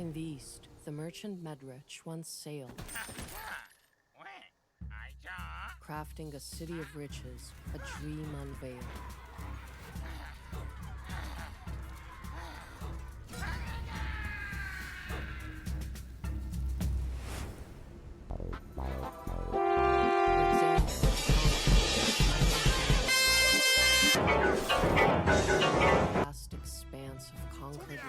In the east, the merchant Medrich once sailed, crafting a city of riches, a dream unveiled. Vast expanse of conquered land.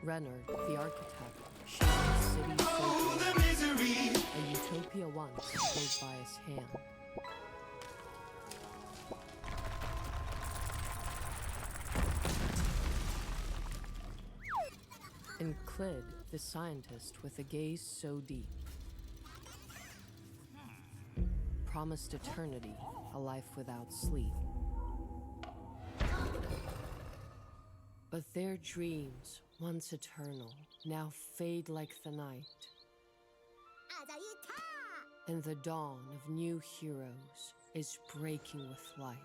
Renard, the architect, shaped a city so great, a utopia once built by his hand. And Clid, the scientist with a gaze so deep, promised eternity, a life without sleep. But their dreams, once eternal, now fade like the night. And the dawn of new heroes is breaking with light.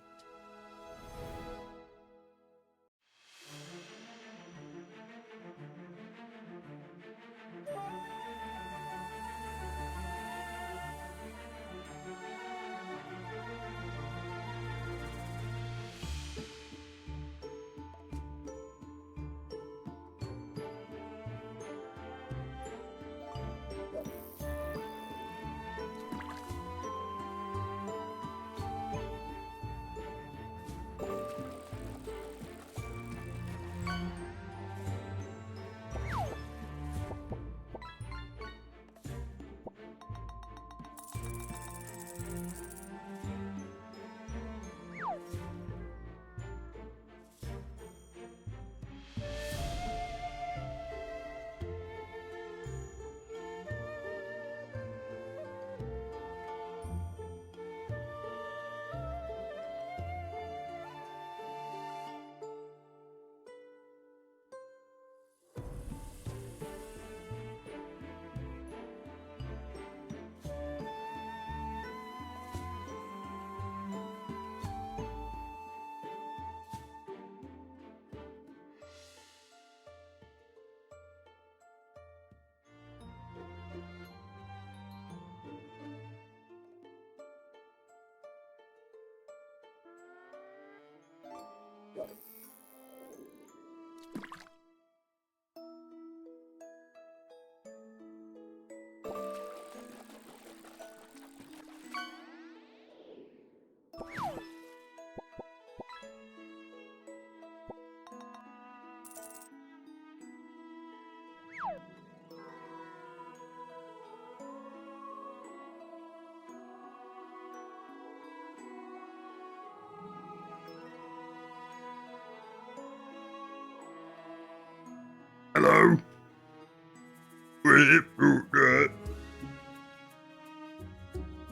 Hello.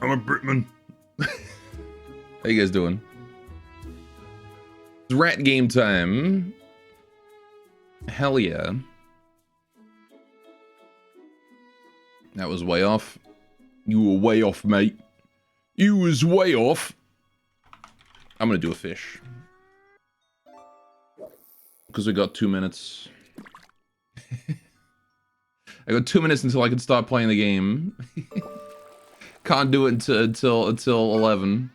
I'm a Britman. How you guys doing? It's rat game time. Hell yeah. That was way off. You were way off, mate. You was way off. I'm gonna do a fish. Because we got 2 minutes. I got 2 minutes until I can start playing the game. Can't do it until 11.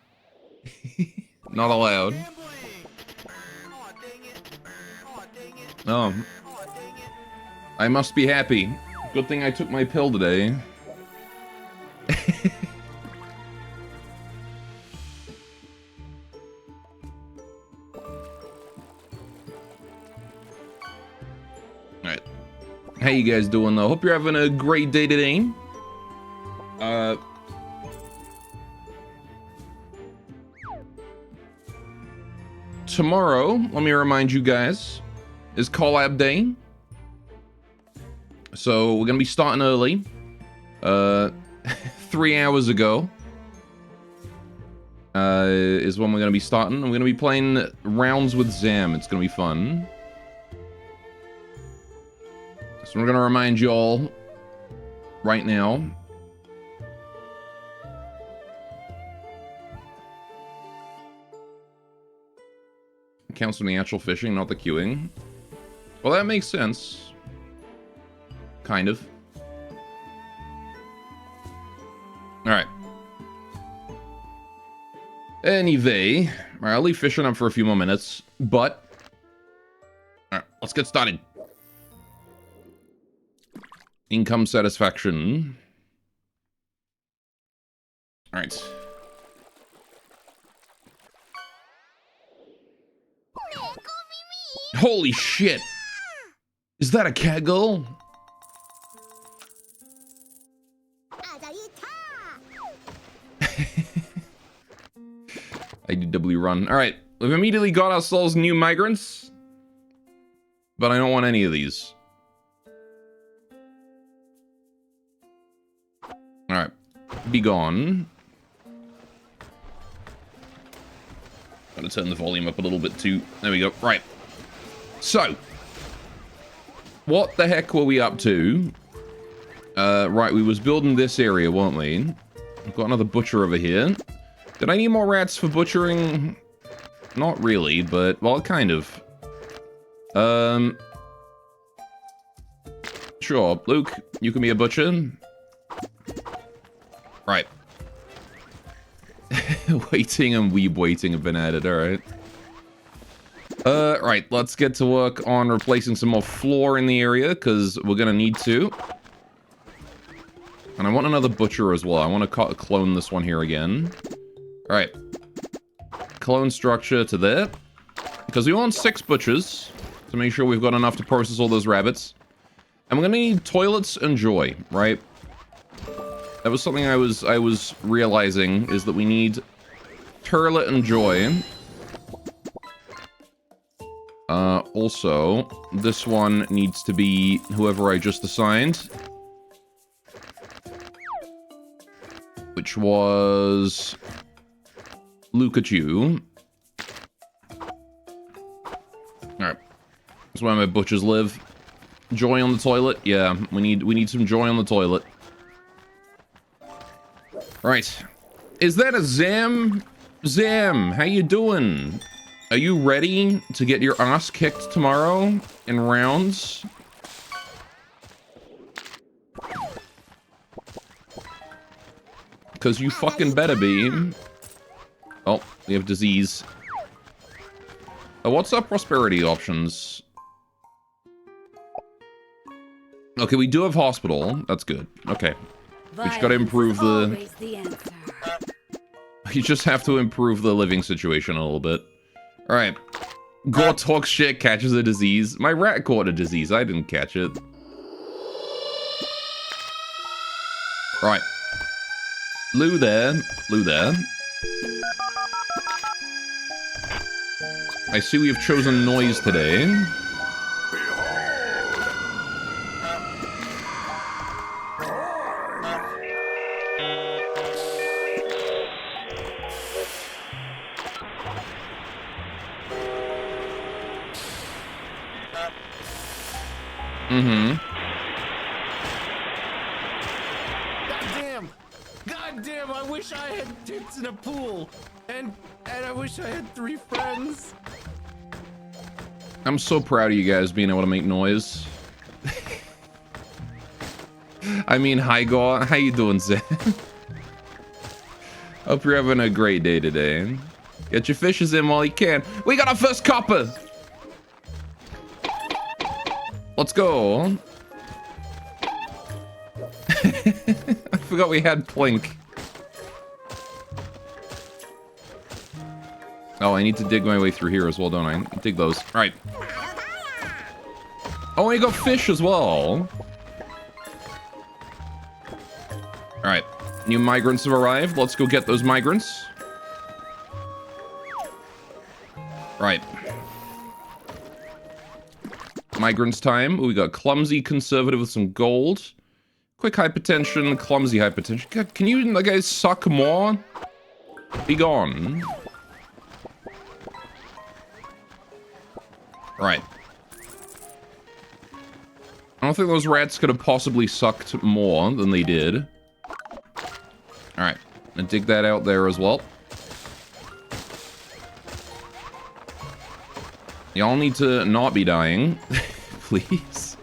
Not allowed. Oh. I must be happy. Good thing I took my pill today. Alright. How you guys doing though? Hope you're having a great day today. Tomorrow, let me remind you guys, is collab day. So we're gonna be starting early. 3 hours ago is when we're gonna be starting. I'm gonna be playing rounds with Zam. It's gonna be fun. So we're gonna remind you all right now. counts from the actual fishing, not the queuing. Well, that makes sense. Kind of. Alright. Anyway, I'll leave fishing up for a few more minutes, but... Alright, let's get started. Income satisfaction. Alright. Holy shit! Is that a cat girl? IDW run. Alright, we've immediately got ourselves new migrants. But I don't want any of these. Alright, be gone. Gotta turn the volume up a little bit too. There we go. Right. So, what the heck were we up to? Right, we was building this area, weren't we? We've got another butcher over here. Did I need more rats for butchering? Not really, but, well, kind of. Sure, Luke, you can be a butcher. Right. Waiting and weeb waiting have been added, alright. Right, let's get to work on replacing some more floor in the area, because we're gonna need to. And I want another butcher as well. I want to clone this one here again. Alright. Clone structure to there. Because we want 6 butchers to make sure we've got enough to process all those rabbits. And we're gonna need toilets and joy, right? That was something I was realizing, is that we need turlet and joy. Also, this one needs to be whoever I just assigned. Which was... Lukachu. Alright. That's where my butchers live. Joy on the toilet? Yeah, we need some joy on the toilet. Right. Is that a Zam? Zam, how you doing? Are you ready to get your ass kicked tomorrow in rounds? Because you fucking better be. Oh, we have disease. What's our prosperity options? Okay, we do have hospital. That's good. Okay. We just gotta improve the... You just have to improve the living situation a little bit. Alright. Gore talks shit, catches a disease. My rat caught a disease. I didn't catch it. Right. Lou there. Lou there. I see we've chosen noise today. Goddamn, I wish I had tits in a pool. And I wish I had 3 friends. I'm so proud of you guys being able to make noise. I mean, hi, Gore. How you doing, Zan? Hope you're having a great day today. Get your fishes in while you can. We got our first copper! Let's go. I forgot we had Plink. Oh, I need to dig my way through here as well, don't I? Dig those. Alright. Oh, I got fish as well. Alright. New migrants have arrived. Let's go get those migrants. Right. Migrants time. Ooh, we got clumsy conservative with some gold. Quick hypertension, clumsy hypertension. God, can you guys suck more? Be gone. Right. I don't think those rats could have possibly sucked more than they did. Alright. And dig that out there as well. Y'all need to not be dying. Please.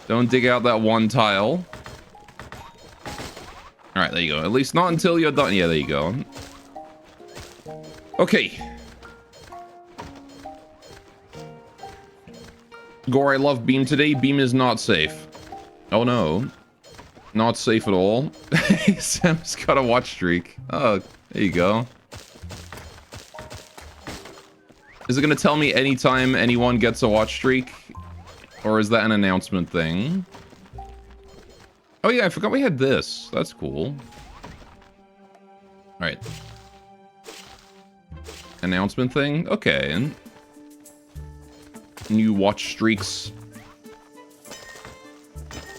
Don't dig out that one tile. Alright, there you go. At least not until you're done. Yeah, there you go. Okay. Gore, I love Beam today. Beam is not safe. Oh no. Not safe at all. Sam's got a watch streak. Oh, there you go. Is it going to tell me anytime anyone gets a watch streak? Or is that an announcement thing? Oh yeah, I forgot we had this. That's cool. Alright. Announcement thing? Okay. New watch streaks.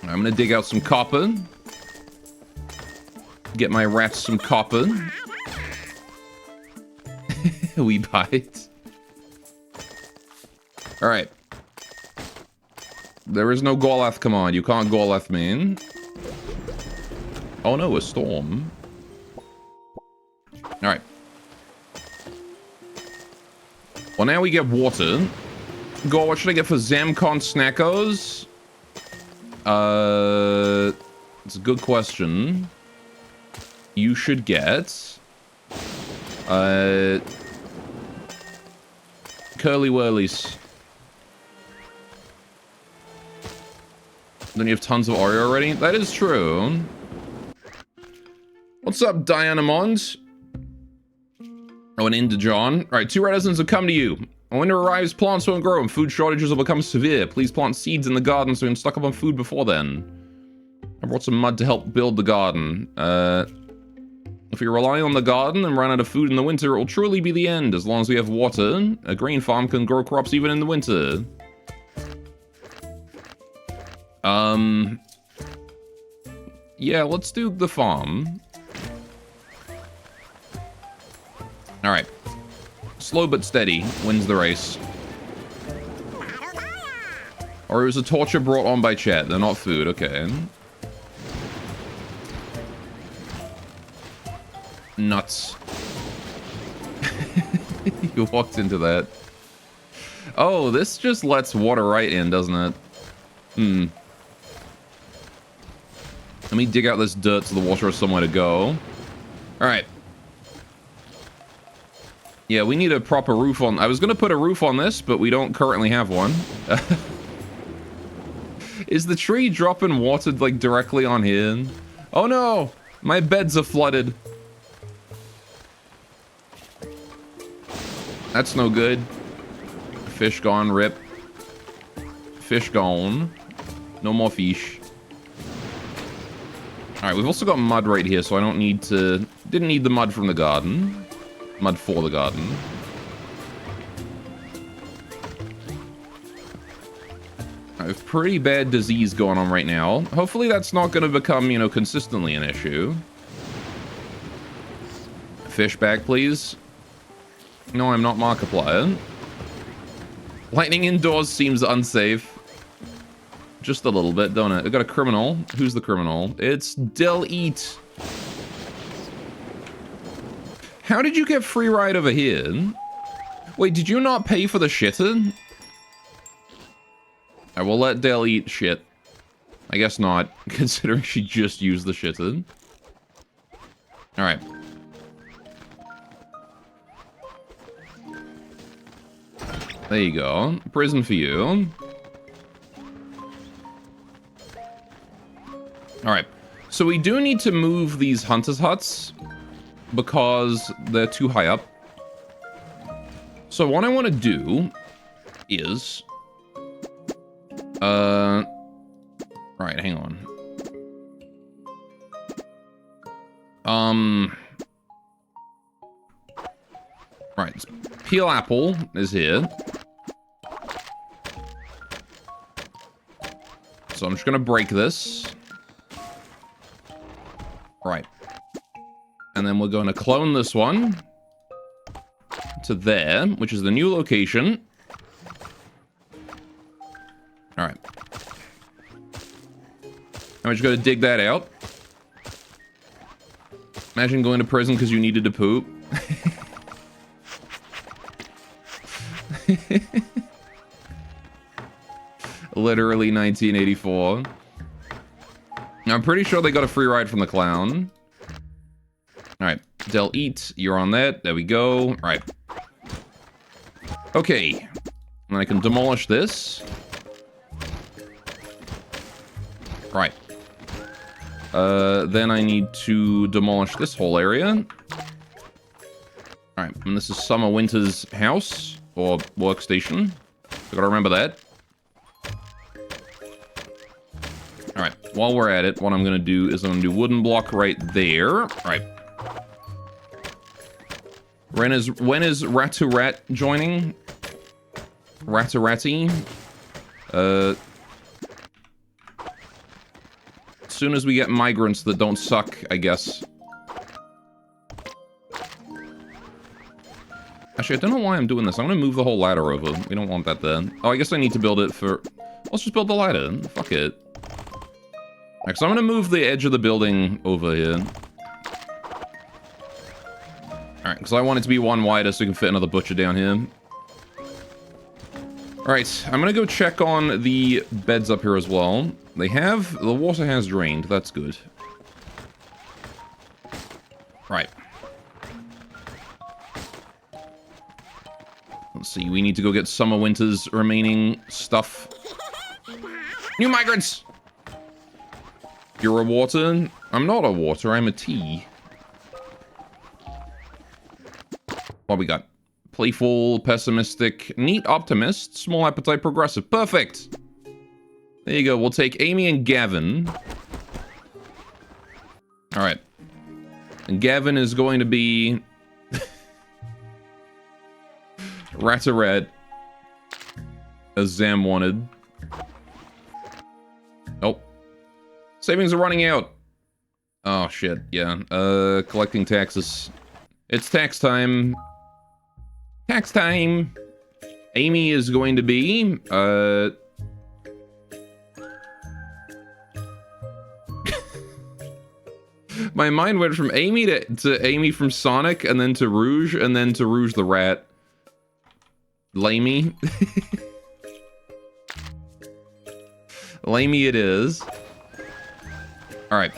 I'm gonna dig out some copper. Get my rats some copper. We bite. Alright. There is no Goliath command. You can't Goliath me. Oh no, a storm. Alright. Well, now we get water. Go, what should I get for Zamcon Snackos? It's a good question. You should get... Curly Whirlies. Then you have tons of Oreo already? That is true. What's up, Dianamond? Oh, and Indajon. Alright, 2 reticents have come to you. When winter arrives, plants won't grow and food shortages will become severe. Please plant seeds in the garden so you can stock up on food before then. I brought some mud to help build the garden. If you rely on the garden and run out of food in the winter, it will truly be the end. As long as we have water, a grain farm can grow crops even in the winter. Yeah, let's do the farm. Alright. Slow but steady wins the race. Or it was a torture brought on by chat. They're not food, okay. Nuts. You walked into that. Oh, this just lets water right in, doesn't it? Hmm. Let me dig out this dirt so the water has somewhere to go. Alright. Yeah, we need a proper roof on... I was going to put a roof on this, but we don't currently have one. Is the tree dropping water, like, directly on here? Oh no! My beds are flooded. That's no good. Fish gone, rip. Fish gone. No more fish. Alright, we've also got mud right here, so I don't need to... Didn't need the mud from the garden. Mud for the garden. I have pretty bad disease going on right now. Hopefully that's not going to become, you know, consistently an issue. Fish bag, please. No, I'm not Markiplier. Lightning indoors seems unsafe. Just a little bit, don't it? I got a criminal. Who's the criminal? It's Del Eat. How did you get free ride over here? Wait, did you not pay for the shitter? I will let Del eat shit. I guess not, considering she just used the shitter. Alright. There you go. Prison for you. Alright. So we do need to move these hunters' huts because they're too high up. So what I want to do is... Right, hang on. Right, Peel Apple is here. So I'm just gonna break this. Right. And then we're going to clone this one to there, which is the new location. Alright. I'm just going to dig that out. Imagine going to prison because you needed to poop. Literally 1984. I'm pretty sure they got a free ride from the clown. Alright, Del Eat, you're on that. There we go. Alright. Okay. And I can demolish this. Right. Then I need to demolish this whole area. Alright, and this is Summer Winter's house, or workstation. I gotta remember that. Alright, while we're at it, what I'm gonna do is I'm gonna do wooden block right there. Alright. When is Raturat joining? Ratarati? As soon as we get migrants that don't suck, I guess. Actually, I don't know why I'm doing this. I'm gonna move the whole ladder over. We don't want that there. Oh, I guess I need to build it for... Let's just build the ladder. Fuck it. Alright, so I'm gonna move the edge of the building over here. Alright, because I want it to be one wider so we can fit another butcher down here. Alright, I'm gonna go check on the beds up here as well. The water has drained, that's good. Right. Let's see, we need to go get Summer Winter's remaining stuff. New migrants! You're a water? I'm not a water, I'm a tea. What we got? Playful, pessimistic, neat optimist, small appetite, progressive. Perfect! There you go, we'll take Amy and Gavin. Alright. And Gavin is going to be... Rataret. As Zam wanted. Oh. Savings are running out. Oh, shit, yeah. Collecting taxes. It's tax time. Tax time! Amy is going to be, My mind went from Amy to Amy from Sonic, and then to Rouge, and then to Rouge the Rat. Lamey. Lamey it is. Alright.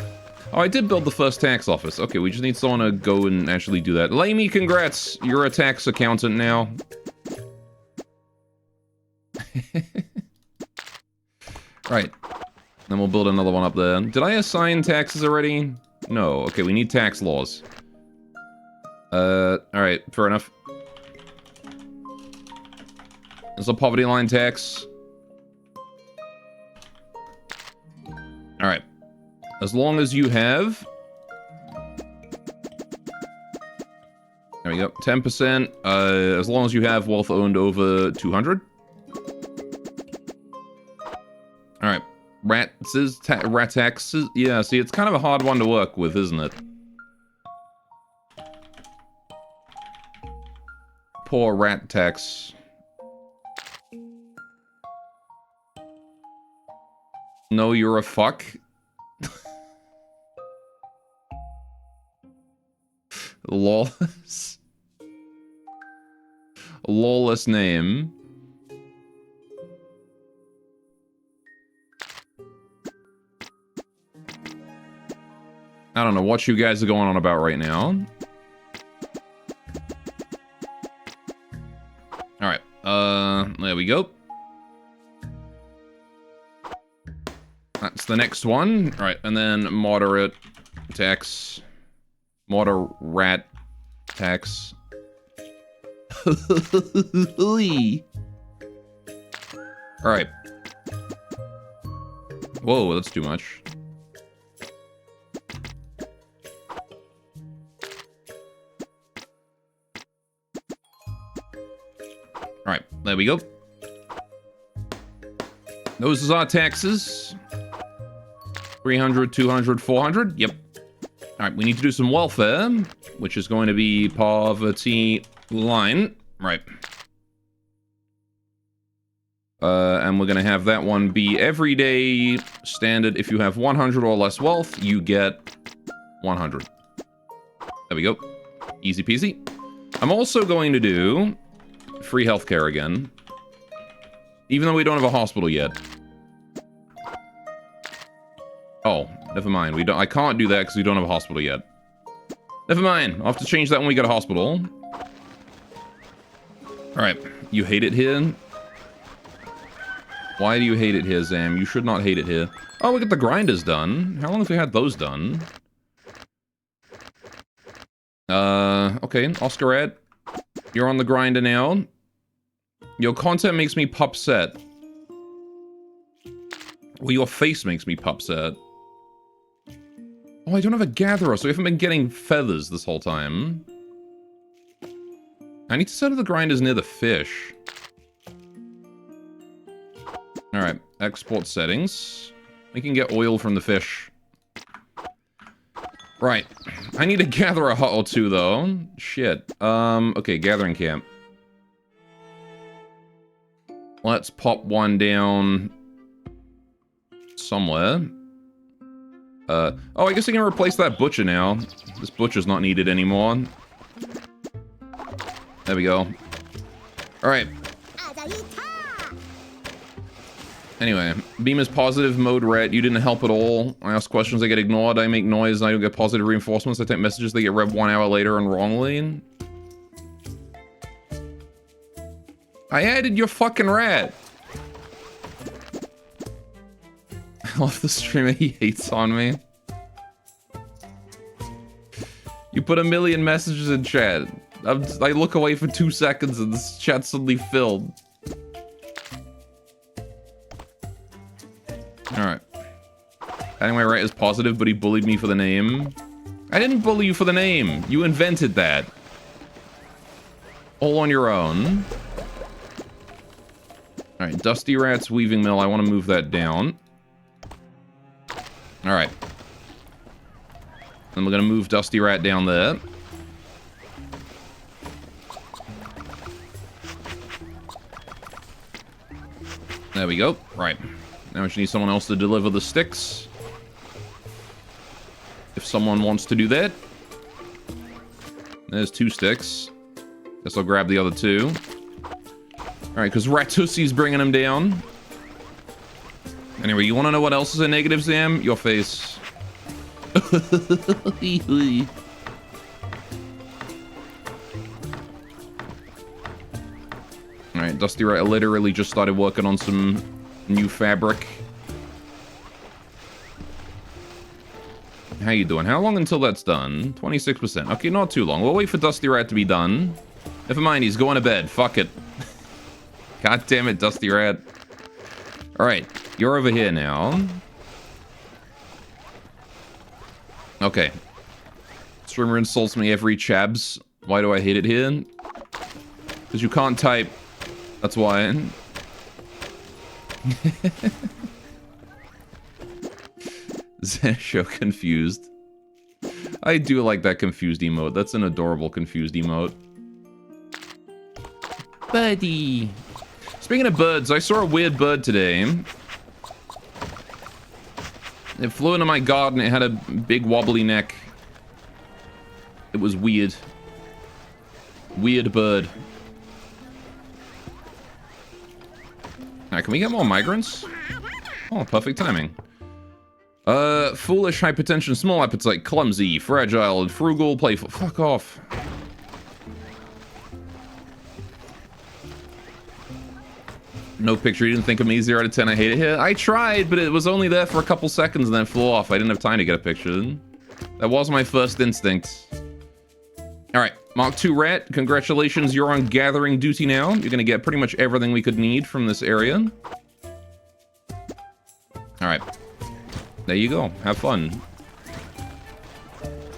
Oh, I did build the first tax office. Okay, we just need someone to go and actually do that. Lamey, congrats! You're a tax accountant now. Right. Then we'll build another one up there. Did I assign taxes already? No. Okay, we need tax laws. Alright, fair enough. There's a poverty line tax. Alright. As long as you have... There we go. 10%. As long as you have wealth owned over 200. Alright. Rat taxes. Yeah, see, it's kind of a hard one to work with, isn't it? Poor rat tax. No, you're a fuck. Lawless. Lawless name. I don't know what you guys are going on about right now. Alright, there we go. That's the next one. Alright, and then moderate tax. Moderate tax. Alright. Whoa, that's too much. Alright, there we go. Those are our taxes. 300, 200, 400. Yep. Alright, we need to do some welfare, which is going to be poverty line. Right. And we're going to have that one be everyday standard. If you have 100 or less wealth, you get 100. There we go. Easy peasy. I'm also going to do free healthcare again. Even though we don't have a hospital yet. Oh, never mind. We don't. I can't do that because we don't have a hospital yet. Never mind. I'll have to change that when we get a hospital. Alright. You hate it here? Why do you hate it here, Zam? You should not hate it here. Oh, look at the grinders done. How long have we had those done? Okay. Oscarette. You're on the grinder now. Your content makes me pupset. Well, your face makes me pupset. Oh, I don't have a gatherer, so we haven't been getting feathers this whole time. I need to set up the grinders near the fish. Alright, export settings. We can get oil from the fish. Right. I need to gather a hut or two, though. Shit. Okay, gathering camp. Let's pop one down somewhere. Oh, I guess I can replace that butcher now. This butcher's not needed anymore. There we go. Alright. Anyway, beam is positive, mode red. You didn't help at all. I ask questions, I get ignored. I make noise, and I don't get positive reinforcements. I take messages, they get read 1 hour later and wrongly. I added your fucking rat. I love the streamer, he hates on me. You put 1 million messages in chat. I look away for 2 seconds and this chat's suddenly filled. Alright. Adding my right is positive, but he bullied me for the name. I didn't bully you for the name. You invented that. All on your own. Alright, Dusty Rat's weaving mill. I want to move that down. Alright. Then we're going to move Dusty Rat down there. There we go. Right. Now we just need someone else to deliver the sticks. If someone wants to do that. There's 2 sticks. Guess I'll grab the other 2. Alright, because Ratussi's bringing them down. Anyway, you want to know what else is a negative, Zam? Your face. Alright, Dusty Rat literally just started working on some new fabric. How you doing? How long until that's done? 26%. Okay, not too long. We'll wait for Dusty Rat to be done. Never mind, he's going to bed. Fuck it. God damn it, Dusty Rat. Alright, you're over here now. Okay. Streamer insults me every chabs. Why do I hate it here? Because you can't type. That's why. Zensho confused. I do like that confused emote. That's an adorable confused emote. Buddy. Speaking of birds, I saw a weird bird today. It flew into my garden. It had a big wobbly neck. It was weird. Weird bird. Alright, can we get more migrants? Oh, perfect timing. Foolish, hypertension, small appetite, clumsy, fragile, and frugal, playful. Fuck off. No picture, you didn't think of me, 0 out of 10, I hate it here. I tried, but it was only there for a couple seconds and then flew off. I didn't have time to get a picture. That was my first instinct. Alright, Mark II Rat, congratulations, you're on gathering duty now. You're gonna get pretty much everything we could need from this area. Alright. There you go, have fun.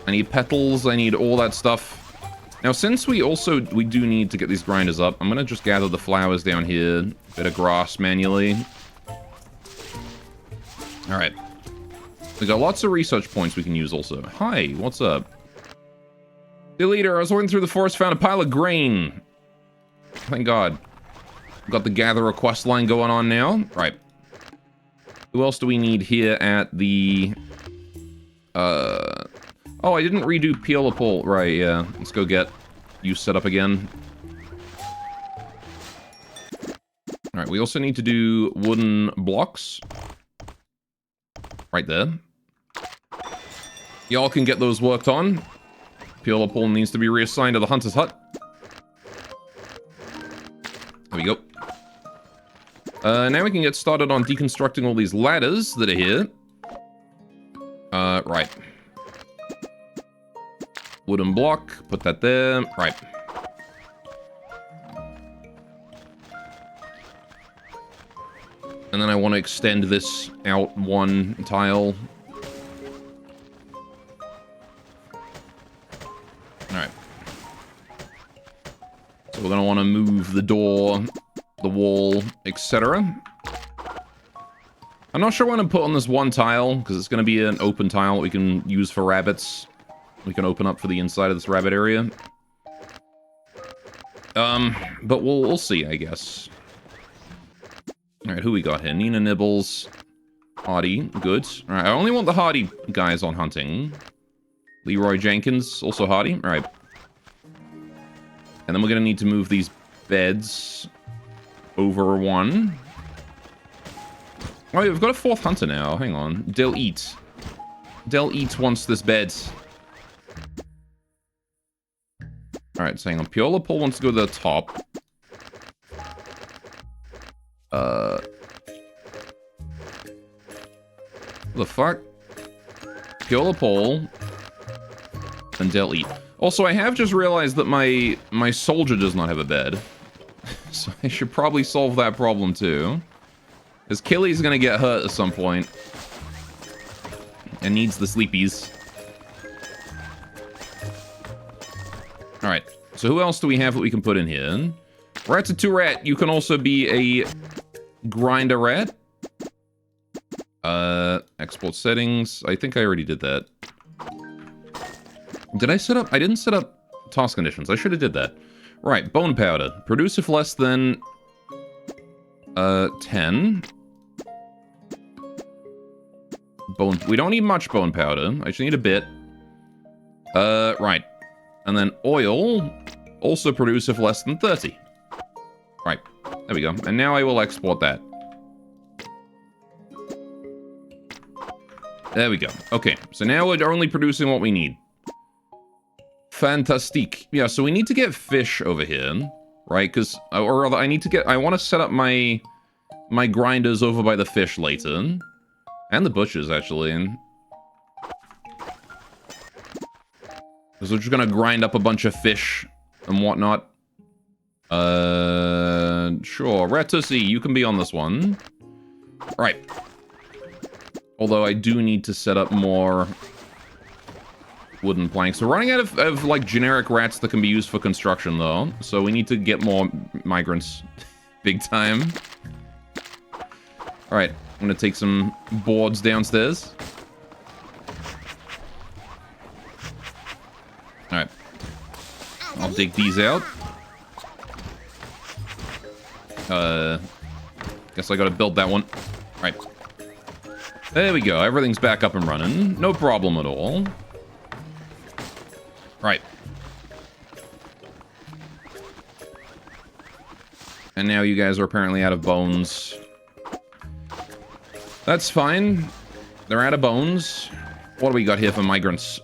I need petals, I need all that stuff. Now, since we do need to get these grinders up, I'm gonna just gather the flowers down here. Bit of grass manually. Alright. We got lots of research points we can use also. Hi, what's up? The leader, I was working through the forest, found a pile of grain. Thank God. Got the gatherer quest line going on now. Right. Who else do we need here at the... Oh, I didn't redo Peelapole. Right, yeah. Let's go get you set up again. Alright, we also need to do wooden blocks. Right there. Y'all can get those worked on. Piola Paul needs to be reassigned to the Hunter's Hut. There we go. Now we can get started on deconstructing all these ladders that are here. Right. Wooden block, put that there. Right. And then I want to extend this out one tile. Alright. So we're going to want to move the door, the wall, etc. I'm not sure what I'm going to put on this one tile, because it's going to be an open tile that we can use for rabbits. We can open up for the inside of this rabbit area. But we'll see, I guess. Alright, who we got here? Nina Nibbles. Hardy, good. Alright, I only want the Hardy guys on hunting. Leroy Jenkins, also Hardy. Alright. And then we're going to need to move these beds over one. Oh, yeah, we've got a fourth hunter now. Hang on. Del Eat. Del Eat wants this bed. Alright, so hang on. Piola Paul wants to go to the top. The fuck? Piola Paul and Del Eat. Also, I have just realized that my soldier does not have a bed. So I should probably solve that problem too. Because Killy's gonna get hurt at some point. And needs the sleepies. Alright, so who else do we have that we can put in here? Ratatourette, you can also be a grinder rat. Export settings. I think I already did that. Did I set up? I didn't set up task conditions. I should have did that. Right, bone powder. Produce if less than 10. Bone. We don't need much bone powder. I just need a bit. Right. And then oil. Also produce if less than 30. Right. There we go. And now I will export that. There we go. Okay. So now we're only producing what we need. Fantastique. Yeah, so we need to get fish over here. Right? Because, or rather, I want to set up my grinders over by the fish later. And the butchers, actually. Because we're just going to grind up a bunch of fish and whatnot. Sure. Ratopia, you can be on this one. Right. Although I do need to set up more wooden planks. We're running out of like, generic rats that can be used for construction, though. So we need to get more migrants. Big time. Alright. I'm going to take some boards downstairs. Alright. I'll dig these out. Guess I gotta build that one. Right. There we go. Everything's back up and running. No problem at all. Right. And now you guys are apparently out of bones. That's fine. They're out of bones. What do we got here for migrants?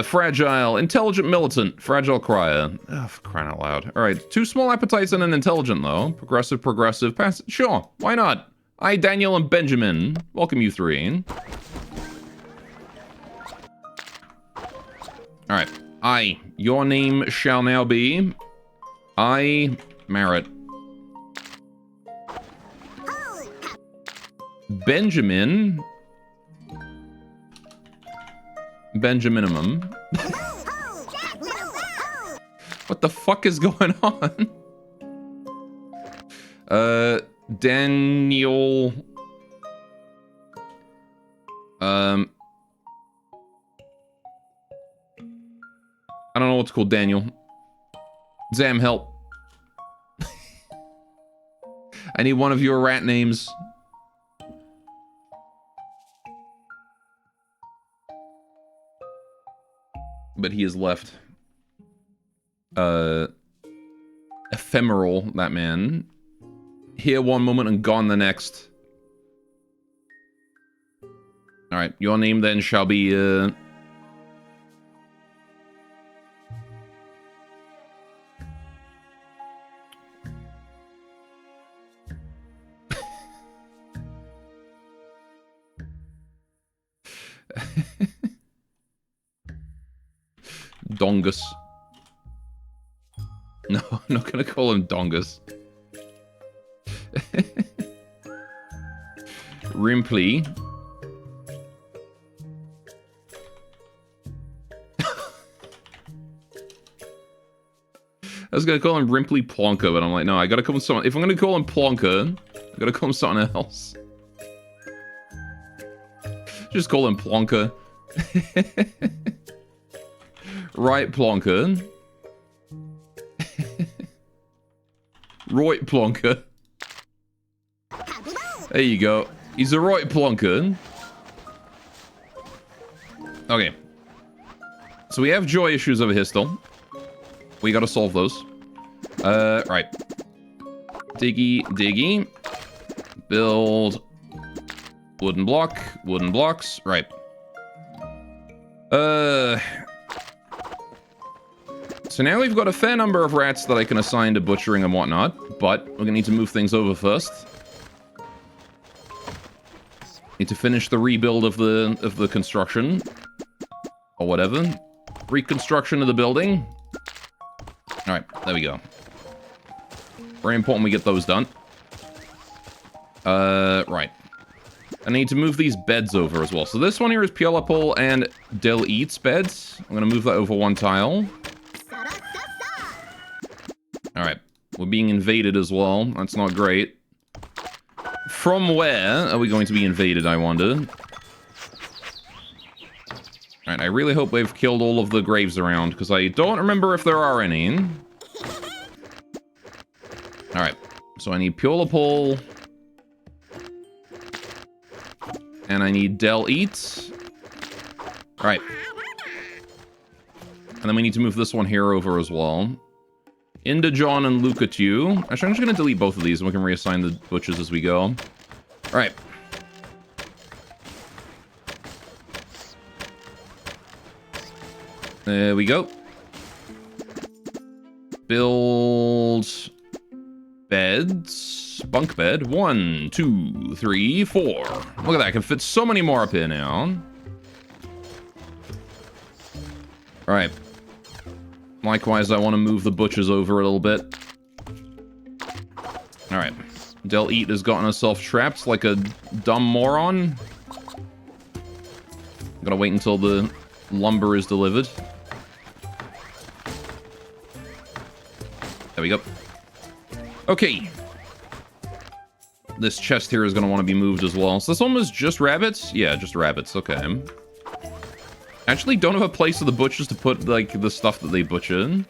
Fragile, intelligent militant, fragile crier. Oh, for crying out loud. All right, 2 small appetites and an intelligent, though. Progressive, pass. Sure, why not? I, Daniel, and Benjamin. Welcome, you 3. All right. Your name shall now be... Merritt. Benjamin... Benjaminimum. What the fuck is going on? Daniel... I don't know what's called Daniel. Zam, help. I need one of your rat names. But he has left. Ephemeral, that man. here one moment and gone the next. Alright, your name then shall be, Dongus. No, I'm not gonna call him Dongus. Rimply. I was gonna call him Rimply Plonker, but I'm like, no, I gotta call him something. If I'm gonna call him Plonker, I gotta call him something else. Just call him Plonker. Right, Plonker. Right, Plonker. There you go. He's a right Plonker. Okay. So we have joy issues over here still. We gotta solve those. Right. Diggy, diggy. Build. Wooden block. Wooden blocks. Right. So now we've got a fair number of rats that I can assign to butchering and whatnot, but we're gonna need to move things over first. Need to finish the rebuild of the construction. Or whatever. Reconstruction of the building. Alright, there we go. Very important we get those done. Right. I need to move these beds over as well. So this one here is Piolapol and Del Eats beds. I'm gonna move that over one tile. Alright. We're being invaded as well. That's not great. From where are we going to be invaded, I wonder? Alright, I really hope they've killed all of the graves around, because I don't remember if there are any. Alright, so I need Piolapol. And I need Del Eats. Alright. And then we need to move this one here over as well. Into John and Lucatu. Actually, I'm just going to delete both of these and we can reassign the butchers as we go. Alright. There we go. Build beds. Bunk bed. 1, 2, 3, 4. Look at that. I can fit so many more up here now. Alright. Likewise, I want to move the butchers over a little bit. Alright. Del Eat has gotten herself trapped like a dumb moron. Gotta wait until the lumber is delivered. There we go. Okay. This chest here is going to want to be moved as well. So this one was just rabbits? Yeah, just rabbits. Okay. Actually don't have a place for the butchers to put, like, the stuff that they butcher.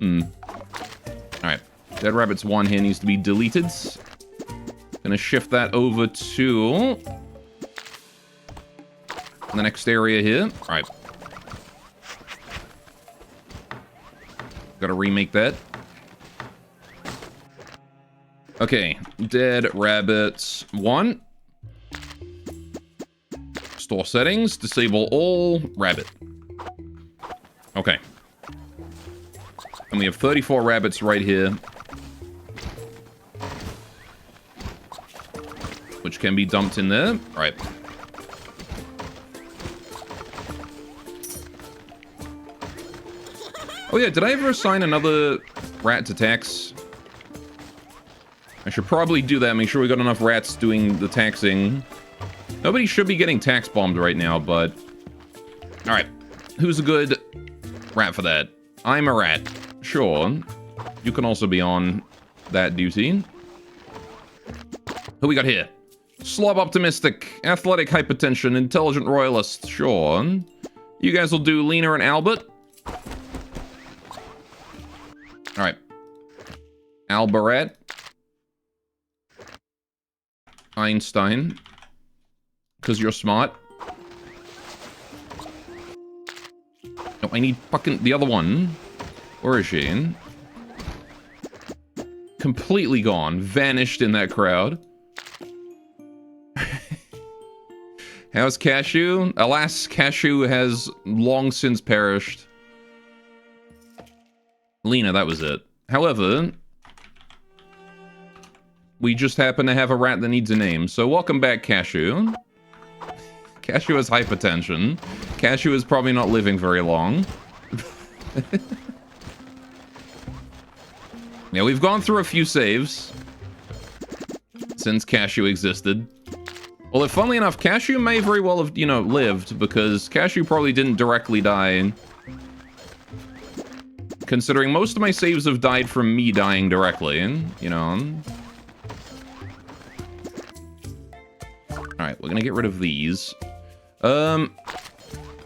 Alright. Dead Rabbits 1 here needs to be deleted. Gonna shift that over to the next area here. Alright. Gotta remake that. Okay. Dead Rabbits 1. Store settings, disable all, rabbit. Okay. And we have 34 rabbits right here. Which can be dumped in there. Right. Oh yeah, did I ever assign another rat to tax? I should probably do that, make sure we got enough rats doing the taxing. Nobody should be getting tax bombed right now, but... Alright. Who's a good rat for that? I'm a rat. Sure. You can also be on that duty. Who we got here? Slob Optimistic. Athletic Hypertension. Intelligent Royalist. Sure. You guys will do Lena and Albert. Alright. Albarat. Einstein. Because you're smart. No, I need fucking the other one. Where is she? completely gone. Vanished in that crowd. How's Cashew? Alas, Cashew has long since perished. Lena, that was it. However, we just happen to have a rat that needs a name. So welcome back, Cashew. Cashew has hypertension. Cashew is probably not living very long. Yeah, we've gone through a few saves since Cashew existed. Well, funnily enough, Cashew may very well have, you know, lived, because Cashew probably didn't directly die. Considering most of my saves have died from me dying directly, you know. Alright, we're gonna get rid of these. I'm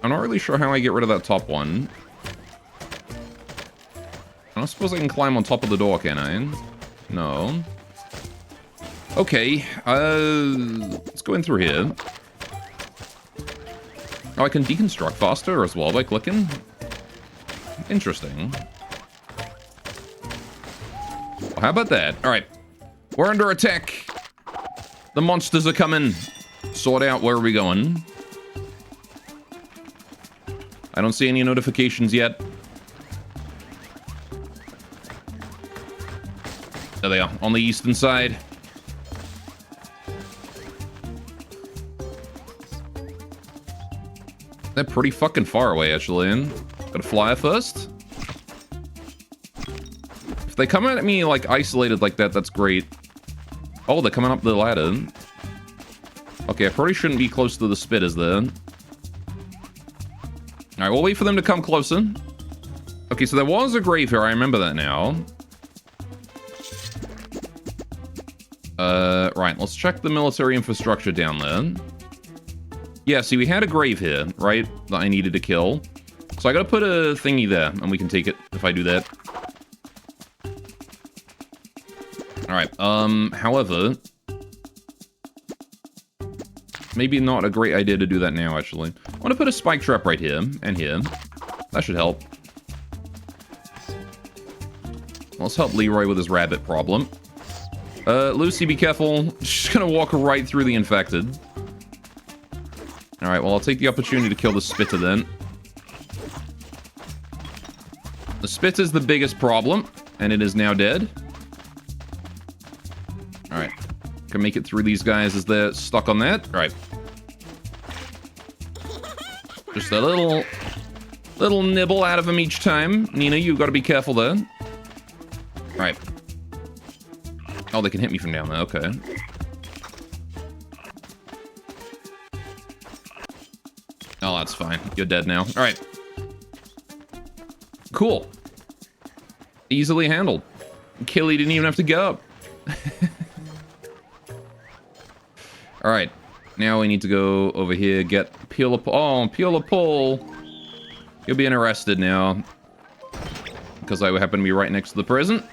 not really sure how I get rid of that top one. I don't suppose I can climb on top of the door, can I? No. Okay, let's go in through here. Oh, I can deconstruct faster as well by clicking? Interesting. Well, how about that? Alright. We're under attack. The monsters are coming. Sort out where are we going. I don't see any notifications yet. There they are, on the eastern side. They're pretty fucking far away, actually. Gotta fly first. If they come at me, like, isolated like that, that's great. Oh, they're coming up the ladder. Okay, I probably shouldn't be close to the spitters there. Alright, we'll wait for them to come closer. Okay, so there was a grave here, I remember that now. Right, let's check the military infrastructure down there. Yeah, see, we had a grave here, right? That I needed to kill. So I gotta put a thingy there, and we can take it if I do that. Alright, however... maybe not a great idea to do that now, actually. I want to put a spike trap right here, and here. That should help. Let's help Leroy with his rabbit problem. Lucy, be careful. She's gonna walk right through the infected. Alright, well, I'll take the opportunity to kill the spitter then. The spitter's the biggest problem, and it is now dead. Alright. Can make it through these guys as they're stuck on that. Alright. Just a little nibble out of them each time. Nina, you gotta be careful there. Alright. Oh, they can hit me from down there. Okay. Oh, that's fine. You're dead now. Alright. Cool. Easily handled. Killy didn't even have to get up. Alright. Now we need to go over here, get Peel a Pull. You're being arrested now. Because I happen to be right next to the prison.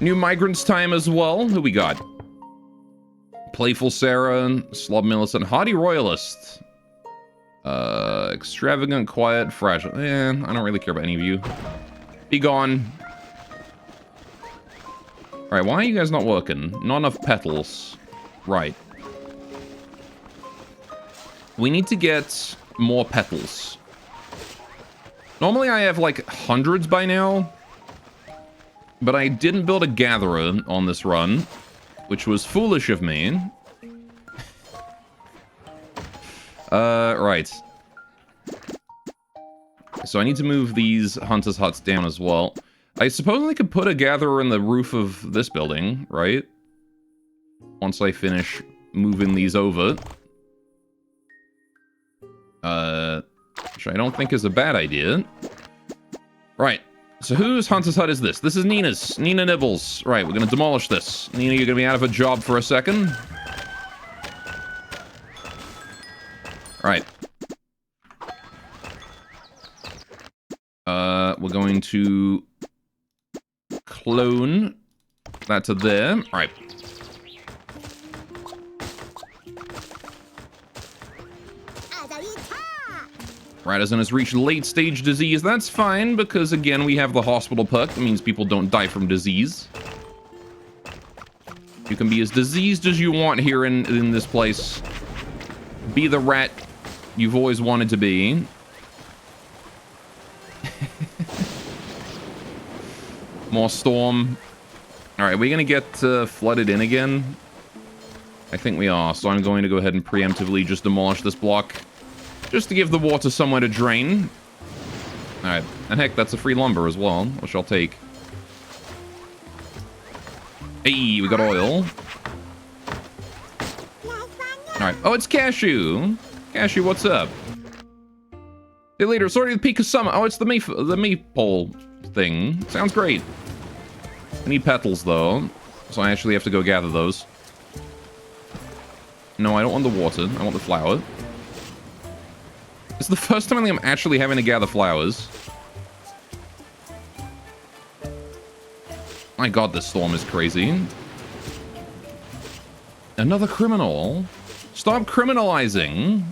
New migrants time as well. Who we got? Playful Sarah, Slob Millicent, Hardy Royalist. Extravagant, quiet, fragile. I don't really care about any of you. Be gone. Alright, why are you guys not working? Not enough petals. Right. We need to get more petals. Normally I have like hundreds by now. But I didn't build a gatherer on this run, which was foolish of me. Right. So I need to move these hunters' huts down as well. I suppose I could put a gatherer in the roof of this building, right? Once I finish moving these over. Which I don't think is a bad idea. Right. So whose hunter's hut is this? This is Nina's. Nina Nibbles. Right, we're gonna demolish this. Nina, you're gonna be out of a job for a second. Right. We're going to clone that to there. Right. Radisson has reached late-stage disease. That's fine, because, again, we have the hospital perk. That means people don't die from disease. You can be as diseased as you want here in this place. Be the rat you've always wanted to be. More storm. Alright, we're going to get flooded in again. I think we are, so I'm going to go ahead and preemptively just demolish this block. Just to give the water somewhere to drain. Alright, and heck, that's a free lumber as well, which I'll take. Hey, we got oil. Alright, oh, it's Cashew. Cashew, what's up? Hey, later, sorry to the peak of summer. Oh, it's the maypole thing. Sounds great. I need petals, though, so I actually have to go gather those. No, I don't want the water. I want the flower. It's the first time I think I'm actually having to gather flowers. My god, this storm is crazy. Another criminal? Stop criminalizing.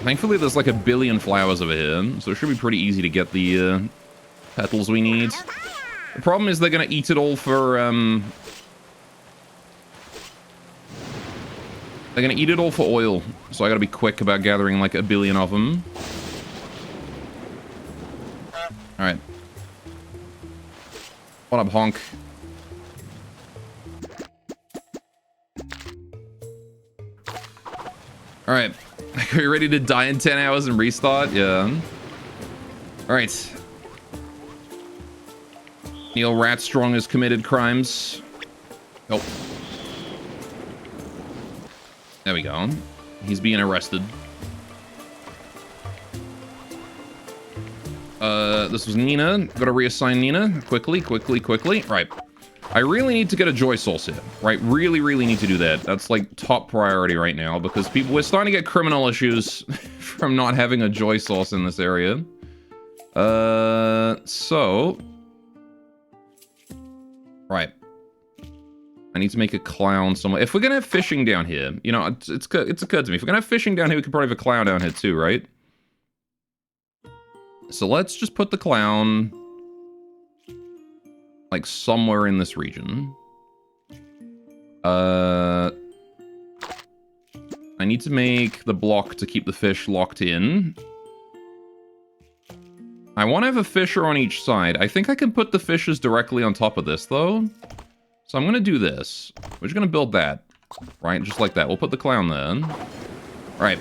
Thankfully, there's like a billion flowers over here, so it should be pretty easy to get the petals we need. The problem is they're gonna eat it all for, they're gonna eat it all for oil, so I gotta be quick about gathering like a billion of them. Alright. What up, honk? Alright. Are you ready to die in 10 hours and restart? Yeah. Alright. Neil Ratstrong has committed crimes. Oh. There we go. He's being arrested. This was Nina. Gotta reassign Nina. Quickly. Right. I really need to get a joy source here. Right? Really need to do that. That's like top priority right now because we're starting to get criminal issues from not having a joy source in this area. So... Right. I need to make a clown somewhere. If we're gonna have fishing down here, you know, it's occurred to me. If we're gonna have fishing down here, we could probably have a clown down here too, right? So let's just put the clown like somewhere in this region. I need to make the block to keep the fish locked in. I want to have a fisher on each side. I think I can put the fishes directly on top of this, though. So I'm going to do this. We're just going to build that. Right? Just like that. We'll put the clown there. Right.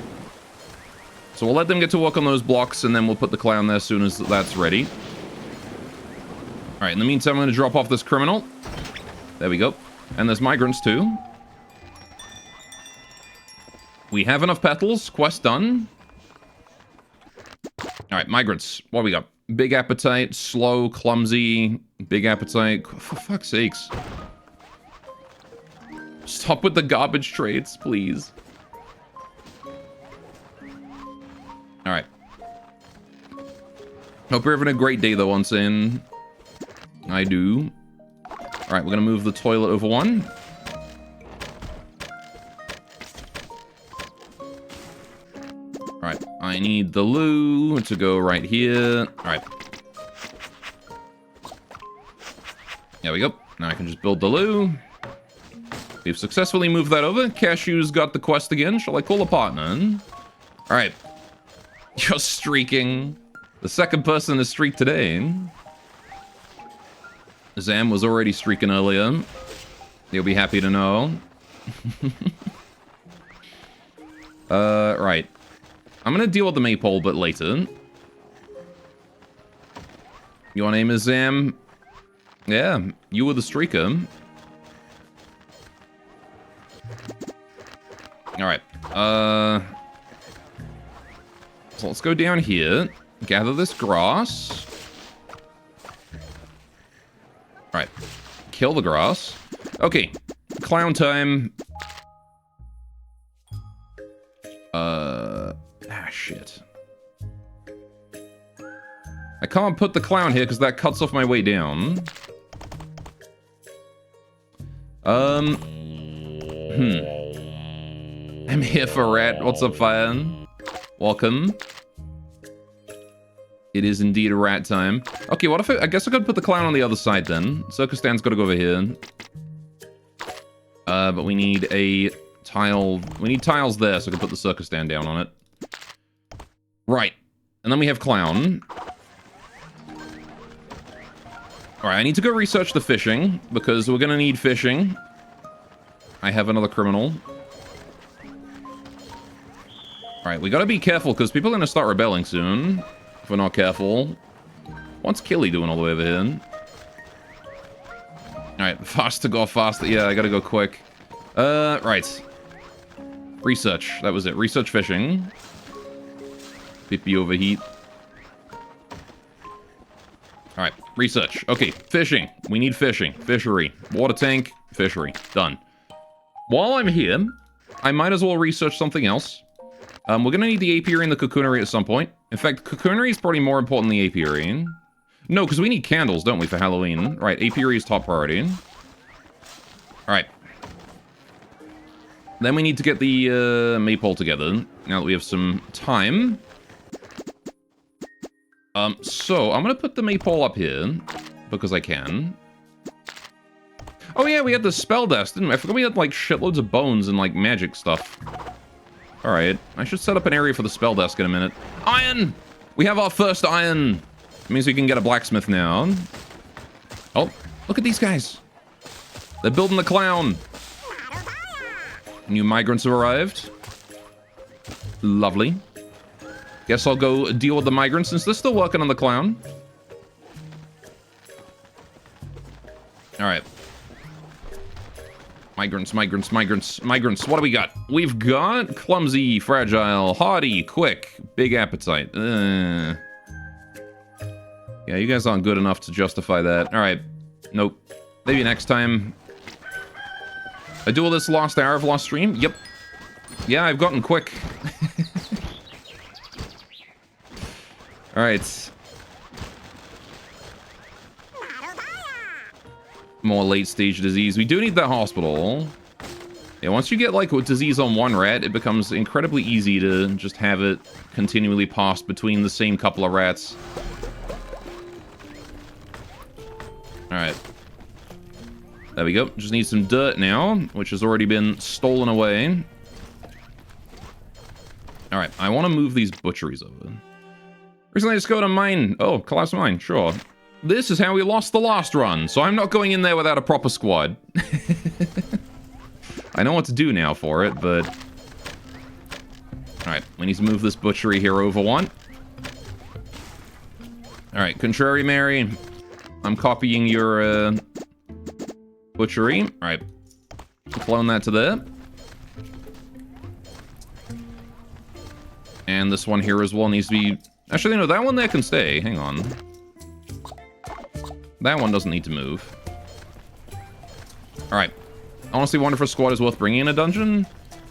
So we'll let them get to work on those blocks, and then we'll put the clown there as soon as that's ready. Alright, in the meantime, I'm going to drop off this criminal. There we go. And there's migrants, too. We have enough petals. Quest done. Alright, migrants. What do we got? Big appetite, slow, clumsy, big appetite. For fuck's sakes. Stop with the garbage traits, please. Alright. Hope you're having a great day, though, once in. I do. Alright, we're gonna move the toilet over one. Alright, I need the loo to go right here. Alright. There we go. Now I can just build the loo. We've successfully moved that over. Cashew's got the quest again. Shall I call a partner? Alright. You're streaking. The second person to streak today. Zam was already streaking earlier. You'll be happy to know. Right. I'm gonna deal with the maypole, but later. Your name is Zam? Yeah, you were the streaker. Alright. So let's go down here. Gather this grass. Alright. Kill the grass. Okay. Clown time. Shit. I can't put the clown here because that cuts off my way down. I'm here for rat. What's up, Fire? Welcome. It is indeed a rat time. Okay, what if I guess I could put the clown on the other side then. Circus stand's got to go over here. But we need a tile. We need tiles there so I can put the circus stand down on it. Right. And then we have clown. Alright, I need to go research the fishing because we're going to need fishing. I have another criminal. Alright, we got to be careful because people are going to start rebelling soon. If we're not careful. What's Killy doing all the way over here? Alright, faster, go faster. Yeah, I gotta go quick. Right. Research. That was it. Research fishing. Pippy overheat. Alright, research. Okay, fishing. We need fishing. Fishery. Water tank. Fishery. Done. While I'm here, I might as well research something else. We're gonna need the apiary and the cocoonery at some point. In fact, cocoonery is probably more important than the apiary. No, because we need candles, don't we, for Halloween? Right, apiary is top priority. Alright. Then we need to get the maypole together, now that we have some time. So, I'm gonna put the maypole up here, because I can. Oh yeah, we had the spell desk, didn't we? I forgot we had, like, shitloads of bones and, like, magic stuff. Alright, I should set up an area for the spell desk in a minute. Iron! We have our first iron! It means we can get a blacksmith now. Oh, look at these guys. They're building the clown. New migrants have arrived. Lovely. Guess I'll go deal with the migrants since they're still working on the clown. Alright. Migrants, migrants, migrants, migrants. What do we got? We've got clumsy, fragile, haughty, quick, big appetite. Yeah, you guys aren't good enough to justify that. Alright. Nope. Maybe next time. I do all this lost hour of lost stream? Yep. Yeah, I've gotten quick. Alright. More late-stage disease. We do need that hospital. Yeah, once you get, like, a disease on one rat, it becomes incredibly easy to just have it continually passed between the same couple of rats. Alright. There we go. Just need some dirt now, which has already been stolen away. Alright, I want to move these butcheries over. Recently I discovered a mine. Oh, collapsed mine, sure. This is how we lost the last run, so I'm not going in there without a proper squad. I know what to do now for it, but... Alright, we need to move this butchery here over one. Alright, Contrary Mary. I'm copying your, butchery. Alright. Clone that to there. And this one here as well needs to be... Actually, no, that one there can stay. Hang on. That one doesn't need to move. Alright. Honestly, wonder if a squad is worth bringing in a dungeon?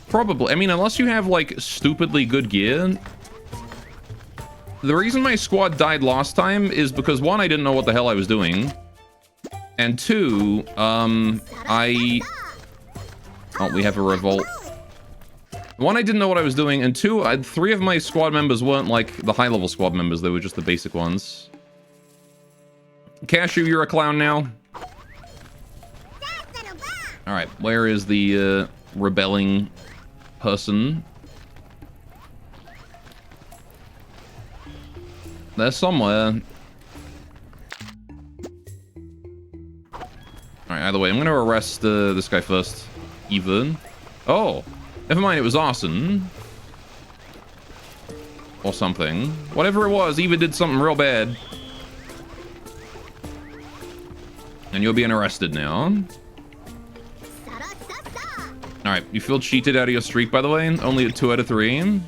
Probably. I mean, unless you have, like, stupidly good gear. The reason my squad died last time is because, one, I didn't know what the hell I was doing. And two, Oh, we have a revolt. One, I didn't know what I was doing. And two, three of my squad members weren't, like, the high-level squad members. They were just the basic ones. Cashew, you're a clown now. Alright, where is the, rebelling person? They're somewhere. Alright, either way, I'm gonna arrest, this guy first. Even. Oh! Never mind, it was arson. Or something. Whatever it was, Eva did something real bad. And you're being arrested now. Alright, you feel cheated out of your streak, by the way? Only at 2 out of 3.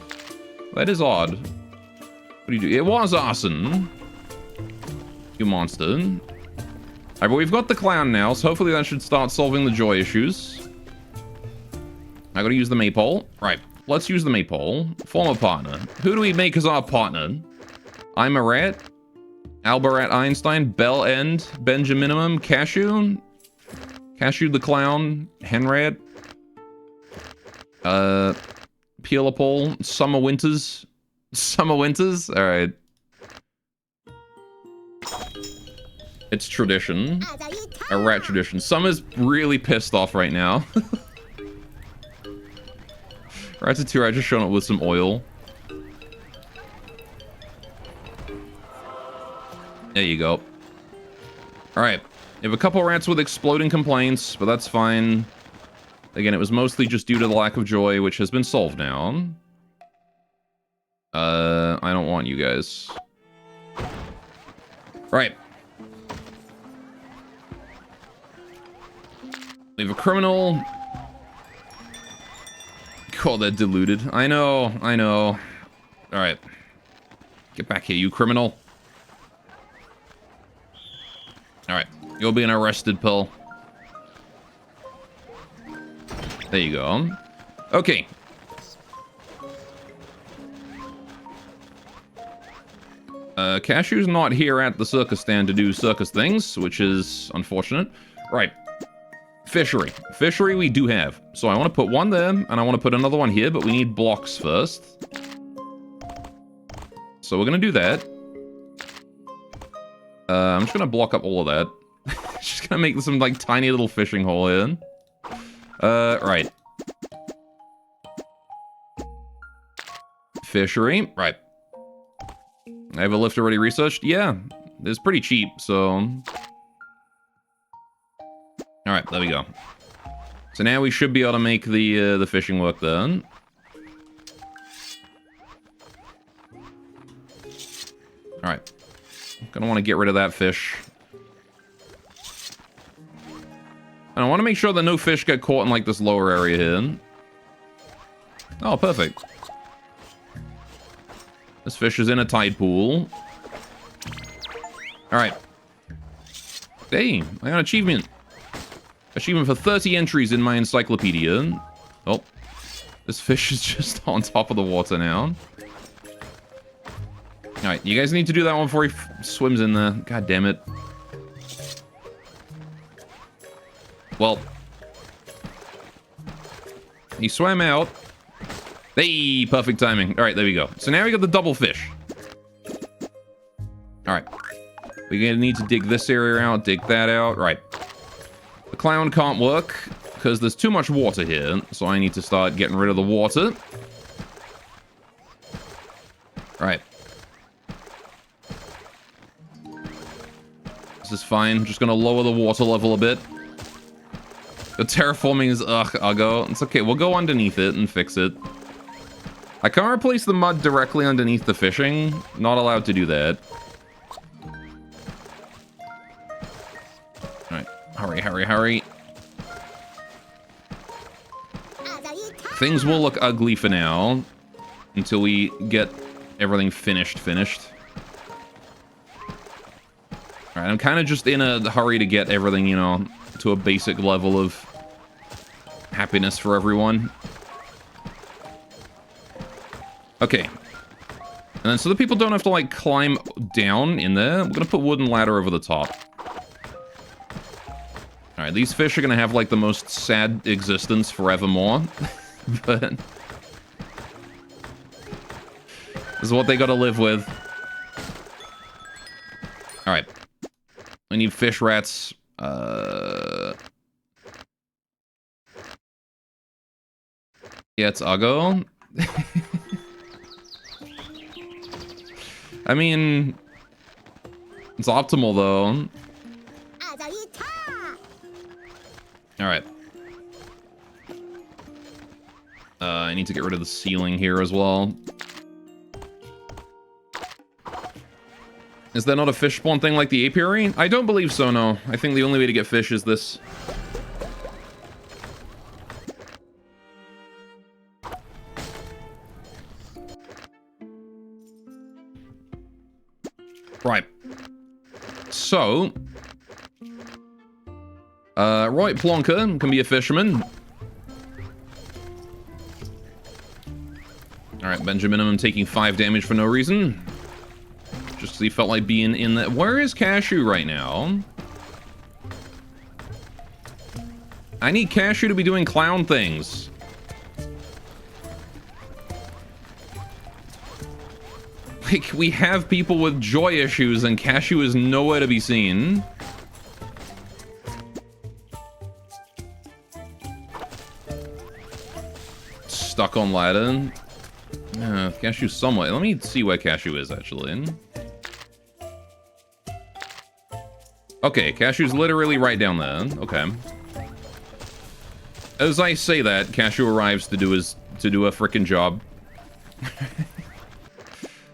That is odd. What do you do? It was arson. You monster. Alright, but we've got the clown now, so hopefully that should start solving the joy issues. I gotta use the maypole. Right, let's use the maypole. Former partner. Who do we make as our partner? I'm a rat. Albarat Einstein, Bell End, Benjaminimum, Cashew, Cashew the Clown, Henrat. peel up all summer winters. Summer winters? Alright. It's tradition. A rat tradition. Summer's really pissed off right now. Ratopia, I just shown up with some oil. There you go. Alright. We have a couple rats with exploding complaints, but that's fine. Again, it was mostly just due to the lack of joy, which has been solved now. I don't want you guys. Right. We have a criminal. God, they're deluded. I know, I know. Alright. Get back here, you criminal. Alright. You'll be an arrested pill. There you go. Okay. Cashew's not here at the circus stand to do circus things, which is unfortunate. Right. Fishery. Fishery we do have. So I want to put one there, and I want to put another one here, but we need blocks first. So we're going to do that. I'm just going to block up all of that. Just going to make some, like, tiny little fishing hole here. Right. Fishery. Right. I have a lift already researched? Yeah. It's pretty cheap, so... Alright, there we go. So now we should be able to make the fishing work then. Alright. Gonna want to get rid of that fish. And I want to make sure that no fish get caught in, like, this lower area here. Oh, perfect. This fish is in a tide pool. Alright. Hey, I got an achievement. Achievement for 30 entries in my encyclopedia. Oh. This fish is just on top of the water now. Alright, you guys need to do that one before he swims in there. God damn it. Well. He swam out. Hey, perfect timing. Alright, there we go. So now we got the double fish. Alright. We're gonna need to dig this area out, dig that out. Right. The clown can't work because there's too much water here. So I need to start getting rid of the water. Right. This is fine. Just gonna lower the water level a bit. The terraforming is uggo. It's okay. We'll go underneath it and fix it. I can't replace the mud directly underneath the fishing. Not allowed to do that. Alright. Hurry, hurry, hurry. Things will look ugly for now. Until we get everything finished. Alright, I'm kind of just in a hurry to get everything, you know, to a basic level of happiness for everyone. Okay. And then so the people don't have to, like, climb down in there, I'm gonna put wooden ladder over the top. Alright, these fish are gonna have, like, the most sad existence forevermore. But... this is what they gotta live with. Alright. We need fish rats. Yeah, it's uggo. I mean, it's optimal though. Alright. I need to get rid of the ceiling here as well. Is there not a fish spawn thing like the apiary? I don't believe so, no. I think the only way to get fish is this. Right. So... Roy Plonker can be a fisherman. Alright, Benjamin, I'm taking 5 damage for no reason. Just because he felt like being in that. Where is Cashew right now? I need Cashew to be doing clown things. like we have people with joy issues and Cashew is nowhere to be seen. Stuck on ladder. Cashew somewhere. Let me see where Cashew is, actually. Okay, Cashew's literally right down there. Okay. As I say that, Cashew arrives to do a frickin' job.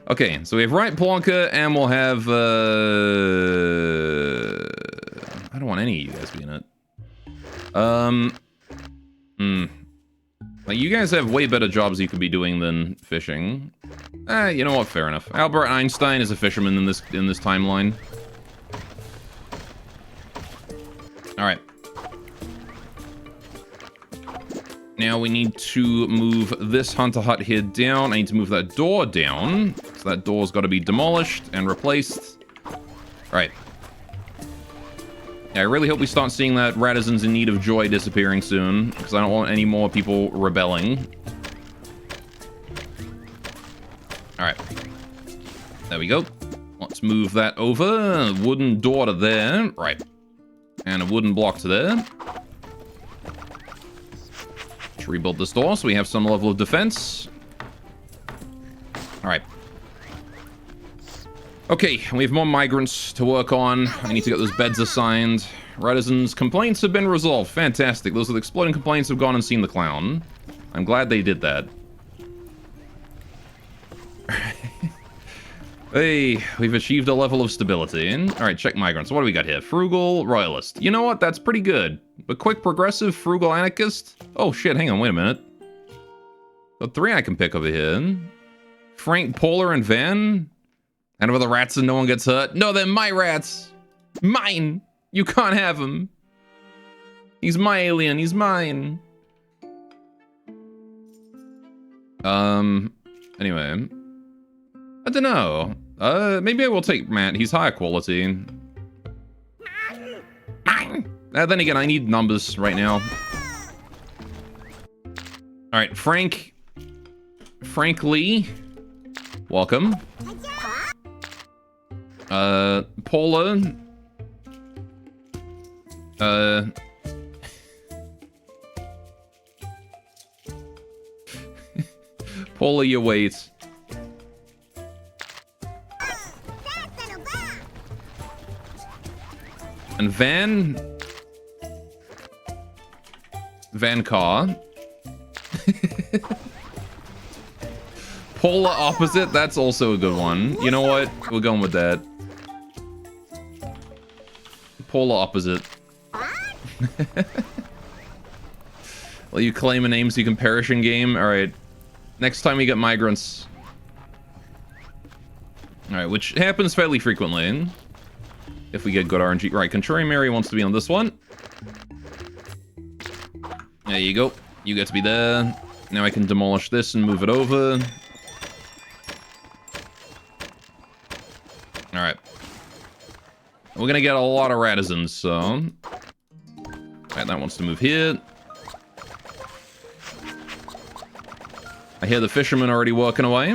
Okay, so we have right Plonker, and we'll have, I don't want any of you guys being it. Like, you guys have way better jobs you could be doing than fishing. You know what? Fair enough. Albert Einstein is a fisherman in this timeline. All right. Now we need to move this Hunter Hut here down. I need to move that door down. So that door's got to be demolished and replaced. All right. Yeah, I really hope we start seeing that Radisson's in Need of Joy disappearing soon, because I don't want any more people rebelling. Alright. There we go. Let's move that over. Wooden door to there. Right. And a wooden block to there. Let's rebuild this door so we have some level of defense. Alright. Okay, we have more migrants to work on. I need to get those beds assigned. Radisson's complaints have been resolved. Fantastic. Those are the exploding complaints have gone and seen the clown. I'm glad they did that. Hey, we've achieved a level of stability. Alright, check migrants. What do we got here? Frugal, royalist. You know what? That's pretty good. But quick, progressive, frugal, anarchist? Oh shit, hang on, wait a minute. The 3 I can pick over here. Frank, Polar, and Van? And with the rats and no one gets hurt? No, they're my rats! Mine! You can't have him. He's my alien, he's mine. Anyway. I don't know. Maybe I will take Matt. He's higher quality. Then again, I need numbers right now. Alright, Frank. Frank Lee. Welcome. Paula. Paula, you wait. And Van Car. Polar opposite, that's also a good one. You know what? We're going with that. Polar opposite. Well, you claim a name so you can perish in game? Alright. Next time we get migrants. Alright, which happens fairly frequently. If we get good RNG. Right, Contrary Mary wants to be on this one. There you go. You get to be there. Now I can demolish this and move it over. Alright. We're gonna get a lot of Radissons, so... Alright, that wants to move here. I hear the fishermen already working away.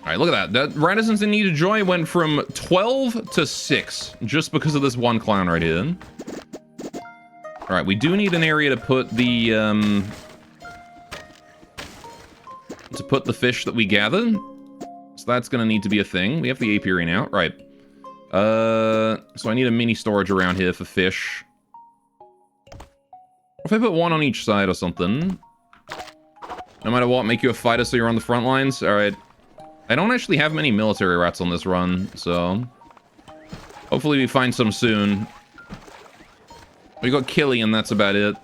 Alright, look at that. That Radisson's in Need of Joy went from 12 to 6, just because of this one clown right here. Alright, we do need an area to put the, fish that we gather. So that's gonna need to be a thing. We have the apiary now. Right. So I need a mini storage around here for fish. If I put one on each side or something. No matter what, make you a fighter so you're on the front lines. Alright. I don't actually have many military rats on this run, so... Hopefully we find some soon. We got Killian, that's about it.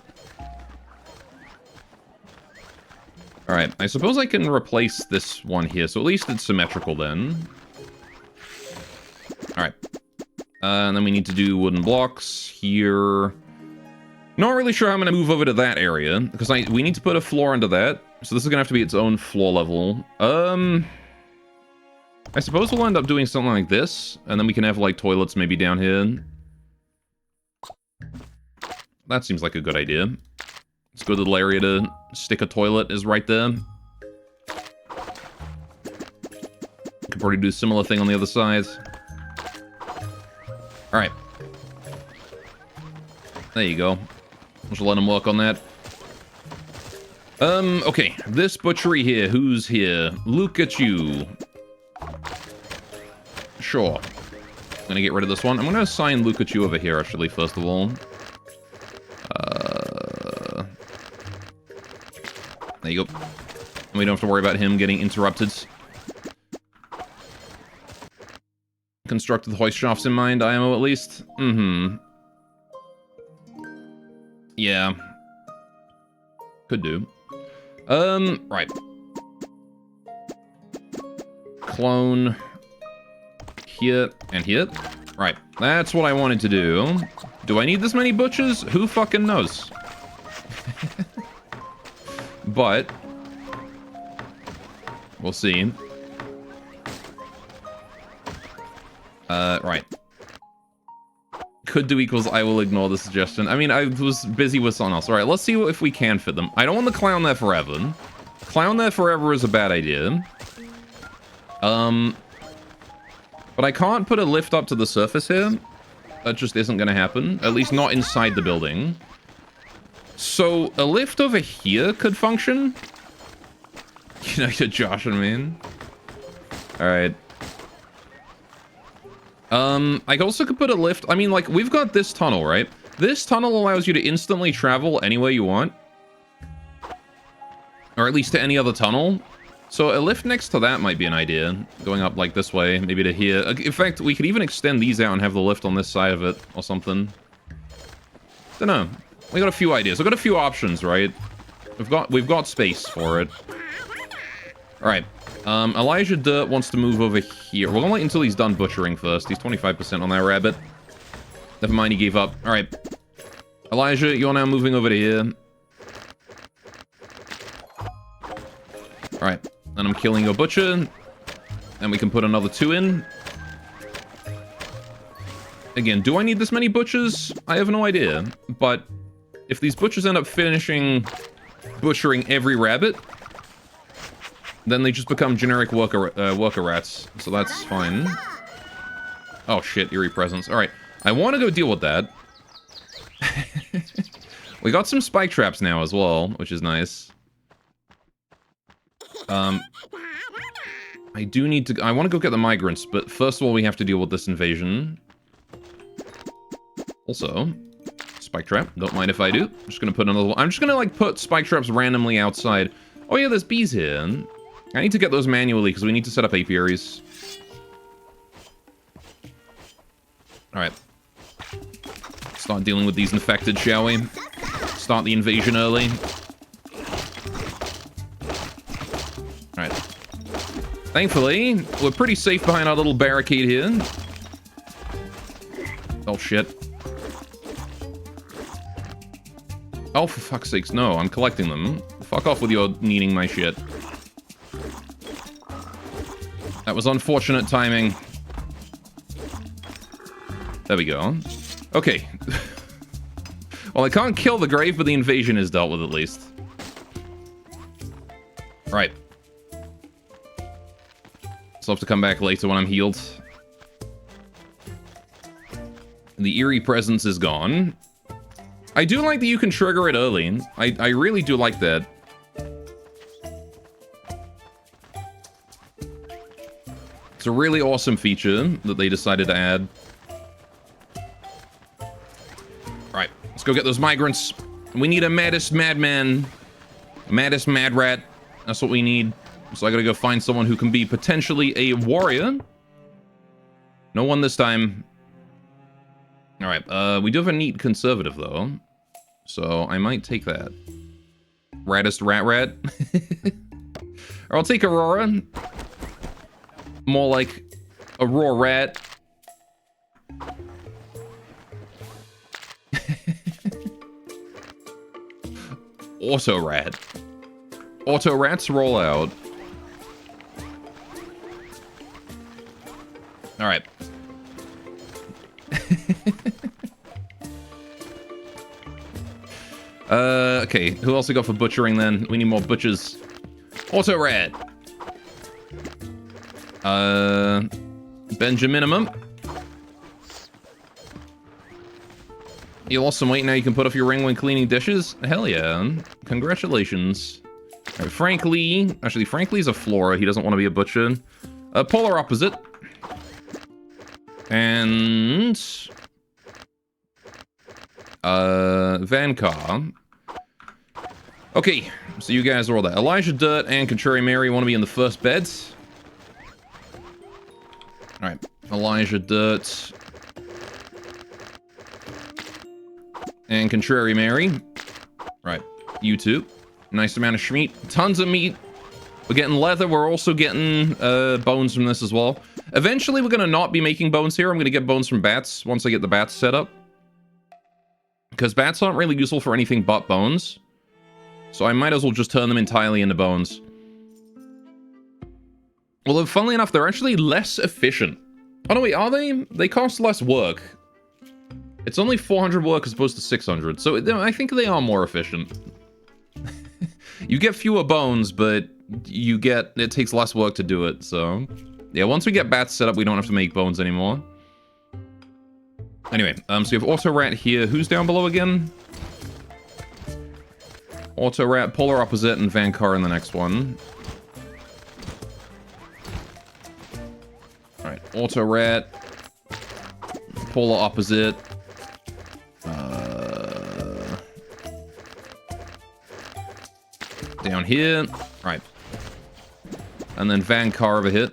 Alright, I suppose I can replace this one here, so at least it's symmetrical then. Alright. And then we need to do wooden blocks here. Not really sure how I'm going to move over to that area, because we need to put a floor into that. So this is going to have to be its own floor level. I suppose we'll end up doing something like this, and then we can have, like, toilets maybe down here. That seems like a good idea. It's a good little area to stick a toilet is right there. Probably do a similar thing on the other side. Alright. There you go. Just let him work on that. Okay. This butchery here. Who's here? Look at you. Sure. I'm gonna get rid of this one. I'm gonna assign Look at you over here, actually, first of all. There you go. And we don't have to worry about him getting interrupted. Constructed hoist shafts in mind, IMO at least. Mm-hmm. Yeah. Could do. Right. Clone. Here and here. Right. That's what I wanted to do. Do I need this many butchers? Who fucking knows? But we'll see. Right. Could do equals I will ignore the suggestion. I mean, I was busy with something else. Alright, let's see if we can fit them. I don't want the clown there forever. Clown there forever is a bad idea. But I can't put a lift up to the surface here. That just isn't going to happen. At least not inside the building. So, a lift over here could function. You know, you're joshing me in. Alright. I also could put a lift. I mean, like, we've got this tunnel, right? This tunnel allows you to instantly travel anywhere you want. Or at least to any other tunnel. So a lift next to that might be an idea. Going up, like, this way, maybe to here. In fact, we could even extend these out and have the lift on this side of it or something. Dunno. We got a few ideas. We've got a few options, right? We've got space for it. Alright. Elijah Dirt wants to move over here. We're gonna wait until he's done butchering first. He's 25% on that rabbit. Never mind, he gave up. Alright. Elijah, you're now moving over to here. Alright. And I'm killing your butcher. And we can put another 2 in. Again, do I need this many butchers? I have no idea. But if these butchers end up finishing butchering every rabbit, then they just become generic worker rats. So that's fine. Oh shit, eerie presence. Alright, I want to go deal with that. We got some spike traps now as well, which is nice. I do need to... I want to go get the migrants, but first of all we have to deal with this invasion. Also, spike trap. Don't mind if I do. I'm just gonna put another one. I'm just gonna, like, put spike traps randomly outside. Oh yeah, there's bees here. I need to get those manually, because we need to set up apiaries. Alright. Start dealing with these infected, shall we? Start the invasion early. Alright. Thankfully, we're pretty safe behind our little barricade here. Oh, shit. Oh, for fuck's sakes, no, I'm collecting them. Fuck off with your needing my shit. That was unfortunate timing. There we go. Okay. Well, I can't kill the grave, but the invasion is dealt with at least. Right. So I'll have to come back later when I'm healed. The eerie presence is gone. I do like that you can trigger it early. I really do like that. It's a really awesome feature that they decided to add. Alright, let's go get those migrants. We need a maddest madman. Maddest mad rat. That's what we need. So I gotta go find someone who can be potentially a warrior. No one this time. Alright, we do have a neat conservative, though. So I might take that. Raddest rat. Or I'll take Aurora. More like a raw rat. Auto rat. Auto rats roll out. Alright. Okay, who else we got for butchering then? We need more butchers. Auto rat. Benjaminimum. You lost some weight, now you can put off your ring when cleaning dishes? Hell yeah. Congratulations. All right, Frank Lee. Actually, Frank Lee's a flora. He doesn't want to be a butcher. Polar opposite. And... Van Car. Okay, so you guys are all there. Elijah Dirt and Contrary Mary want to be in the first beds. Alright, Elijah Dirt and Contrary Mary. Right, you two. Nice amount of meat. Tons of meat. We're getting leather. We're also getting bones from this as well. Eventually, we're going to not be making bones here. I'm going to get bones from bats once I get the bats set up. Because bats aren't really useful for anything but bones. So I might as well just turn them entirely into bones. Although, funnily enough, they're actually less efficient. Oh, no, wait, are they? They cost less work. It's only 400 work as opposed to 600. So I think they are more efficient. You get fewer bones, but it takes less work to do it, so... Yeah, once we get bats set up, we don't have to make bones anymore. Anyway, so you have Auto Rat here. Who's down below again? Auto Rat, Polar Opposite, and Vankar in the next one. Alright, Auto Rat, Polar Opposite. Down here. Right. And then Vankar over here.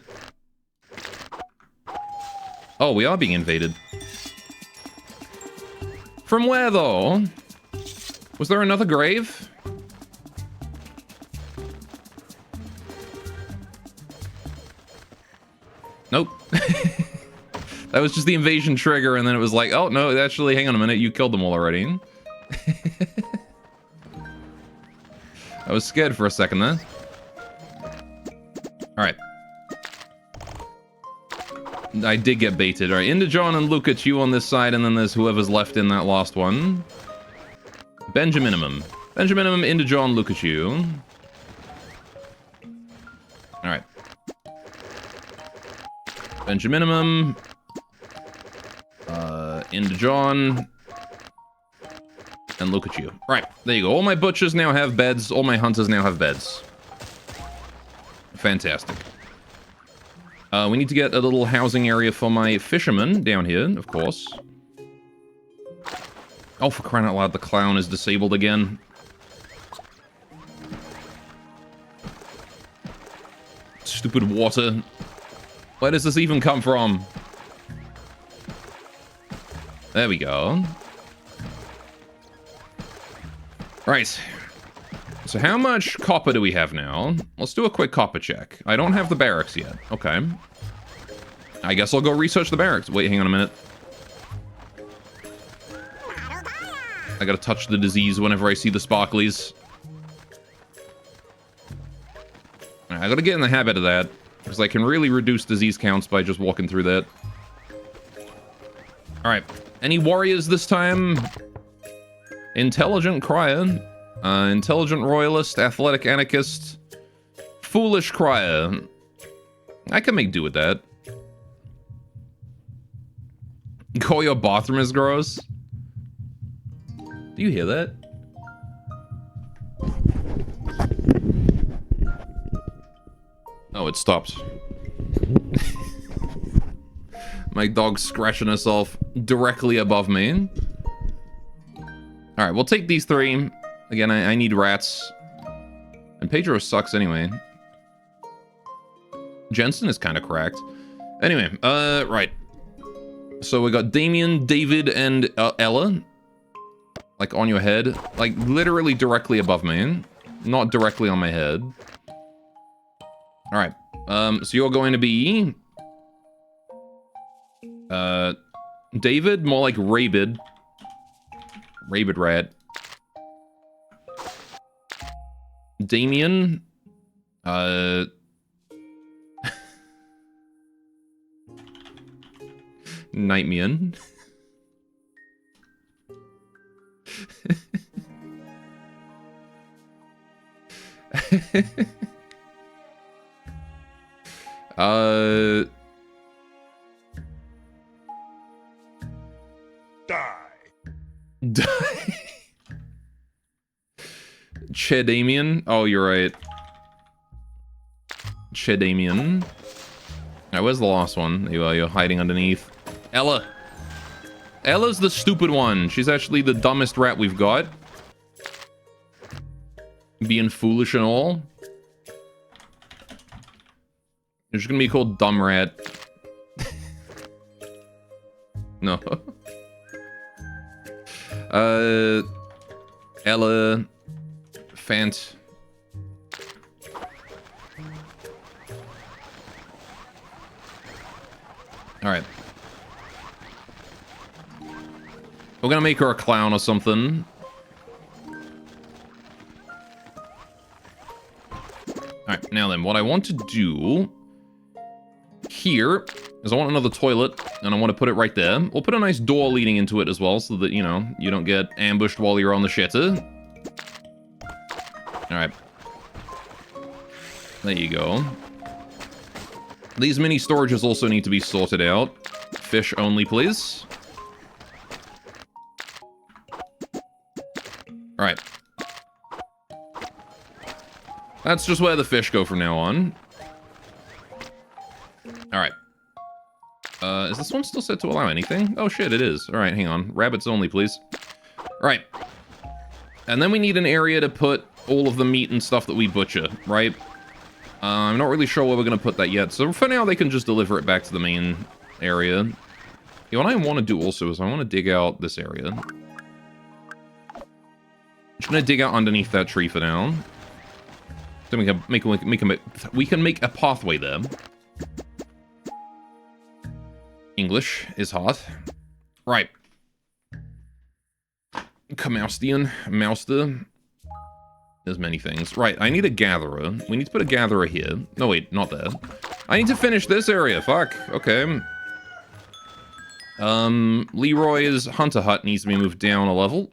Oh, we are being invaded. From where, though? Was there another grave? Nope. That was just the invasion trigger, and then it was like, oh, no, actually, hang on a minute, you killed them all already. I was scared for a second there. Alright. I did get baited. Alright, into John and Luke at you on this side, and then there's whoever's left in that last one. Benjaminimum. Benjaminimum, into John, Luke at you. Alright. Benjaminimum. Into John. And look at you. Right, there you go. All my butchers now have beds. All my hunters now have beds. Fantastic. We need to get a little housing area for my fishermen down here, of course. Oh, for crying out loud, the clown is disabled again. Stupid water. Where does this even come from? There we go. Right. So how much copper do we have now? Let's do a quick copper check. I don't have the barracks yet. Okay. I guess I'll go research the barracks. Wait, hang on a minute. I gotta touch the disease whenever I see the sparklies. Right, I gotta get in the habit of that. Because I can really reduce disease counts by just walking through that. Alright. Any warriors this time? Intelligent crier. Intelligent royalist. Athletic anarchist. Foolish crier. I can make do with that. Call your bathroom is gross. Do you hear that? Oh, it stopped. My dog's scratching herself directly above me. Alright, we'll take these three. Again, I need rats. And Pedro sucks anyway. Jensen is kind of cracked. Anyway, right. So we got Damien, David, and Ella. Like, on your head. Like, literally directly above me. Not directly on my head. Alright. So you're going to be... David, more like Rabid. Rabid Rat. Damien. Nightmian. Die. Chedamian. Oh, you're right. Chedamian. Alright, where's the last one? You're hiding underneath. Ella. Ella's the stupid one. She's actually the dumbest rat we've got. Being foolish and all. You're just gonna be called Dumb Rat. No. Ella. Fant. Alright. We're gonna make her a clown or something. Alright, now then, what I want to do here is I want another toilet, and I want to put it right there. We'll put a nice door leading into it as well, so that, you know, you don't get ambushed while you're on the shitter. Alright. There you go. These mini storages also need to be sorted out. Fish only, please. Alright. That's just where the fish go from now on. Alright. Is this one still set to allow anything? Oh shit, it is. Alright, hang on. Rabbits only, please. Alright. And then we need an area to put all of the meat and stuff that we butcher, right? I'm not really sure where we're going to put that yet. So for now, they can just deliver it back to the main area. Yeah, what I want to do also is I want to dig out this area. Just going to dig out underneath that tree for now. So we can make a pathway there. English is hot. Right. Kamaustian. Mouster. There's many things. Right, I need a gatherer. We need to put a gatherer here. No, wait, not there. I need to finish this area. Fuck. Okay. Leroy's hunter hut needs to be moved down a level.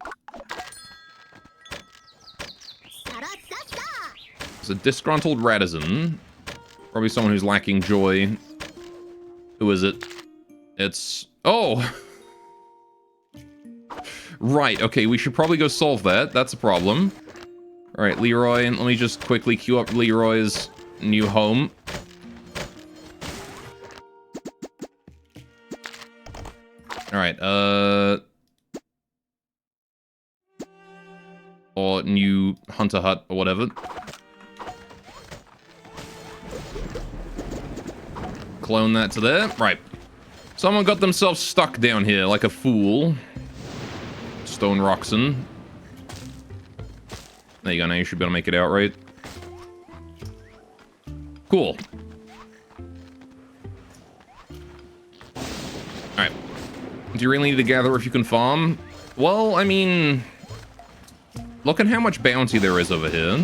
It's a disgruntled ratizen. Probably someone who's lacking joy. Who is it? It's... Oh! Right, okay, we should probably go solve that. That's a problem. Alright, Leroy, let me just quickly queue up Leroy's new home. Alright, or new hunter hut, or whatever. Clone that to there. Right. Someone got themselves stuck down here like a fool. Stone Roxon. There you go, now you should be able to make it out, right? Cool. Alright. Do you really need to gather if you can farm? Well, I mean... Look at how much bounty there is over here.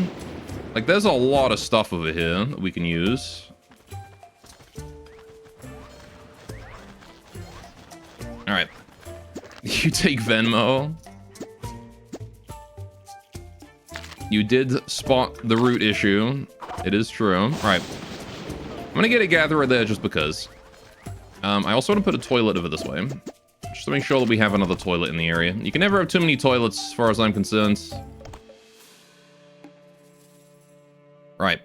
Like, there's a lot of stuff over here that we can use. Alright. You take Venmo. You did spot the root issue. It is true. Alright. I'm gonna get a gatherer there just because. I also want to put a toilet over this way. Just to make sure that we have another toilet in the area. You can never have too many toilets, as far as I'm concerned. Right.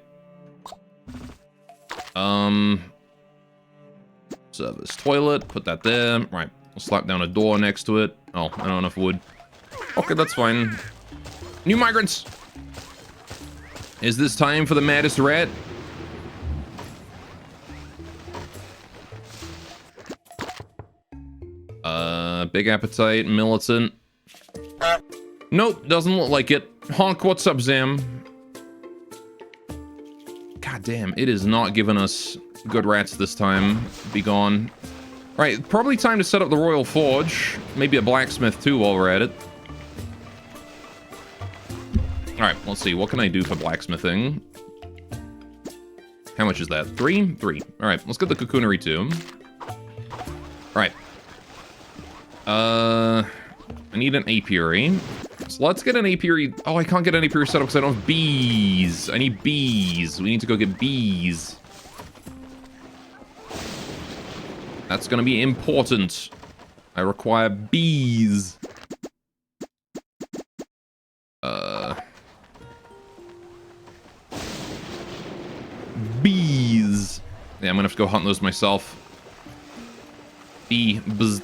Service toilet. Put that there. Right. We'll slap down a door next to it. Oh, I don't have enough wood. Okay, that's fine. New migrants! Is this time for the maddest rat? Big appetite, militant. Nope, doesn't look like it. Honk, what's up, Zam? God damn, it is not giving us good rats this time. Be gone. Right, probably time to set up the Royal Forge. Maybe a blacksmith too while we're at it. Alright, let's see. What can I do for blacksmithing? How much is that? 3? 3. Alright, let's get the cocoonery too. Alright. I need an apiary. So let's get an apiary. Oh, I can't get an apiary set up because I don't have bees. I need bees. We need to go get bees. That's gonna be important. I require bees. Bees. Yeah, I'm gonna have to go hunt those myself. Bee. Buzz.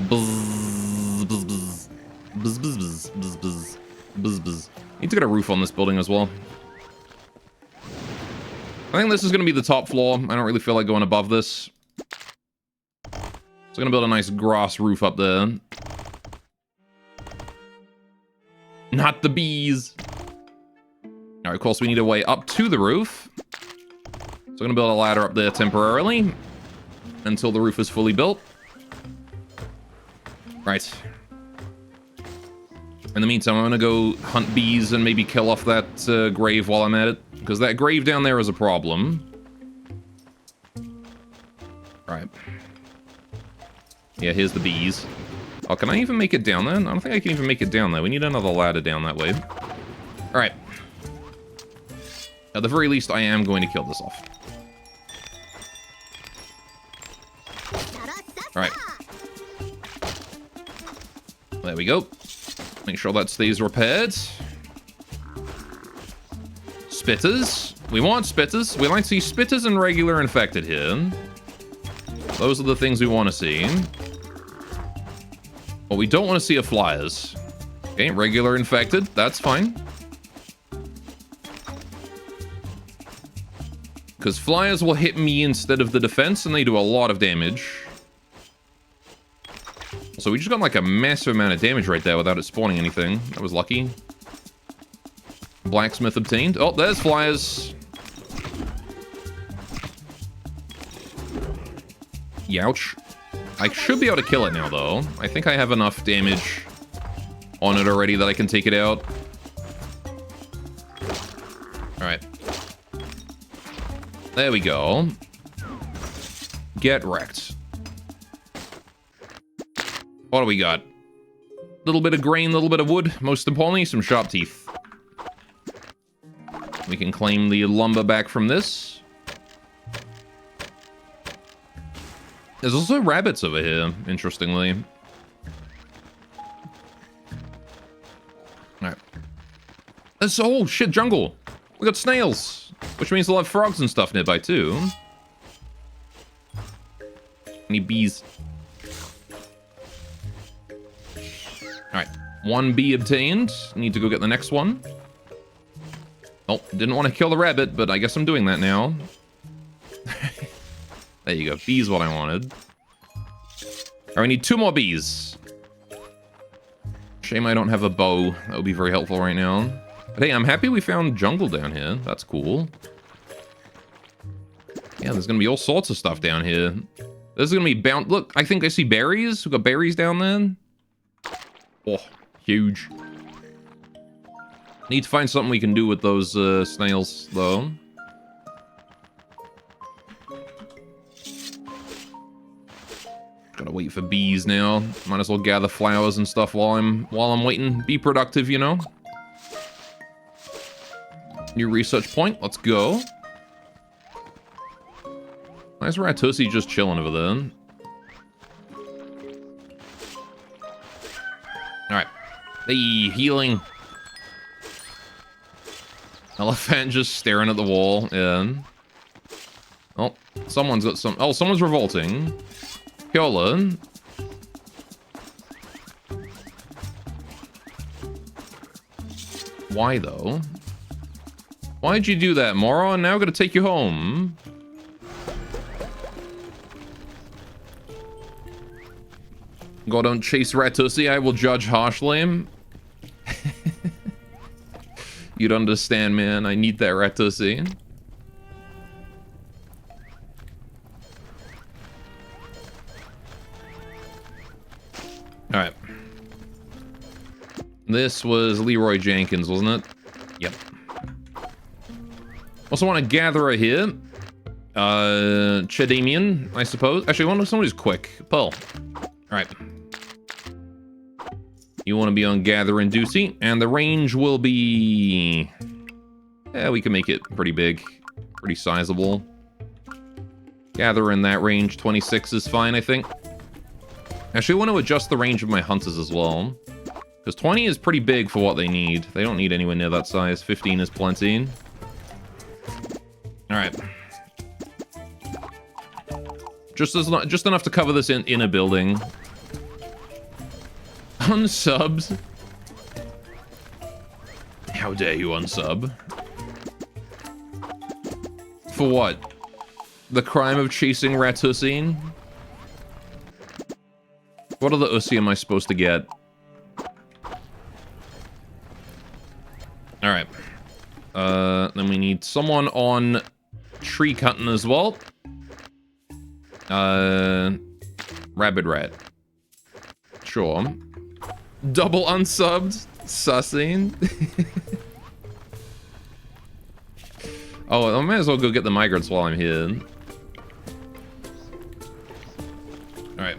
Buzz. Buzz. Buzz. Buzz. Buzz. Buzz. Buzz. Buzz. Buzz. Buzz. Need to get a roof on this building as well. I think this is gonna be the top floor. I don't really feel like going above this. So I'm gonna build a nice grass roof up there. Not the bees. Alright, of course we need a way up to the roof. So I'm gonna build a ladder up there temporarily until the roof is fully built. Right. In the meantime, I'm gonna go hunt bees and maybe kill off that grave while I'm at it. Because that grave down there is a problem. Right. Yeah, here's the bees. Oh, can I even make it down there? I don't think I can even make it down there. We need another ladder down that way. Alright. At the very least, I am going to kill this off. Alright. There we go. Make sure that stays repaired. Spitters. We want spitters. We like to see spitters and regular infected here. Those are the things we want to see. What we don't want to see are flyers. Okay, regular infected. That's fine. Because flyers will hit me instead of the defense, and they do a lot of damage. So we just got like a massive amount of damage right there without it spawning anything. That was lucky. Blacksmith obtained. Oh, there's flyers. Youch. I should be able to kill it now, though. I think I have enough damage on it already that I can take it out. Alright. There we go. Get wrecked. What do we got? Little bit of grain, little bit of wood. Most importantly, some sharp teeth. We can claim the lumber back from this. There's also rabbits over here, interestingly. Alright. There's, oh shit, jungle. We got snails. Which means they'll have frogs and stuff nearby too. Any bees? Alright. One bee obtained. Need to go get the next one. Oh, didn't want to kill the rabbit, but I guess I'm doing that now. There you go. Bees what I wanted. Alright, we need 2 more bees. Shame I don't have a bow. That would be very helpful right now. But hey, I'm happy we found jungle down here. That's cool. Yeah, there's gonna be all sorts of stuff down here. There's gonna be bound. Look, I think I see berries. We got berries down there. Oh, huge. Need to find something we can do with those snails, though. Gotta wait for bees now. Might as well gather flowers and stuff while I'm waiting. Be productive, you know. New research point. Let's go. Why is Ratopia just chilling over there? Alright. Hey, healing. Elephant just staring at the wall. Yeah. Oh, someone's got some... Oh, someone's revolting. Kyola. Why, though? Why'd you do that, moron? Now I'm gonna take you home. Go, don't chase Ratopia. I will judge harshly. You'd understand, man. I need that Ratopia. Alright. This was Leroy Jenkins, wasn't it? Yep. Also want to gather here. Chedamian, I suppose. Actually, I want somebody who's quick. Pearl. Alright. You want to be on gathering duty, and the range will be... Yeah, we can make it pretty big. Pretty sizable. Gather in that range. 26 is fine, I think. Actually, I want to adjust the range of my hunters as well. Because 20 is pretty big for what they need. They don't need anywhere near that size. 15 is plenty. Alright. Just enough to cover this in a building. Unsubs? How dare you unsub? For what? The crime of chasing Ratosine? What other Ussie am I supposed to get? Alright. Then we need someone on tree cutting as well. Rabbit rat. Sure. Double unsubbed. Sussing. Oh, I might as well go get the migrants while I'm here. Alright.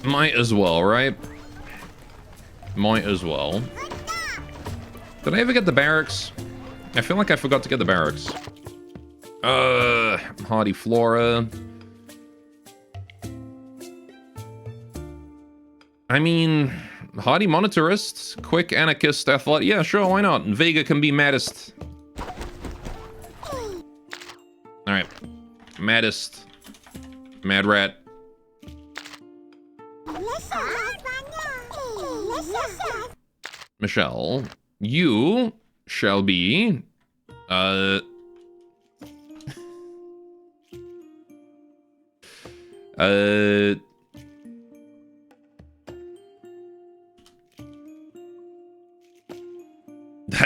Might as well, right? Might as well. Did I ever get the barracks? I feel like I forgot to get the barracks. Hardy Flora. I mean, Hardy Monetarist, Quick Anarchist, Athletic. Yeah, sure, why not? Vega can be Maddest. Alright. Maddest. Mad Rat. Michelle, you shall be, that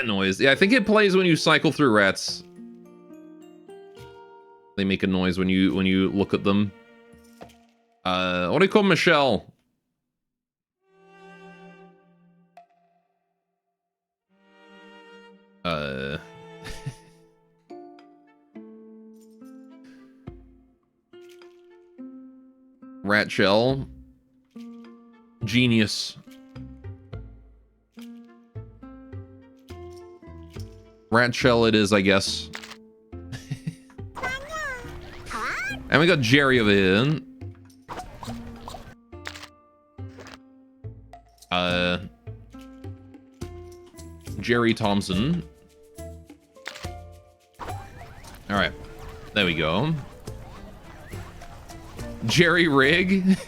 noise. Yeah, I think it plays when you cycle through rats. They make a noise when you look at them. What do you call Michelle? Rat shell. Genius. Rat shell it is, I guess. And we got Jerry over here. Jerry Thompson. Alright. There we go. Jerry Rig.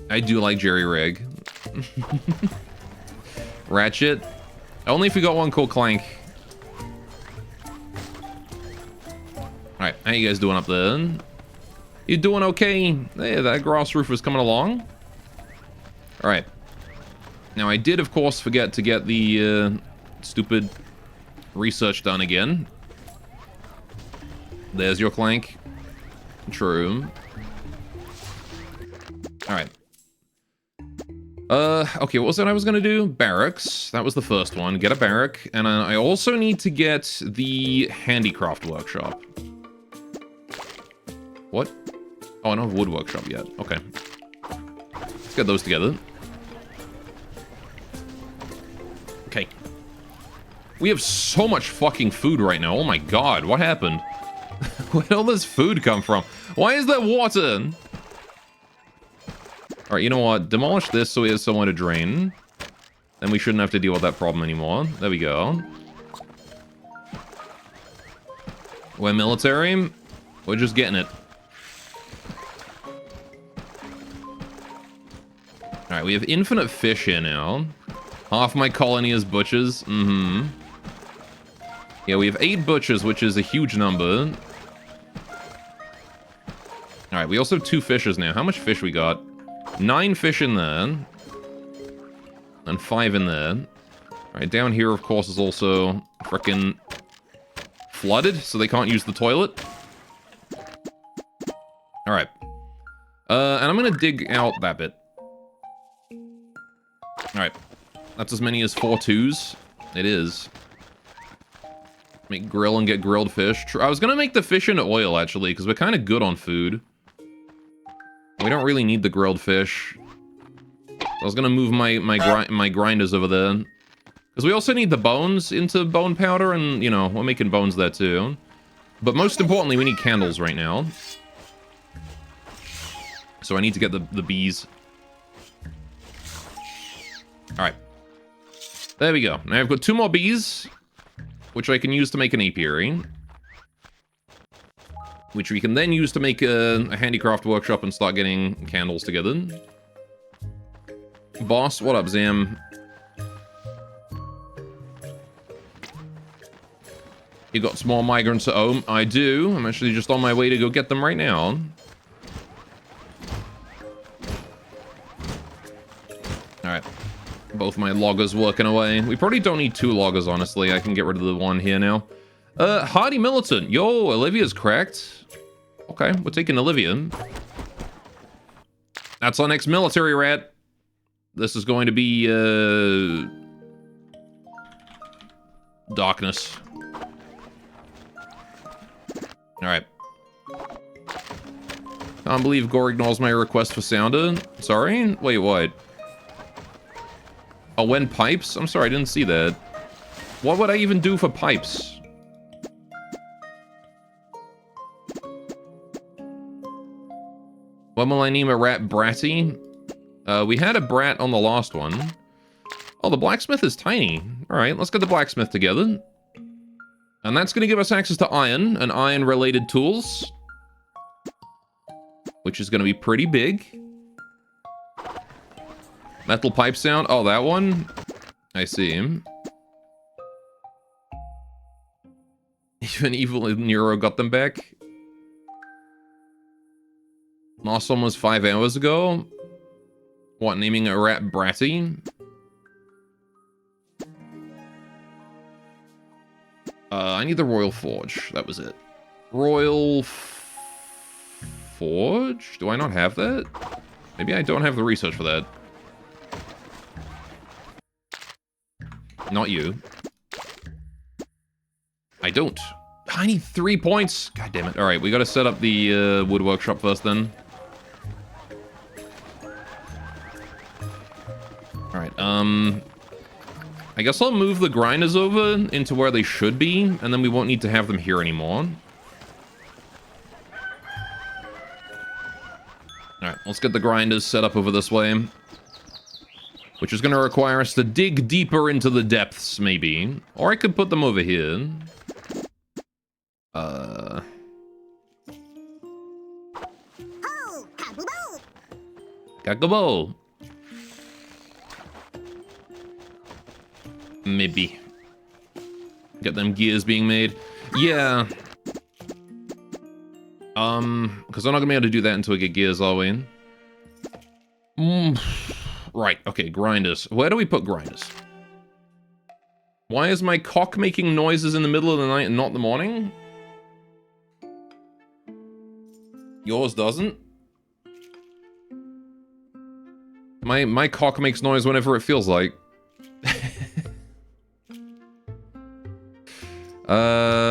I do like Jerry Rig. Ratchet. Only if we got one cool clank. Alright, how you guys doing up there? You doing okay? Hey, that grass roof was coming along. Alright. Now, I did, of course, forget to get the stupid research done again. There's your clank. True. Alright. Okay, what was that I was gonna do? Barracks. That was the first one. Get a barrack. And I also need to get the handicraft workshop. What? Oh, I don't have wood workshop yet. Okay. Let's get those together. Okay. We have so much fucking food right now. Oh my god, what happened? Where'd all this food come from? Why is there water? Alright, you know what? Demolish this so we have somewhere to drain. Then we shouldn't have to deal with that problem anymore. There we go. We're military. We're just getting it. Alright, we have infinite fish here now. Half my colony is butchers. Mm-hmm. Yeah, we have 8 butchers, which is a huge number. Alright, we also have 2 fishers now. How much fish we got? 9 fish in there. And 5 in there. Alright, down here, of course, is also frickin' flooded, so they can't use the toilet. Alright. And I'm gonna dig out that bit. Alright. That's as many as 4 2s. It is. Make grill and get grilled fish. I was gonna make the fish into oil, actually, because we're kind of good on food. We don't really need the grilled fish. I was gonna move my grinders over there. Because we also need the bones into bone powder, and, you know, we're making bones there too. But most importantly, we need candles right now. So I need to get the bees. Alright. There we go. Now I've got 2 more bees, which I can use to make an apiary. Which we can then use to make a handicraft workshop and start getting candles together. Boss, what up, Zam? You got small migrants at home? I do. I'm actually just on my way to go get them right now. Alright. Both my loggers working away. We probably don't need 2 loggers, honestly. I can get rid of the 1 here now. Hardy Militant. Yo, Olivia's cracked. Okay, we're taking Olivia. That's our next military rat. This is going to be, darkness. Alright. Can't believe Gore ignores my request for sounder. Sorry? Wait, what? Oh, when pipes? I'm sorry, I didn't see that. What would I even do for pipes? When will I name a rat Bratty? We had a brat on the last one. Oh, the blacksmith is tiny. Alright, let's get the blacksmith together. And that's going to give us access to iron and iron-related tools. Which is going to be pretty big. Metal pipe sound. Oh, that one? I see him. Even Evil Nero got them back. Last one was 5 hours ago. What, naming a rat Bratty? I need the Royal Forge. That was it. Royal Forge? Do I not have that? Maybe I don't have the research for that. Not you. I don't. I need 3 points. God damn it. Alright, we gotta set up the wood workshop first then. Alright, I guess I'll move the grinders over into where they should be, and then we won't need to have them here anymore. Alright, let's get the grinders set up over this way. Which is going to require us to dig deeper into the depths, maybe. Or I could put them over here. Kakabo! Maybe. Get them gears being made. Yeah. Because we're not gonna be able to do that until we get gears, are we? Right, okay, grinders. Where do we put grinders? Why is my cock making noises in the middle of the night and not the morning? Yours doesn't? My cock makes noise whenever it feels like.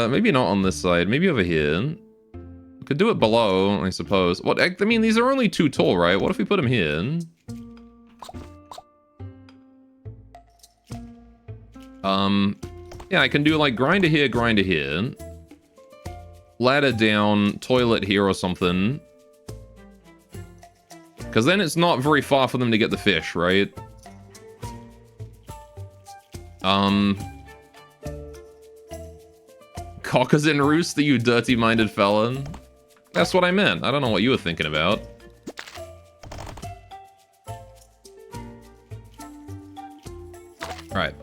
Maybe not on this side. Maybe over here. We could do it below, I suppose. What? I mean, these are only 2 tall, right? What if we put them here? Yeah, I can do like grinder here. Ladder down, toilet here or something. Because then it's not very far for them to get the fish, right? Cockers in roost, you dirty-minded felon. That's what I meant. I don't know what you were thinking about. Alright.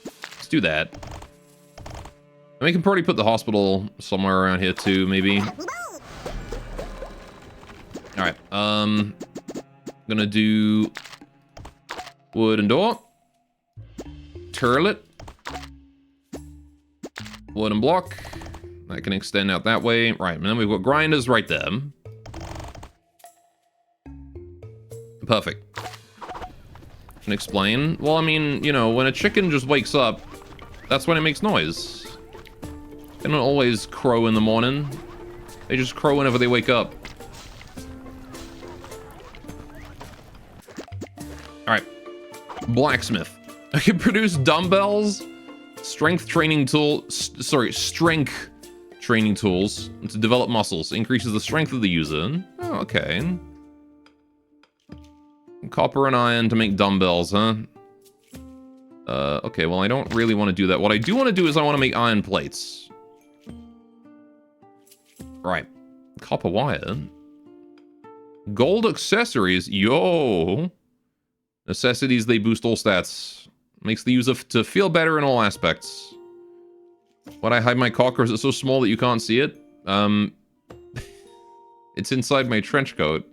Let's do that. And we can probably put the hospital somewhere around here too, maybe. Alright, gonna do wooden door. Turlet. Wooden block. That can extend out that way. Right, and then we've got grinders right there. Perfect. Can explain. Well, I mean, you know, when a chicken just wakes up, that's when it makes noise. They don't always crow in the morning. They just crow whenever they wake up. Blacksmith. I can produce dumbbells, strength training tools to develop muscles. Increases the strength of the user. Oh, okay. Copper and iron to make dumbbells, huh? Okay, well, I don't really want to do that. What I do want to do is I want to make iron plates. Right. Copper wire. Gold accessories. Yo! Necessities, they boost all stats. Makes the user to feel better in all aspects. Why'd I hide my cock, or is it so small that you can't see it? It's inside my trench coat.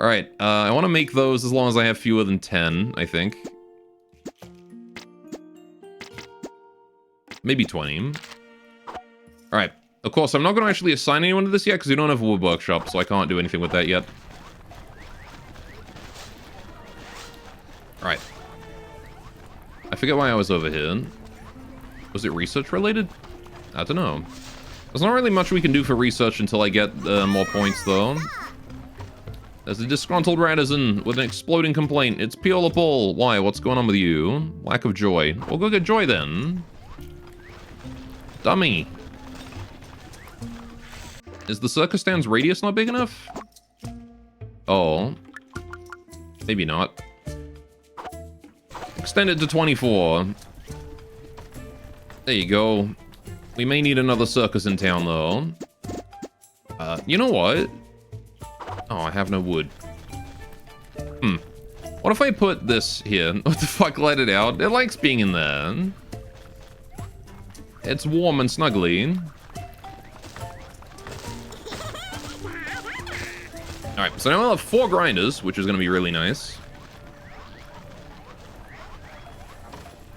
Alright, I want to make those as long as I have fewer than 10, I think. Maybe 20. Alright, of course, I'm not going to actually assign anyone to this yet, because we don't have a wood workshop, so I can't do anything with that yet. Alright. I forget why I was over here. Was it research related? I don't know. There's not really much we can do for research until I get more points, though. There's a disgruntled Ratizen with an exploding complaint. It's Piola Paul. Why? What's going on with you? Lack of joy. Well, go get joy then. Dummy. Is the circus stand's radius not big enough? Oh. Maybe not. Extend it to 24. There you go. We may need another circus in town, though. You know what? Oh, I have no wood. What if I put this here? What the fuck, let it out? It likes being in there. It's warm and snuggly. Alright, so now I'll have 4 grinders, which is going to be really nice.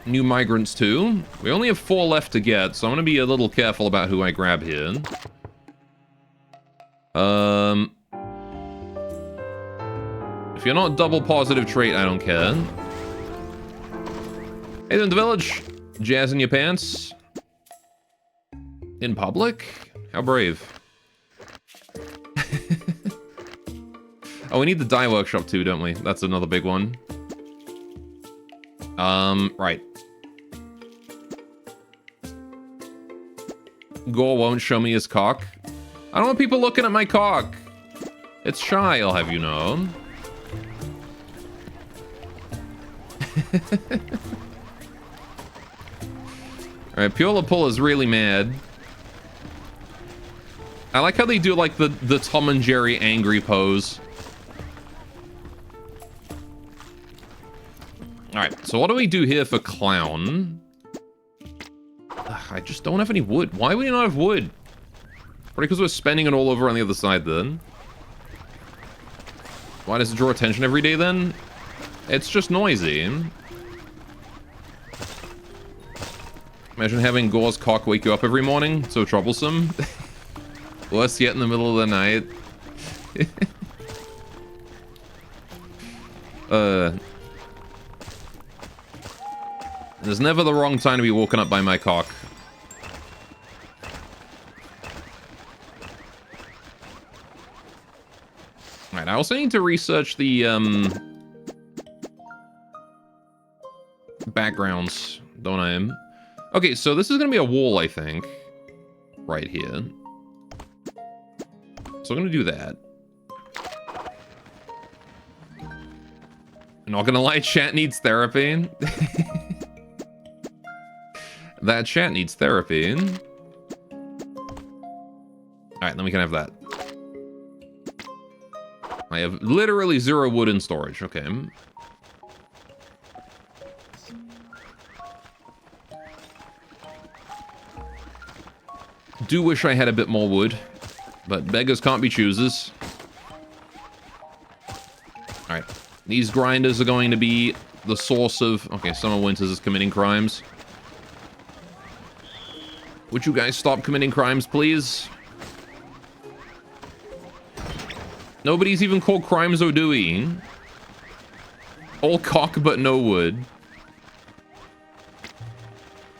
New migrants too. We only have 4 left to get, so I'm going to be a little careful about who I grab here. If you're not double positive trait, I don't care. Hey then, the village. Jazz in your pants. In public? How brave. Oh, we need the dye workshop too, don't we? That's another big one. Right. Gore won't show me his cock. I don't want people looking at my cock. It's shy, I'll have you know. Alright, Piola Pull is really mad. I like how they do like the Tom and Jerry angry pose. Alright, so what do we do here for Clown? Ugh, I just don't have any wood. Why would we not have wood? Probably because we're spending it all over on the other side then. Why does it draw attention every day then? It's just noisy. Imagine having Gore's cock wake you up every morning. So troublesome. Worse yet in the middle of the night. There's never the wrong time to be woken up by my cock. Alright, I also need to research the, backgrounds, don't I? Okay, so this is gonna be a wall, I think. Right here. So I'm gonna do that. I'm not gonna lie, chat needs therapy. That chat needs therapy. Alright, then we can have that. I have literally 0 wood in storage. Okay. Do wish I had a bit more wood, but beggars can't be choosers. Alright. These grinders are going to be the source of... Okay, Summer Winters is committing crimes. Would you guys stop committing crimes, please? Nobody's even called Crimes O'Dewey. All cock but no wood.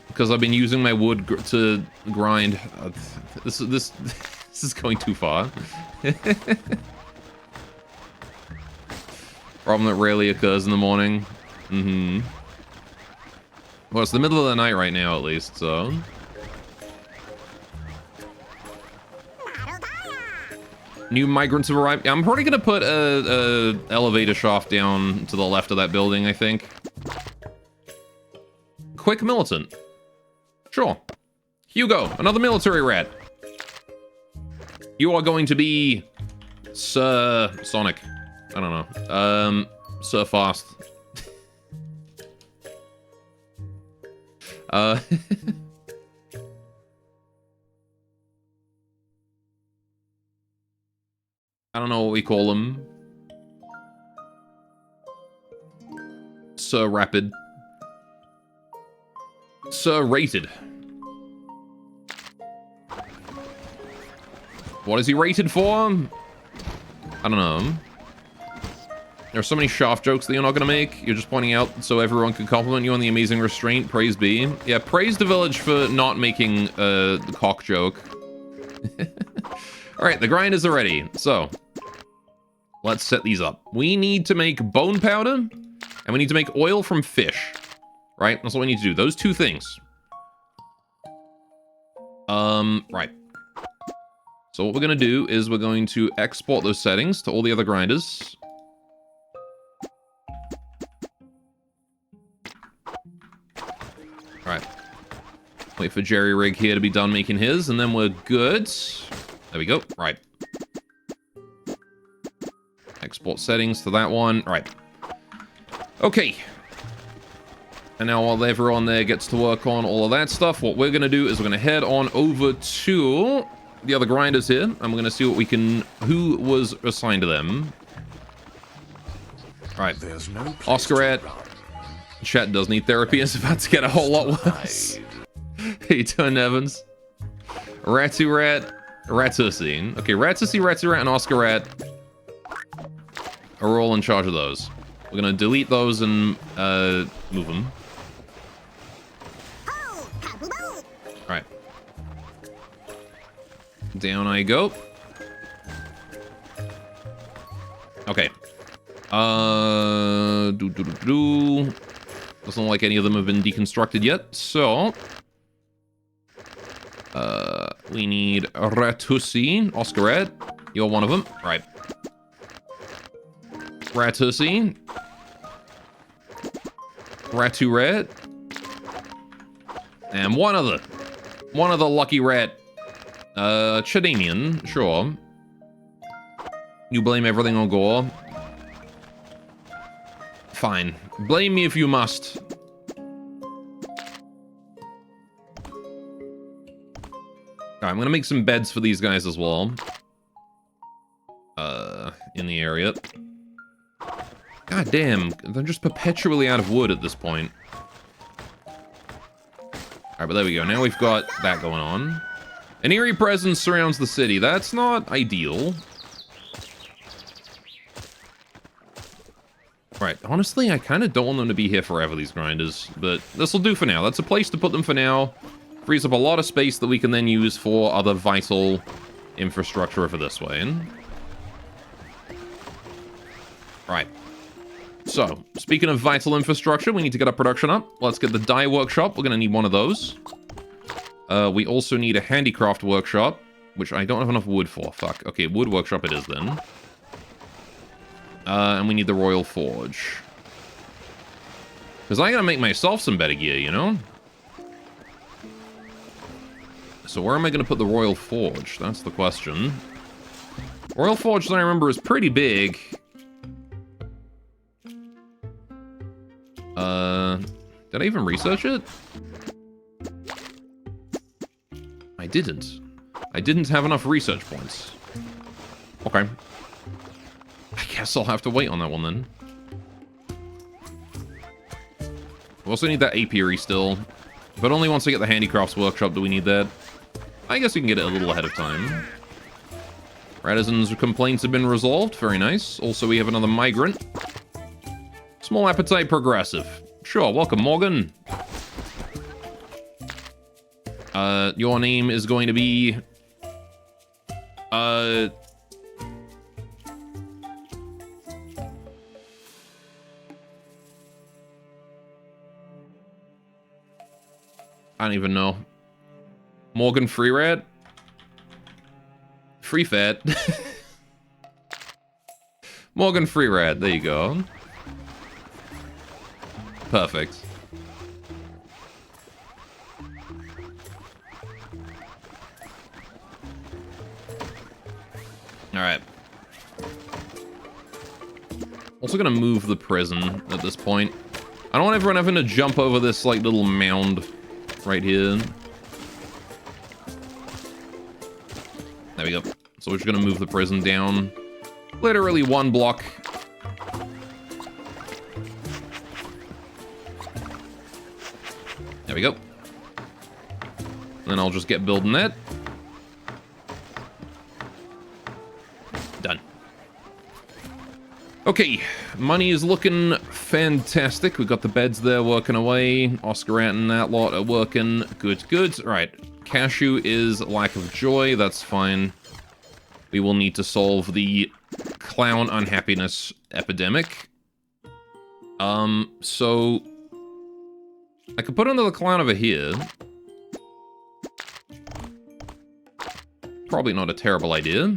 Because I've been using my wood to grind. This is going too far. Problem that rarely occurs in the morning. Well, it's the middle of the night right now, at least, so... New migrants have arrived. I'm probably gonna put a elevator shaft down to the left of that building, I think. Quick militant. Sure. Hugo, another military rat. You are going to be Sir Sonic. I don't know. Sir Fast. I don't know what we call them. Sir Rapid. Sir Rated. What is he rated for? I don't know. There are so many shaft jokes that you're not going to make. You're just pointing out so everyone can compliment you on the amazing restraint. Praise be. Yeah, praise the village for not making the cock joke. Alright, the grinders are ready. So, let's set these up. We need to make bone powder, and we need to make oil from fish. Right? That's what we need to do. Those two things. Right. So what we're going to do is we're going to export those settings to all the other grinders. Alright. Wait for Jerry Rig here to be done making his, and then we're good. There we go. Right. Export settings to that one. Alright. Okay. And now while everyone there gets to work on all of that stuff, what we're going to do is we're going to head on over to the other grinders here, and we're going to see what we can... who was assigned to them. Alright. There's no Oscar Chat does need therapy. It's about to get a whole lot worse. Hey, Turn Evans. Ratu Rat. Ratusine. Okay, Ratusy, Ratu Rat, and Oscar Rat are all in charge of those. We're going to delete those and move them. Alright. Down I go. Okay. Doesn't look like any of them have been deconstructed yet, so... we need Ratussi. Oscar Red. You're one of them. Right. Ratussi. Ratu Red. And one other. One other lucky rat. Chadamian, sure. You blame everything on Gore. Fine. Blame me if you must. Alright, I'm gonna make some beds for these guys as well. In the area. God damn, they're just perpetually out of wood at this point. Alright, but there we go. Now we've got that going on. An eerie presence surrounds the city. That's not ideal. Right, honestly, I kind of don't want them to be here forever, these grinders. But this'll do for now. That's a place to put them for now. Frees up a lot of space that we can then use for other vital infrastructure for this way. Right. So, speaking of vital infrastructure, we need to get our production up. Let's get the dye workshop. We're going to need one of those. We also need a handicraft workshop, which I don't have enough wood for. Fuck. Okay, wood workshop it is then. And we need the Royal Forge. Because I gotta make myself some better gear, you know? So where am I gonna put the Royal Forge? That's the question. Royal Forge, that I remember, is pretty big. Did I even research it? I didn't. I didn't have enough research points. Okay. I guess I'll have to wait on that one then. We also need that apiary still. But only once I get the handicrafts workshop do we need that. I guess we can get it a little ahead of time. Radison's complaints have been resolved. Very nice. Also, we have another migrant. Small appetite progressive. Sure, welcome, Morgan. Your name is going to be... I don't even know. Morgan Free Rat? Free Fat. Morgan Free Rat, there you go. Perfect. Alright. Also gonna move the prison at this point. I don't want everyone having to jump over this, like, little mound right here. There we go. So we're just gonna move the prison down. Literally one block. There we go. Then I'll just get building that. Done. Okay, money is looking fantastic. We've got the beds there working away. Oscar Ant and that lot are working. Good, good. All right, Cashew is lack of joy. That's fine. We will need to solve the clown unhappiness epidemic. So I could put another clown over here. Probably not a terrible idea.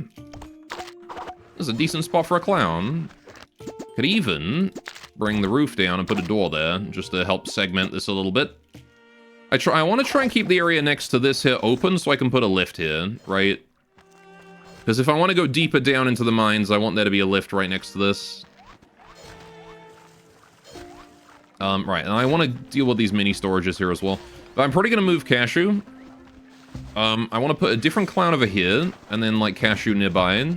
This is a decent spot for a clown. Could even bring the roof down and put a door there, just to help segment this a little bit. I want to try and keep the area next to this here open so I can put a lift here, right? Because if I want to go deeper down into the mines, I want there to be a lift right next to this. Right, and I want to deal with these mini storages here as well. But I'm probably going to move Cashew. I want to put a different clown over here, and then, like, Cashew nearby.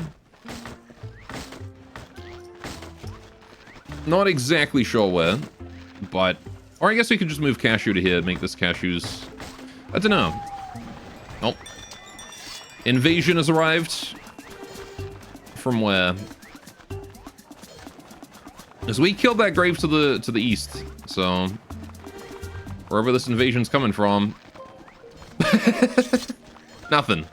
Not exactly sure where, but... Or I guess we could just move Cashew to here, make this Cashew's... I don't know. Oh. Invasion has arrived. From where? Because we killed that grave to the east, so... Wherever this invasion's coming from... Nothing.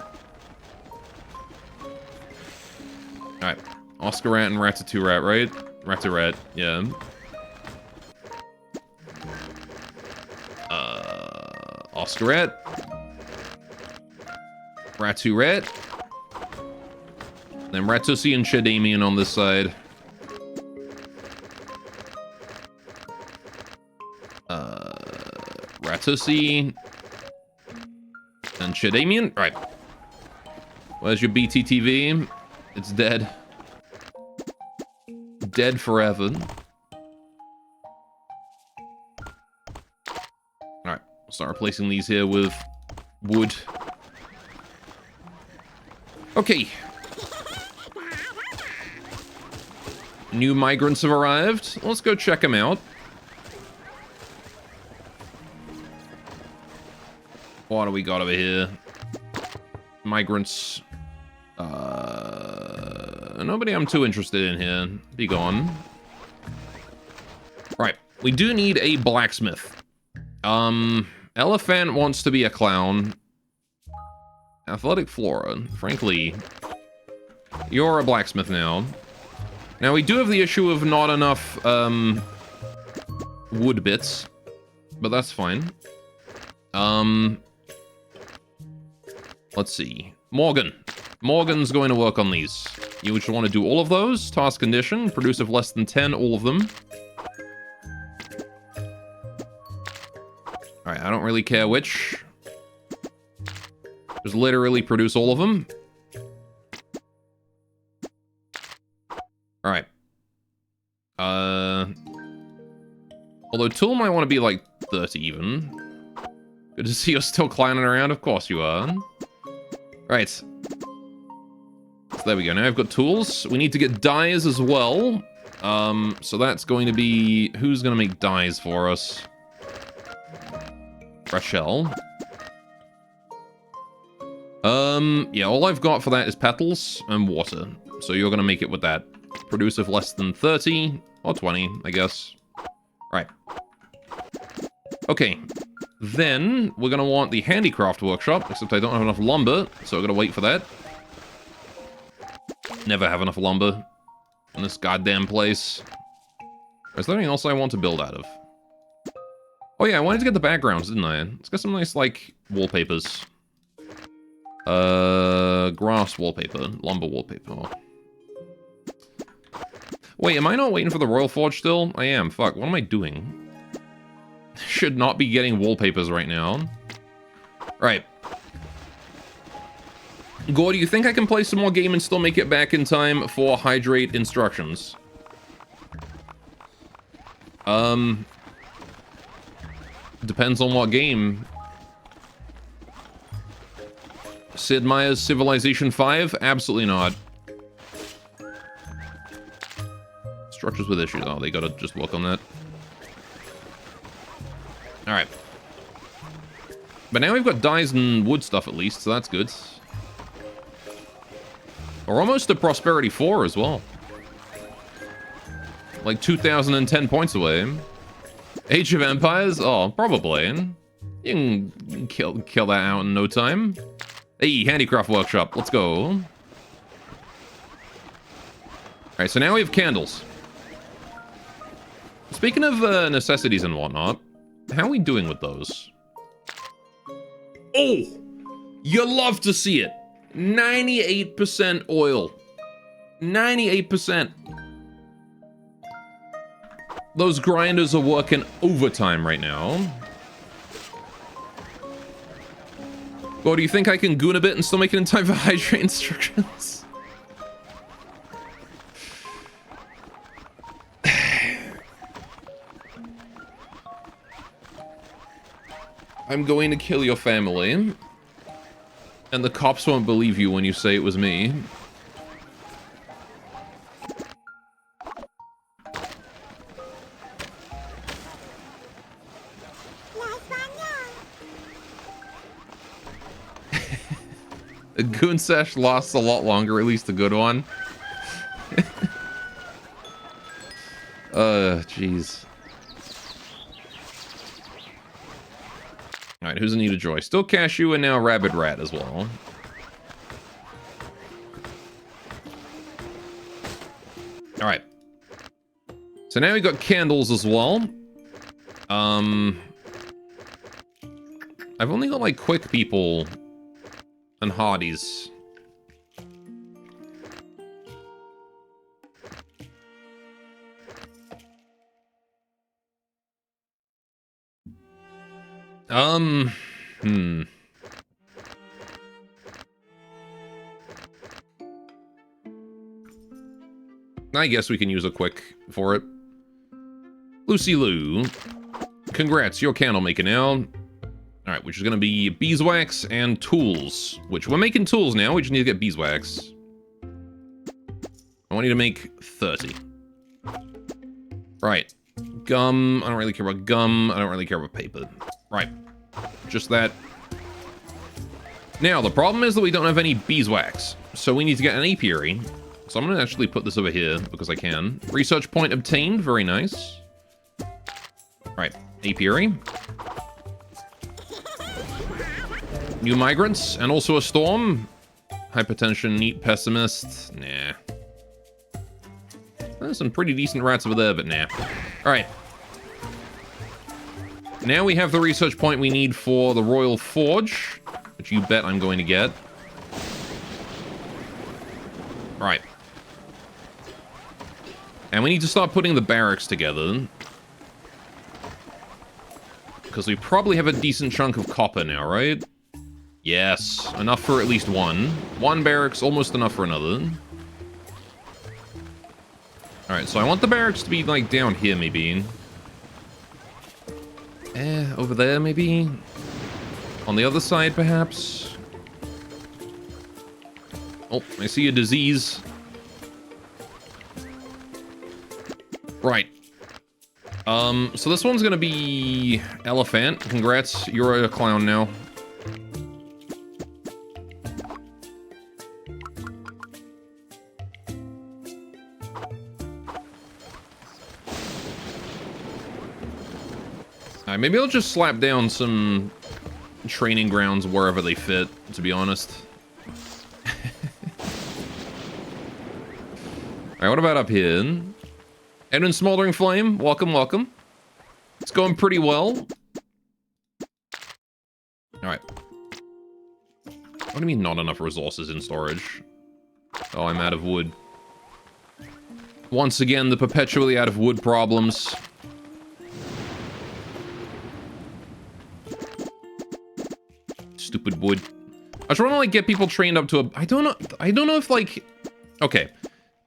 Alright. Oscar Rat and Ratopia Rat, right? Rat, yeah. Oscar Rat. Ratu Rat. Then Ratosi and Shadamian on this side. Ratosi. And Shadamian. Alright. Where's your BTTV? It's dead. Dead forever. Alright, we'll start replacing these here with wood. Okay. New migrants have arrived. Let's go check them out. What do we got over here? Migrants. Nobody I'm too interested in here. Be gone. Right. We do need a blacksmith. Elephant wants to be a clown. Athletic Flora. Frankly, you're a blacksmith now. Now, we do have the issue of not enough, wood bits. But that's fine. Let's see. Morgan. Morgan's going to work on these. You would want to do all of those. Task condition. Produce of less than 10, all of them. Alright, I don't really care which. Just literally produce all of them. Alright. Although Tool might want to be like 30 even. Good to see you're still clowning around. Of course you are. Right. So there we go. Now I've got tools. We need to get dyes as well. So that's going to be... Who's going to make dyes for us? Rachel. Yeah, all I've got for that is petals and water. So you're going to make it with that. Produce of less than 30 or 20, I guess. Right. Okay. Then we're going to want the handicraft workshop, except I don't have enough lumber, so we're going to wait for that. Never have enough lumber in this goddamn place. Is there anything else I want to build out of? Oh yeah, I wanted to get the backgrounds, didn't I? Let's get some nice, like, wallpapers. Grass wallpaper. Lumber wallpaper. Wait, am I not waiting for the Royal Forge still? I am. Fuck, what am I doing? Should not be getting wallpapers right now. Right. Gore, do you think I can play some more game and still make it back in time for hydrate instructions? Depends on what game. Sid Meier's Civilization 5? Absolutely not. Structures with issues. Oh, they gotta just work on that. Alright. But now we've got dyes and wood stuff at least, so that's good. We're almost to Prosperity 4 as well. Like 2,010 points away. Age of Empires? Oh, probably. You can kill that out in no time. Hey, Handicraft Workshop, let's go. Alright, so now we have candles. Speaking of necessities and whatnot, how are we doing with those? Oh! You love to see it! 98% oil. 98%. Those grinders are working overtime right now. Well, do you think I can goon a bit and still make it in time for hydrate instructions? I'm going to kill your family. And the cops won't believe you when you say it was me. A goon sesh lasts a lot longer, at least a good one. Jeez. Alright, who's in need of joy? Still Cashew and now Rabid Rat as well. Alright. So now we got candles as well. I've only got, like, quick people and hardies. I guess we can use a quick for it. Lucy Lou. Congrats, you're candle making now. Alright, which is gonna be beeswax and tools. Which, we're making tools now, we just need to get beeswax. I want you to make 30. Right. Gum, I don't really care about gum, I don't really care about paper. Right. Just that. Now, the problem is that we don't have any beeswax. So we need to get an apiary. So I'm gonna actually put this over here, because I can. Research point obtained, very nice. Right, apiary. New migrants, and also a storm. Hypertension, neat pessimist. Nah. There's some pretty decent rats over there, but nah. Alright. Now we have the research point we need for the Royal Forge, which you bet I'm going to get. Alright. And we need to start putting the barracks together. Because we probably have a decent chunk of copper now, right? Yes, enough for at least one. One barracks, almost enough for another. Alright, so I want the barracks to be, like, down here, maybe. Over there, maybe? On the other side, perhaps? Oh, I see a disease. Right. So this one's gonna be Elephant. Congrats, you're a clown now. Alright, maybe I'll just slap down some training grounds wherever they fit, to be honest. Alright, what about up here? Edwin Smoldering Flame, welcome, welcome. It's going pretty well. Alright. What do you mean not enough resources in storage? Oh, I'm out of wood. Once again, the perpetually out of wood problems. Stupid wood. I just want to, like, get people trained up to a... I don't know if, like... Okay.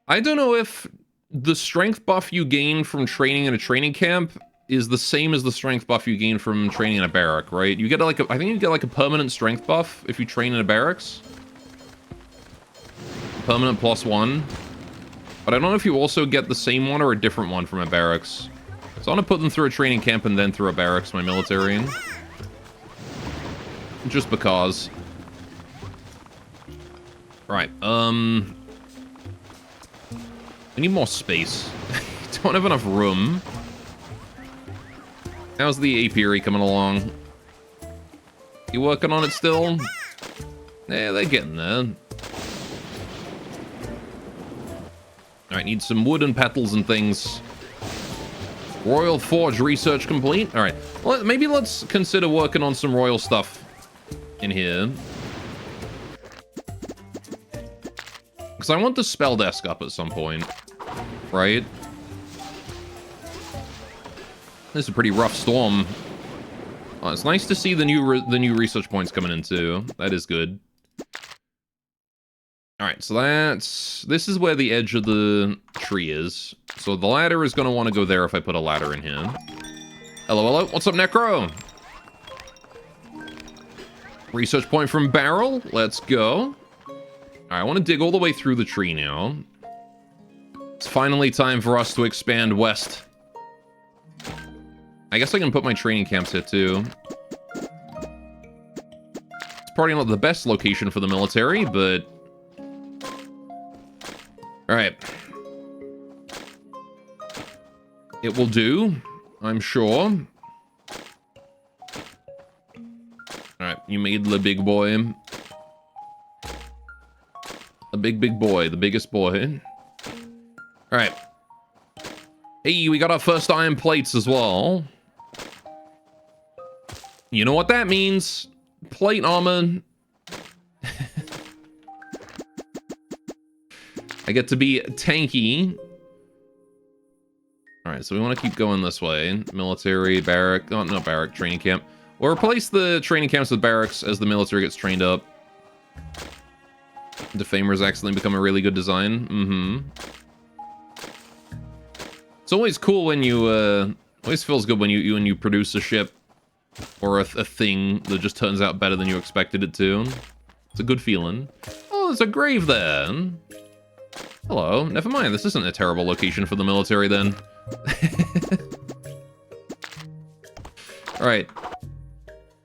I don't know if the strength buff you gain from training in a training camp is the same as the strength buff you gain from training in a barrack, right? You get, like, I think you get, like, a permanent strength buff if you train in a barracks. Permanent +1. But I don't know if you also get the same one or a different one from a barracks. So I'm gonna put them through a training camp and then through a barracks, my military. Just because. Right, we need more space. Don't have enough room. How's the apiary coming along? You working on it still? Yeah, they're getting there. Alright, need some wood and petals and things. Royal Forge research complete. Alright, well, maybe let's consider working on some royal stuff in here. Because I want the spell desk up at some point. Right? This is a pretty rough storm. Oh, it's nice to see the new research points coming in too. That is good. Alright, so this is where the edge of the tree is. So the ladder is going to want to go there if I put a ladder in here. Hello, hello. What's up, Necro? Research point from Barrel. Let's go. Alright, I want to dig all the way through the tree now. It's finally time for us to expand west. I guess I can put my training camps here too. It's probably not the best location for the military, but... Alright. It will do, I'm sure. Alright, you made the big boy. The big boy, the biggest boy. Alright. Hey, we got our first iron plates as well. You know what that means? Plate armor. I get to be tanky. Alright, so we want to keep going this way. Military, barrack. Oh, no, barrack, training camp. We'll replace the training camps with barracks as the military gets trained up. Defamer's accidentally become a really good design. Mm-hmm. It's always cool when you, always feels good when you produce a ship or a thing that just turns out better than you expected it to. It's a good feeling. Oh, there's a grave there. Hello. Never mind, this isn't a terrible location for the military then. Alright.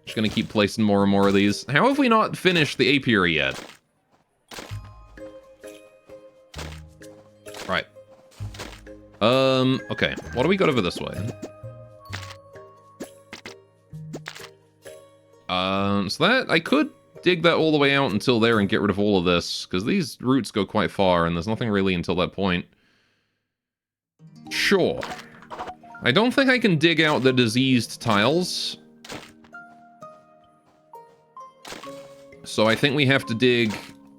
Just gonna keep placing more and more of these. How have we not finished the apiary yet? Right. Okay. What do we got over this way? So that, I could dig that all the way out until there and get rid of all of this, because these routes go quite far, and there's nothing really until that point. Sure. I don't think I can dig out the diseased tiles. So I think we have to dig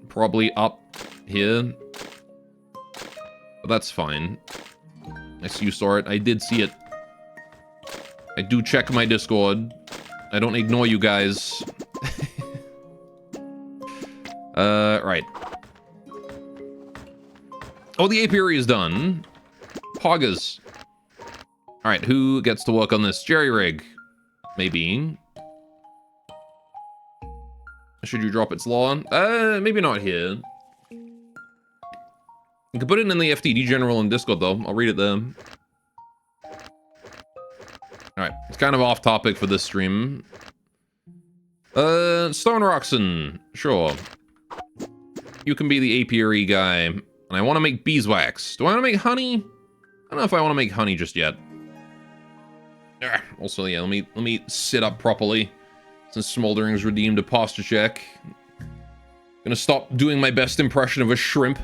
probably up here. But that's fine. I see you saw it. I did see it. I do check my Discord. I don't ignore you guys. Right. Oh, the apiary is done. Poggers. Alright, who gets to work on this? Jerry rig. Maybe. Should you drop its law? Maybe not here. You can put it in the FTD general in Discord, though. I'll read it there. Alright, it's kind of off topic for this stream. Stone Roxon. Sure. You can be the apiary guy. And I want to make beeswax. Do I want to make honey? I don't know if I want to make honey just yet. Also, yeah, let me sit up properly. Since Smoldering's redeemed a posture check. Gonna stop doing my best impression of a shrimp.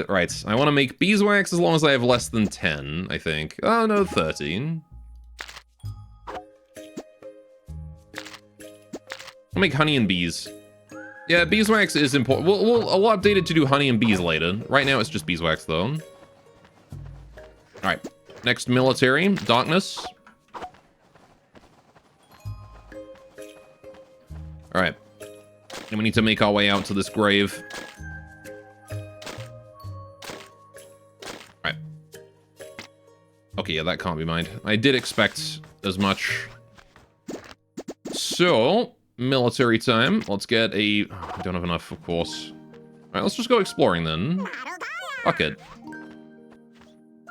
Right. I want to make beeswax as long as I have less than 10, I think. Oh, no, 13. I'll make honey and bees. Yeah, beeswax is important. I'll update it to do honey and bees later. Right now, it's just beeswax, though. All right. Next, military. Darkness. All right. And we need to make our way out to this grave. All right. Okay, yeah, that can't be mine. I did expect as much. So, military time. Let's get a... I don't have enough, of course. Alright, let's just go exploring then. Fuck it.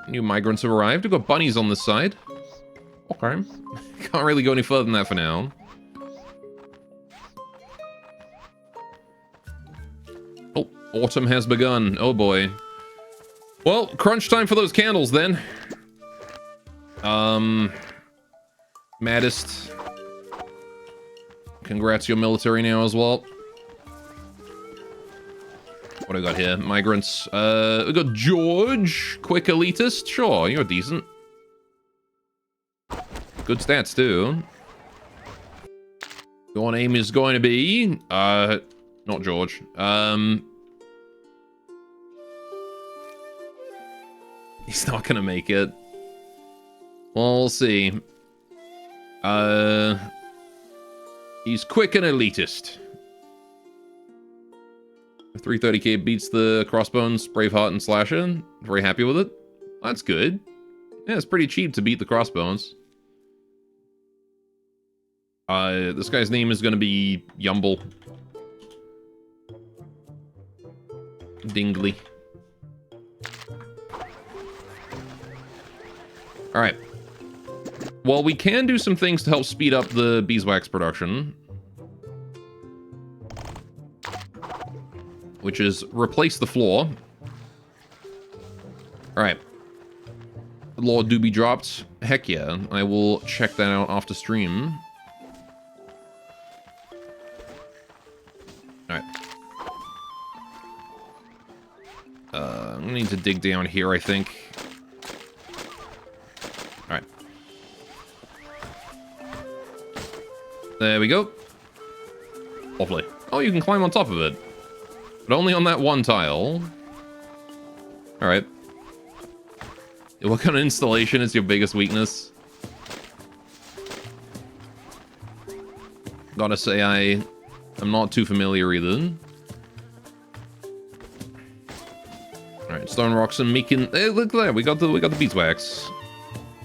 New migrants have arrived. We've got bunnies on this side. Okay. Can't really go any further than that for now. Oh, autumn has begun. Oh boy. Well, crunch time for those candles then. Maddest. Congrats, your military now as well. What do we got here? Migrants. We got George. Quick elitist. Sure, you're decent. Good stats, too. Your name is going to be... not George. He's not gonna make it. Well, we'll see. He's quick and elitist. 330k beats the Crossbones, Braveheart, and Slasher. Very happy with it. That's good. Yeah, it's pretty cheap to beat the Crossbones. This guy's name is gonna be Yumble. Dingley. Alright. Well, we can do some things to help speed up the beeswax production. Which is replace the floor. Alright. Lord Doobie dropped. Heck yeah. I will check that out after stream. Alright. I'm gonna need to dig down here, I think. Alright. There we go. Lovely. Oh, you can climb on top of it. But only on that one tile. Alright. What kind of installation is your biggest weakness? Gotta say, I'm not too familiar either. Alright, stone rocks and making... Hey, look there, we got the beeswax.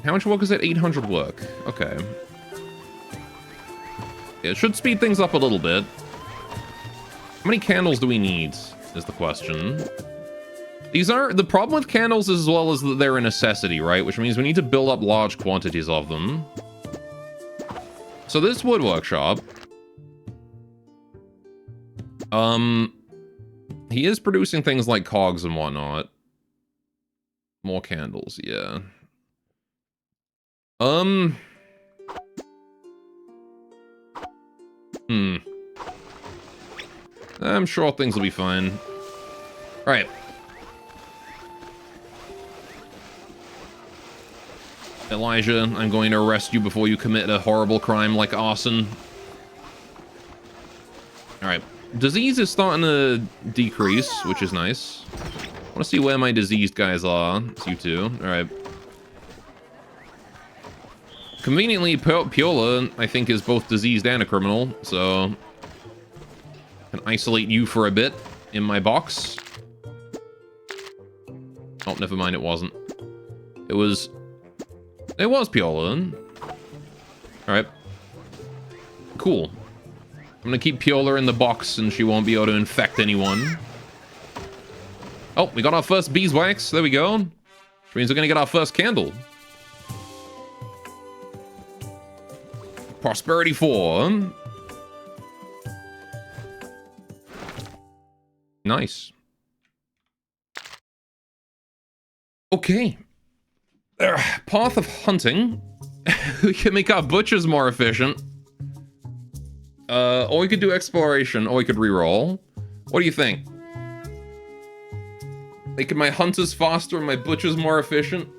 How much work is that? 800 work. Okay. Yeah, it should speed things up a little bit. How many candles do we need, is the question. These are... The problem with candles as well is that they're a necessity, right? Which means we need to build up large quantities of them. So this wood workshop... He is producing things like cogs and whatnot. More candles, yeah. I'm sure things will be fine. Alright. Elijah, I'm going to arrest you before you commit a horrible crime like arson. Alright. Disease is starting to decrease, which is nice. I want to see where my diseased guys are. It's you two. Alright. Conveniently, Piola, I think, is both diseased and a criminal, so... I can isolate you for a bit in my box. Oh, never mind, it wasn't. It was Piola. Alright. Cool. I'm gonna keep Piola in the box and she won't be able to infect anyone. Oh, we got our first beeswax. There we go. Which means we're gonna get our first candle. Prosperity 4. Nice. Okay. Path of hunting. We can make our butchers more efficient. Or we could do exploration, or we could reroll. What do you think? Making my hunters faster and my butchers more efficient?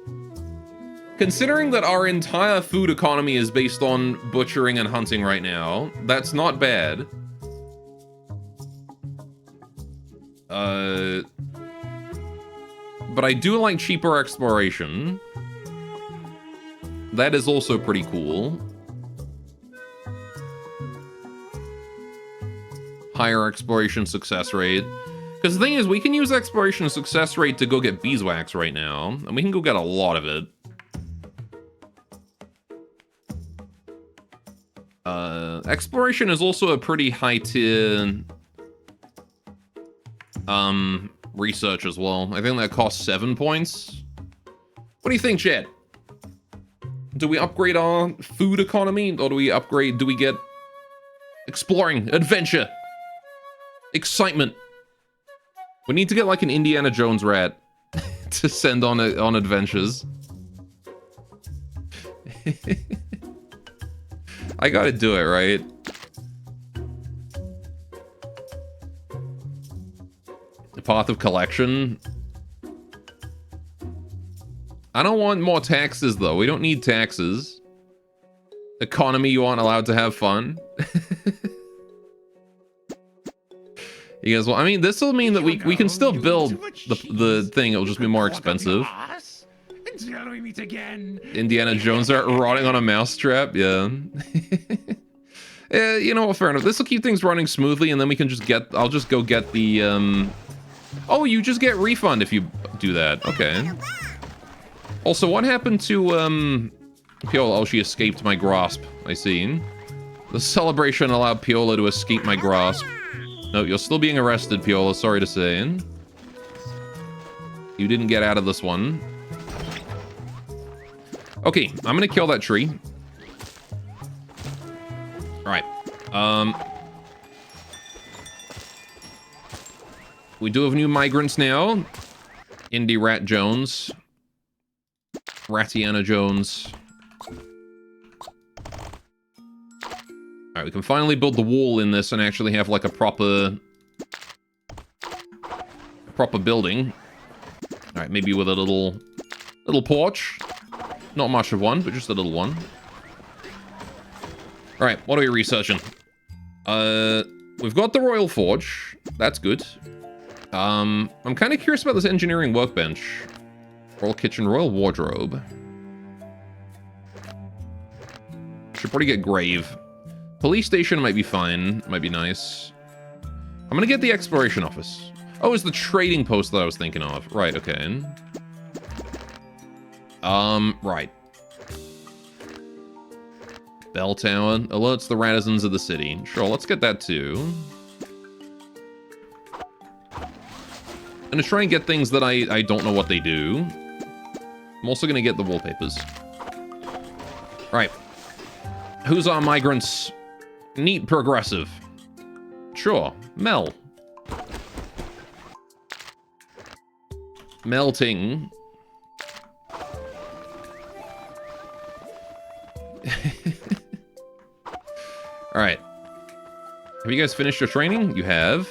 Considering that our entire food economy is based on butchering and hunting right now, that's not bad. But I do like cheaper exploration. That is also pretty cool. Higher exploration success rate. Because the thing is, we can use exploration success rate to go get beeswax right now, and we can go get a lot of it. Exploration is also a pretty high tier research as well. I think that costs 7 points. What do you think, chat? Do we upgrade our food economy, or do we get exploring, adventure, excitement? We need to get like an Indiana Jones rat to send on adventures. I gotta do it, right? The path of collection. I don't want more taxes, though. We don't need taxes. Economy, you aren't allowed to have fun. You guys, well, I mean, this will mean that we can still build the thing. It'll just be more expensive. Until we meet again. Indiana Jones are rotting on a mousetrap. Yeah. Yeah, you know what? Fair enough. This will keep things running smoothly, and then we can just get. I'll just go get the. Oh, you just get refund if you do that. Okay. Also, what happened to Piola? Oh, she escaped my grasp. I see. The celebration allowed Piola to escape my grasp. No, you're still being arrested, Piola. Sorry to say. You didn't get out of this one. Okay, I'm gonna kill that tree. Alright. We do have new migrants now. Indy Rat Jones. Ratiana Jones. Alright, we can finally build the wall in this and actually have like a proper building. Alright, maybe with a little porch. Not much of one, but just a little one. Alright, what are we researching? We've got the Royal Forge. That's good. I'm kind of curious about this engineering workbench. Royal Kitchen, Royal Wardrobe. Should probably get Grave. Police station might be fine. Might be nice. I'm gonna get the Exploration Office. Oh, it's the trading post that I was thinking of. Right, okay. Right. Bell Tower. Alerts the Ratizans of the city. Sure, let's get that too. I'm gonna try and get things that I don't know what they do. I'm also gonna get the wallpapers. Right. Who's our migrants? Neat progressive. Sure. Mel. Melting. Alright. Have you guys finished your training? You have.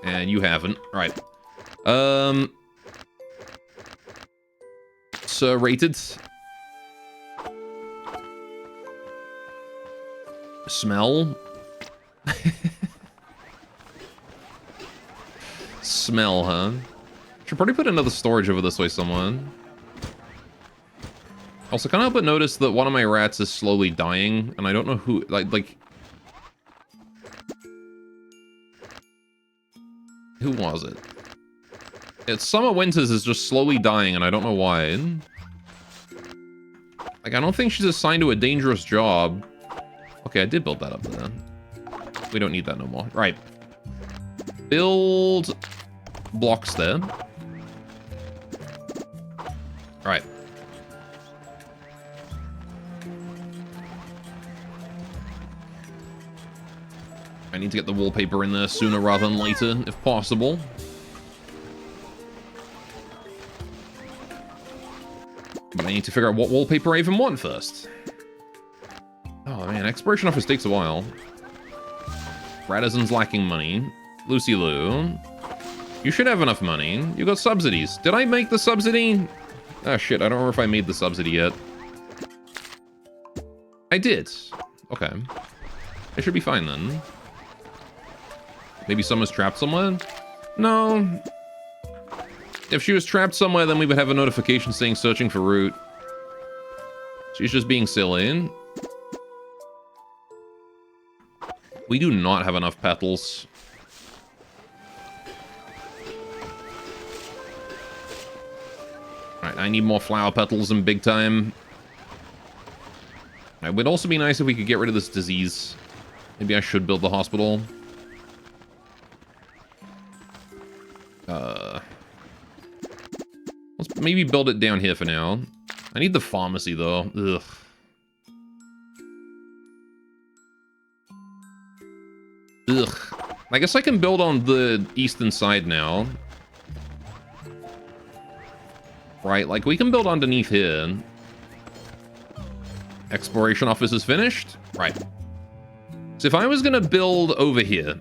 And you haven't. Alright. So rated. Smell. Smell, huh? Should probably put another storage over this way somewhere. Also, can't help but notice that one of my rats is slowly dying, and I don't know who, like... Who was it? It's Summer Winters is just slowly dying, and I don't know why. Like, I don't think she's assigned to a dangerous job. Okay, I did build that up there. We don't need that no more. Right. Build blocks there. Alright. I need to get the wallpaper in there sooner rather than later, if possible. But I need to figure out what wallpaper I even want first. Oh man, Exploration Office takes a while. Ratizan's lacking money. Lucy Lou. You should have enough money. You got subsidies. Did I make the subsidy? Ah, shit, I don't remember if I made the subsidy yet. I did. Okay. It should be fine then. Maybe someone's trapped somewhere? No. If she was trapped somewhere, then we would have a notification saying searching for root. She's just being silly. We do not have enough petals. Alright, I need more flower petals in big time. It would also be nice if we could get rid of this disease. Maybe I should build the hospital. Let's maybe build it down here for now. I need the pharmacy, though. Ugh. Ugh. I guess I can build on the eastern side now. Right, like, we can build underneath here. Exploration office is finished? Right. So if I was gonna build over here,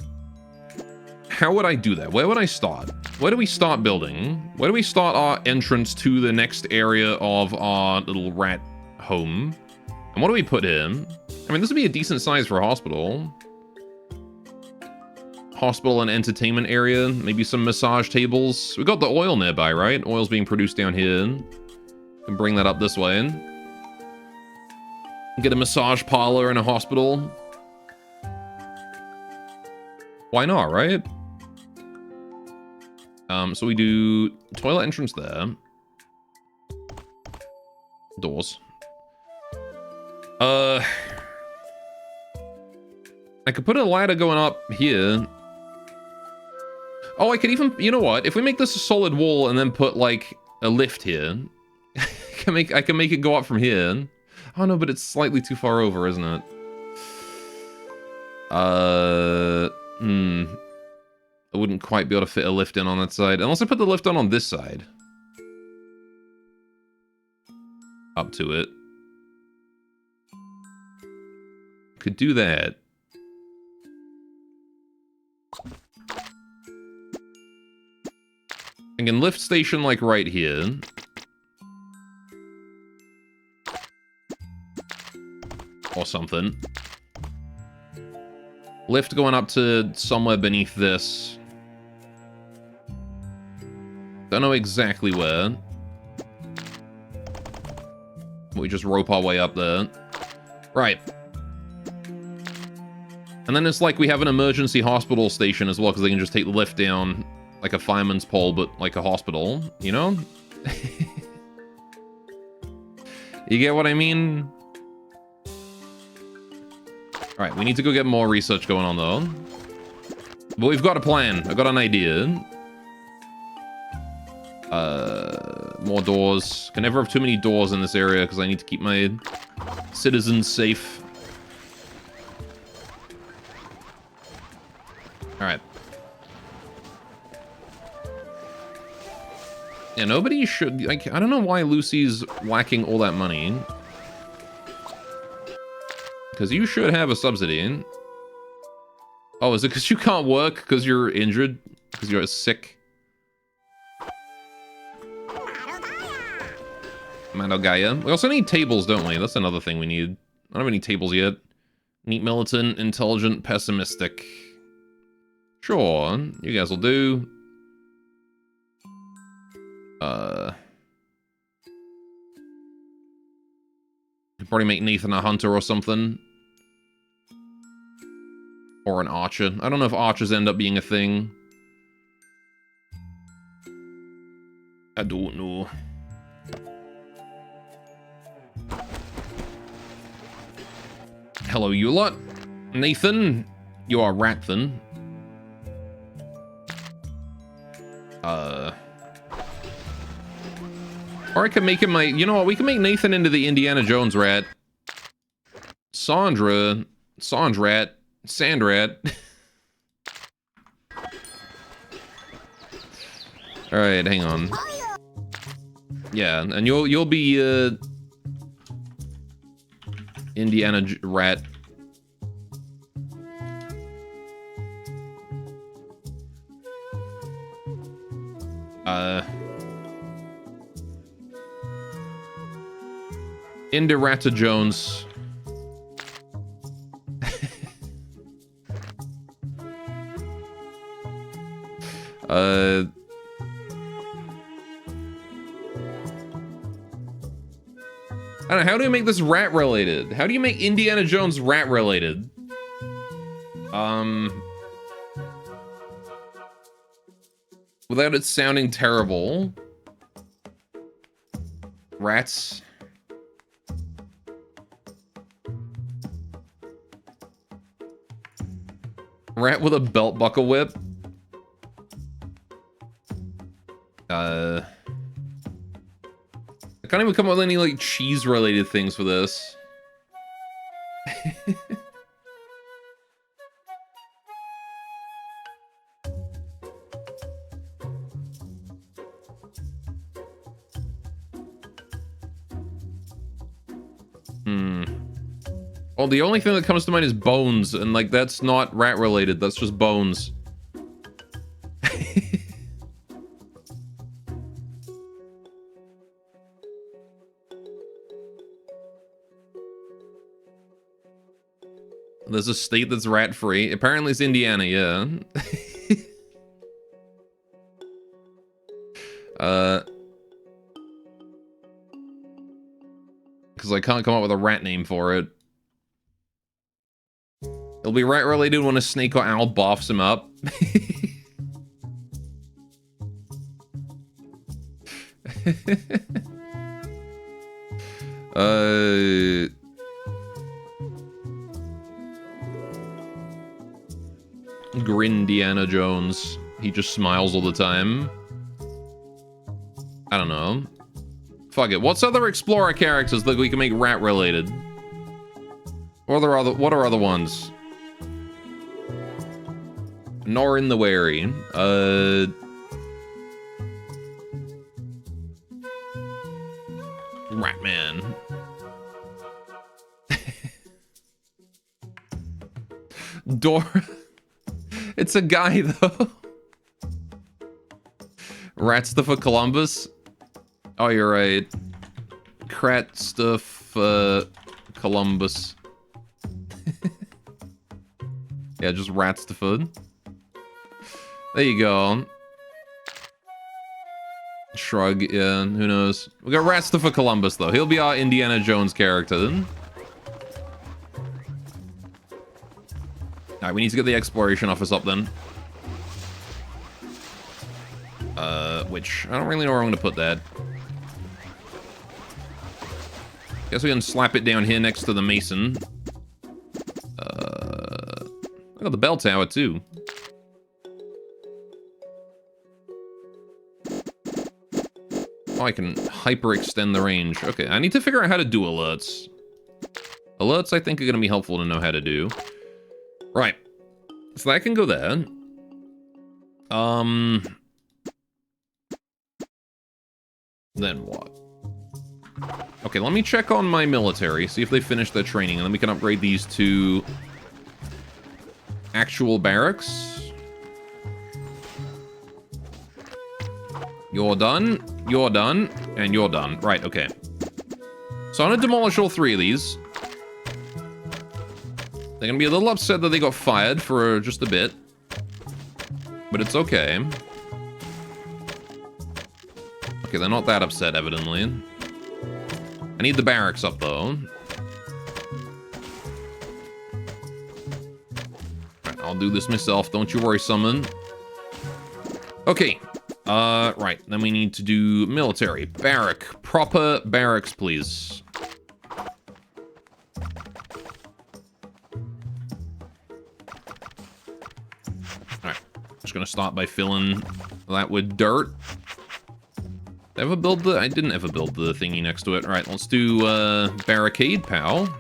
how would I do that? Where would I start? Where do we start building? Where do we start our entrance to the next area of our little rat home? And what do we put in? I mean, this would be a decent size for a hospital. Hospital and entertainment area. Maybe some massage tables. We got the oil nearby, right? Oil's being produced down here. And bring that up this way. Get a massage parlor and a hospital. Why not, right? So we do toilet entrance there. Doors. I could put a ladder going up here. Oh, I could even, you know what? If we make this a solid wall and then put like a lift here, I can make it go up from here. Oh no, but it's slightly too far over, isn't it? I wouldn't quite be able to fit a lift in on that side. Unless I put the lift on this side. Up to it. Could do that. I can lift station like right here. Or something. Lift going up to somewhere beneath this. Don't know exactly where. We just rope our way up there. Right. And then it's like we have an emergency hospital station as well, because they can just take the lift down like a fireman's pole, but like a hospital, you know? You get what I mean? Alright, we need to go get more research going on, though. But we've got a plan. I've got an idea. More doors. Can never have too many doors in this area, because I need to keep my citizens safe. Alright. Yeah, nobody should... Like, I don't know why Lucy's lacking all that money. Because you should have a subsidy. Oh, is it because you can't work because you're injured? Because you're sick? Madogaya. We also need tables, don't we? That's another thing we need. I don't have any tables yet. Neat, militant, intelligent, pessimistic. Sure, you guys will do. Could probably make Nathan a hunter or something. Or an archer. I don't know if archers end up being a thing. I don't know. Hello, you lot. Nathan, you are Rathan. Or I can make him my... You know what? We can make Nathan into the Indiana Jones rat. Sandrat. Sandrat. Alright, hang on. Yeah, and you'll be, Indiana rat. Indirata Jones. I don't know, how do you make this rat related? How do you make Indiana Jones rat related? Without it sounding terrible. Rats. Rat with a belt buckle whip. I can't even come up with any, like, cheese-related things for this. Well, the only thing that comes to mind is bones, and, like, that's not rat-related, that's just bones. There's a state that's rat-free. Apparently it's Indiana, yeah. Because I can't come up with a rat name for it. It'll be rat-related when a snake or owl boffs him up. Grindiana Jones. He just smiles all the time. I don't know. Fuck it. What's other Explorer characters that we can make rat related? What are other ones? Nor in the Wary. Ratman. Dora. It's a guy, though. Rat stuff for Columbus? Oh, you're right. Crat stuff, Columbus. Yeah, just rat stuff. There you go. Shrug, yeah, who knows. We got rat stuff for Columbus, though. He'll be our Indiana Jones character, then. Alright, we need to get the exploration office up then. Which, I don't really know where I'm gonna put that. Guess we can slap it down here next to the Mason. I got the bell tower, too. Oh, I can hyper-extend the range. Okay, I need to figure out how to do alerts. Alerts, I think, are gonna be helpful to know how to do. Right. So that can go there. Then what? Okay, let me check on my military, see if they finished their training, and then we can upgrade these to actual barracks. You're done, and you're done. Right, okay. So I'm gonna demolish all three of these. They're gonna be a little upset that they got fired for just a bit. But it's okay. Okay, they're not that upset, evidently. I need the barracks up, though. Right, I'll do this myself. Don't you worry, Summon. Okay. Right. Then we need to do military. Barrack. Proper barracks, please. Alright. Just gonna start by filling that with dirt. Did I ever build the... I didn't ever build the thingy next to it. Alright, let's do, barricade, pal. There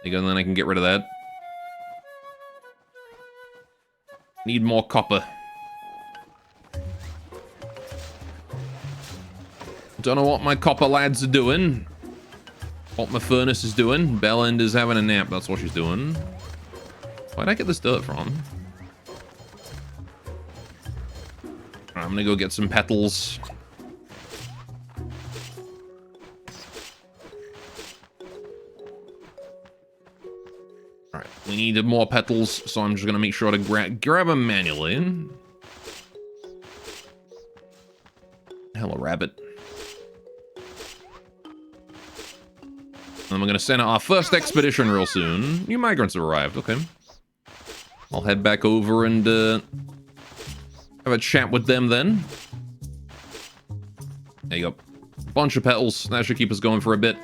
you go, and then I can get rid of that. Need more copper. Don't know what my copper lads are doing. What my furnace is doing. Bellend is having a nap, that's what she's doing. Where'd I get this dirt from? Alright, I'm gonna go get some petals. Alright, we need more petals, so I'm just gonna make sure to grab them manually. Hello, rabbit. And we're gonna send out our first expedition real soon. New migrants have arrived, okay. I'll head back over and have a chat with them then. There you go. Bunch of petals. That should keep us going for a bit.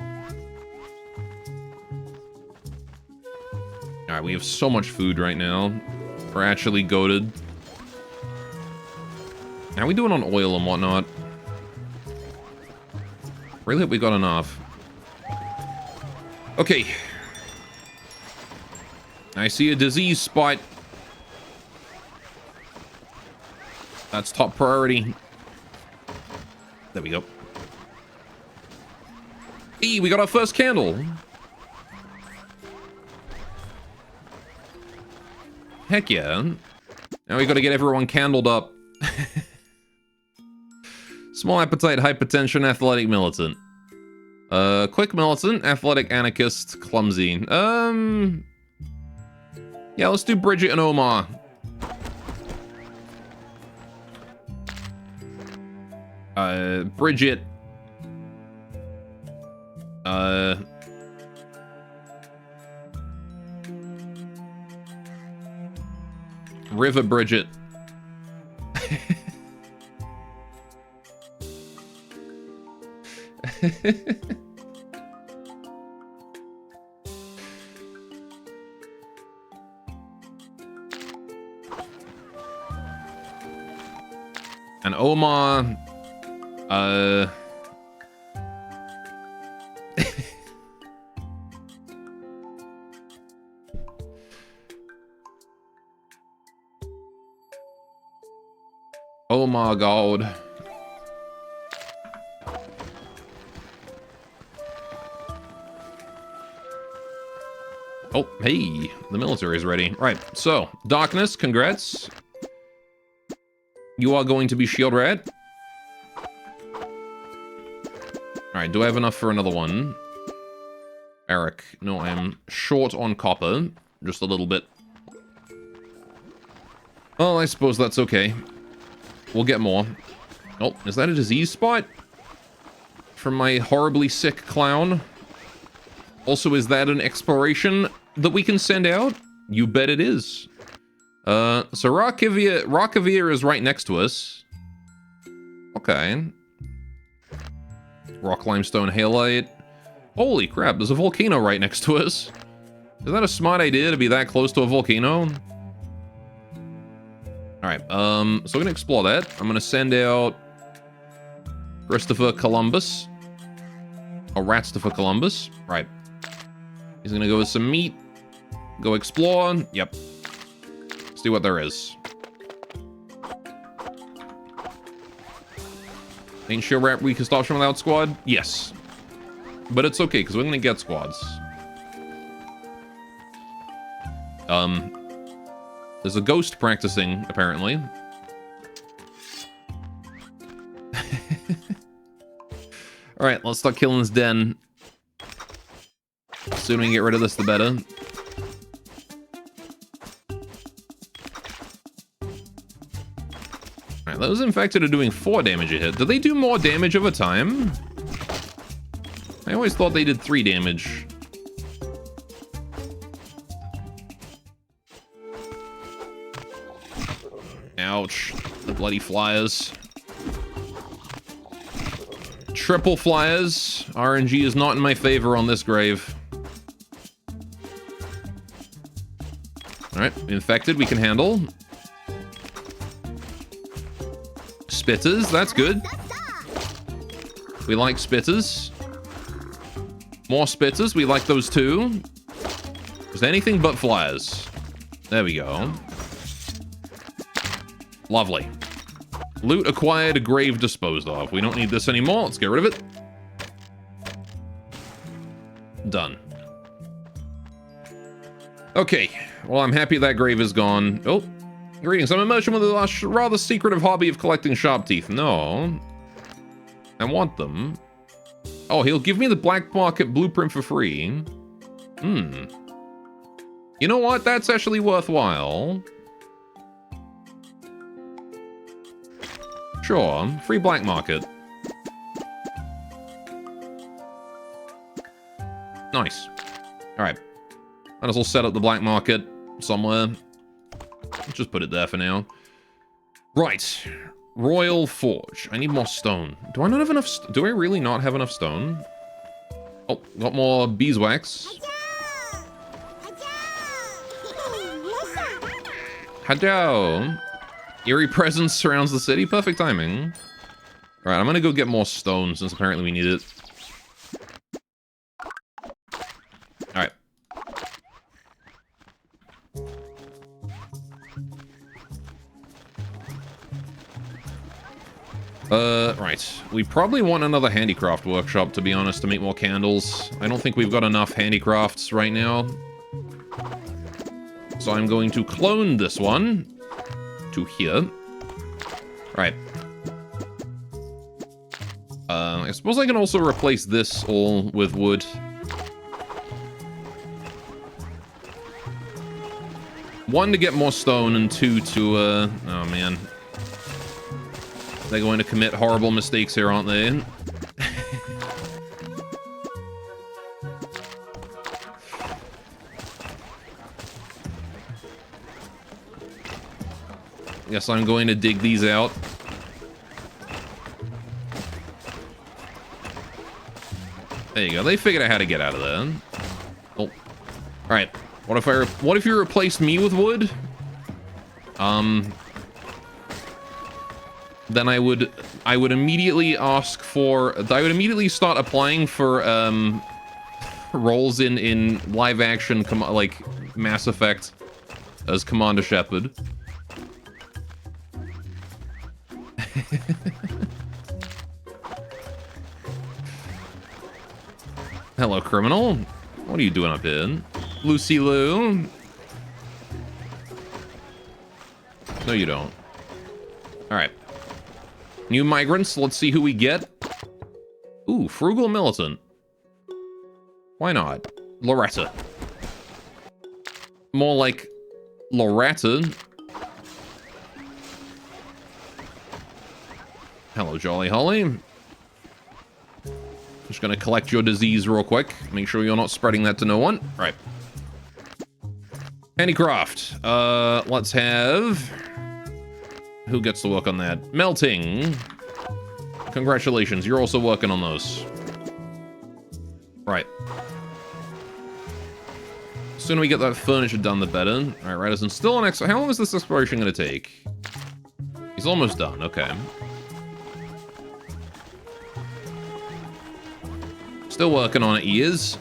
Alright, we have so much food right now. We're actually goated. How are we doing on oil and whatnot? Really hope we got enough. Okay. I see a disease spot. That's top priority. There we go. Hey, we got our first candle. Heck yeah. Now we gotta get everyone candled up. Small appetite, hypertension, athletic militant. Quick militant, athletic anarchist, clumsy. Yeah, let's do Bridget and Omar. Bridget. River Bridget. And Omar, oh my god. Oh, hey, the military is ready. Right, so, Darkness, congrats. You are going to be Shield Rat. Alright, do I have enough for another one? Eric, no, I'm short on copper. Just a little bit. Well, I suppose that's okay. We'll get more. Oh, is that a disease spot? From my horribly sick clown? Also, is that an exploration that we can send out? You bet it is. So Ratopia is right next to us. Okay. Rock limestone halite. Holy crap, there's a volcano right next to us. Is that a smart idea to be that close to a volcano? Alright, so we're gonna explore that. I'm gonna send out Christopher Columbus. Or Ratstopher Columbus. Right. He's gonna go with some meat. Go explore. Yep. See what there is. Ain't sure we can stop from without squad? Yes. But it's okay, because we're gonna get squads. There's a ghost practicing, apparently. Alright, let's start killing this den. The sooner we can get rid of this, the better. Alright, those infected are doing 4 damage a hit. Do they do more damage over time? I always thought they did 3 damage. Ouch. The bloody flyers. Triple flyers. RNG is not in my favor on this grave. Alright, infected, we can handle. Spitters, that's good. We like spitters. More spitters, we like those too. Is there anything but flyers? There we go. Lovely. Loot acquired, grave disposed of. We don't need this anymore. Let's get rid of it. Done. Okay. Well, I'm happy that grave is gone. Oh. Greetings. I'm immersed with a rather secretive hobby of collecting sharp teeth. No. I want them. Oh, he'll give me the black market blueprint for free. You know what? That's actually worthwhile. Sure, free black market. Nice. Alright. Might as well set up the black market somewhere. Let's just put it there for now. Right. Royal Forge. I need more stone. Do I not have enough... Do I really not have enough stone? Oh, got more beeswax. Hello. Eerie presence surrounds the city. Perfect timing. Alright, I'm gonna go get more stone since apparently we need it. Alright. Right. We probably want another handicraft workshop, to be honest, to make more candles. I don't think we've got enough handicrafts right now. So I'm going to clone this one to here. Right. I suppose I can also replace this all with wood. One, to get more stone, and two, to, oh man. They're going to commit horrible mistakes here, aren't they? Guess I'm going to dig these out. There you go. They figured out how to get out of there. Oh. Alright. What if you replaced me with wood? Then I would immediately ask for... I would immediately start applying for, roles in live action, like, Mass Effect as Commander Shepard. Hello, criminal. What are you doing up here? Lucy Lou? No, you don't. Alright. New migrants, let's see who we get. Ooh, frugal militant. Why not? Loretta. More like Loretta. Hello, Jolly Holly. Just gonna collect your disease real quick. Make sure you're not spreading that to no one. Right. Handicraft. Let's have... Who gets to work on that? Melting. Congratulations, you're also working on those. Right. The sooner we get that furniture done, the better. Alright, Radisson, still an how long is this exploration gonna take? He's almost done, okay. Still working on it, he is.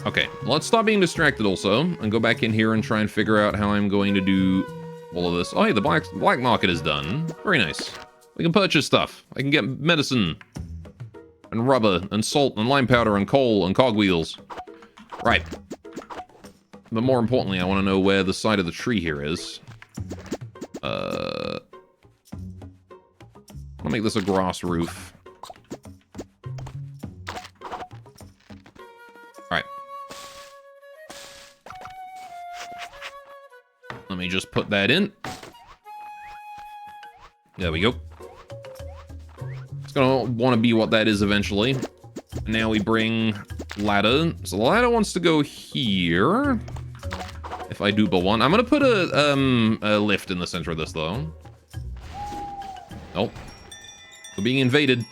Okay, let's stop being distracted also, and go back in here and try and figure out how I'm going to do all of this. Oh, hey, the black market is done. Very nice. We can purchase stuff. I can get medicine, and rubber, and salt, and lime powder, and coal, and cogwheels. Right. But more importantly, I want to know where the side of the tree here is. I'll make this a grass roof. Alright. Let me just put that in. There we go. It's gonna want to be what that is eventually. Now we bring ladder. So the ladder wants to go here. If I do but one. I'm gonna put a lift in the center of this though. Oh. We're being invaded.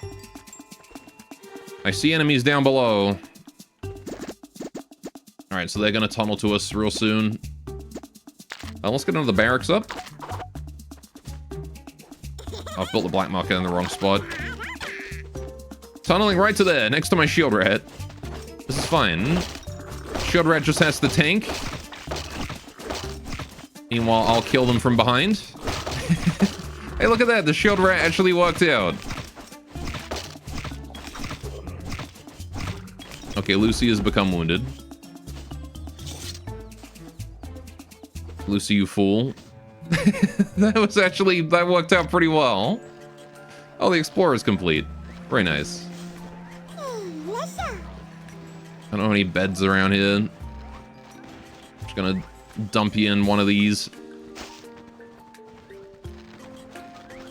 I see enemies down below. Alright, so they're gonna tunnel to us real soon. Let's get another barracks up. I've built the black market in the wrong spot. Tunneling right to there, next to my shield rat. This is fine. Shield rat just has to tank. Meanwhile, I'll kill them from behind. Hey, look at that. The shield rat actually worked out. Okay, Lucy has become wounded. Lucy, you fool. That worked out pretty well. Oh, the Explorer's complete. Very nice. I don't know any beds around here. Just gonna dump you in one of these.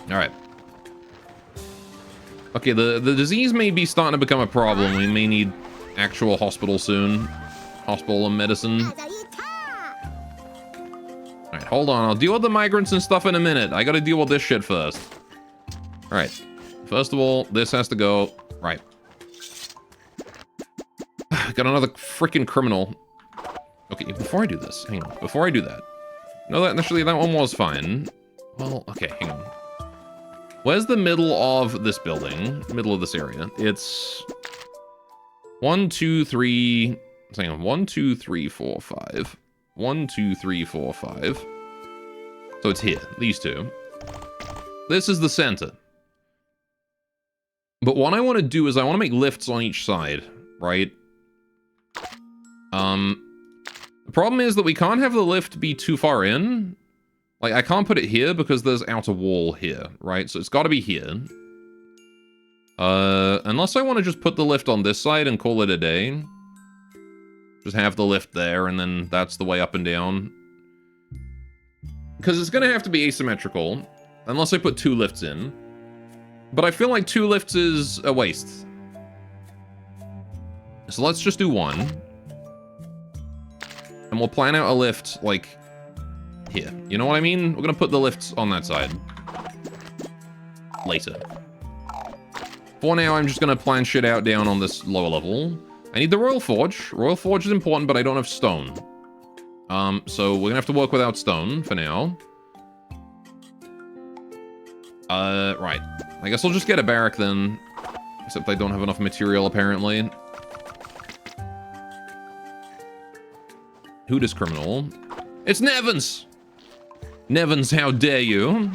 Alright. Okay, the disease may be starting to become a problem. We may need actual hospital soon. Hospital and medicine. Alright, hold on. I'll deal with the migrants and stuff in a minute. I gotta deal with this shit first. Alright. First of all, this has to go. Right. Got another freaking criminal. Okay, before I do this, hang on. Before I do that. No, that actually, that one was fine. Well, okay, hang on. Where's the middle of this building? Middle of this area. It's 1, 2, 3. Hang on. 1, 2, 3, 4, 5. 1, 2, 3, 4, 5. So it's here. These two. This is the center. But what I want to do is I want to make lifts on each side, right? The problem is that we can't have the lift be too far in. Like, I can't put it here because there's outer wall here, right? So it's got to be here. Unless I want to just put the lift on this side and call it a day. Just have the lift there, and then that's the way up and down. Because it's going to have to be asymmetrical. Unless I put 2 lifts in. But I feel like 2 lifts is a waste. So let's just do 1. And we'll plan out a lift, like, here. You know what I mean? We're gonna put the lifts on that side. Later. For now, I'm just gonna plan shit out down on this lower level. I need the Royal Forge. Royal Forge is important, but I don't have stone. So we're gonna have to work without stone for now. Right. I guess I'll just get a barrack then. Except I don't have enough material, apparently. Who does criminal? It's Nevins! Nevins, how dare you?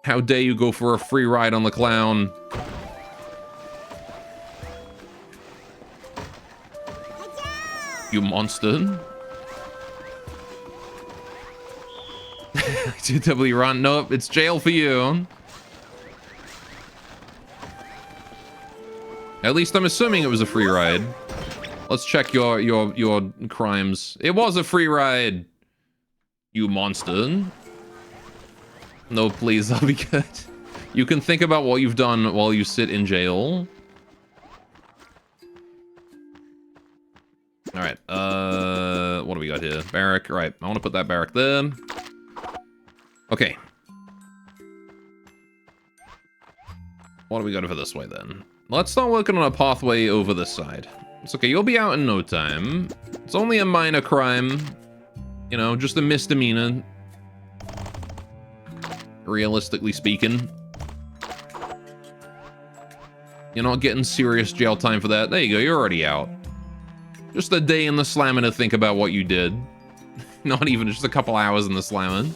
How dare you go for a free ride on the clown? You monster. 2W run. Nope, it's jail for you. At least I'm assuming it was a free ride. Let's check your crimes. It was a free ride. You monster. No, please, I'll be good. You can think about what you've done while you sit in jail. Alright, what do we got here? Barrack, right. I want to put that barrack there. Okay. What do we got for this way, then? Let's start working on a pathway over this side. It's okay, you'll be out in no time. It's only a minor crime. You know, just a misdemeanor. Realistically speaking. You're not getting serious jail time for that. There you go, you're already out. Just a day in the slamming to think about what you did. Not even just a couple hours in the slamming.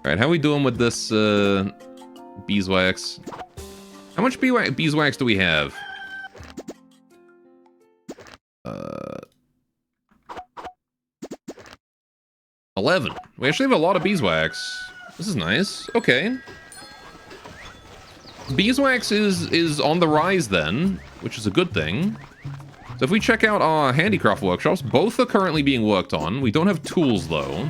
Alright, how are we doing with this, beeswax? How much beeswax do we have? 11. We actually have a lot of beeswax. This is nice. Okay. Beeswax is on the rise then, which is a good thing. So if we check out our handicraft workshops, both are currently being worked on. We don't have tools though.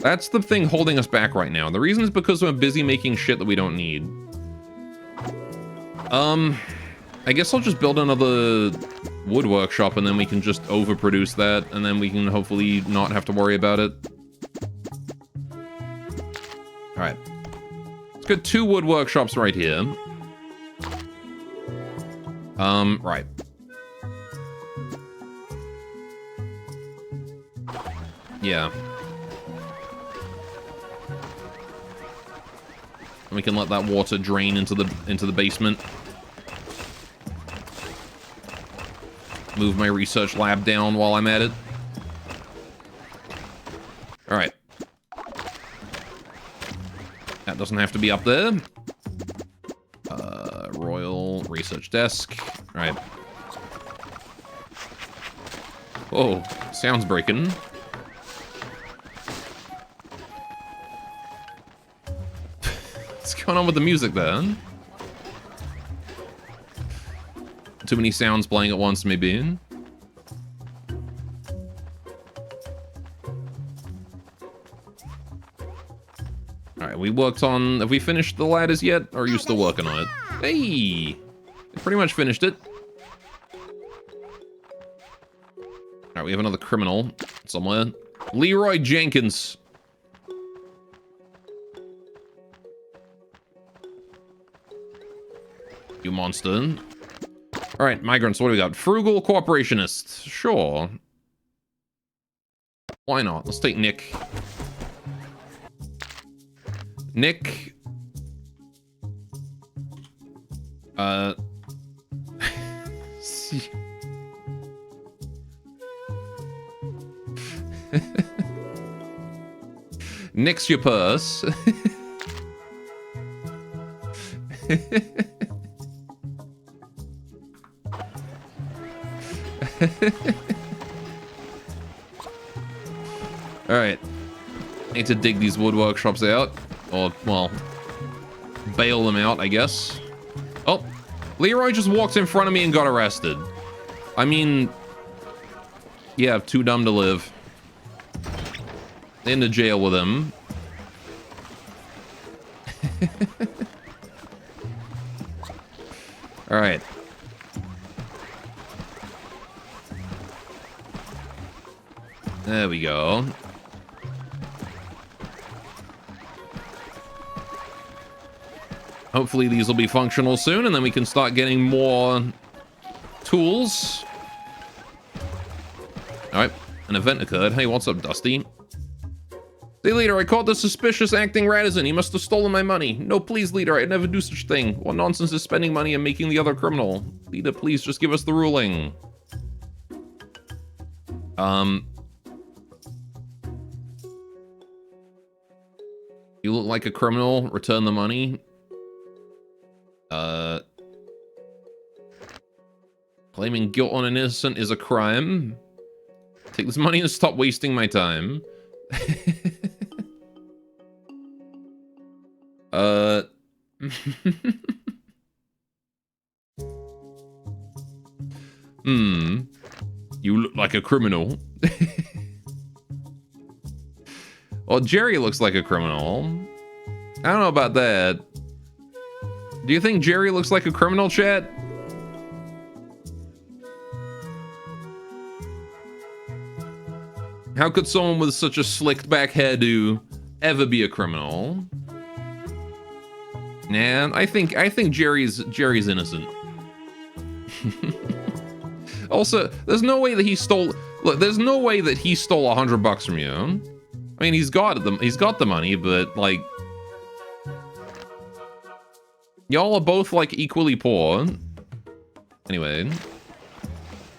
That's the thing holding us back right now. The reason is because we're busy making shit that we don't need. I guess I'll just build another wood workshop and then we can just overproduce that and then we can hopefully not have to worry about it. Alright. Let's get 2 wood workshops right here. Right. Yeah. And we can let that water drain into the basement. Move my research lab down while I'm at it. Alright. That doesn't have to be up there. Royal research desk. Alright. Oh, sounds breaking. What's going on with the music then? Too many sounds playing at once, maybe. Have we finished the ladders yet? Or are you still working on it? Hey! We pretty much finished it. Alright, we have another criminal somewhere. Leroy Jenkins. You monster. Alright, migrants, what do we got? Frugal cooperationist. Sure. Why not? Let's take Nick. Nick. Nick's your purse. Alright. Need to dig these wood workshops out. Or, well, bail them out, I guess. Oh, Leroy just walked in front of me and got arrested. I mean, yeah, too dumb to live. Into jail with him. Alright. There we go. Hopefully these will be functional soon, and then we can start getting more tools. Alright, an event occurred. Hey, what's up, Dusty? Hey, leader, I caught the suspicious acting Radisson. He must have stolen my money. No, please, leader, I'd never do such thing. What nonsense is spending money and making the other criminal? Leader, please just give us the ruling. You look like a criminal. Return the money. Claiming guilt on an innocent is a crime. Take this money and stop wasting my time. You look like a criminal. Well, Jerry looks like a criminal. I don't know about that. Do you think Jerry looks like a criminal, chat? How could someone with such a slicked back hairdo ever be a criminal? Nah, I think Jerry's innocent. Also, there's no way that he stole. Look, there's no way that he stole $100 from you. I mean, he's got the money, but like, y'all are both like equally poor. Anyway,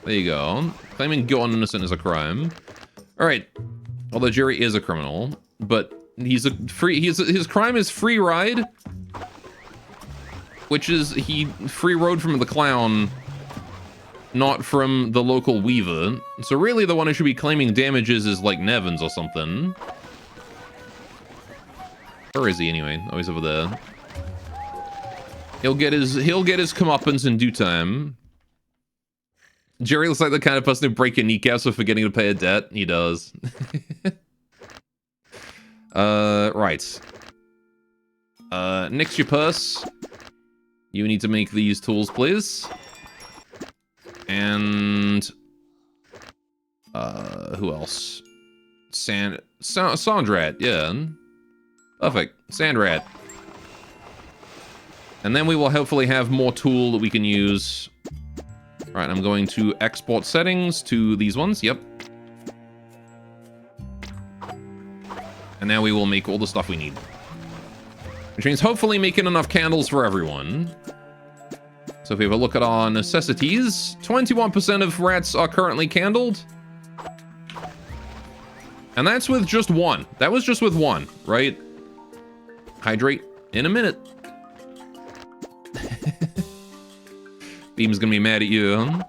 there you go. Claiming guilt on innocent is a crime. All right. Although Jerry is a criminal, but his crime is free ride, which is he free rode from the clown, not from the local weaver. So really the one who should be claiming damages is like Nevins or something. Where is he anyway? Oh, he's over there. He'll get his comeuppance in due time. Jerry looks like the kind of person who break your kneecaps for forgetting to pay a debt. He does. Right. Nix your purse. You need to make these tools, please. And who else? Sandrat, yeah. Perfect. Sandrat. And then we will hopefully have more tool that we can use. Alright, I'm going to export settings to these ones. Yep. And now we will make all the stuff we need. Which means hopefully making enough candles for everyone. So if we have a look at our necessities, 21% of rats are currently candled. And that's with just one. That was just with one, right? Hydrate in a minute. Beam's gonna be mad at you, huh?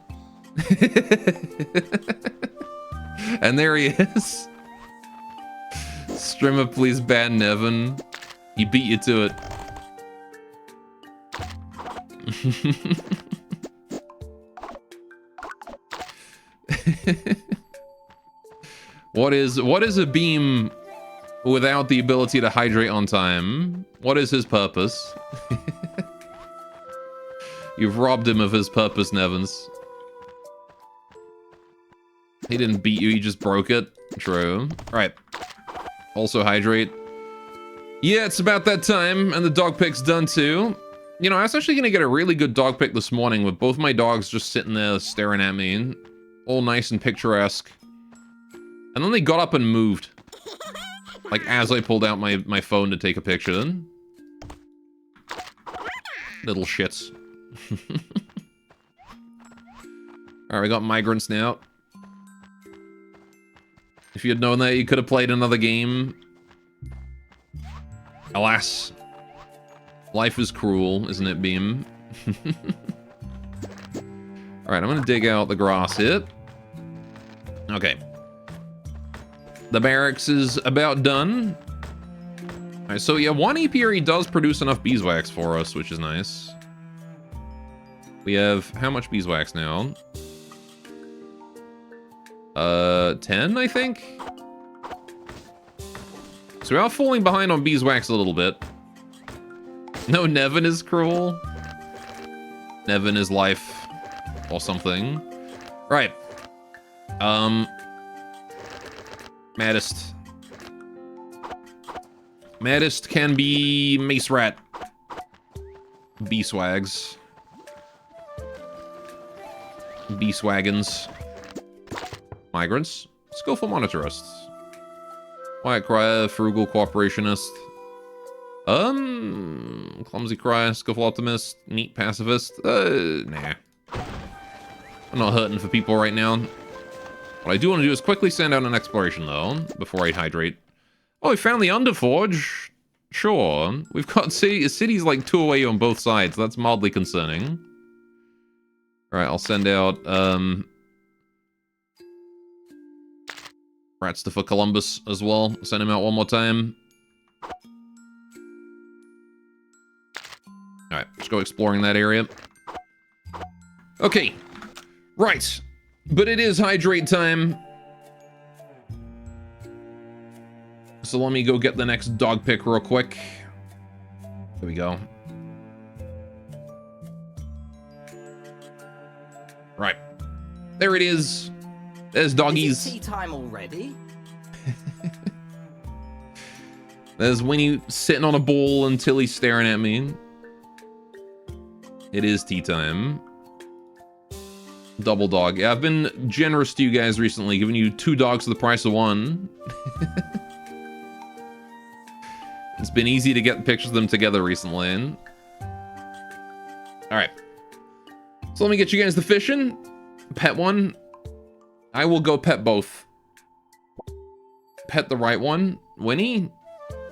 And there he is. Streamer, please ban Nevin. He beat you to it. What is a beam without the ability to hydrate on time. What is his purpose? You've robbed him of his purpose, Nevins. He didn't beat you, he just broke it. True. Alright. Also hydrate. Yeah, it's about that time, and the dog pick's done too. You know, I was actually gonna get a really good dog pick this morning with both my dogs just sitting there staring at me. All nice and picturesque. And then they got up and moved. Like, as I pulled out my phone to take a picture. Little shits. Alright, we got migrants now. If you had known that, you could have played another game. Alas. Life is cruel, isn't it, Beam? Alright, I'm gonna dig out the grass here. Okay. The barracks is about done. Alright, so yeah, one apiary does produce enough beeswax for us, which is nice. We have how much beeswax now? 10, I think? So we are falling behind on beeswax a little bit. No, Nevin is cruel. Nevin is life. Or something. Right. Maddest. Maddest can be Mace Rat. Beeswags. Beeswagons. Migrants. Skillful monetarists. Quiet Crier, Frugal Cooperationist. Clumsy Crier, Skillful Optimist, Neat Pacifist. Nah. I'm not hurting for people right now. What I do want to do is quickly send out an exploration, though, before I hydrate. Oh, we found the Underforge. Sure. We've got cities like 2 away on both sides. That's mildly concerning. Alright, I'll send out, Rats for Columbus as well. Send him out one more time. Alright, let's go exploring that area. Okay. Right. But it is hydrate time. So let me go get the next dog pick real quick. There we go. Right. There it is. There's doggies. Is it tea time already? There's Winnie sitting on a bowl until he's staring at me. It is tea time. Double dog. Yeah, I've been generous to you guys recently, giving you 2 dogs for the price of 1. It's been easy to get pictures of them together recently. Alright. So let me get you guys the fishing. Pet one. I will go pet both. Pet the right one. Winnie?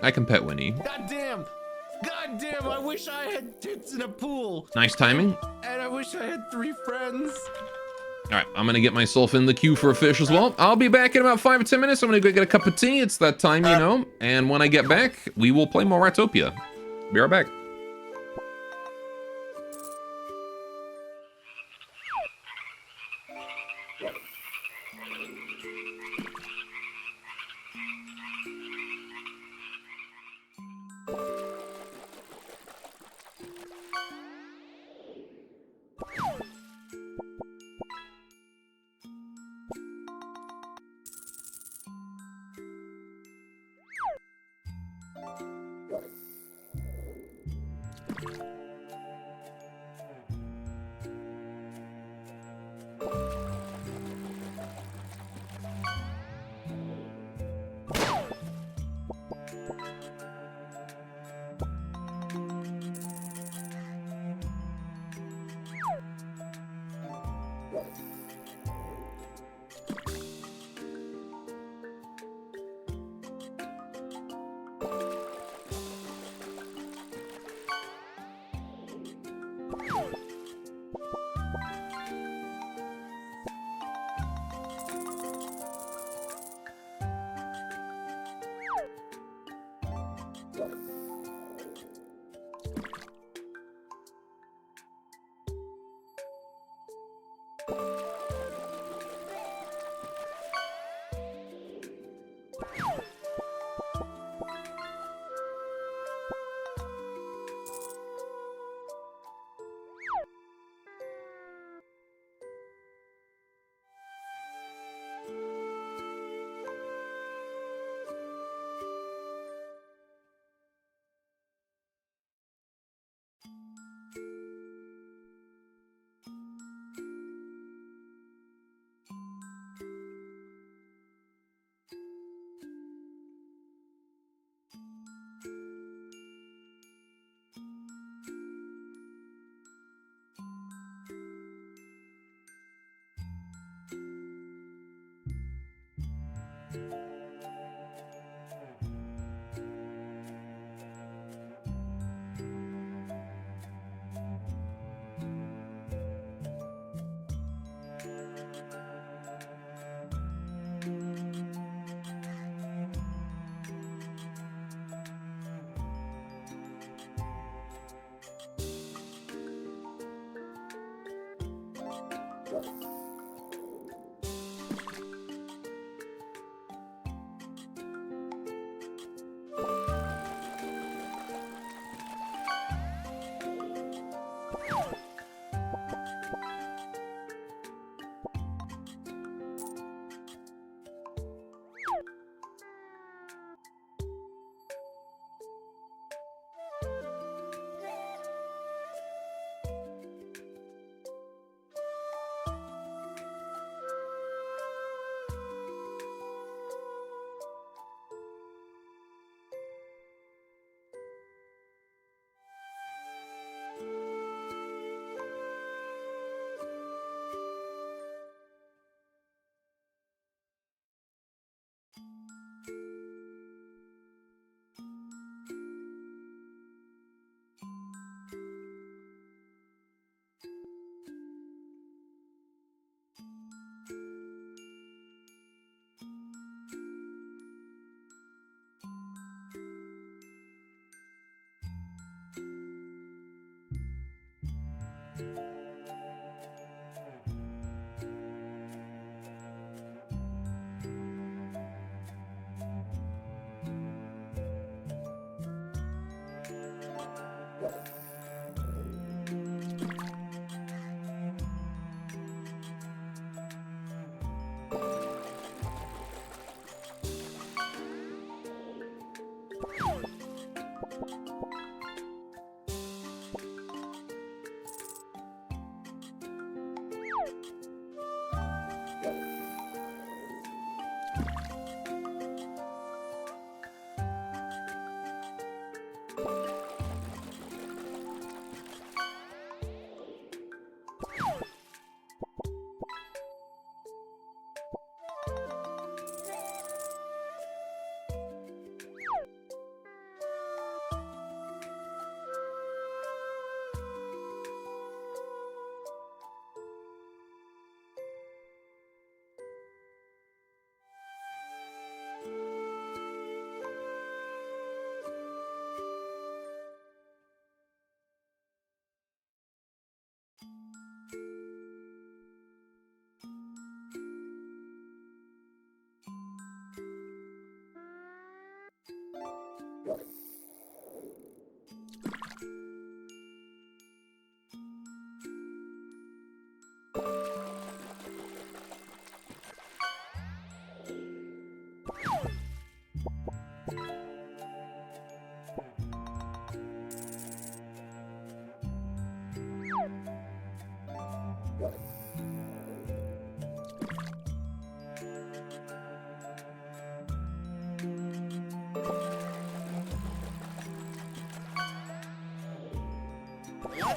I can pet Winnie. Goddamn! Goddamn! I wish I had tits in a pool. Nice timing. And I wish I had 3 friends. Alright, I'm gonna get myself in the queue for a fish as well. I'll be back in about 5 or 10 minutes. I'm gonna go get a cup of tea. It's that time, you know. And when I get back, we will play more Ratopia. Be right back. Let's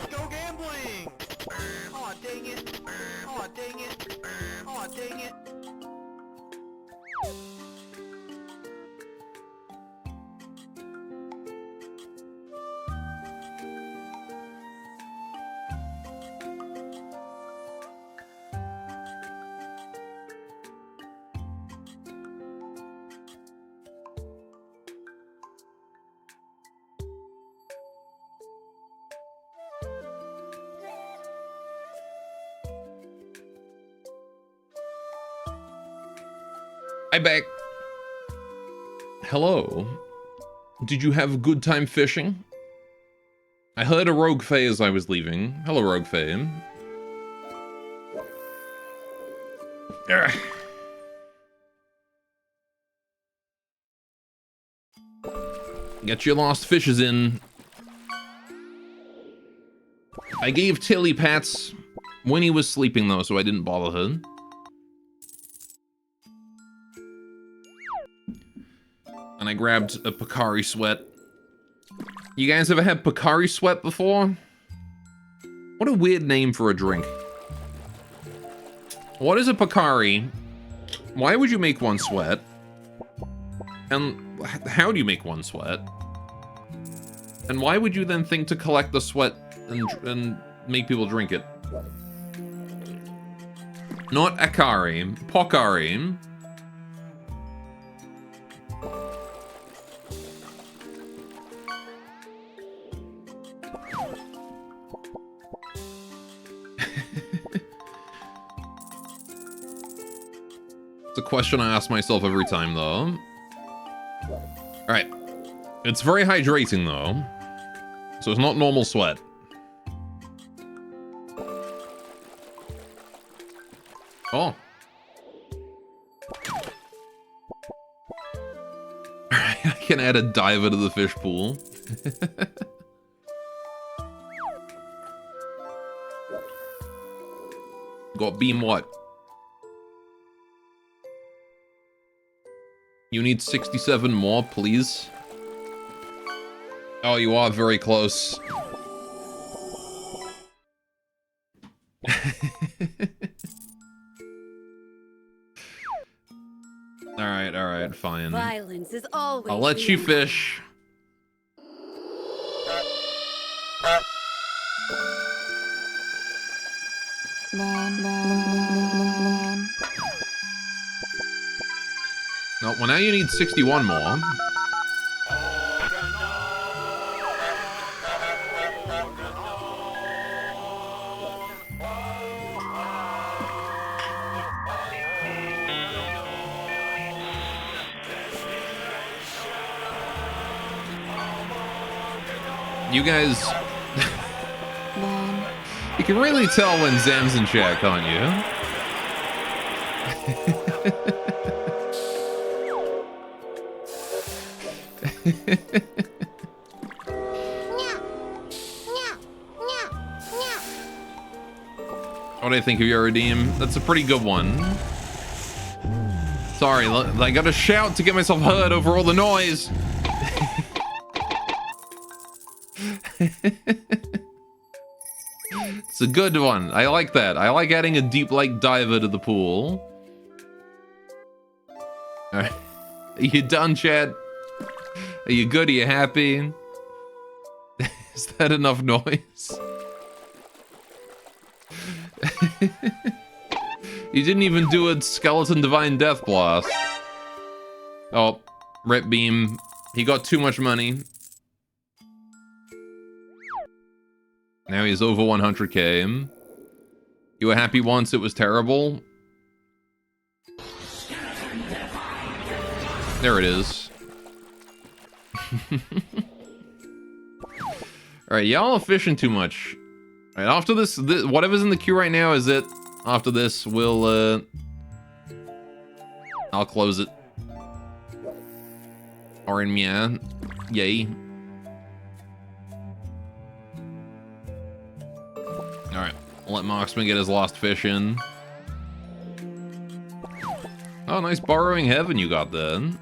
go gambling! Aw, dang it! Aw, dang it! Aw, dang it! Hi back. Hello. Did you have a good time fishing? I heard a rogue fae as I was leaving. Hello, rogue fae. Ugh. Get your lost fishes in. I gave Tilly pats when he was sleeping though, so I didn't bother her. And I grabbed a Pocari Sweat. You guys ever had Pocari Sweat before? What a weird name for a drink. What is a Pocari? Why would you make one sweat? And how do you make one sweat? And why would you then think to collect the sweat and make people drink it? Not Akari, Pocari. It's a question I ask myself every time, though. Alright. It's very hydrating, though. So it's not normal sweat. Oh. Alright, I can add a diver to the fish pool. Got beam what? You need 67 more, please. Oh, you are very close. Alright, fine. Violence is always. I'll let you fish. No, well now you need 61 more. You guys... You can really tell when Zam's in chat, can't you? What do I think of your redeem? That's a pretty good one. Sorry, I gotta shout to get myself heard over all the noise. It's a good one. I like that. I like adding a deep like diver to the pool. Alright. Are you done, Chad? Are you good? Are you happy? Is that enough noise? You didn't even do a skeleton divine death blast. Oh, rip beam. He got too much money. Now he's over 100k. You were happy once it was terrible? There it is. Alright, y'all are fishing too much. Alright, after this, whatever's in the queue right now is it. After this, we'll, I'll close it. Or in Mia. Yay. Alright, I'll let Marksman get his last fish in. Oh, nice borrowing heaven you got then.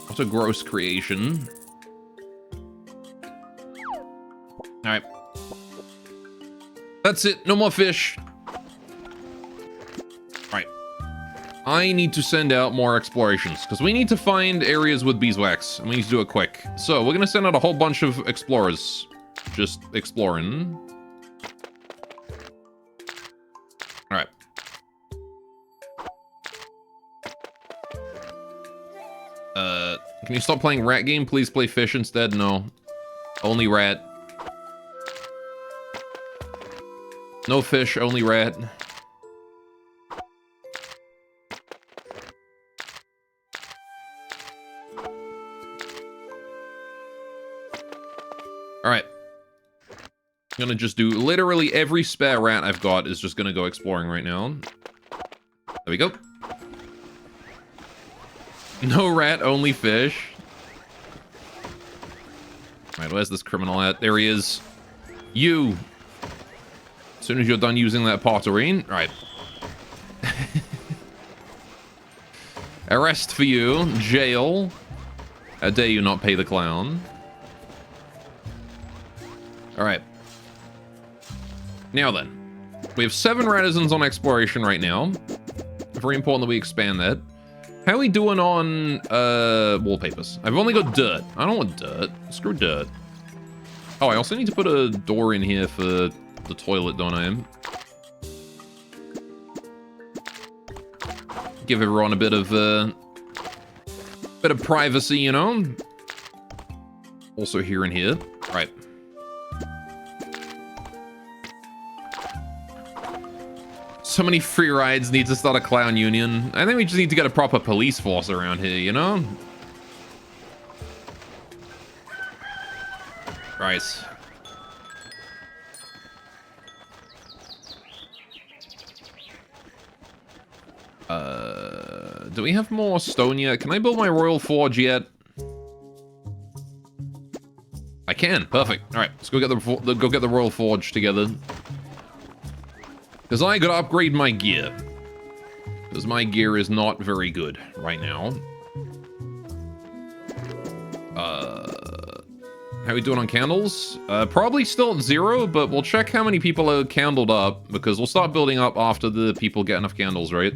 What a gross creation. Alright. That's it, no more fish. Alright. I need to send out more explorations, because we need to find areas with beeswax, and we need to do it quick. So, we're gonna send out a whole bunch of explorers. Just exploring. Alright. Can you stop playing rat game? Please play fish instead? No. Only rat. No fish, only rat. Alright. I'm gonna just do literally every spare rat I've got is just gonna go exploring right now. There we go. No rat, only fish. Alright, where's this criminal at? There he is. You! As soon as you're done using that pottery. Alright. Arrest for you. Jail. How dare you not pay the clown. Alright. Now then. We have 7 Radisons on exploration right now. Very important that we expand that. How are we doing on wallpapers? I've only got dirt. I don't want dirt. Screw dirt. Oh, I also need to put a door in here for the toilet, don't I? Give everyone a bit of privacy, you know? Also here and here. Right. So many free rides, need to start a clown union. I think we just need to get a proper police force around here, you know? Right. Do we have more stone yet? Can I build my royal forge yet? I can. Perfect. All right, let's go get the royal forge together. Because I gotta upgrade my gear. Because my gear is not very good right now. How are we doing on candles? Probably still at 0, but we'll check how many people are candled up, because we'll start building up after the people get enough candles, right?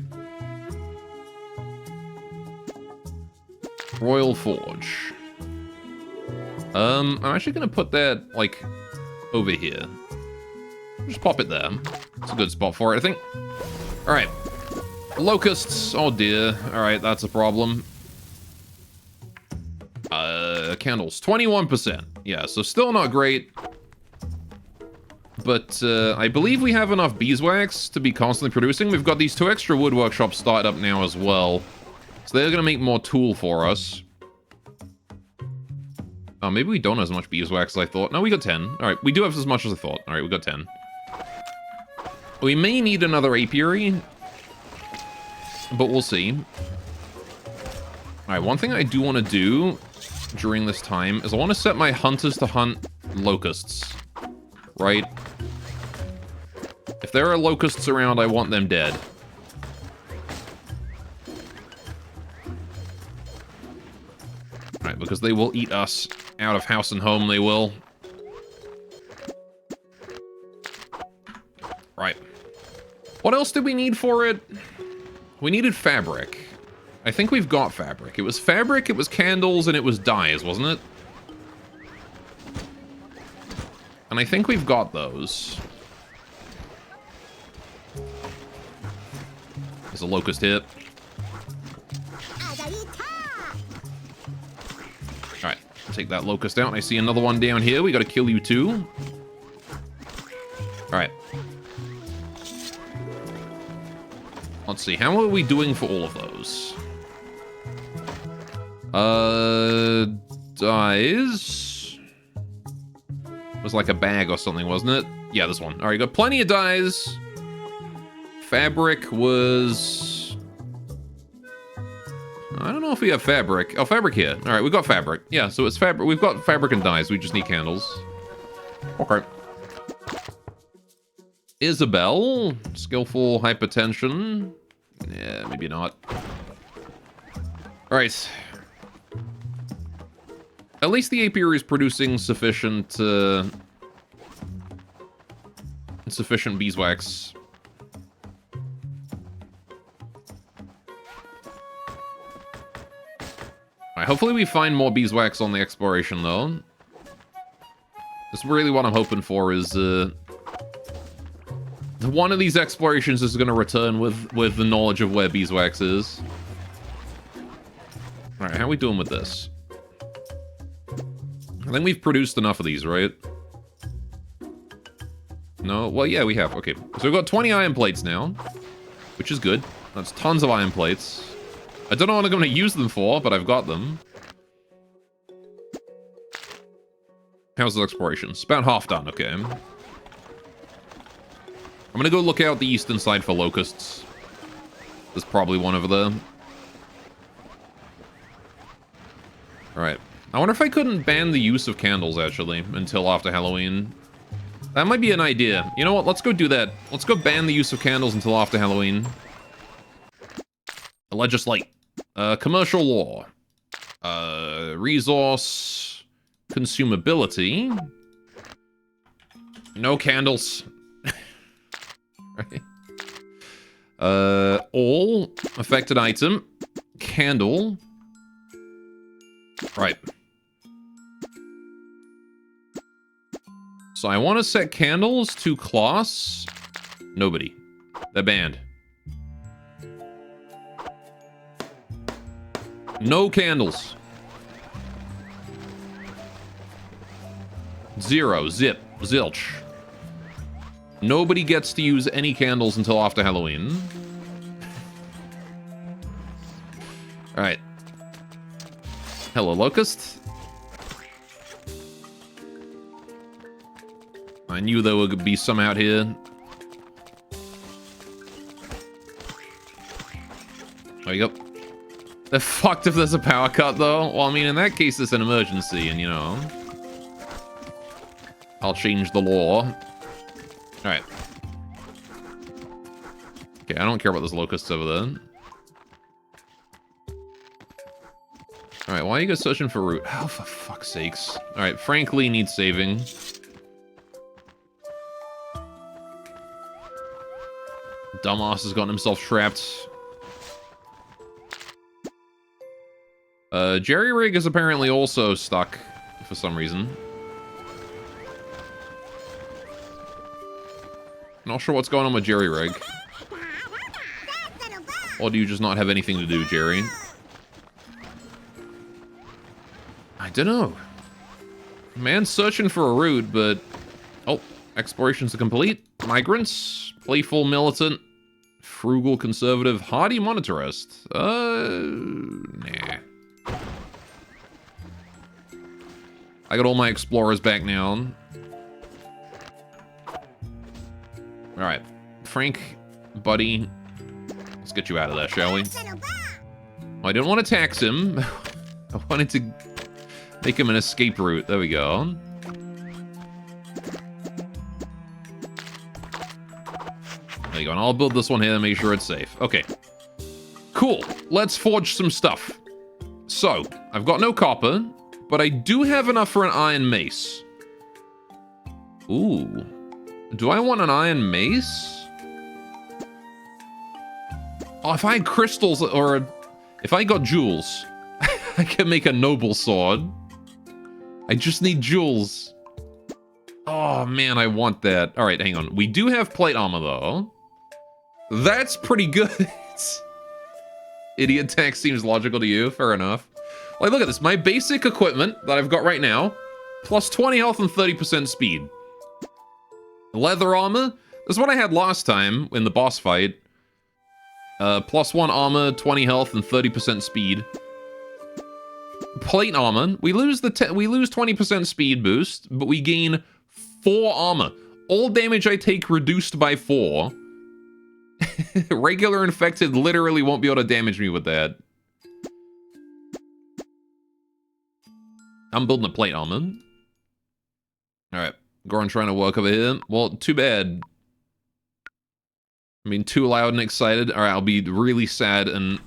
Royal Forge. I'm actually gonna put that, like, over here. Just pop it there. It's a good spot for it, I think. Alright. Locusts. Oh dear. Alright, that's a problem. Candles. 21%. Yeah, so still not great. But, I believe we have enough beeswax to be constantly producing. We've got these 2 extra wood workshops started up now as well. So they're gonna make more tool for us. Oh, maybe we don't have as much beeswax as I thought. No, we got 10. Alright, we do have as much as I thought. Alright, we got 10. We may need another apiary, but we'll see. Alright, one thing I do want to do during this time is I want to set my hunters to hunt locusts. Right? If there are locusts around, I want them dead. Alright, because they will eat us out of house and home, they will. Right. What else did we need for it? We needed fabric. I think we've got fabric. It was fabric, it was candles, and it was dyes, wasn't it? And I think we've got those. There's a locust hit. Alright, take that locust out. I see another one down here. We gotta kill you too. Alright. Let's see, how are we doing for all of those? Dyes. Was like a bag or something, wasn't it? Yeah, this one. Alright, got plenty of dyes. Fabric was... I don't know if we have fabric. Oh, fabric here. Alright, we got fabric. Yeah, so it's fabric. We've got fabric and dyes. We just need candles. Okay. Isabel. Skillful hypertension. Yeah, maybe not. Alright. At least the apiary is producing sufficient beeswax. Alright, hopefully we find more beeswax on the exploration, though. That's really what I'm hoping for is, one of these explorations is going to return with the knowledge of where beeswax is. Alright, how are we doing with this? I think we've produced enough of these, right? No? Well, yeah, we have. Okay. So we've got 20 iron plates now, which is good. That's tons of iron plates. I don't know what I'm going to use them for, but I've got them. How's the exploration? It's about half done, okay. I'm going to go look out the eastern side for locusts. There's probably one over there. Alright. I wonder if I couldn't ban the use of candles, actually, until after Halloween. That might be an idea. You know what? Let's go do that. Let's go ban the use of candles until after Halloween. Legislate. Commercial law. Resource... consumability. No candles. Right. All affected item. Candle. Right. So I want to set candles to class. Nobody. They're banned. No candles. 0. Zip. Zilch. Nobody gets to use any candles until after Halloween. Alright. Hello, Locust. I knew there would be some out here. There you go. They're fucked if there's a power cut, though. Well, I mean, in that case, it's an emergency, and, you know... I'll change the law. Alright. Okay, I don't care about those locusts over there. Alright, why are you guys searching for root? Oh, for fuck's sakes. Alright, frankly, needs saving. Dumbass has gotten himself trapped. Jerry Rig is apparently also stuck for some reason. Not sure what's going on with Jerry Rig. Or do you just not have anything to do, Jerry? I don't know. Man's searching for a route, but... Oh, explorations are complete. Migrants, playful militant, frugal conservative, hardy monetarist. Nah. I got all my explorers back now. Alright. Frank, buddy, let's get you out of there, shall we? Well, I didn't want to tax him. I wanted to make him an escape route. There we go. There you go. And I'll build this one here and make sure it's safe. Okay. Cool. Let's forge some stuff. So, I've got no copper, but I do have enough for an iron mace. Ooh. Do I want an iron mace? Oh, if I had crystals, or if I got jewels, I can make a noble sword. I just need jewels. Oh, man, I want that. All right, hang on. We do have plate armor, though. That's pretty good. Idiot tech seems logical to you. Fair enough. Like, look at this. My basic equipment that I've got right now, plus 20 health and 30% speed. Leather armor. This is what I had last time in the boss fight. Plus 1 armor, 20 health, and 30% speed. Plate armor. We lose 20% speed boost, but we gain 4 armor. All damage I take reduced by 4. Regular infected literally won't be able to damage me with that. I'm building a plate armor. Alright. Goran trying to work over here. Well, too bad. I mean, too loud and excited. Alright, I'll be really sad and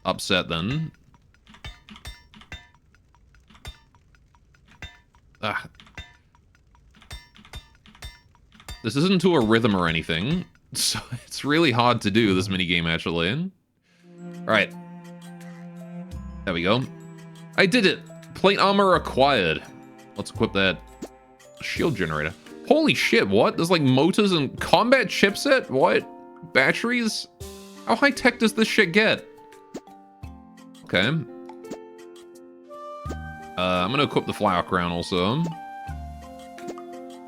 upset then. Ah. This isn't to a rhythm or anything, so it's really hard to do, this minigame, actually. Alright. There we go. I did it! Plate armor acquired. Let's equip that shield generator. Holy shit, what? There's like motors and combat chipset? What? Batteries? How high tech does this shit get? Okay. I'm gonna equip the flower crown also.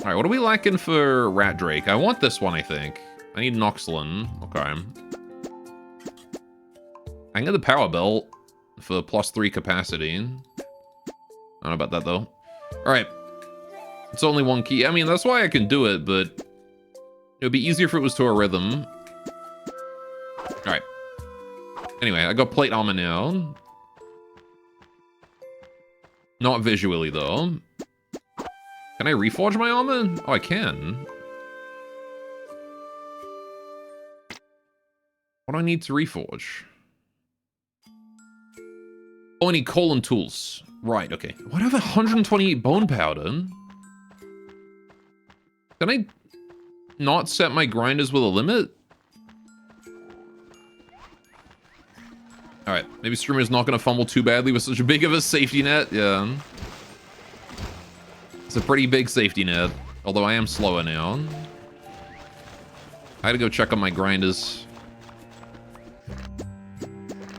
Alright, what are we lacking for Rat Drake? I want this one, I think. I need Noxlin. Okay. I can get the power belt for plus 3 capacity. I don't know about that, though. Alright. It's only 1 key. I mean, that's why I can do it, but it would be easier if it was to a rhythm. Alright. Anyway, I got plate armor now. Not visually, though. Can I reforge my armor? Oh, I can. What do I need to reforge? Oh, I need coal and tools. Right, okay. What, I have 128 bone powder? Can I not set my grinders with a limit? Alright, maybe Streamer's not going to fumble too badly with such a big of a safety net. Yeah. It's a pretty big safety net. Although I am slower now. I had to go check on my grinders.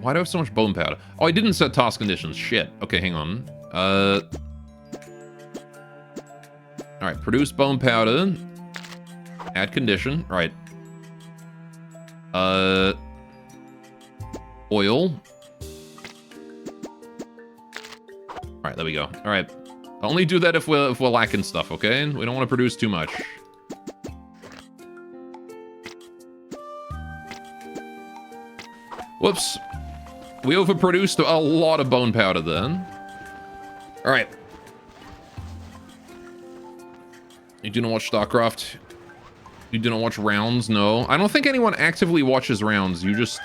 Why do I have so much bone powder? Oh, I didn't set task conditions. Shit. Okay, hang on. Alright, produce bone powder. Add condition. Right. Oil. Alright, there we go. Alright. Only do that if we're lacking stuff, okay? We don't want to produce too much. Whoops. We overproduced a lot of bone powder then. Alright. You do not watch StarCraft? You do not watch rounds? No. I don't think anyone actively watches rounds. You just,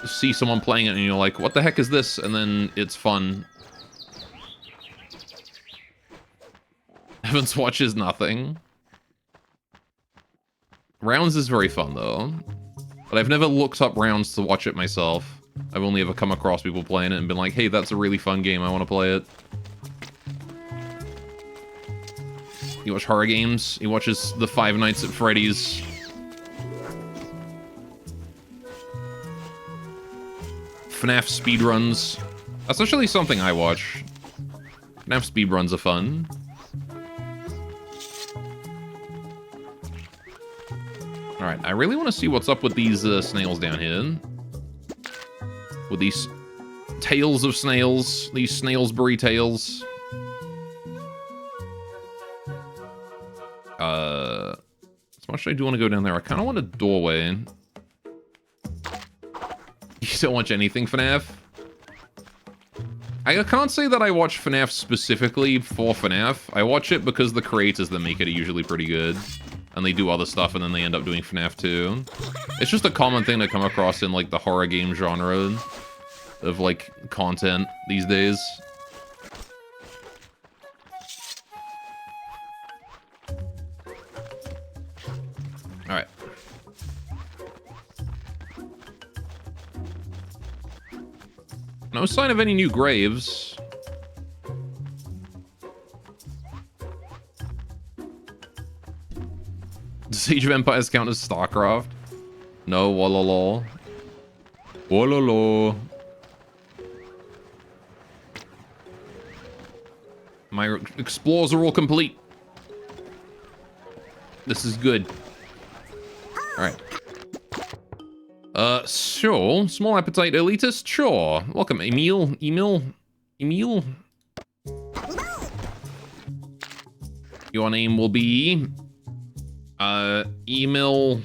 see someone playing it and you're like, what the heck is this? And then it's fun. Evans watches nothing. Rounds is very fun, though. But I've never looked up rounds to watch it myself. I've only ever come across people playing it and been like, hey, that's a really fun game, I want to play it. You watch horror games? He watches the Five Nights at Freddy's. FNAF speedruns. That's actually something I watch. FNAF speedruns are fun. Alright, I really want to see what's up with these snails down here. With these tails of snails. These snailsbury tails. As much as I do want to go down there, I kind of want a doorway. You don't watch anything FNAF? I can't say that I watch FNAF specifically for FNAF. I watch it because the creators that make it are usually pretty good. And they do other stuff and then they end up doing FNAF too. It's just a common thing to come across in like the horror game genre of like content these days. Alright. No sign of any new graves. Does Age of Empires count as StarCraft? No, walala. Walala. My explores are all complete. This is good. Alright. Sure. Small appetite elitist? Sure. Welcome, Emil. Your name will be... Emil...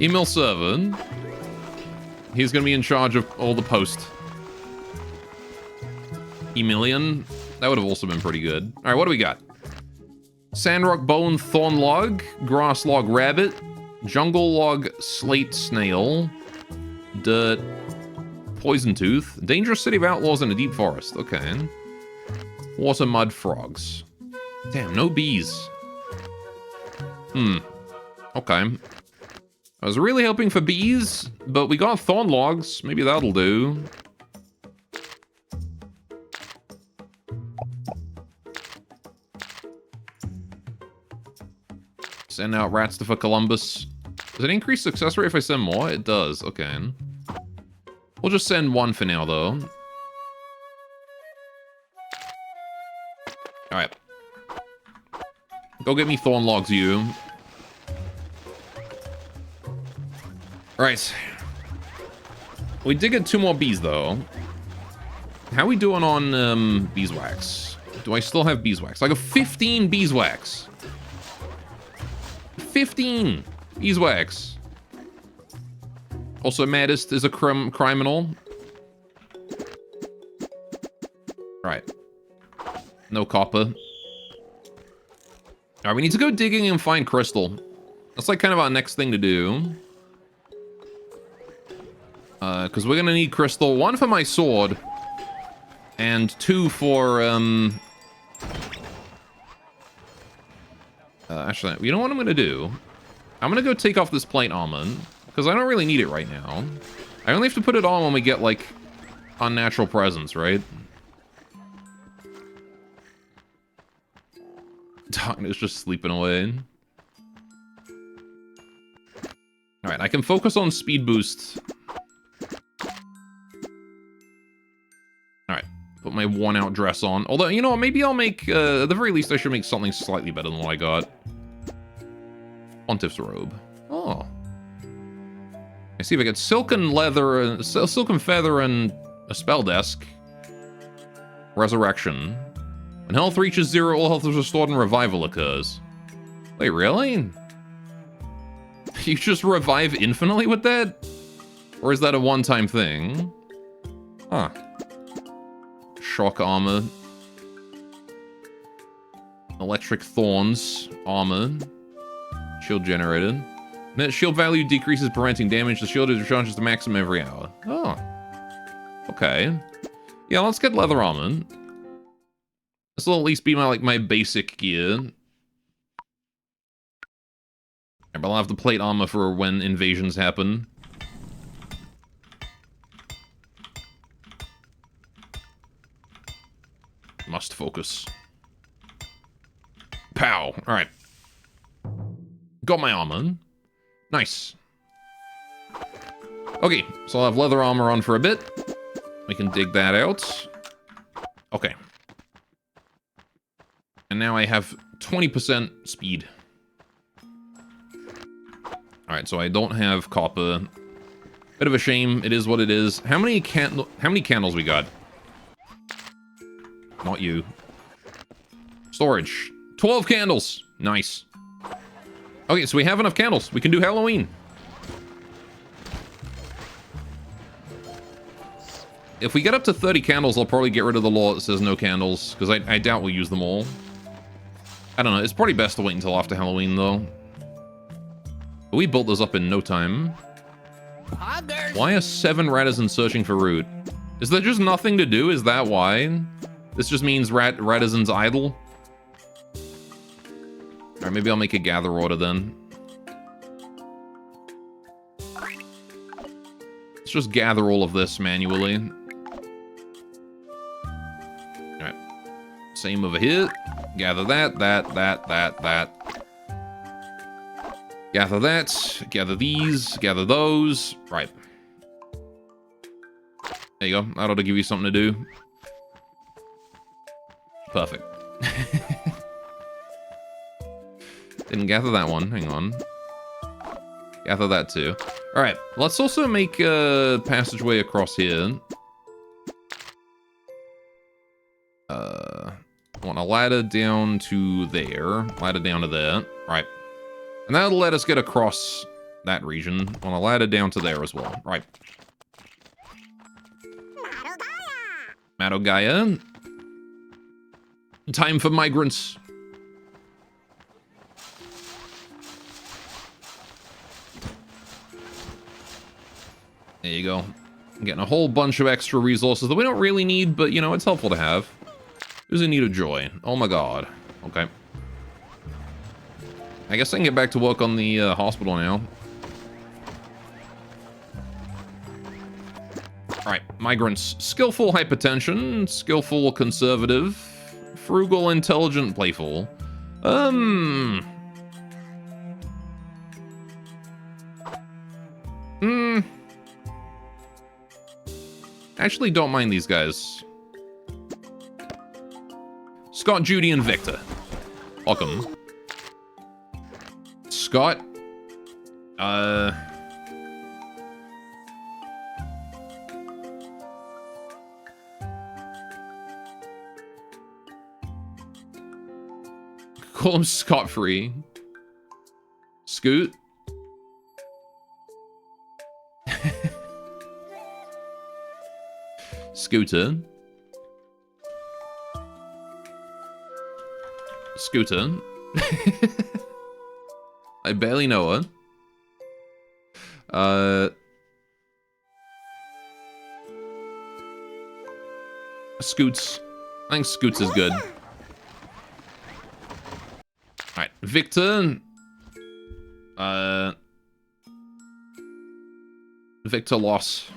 Emil Servant. He's gonna be in charge of all the post. Emilian. That would have also been pretty good. Alright, what do we got? Sandrock Bone Thorn Log, Grass Log Rabbit, Jungle Log Slate Snail, Dirt, Poison Tooth, Dangerous City of Outlaws in a Deep Forest. Okay. Water Mud Frogs. Damn, no bees. Okay. I was really hoping for bees, but we got thorn logs. Maybe that'll do. Send out rats to for Columbus. Does it increase success rate if I send more? It does. Okay. We'll just send one for now, though. Alright. Go get me thorn logs, you. Alright. We did get 2 more bees, though. How we doing on beeswax? Do I still have beeswax? I got 15 beeswax. 15 beeswax. Also, Maddest is a criminal. Right. No copper. Alright, we need to go digging and find crystal. That's like kind of our next thing to do. Because we're gonna need crystal. 1 for my sword. And 2 for, actually, you know what I'm gonna do? I'm gonna go take off this plate armor. Because I don't really need it right now. I only have to put it on when we get, like, unnatural presence, right? Darkness just sleeping away. Alright, I can focus on speed boost. Alright, Put my worn-out dress on. Although, you know what? Maybe I'll make... at the very least, I should make something slightly better than what I got. Pontiff's robe. Oh. I see if I get silken leather, silken feather, and a spell desk. Resurrection. When health reaches 0, all health is restored and revival occurs. Wait, really? You just revive infinitely with that? Or is that a one-time thing? Huh. Shock armor. Electric thorns. Armor. Shield generated. Net shield value decreases preventing damage. The shield is recharges to maximum every hour. Oh. Okay. Yeah, let's get leather armor. This will at least be my basic gear. But I'll have the plate armor for when invasions happen. Must focus. Pow. Alright. Got my armor. Nice. Okay, so I'll have leather armor on for a bit. We can dig that out. Okay. And now I have 20% speed. Alright, so I don't have copper. Bit of a shame. It is what it is. How many candles we got? Not you. Storage. 12 candles. Nice. Okay, so we have enough candles. We can do Halloween. If we get up to 30 candles, I'll probably get rid of the law that says no candles, because I doubt we'll use them all. I don't know. It's probably best to wait until after Halloween, though. But we built those up in no time. Why are 7 Ratizans searching for root? Is there just nothing to do? Is that why? This just means Ratizans idle? Alright, maybe I'll make a gather order then. Let's just gather all of this manually. Alright. Same over here. Gather that. Gather that. Gather these. Gather those. Right. There you go. That ought to give you something to do. Perfect. Didn't gather that one. Hang on. Gather that too. Alright, let's also make a passageway across here. I want a ladder down to there. Ladder down to there. Right. And that'll let us get across that region. I want a ladder down to there as well. Right. Madogaya. Time for migrants. There you go. I'm getting a whole bunch of extra resources that we don't really need, but, you know, it's helpful to have. Who's in need of joy? Oh my god. Okay. I guess I can get back to work on the hospital now. Alright, migrants. Skillful hypertension, skillful conservative, frugal, intelligent, playful. Actually, don't mind these guys. Scott, Judy, and Victor. Welcome. Scott. Call him Scott-free. Scoot. Scooter. Scooter. I barely know her. Scoots. I think Scoots is good. Alright, Victor. Victor loss.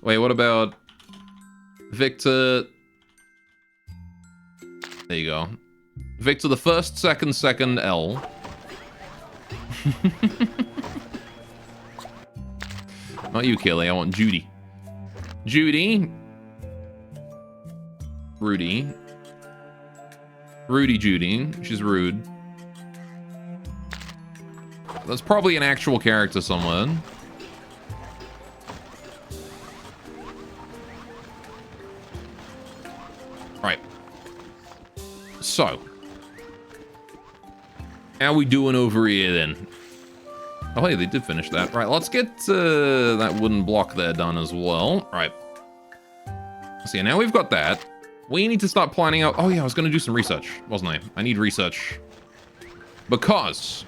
Wait, what about Victor? There you go. Victor the first, second, L. Not you, Kelly. I want Judy. Judy. Rudy. Rudy Judy. She's rude. That's probably an actual character somewhere. Right. So. How we doing over here then? Oh, hey, they did finish that. Right, let's get that wooden block there done as well. Right. So yeah, now we've got that. We need to start planning out... Oh yeah, I was going to do some research, wasn't I? I need research. Because...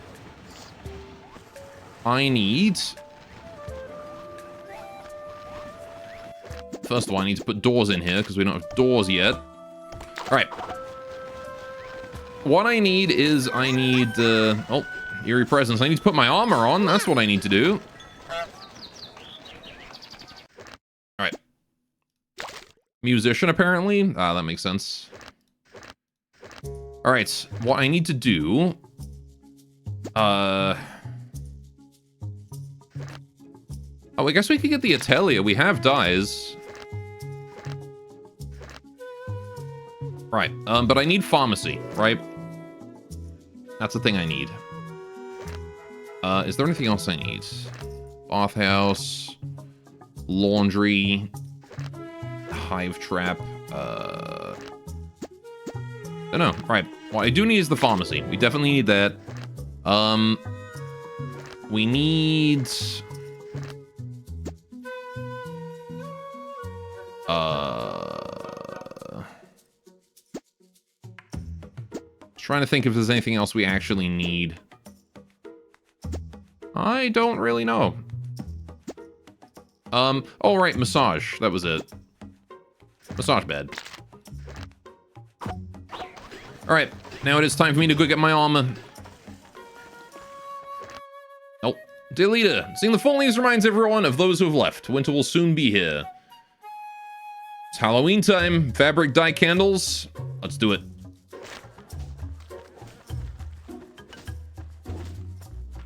I need... First of all, I need to put doors in here, because we don't have doors yet. Alright. What I need is, I need... oh, eerie presence. I need to put my armor on. That's what I need to do. Alright. Musician, apparently. Ah, that makes sense. Alright, what I need to do... Oh, I guess we could get the Atelier. We have dyes. Right, but I need pharmacy, right? That's the thing I need. Is there anything else I need? Bathhouse, laundry, hive trap, don't know. Right, what I do need is the pharmacy. We definitely need that. We need... Trying to think if there's anything else we actually need. I don't really know. Oh right, massage. That was it. Massage bed. Alright, now it is time for me to go get my armor. Oh, dear leader, seeing the fall leaves reminds everyone of those who have left. Winter will soon be here. It's Halloween time. Fabric dye candles. Let's do it.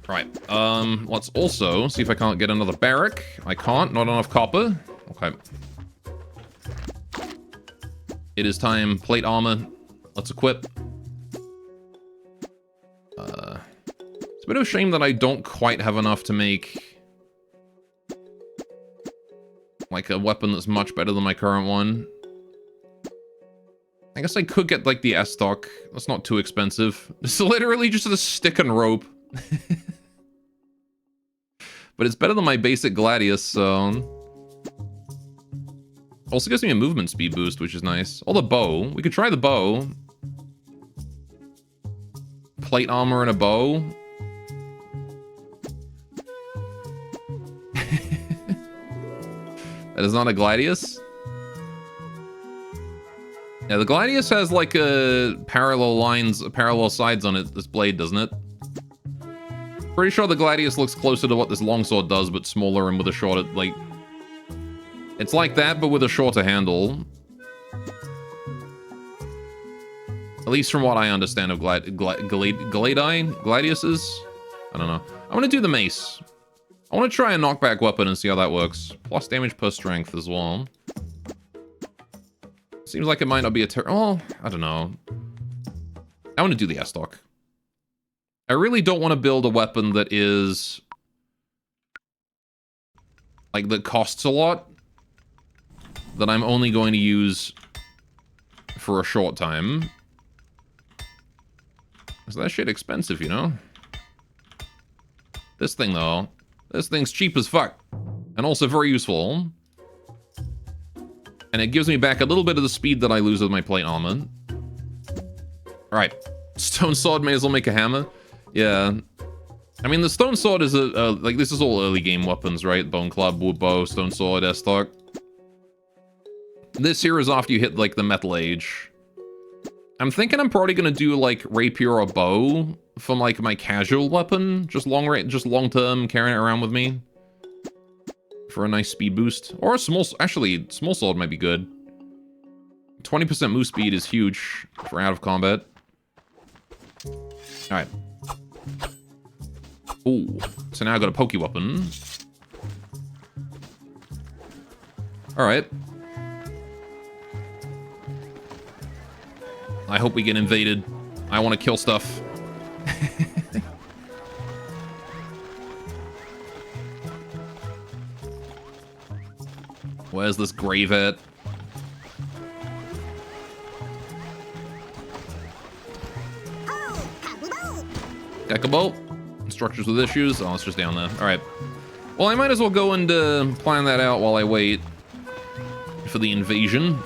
Right, let's also see if I can't get another barrack. I can't, not enough copper. Okay. It is time, plate armor. Let's equip. It's a bit of a shame that I don't quite have enough to make... like a weapon that's much better than my current one. I guess I could get like the S-Stock. That's not too expensive. It's literally just a stick and rope. But it's better than my basic Gladius, so... Also gives me a movement speed boost, which is nice. Oh, the bow. We could try the bow. Plate armor and a bow. That is not a Gladius? Yeah, the Gladius has like a parallel lines, parallel sides on it, this blade, doesn't it? Pretty sure the Gladius looks closer to what this longsword does, but smaller and with a shorter, like... It's like that, but with a shorter handle. At least from what I understand of Gladiuses. I don't know. I'm gonna do the mace. I want to try a knockback weapon and see how that works. Plus damage per strength as well. Seems like it might not be a oh, I don't know. I want to do the S-Stock. I really don't want to build a weapon that is... like, that costs a lot. That I'm only going to use for a short time. Is that shit expensive, you know? This thing, though. This thing's cheap as fuck. And also very useful. And it gives me back a little bit of the speed that I lose with my plate armor. Alright. Stone sword may as well make a hammer. Yeah. I mean, the stone sword is like, this is all early game weapons, right? Bone club, wood bow, stone sword, S-Stock. This here is after you hit, like, the metal age. I'm thinking I'm probably gonna do, like, rapier or bow from, like, my casual weapon. Just long-term, carrying it around with me. For a nice speed boost. Or a small... Actually, small sword might be good. 20% move speed is huge for out of combat. Alright. Ooh, so now I got a pokey weapon. Alright. I hope we get invaded. I want to kill stuff. Where's this grave at? Gekabo. Structures with issues. Oh, it's just down there. Alright. Well, I might as well go and plan that out while I wait for the invasion.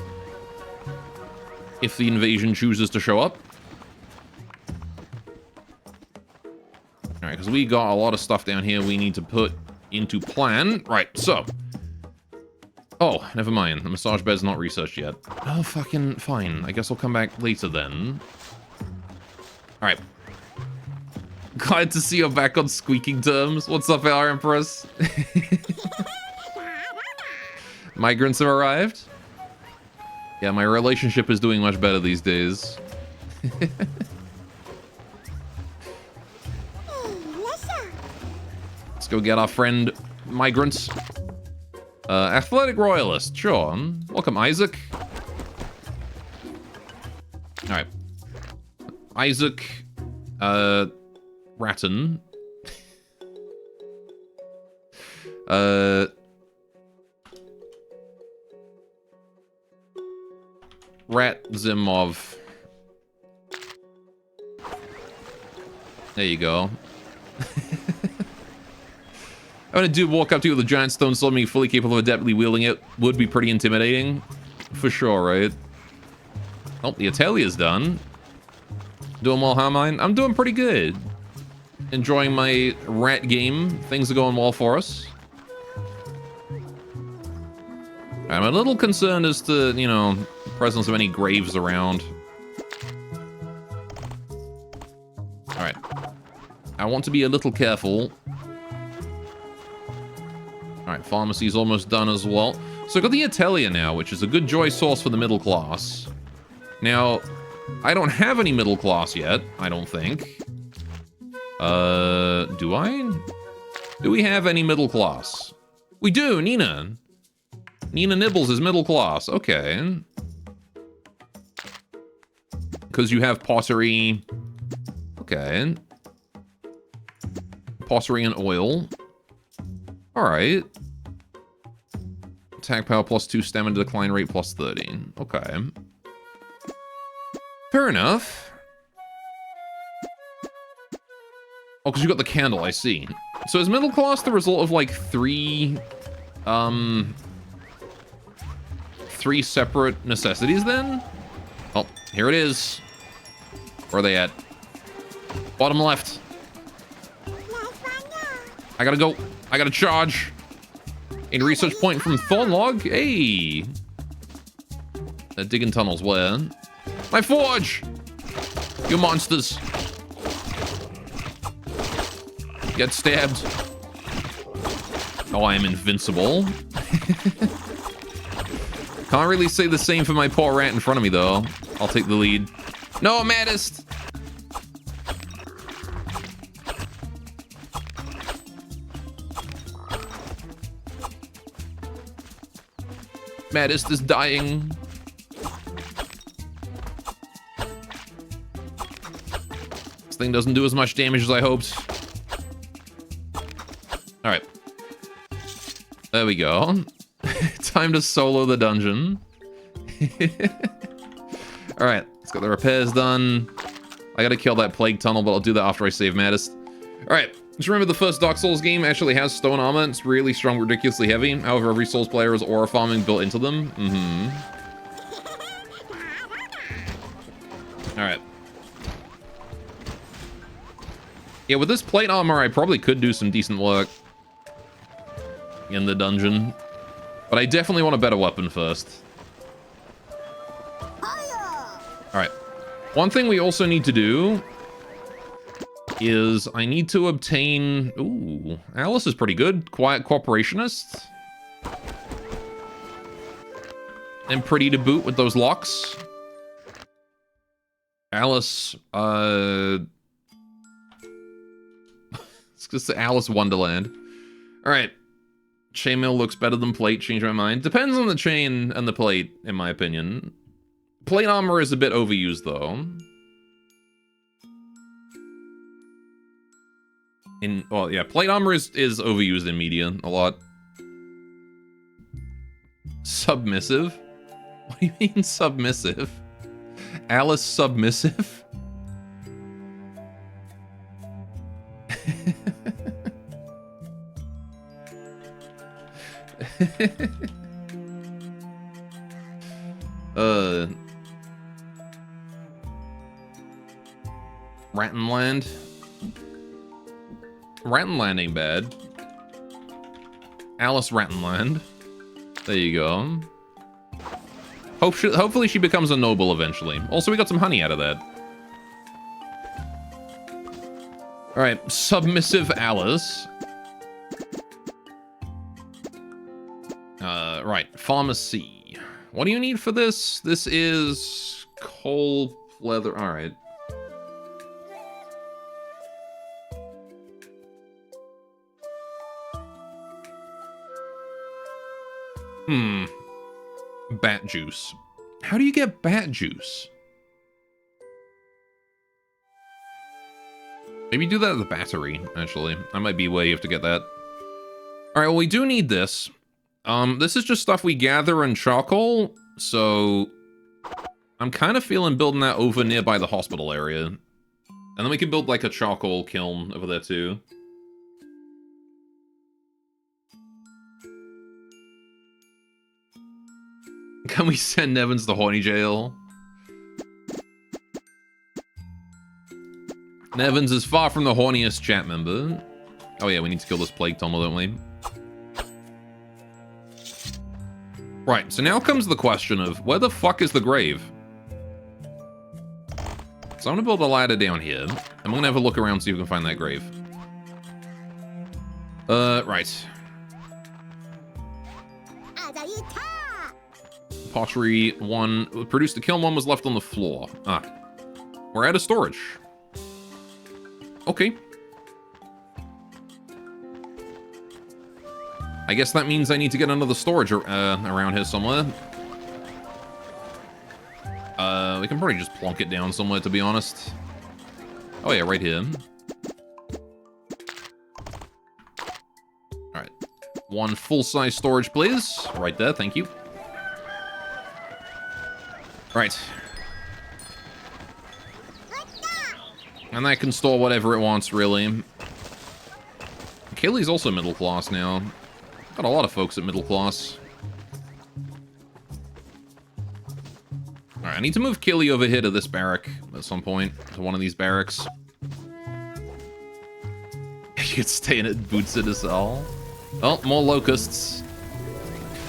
If the invasion chooses to show up. Alright, because we got a lot of stuff down here we need to put into plan. Right, so. Oh, never mind. The massage bed's not researched yet. Oh, fucking fine. I guess I'll come back later then. Alright. Glad to see you're back on squeaking terms. What's up, our Empress? Migrants have arrived? Yeah, my relationship is doing much better these days. Let's go get our friend migrants. Athletic Royalist, sure. Welcome, Isaac. Alright. Isaac, Ratton. Rat Zimov. There you go. Having a dude walk up to you with a giant stone sword, being fully capable of adeptly wielding it would be pretty intimidating. For sure, right? Oh, the Atelia's done. Doing well, huh, mine? I'm doing pretty good. Enjoying my rat game. Things are going well for us. I'm a little concerned as to, you know, the presence of any graves around. Alright. I want to be a little careful. Alright, pharmacy's almost done as well. So I've got the Atelier now, which is a good joy source for the middle class. Now, I don't have any middle class yet, I don't think. Do I? Do we have any middle class? We do, Nina. Nina Nibbles is middle class, okay. Because you have pottery. Okay. Pottery and oil. Alright. Attack power +2, stamina decline rate +30. Okay. Fair enough. Oh, because you got the candle, I see. So is middle class the result of like three separate necessities then? Oh, here it is. Where are they at? Bottom left. I gotta go. I gotta charge. A research point from Thornlog. Hey. They're digging tunnels where? My forge! You monsters. Get stabbed. Oh, I am invincible. Can't really say the same for my poor rat in front of me, though. I'll take the lead. No, Maddest! Maddest is dying. This thing doesn't do as much damage as I hoped. Alright. There we go. Time to solo the dungeon. Alright, let's get the repairs done. I gotta kill that plague tunnel, but I'll do that after I save Maddest. Alright, just remember the first Dark Souls game actually has stone armor. And it's really strong, ridiculously heavy. However, every Souls player has aura farming built into them. Alright. Yeah, with this plate armor, I probably could do some decent work in the dungeon. But I definitely want a better weapon first. Alright. One thing we also need to do is I need to obtain... Ooh, Alice is pretty good. Quiet Corporationist. And pretty to boot with those locks. Alice, It's just Alice Wonderland. Alright. Chainmail looks better than plate, change my mind. Depends on the chain and the plate, in my opinion. Plate armor is a bit overused, though. Well, yeah, plate armor is overused in media a lot. Submissive? What do you mean submissive? Alice submissive? Rattenland? Rattenland ain't bad. Alice Rattenland. There you go. Hopefully she becomes a noble eventually. Also, we got some honey out of that. Alright, submissive Alice. Right, pharmacy. What do you need for this? This is coal leather. Alright. Bat juice. How do you get bat juice? Maybe do that at the battery, actually. That might be where you have to get that. Alright, well, we do need this. This is just stuff we gather in charcoal, so I'm kind of feeling building that over nearby the hospital area. And then we can build, like, a charcoal kiln over there, too. Can we send Nevins to horny jail? Nevins is far from the horniest chat member. Oh yeah, we need to kill this plague tunnel, don't we? Right, so now comes the question of, where the fuck is the grave? So I'm gonna build a ladder down here. I'm gonna have a look around, see if we can find that grave. Right. Pottery 1, produced the kiln 1 was left on the floor. Ah. We're out of storage. Okay. I guess that means I need to get another storage around here somewhere. We can probably just plonk it down somewhere, to be honest. Oh yeah, right here. Alright. 1 full-size storage, please. Right there, thank you. Right. And that can store whatever it wants, really. Kaylee's also middle class now. Got a lot of folks at middle class. Alright, I need to move Kaylee over here to this barrack at some point. To one of these barracks. You could stay in it, boots it as all. Oh, more locusts.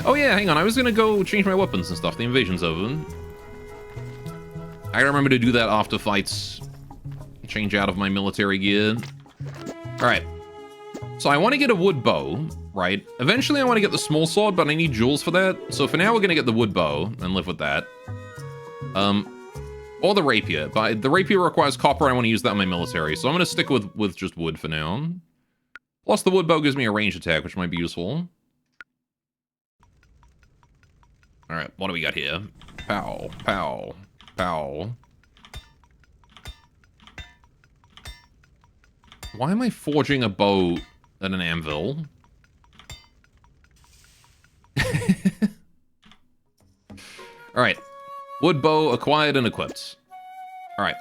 Oh yeah, hang on, I was gonna go change my weapons and stuff. The invasion's over. I gotta remember to do that after fights. Change out of my military gear. Alright. So I want to get a wood bow, right? Eventually I want to get the small sword, but I need jewels for that. So for now we're gonna get the wood bow and live with that. Or the rapier. But the rapier requires copper, I want to use that in my military. So I'm gonna stick with just wood for now. Plus the wood bow gives me a ranged attack, which might be useful. Alright, what do we got here? Pow, pow. Pow. Why am I forging a bow at an anvil? Alright. Wood bow acquired and equipped. Alright.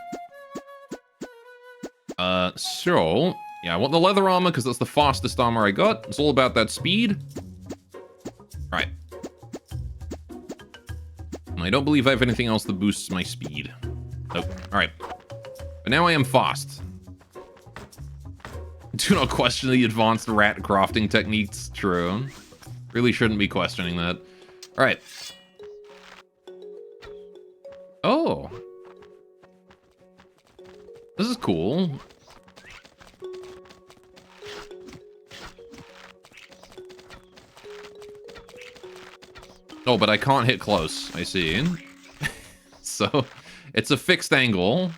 So... yeah, I want the leather armor because that's the fastest armor I got. It's all about that speed. Alright. I don't believe I have anything else that boosts my speed. Nope. Alright. But now I am fast. Do not question the advanced rat crafting techniques. True. Really shouldn't be questioning that. Alright. Oh. This is cool. Oh, but I can't hit close, I see. So, it's a fixed angle.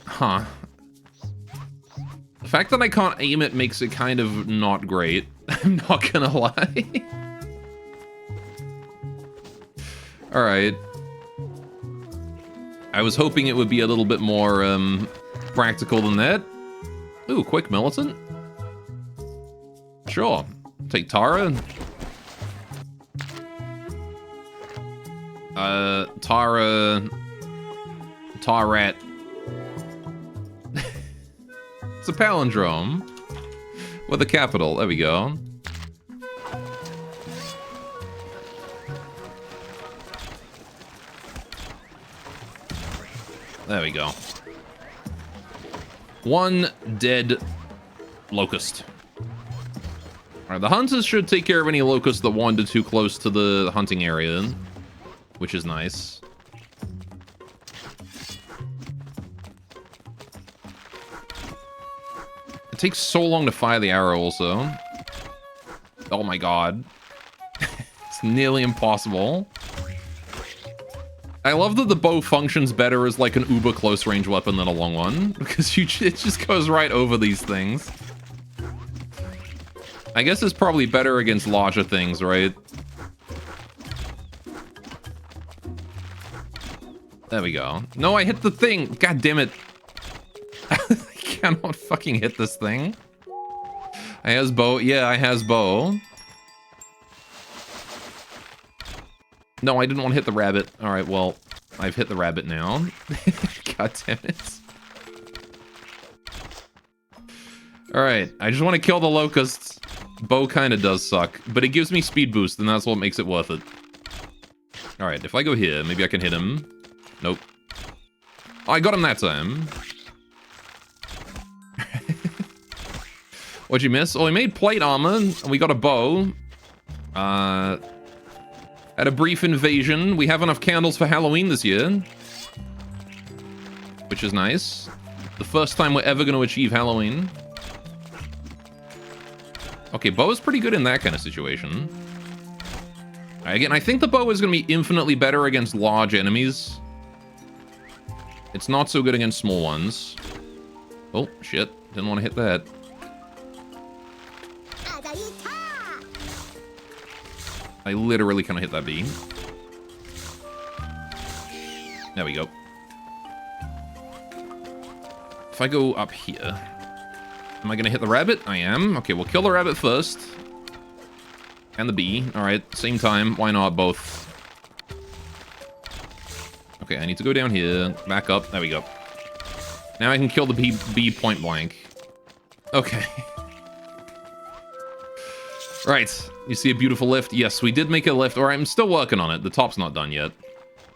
Huh. fact that I can't aim it makes it kind of not great. I'm not gonna lie. Alright. I was hoping it would be a little bit more, practical than that. Ooh, quick militant? Sure. Take Tara. Tarat. It's a palindrome. With a capital. There we go. There we go. One dead locust. Alright, the hunters should take care of any locusts that wander too close to the hunting area, which is nice. It takes so long to fire the arrow also. Oh my god. It's nearly impossible. I love that the bow functions better as like an uber close range weapon than a long one, because it just goes right over these things. I guess it's probably better against larger things, right? There we go. No, I hit the thing! God damn it. I cannot fucking hit this thing. I has bow. Yeah, I has bow. No, I didn't want to hit the rabbit. Alright, well, I've hit the rabbit now. God damn it. Alright, I just want to kill the locusts. Bow kind of does suck, but it gives me speed boost, and that's what makes it worth it. Alright, if I go here, maybe I can hit him. Nope. Oh, I got him that time. What'd you miss? Oh, we made plate armor, and we got a bow. Had a brief invasion. We have enough candles for Halloween this year. Which is nice. The first time we're ever going to achieve Halloween. Okay, bow is pretty good in that kind of situation. Again, I think the bow is going to be infinitely better against large enemies. It's not so good against small ones. Oh, shit. Didn't want to hit that. I literally cannot hit that beam. There we go. If I go up here... Am I gonna hit the rabbit? I am. Okay, we'll kill the rabbit first. And the bee. Alright, same time. Why not both? Okay, I need to go down here. Back up. There we go. Now I can kill the bee point blank. Okay. Right. You see a beautiful lift? Yes, we did make a lift. Alright, I'm still working on it. The top's not done yet.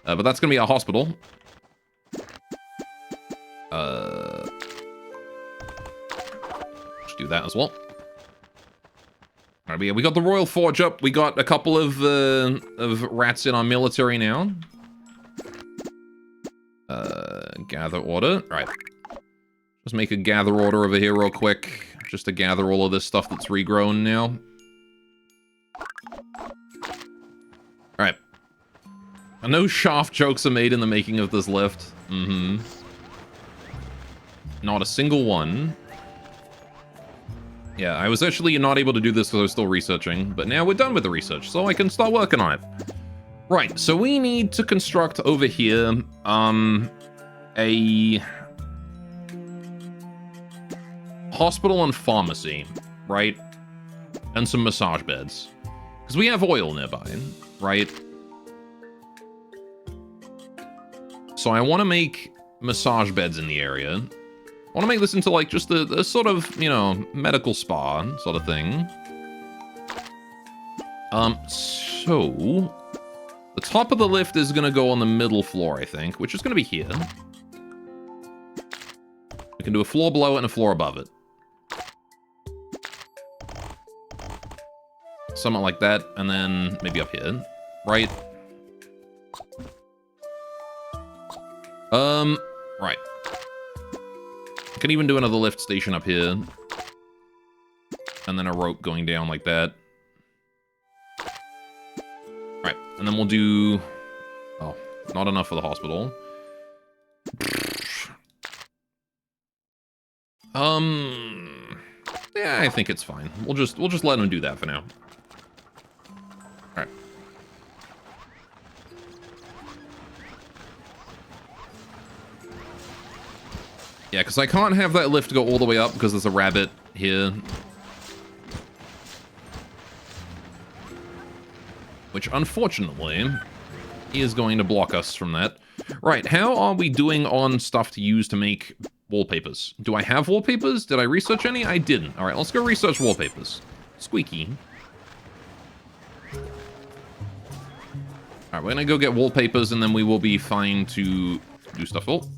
But that's gonna be a hospital. Let's do that as well. Alright, we got the Royal Forge up. We got a couple of rats in our military now. Gather order. Right. Let's make a gather order over here real quick. Just to gather all of this stuff that's regrown now. Alright. I know shaft jokes are made in the making of this lift. Mm-hmm. Not a single one. Yeah, I was actually not able to do this because I was still researching, but now we're done with the research, so I can start working on it. Right, so we need to construct over here, a hospital and pharmacy, right? And some massage beds. Because we have oil nearby, right? So I want to make massage beds in the area. I want to make this into like just a sort of, you know, medical spa sort of thing. So the top of the lift is going to go on the middle floor, I think, which is going to be here. We can do a floor below it and a floor above it. Something like that, and then maybe up here, right? Right. I can even do another lift station up here. And then a rope going down like that. Right, and then we'll do... Oh, not enough for the hospital. Yeah, I think it's fine. We'll just let him do that for now. Alright. Yeah, because I can't have that lift go all the way up because there's a rabbit here. Which, unfortunately, is going to block us from that. Right, how are we doing on stuff to use to make wallpapers? Do I have wallpapers? Did I research any? I didn't. Alright, let's go research wallpapers. Squeaky. Alright, we're gonna go get wallpapers and then we will be fine to do stuff. Oh.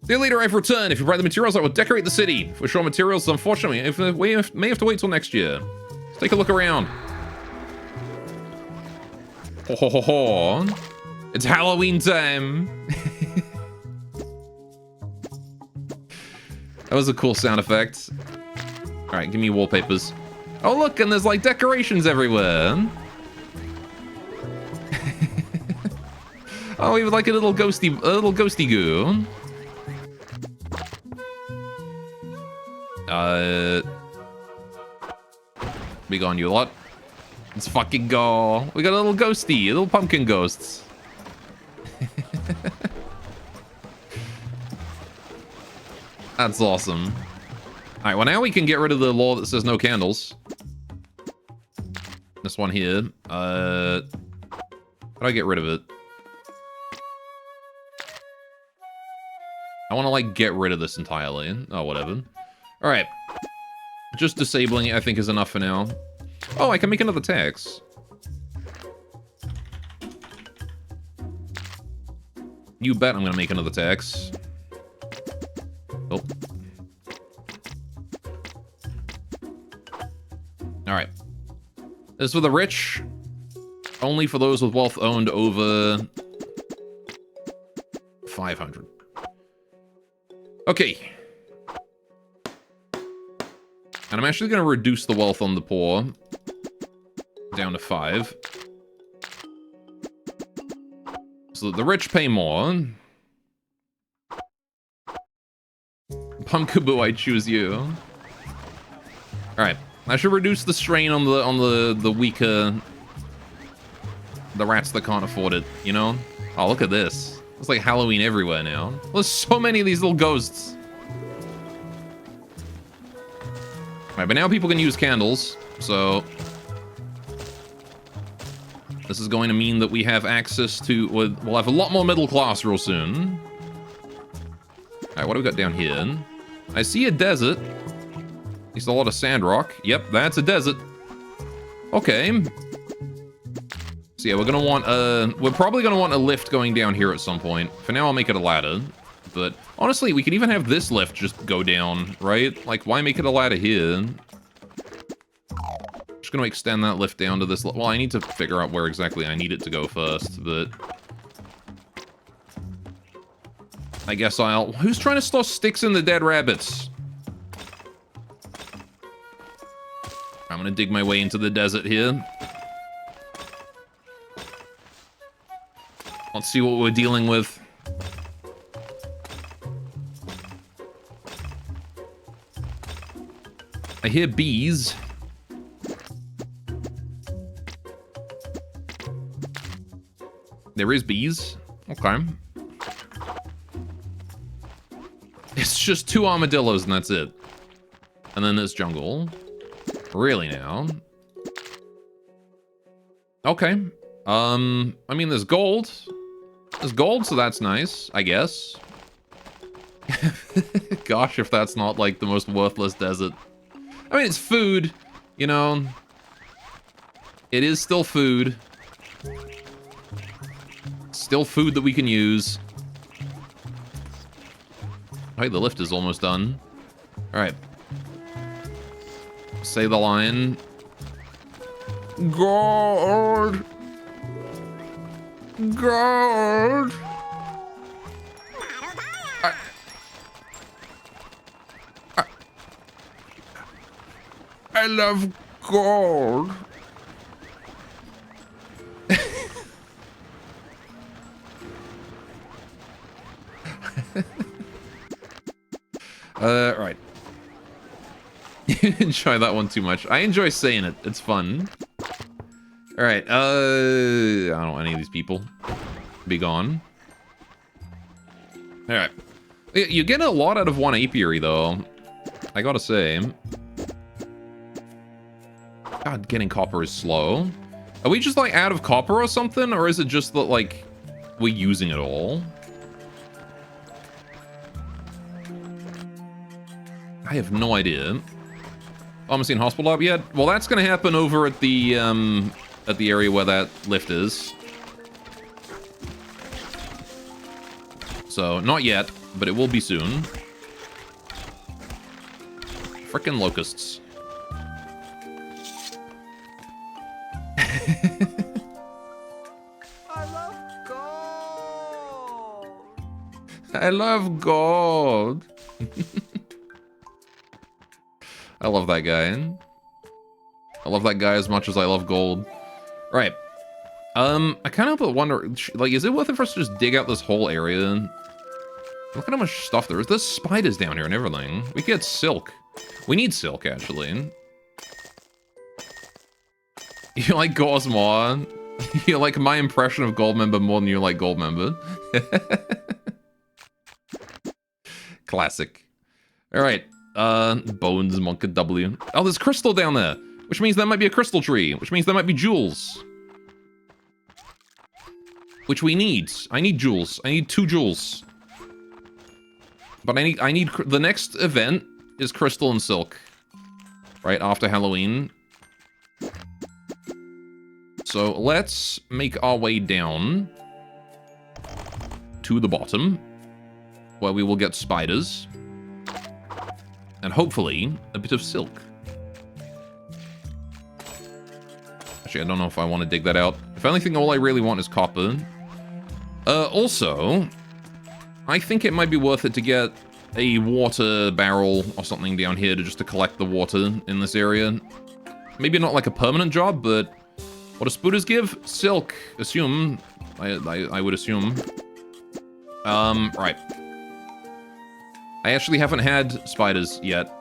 Dear leader, I've returned. If you provide the materials, I will decorate the city. For sure materials, unfortunately, we may have to wait till next year. Let's take a look around. Ho ho ho ho. It's Halloween time. That was a cool sound effect. Alright, give me wallpapers. Oh look, and there's like decorations everywhere. Oh, we have like a little ghosty goo. Be gone, you lot. Let's fucking go. We got a little ghosty, little pumpkin ghosts. That's awesome. Alright, well now we can get rid of the law that says no candles. This one here. How do I get rid of it? I want to like get rid of this entirely. Oh, whatever. Alright. Just disabling it I think is enough for now. Oh, I can make another tax. You bet I'm gonna make another tax. Oh. Alright. This is for the rich. Only for those with wealth owned over 500. Okay. And I'm actually gonna reduce the wealth on the poor down to 5. So that the rich pay more. Pumpkaboo, I choose you. Alright. I should reduce the strain on the weaker, the rats that can't afford it, you know? Oh, look at this. It's like Halloween everywhere now. There's so many of these little ghosts. Alright, but now people can use candles, so this is going to mean that we have access to... We'll have a lot more middle class real soon. Alright, what do we got down here? I see a desert. At least a lot of sand rock. Yep, that's a desert. Okay. So yeah, we're gonna want we're probably gonna want a lift going down here at some point. For now, I'll make it a ladder. But honestly, we can even have this lift just go down, right? Like, why make it a ladder here? Just gonna extend that lift down to this. Well, I need to figure out where exactly I need it to go first, but I guess I'll... Who's trying to store sticks in the dead rabbits? I'm gonna dig my way into the desert here. Let's see what we're dealing with. I hear bees. There is bees. Okay. It's just 2 armadillos and that's it. And then there's jungle. Really now? Okay. I mean, there's gold. There's gold, so that's nice, I guess. Gosh, if that's not, like, the most worthless desert. I mean, it's food, you know? It is still food. Still food that we can use. Hey, the lift is almost done. Alright. Say the line. God! God! I love gold. Right. enjoy that one too much. I enjoy saying it. It's fun. Alright, I don't want any of these people. Be gone. Alright. You get a lot out of one apiary, though. I gotta say. God, getting copper is slow. Are we just, like, out of copper or something? Or is it just that, like, we're using it all? I have no idea. Almost seen hospital up yet? Well, that's gonna happen over at the area where that lift is. So, not yet, but it will be soon. Frickin' locusts. I love gold. I love gold. I love that guy. I love that guy as much as I love gold. Right. I kind of wonder, like, is it worth it for us to just dig out this whole area? Look at how much stuff there is. There's spiders down here and everything. We get silk. We need silk, actually. You like Gosmore? You like my impression of Goldmember more than you like Goldmember? Classic. Alright. Bones, Monka W. Oh, there's crystal down there. Which means there might be a crystal tree. Which means there might be jewels. Which we need. I need jewels. I need 2 jewels. But I need the next event is crystal and silk. Right after Halloween. So let's make our way down to the bottom, where we will get spiders. And hopefully, a bit of silk. Actually, I don't know if I want to dig that out. If anything, all I really want is copper. Also, I think it might be worth it to get a water barrel or something down here just to collect the water in this area. Maybe not like a permanent job, but what do spooters give? Silk. Assume. I would assume. Right. I actually haven't had spiders yet.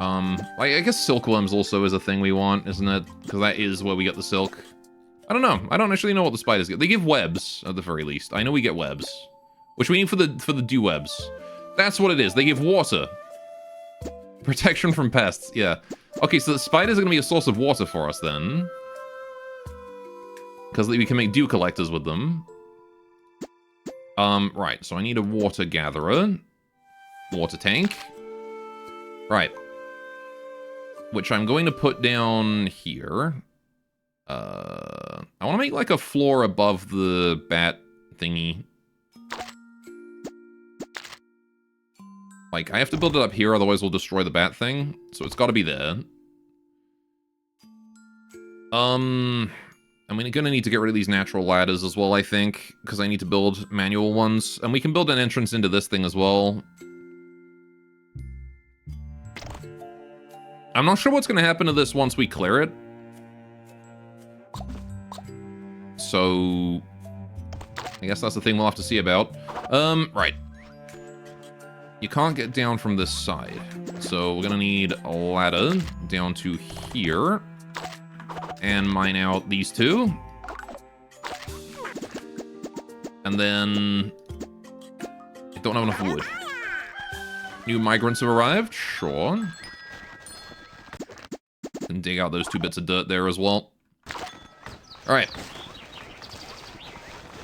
I guess silkworms also is a thing we want, isn't it? Because that is where we get the silk. I don't know. I don't actually know what the spiders get. They give webs, at the very least. I know we get webs. Which we need for the dew webs. That's what it is. They give water. Protection from pests, yeah. Okay, so the spiders are going to be a source of water for us, then. Because we can make dew collectors with them. Right. So I need a water gatherer. Water tank. Right. Which I'm going to put down here. I want to make like a floor above the bat thingy. Like, I have to build it up here, otherwise we'll destroy the bat thing. So it's got to be there. I'm gonna need to get rid of these natural ladders as well, I think, because I need to build manual ones. And we can build an entrance into this thing as well. I'm not sure what's gonna happen to this once we clear it. So I guess that's the thing we'll have to see about. Right. You can't get down from this side. So we're gonna need a ladder down to here. And mine out these two. And then I don't have enough wood. New migrants have arrived? Sure. And dig out those 2 bits of dirt there as well. Alright.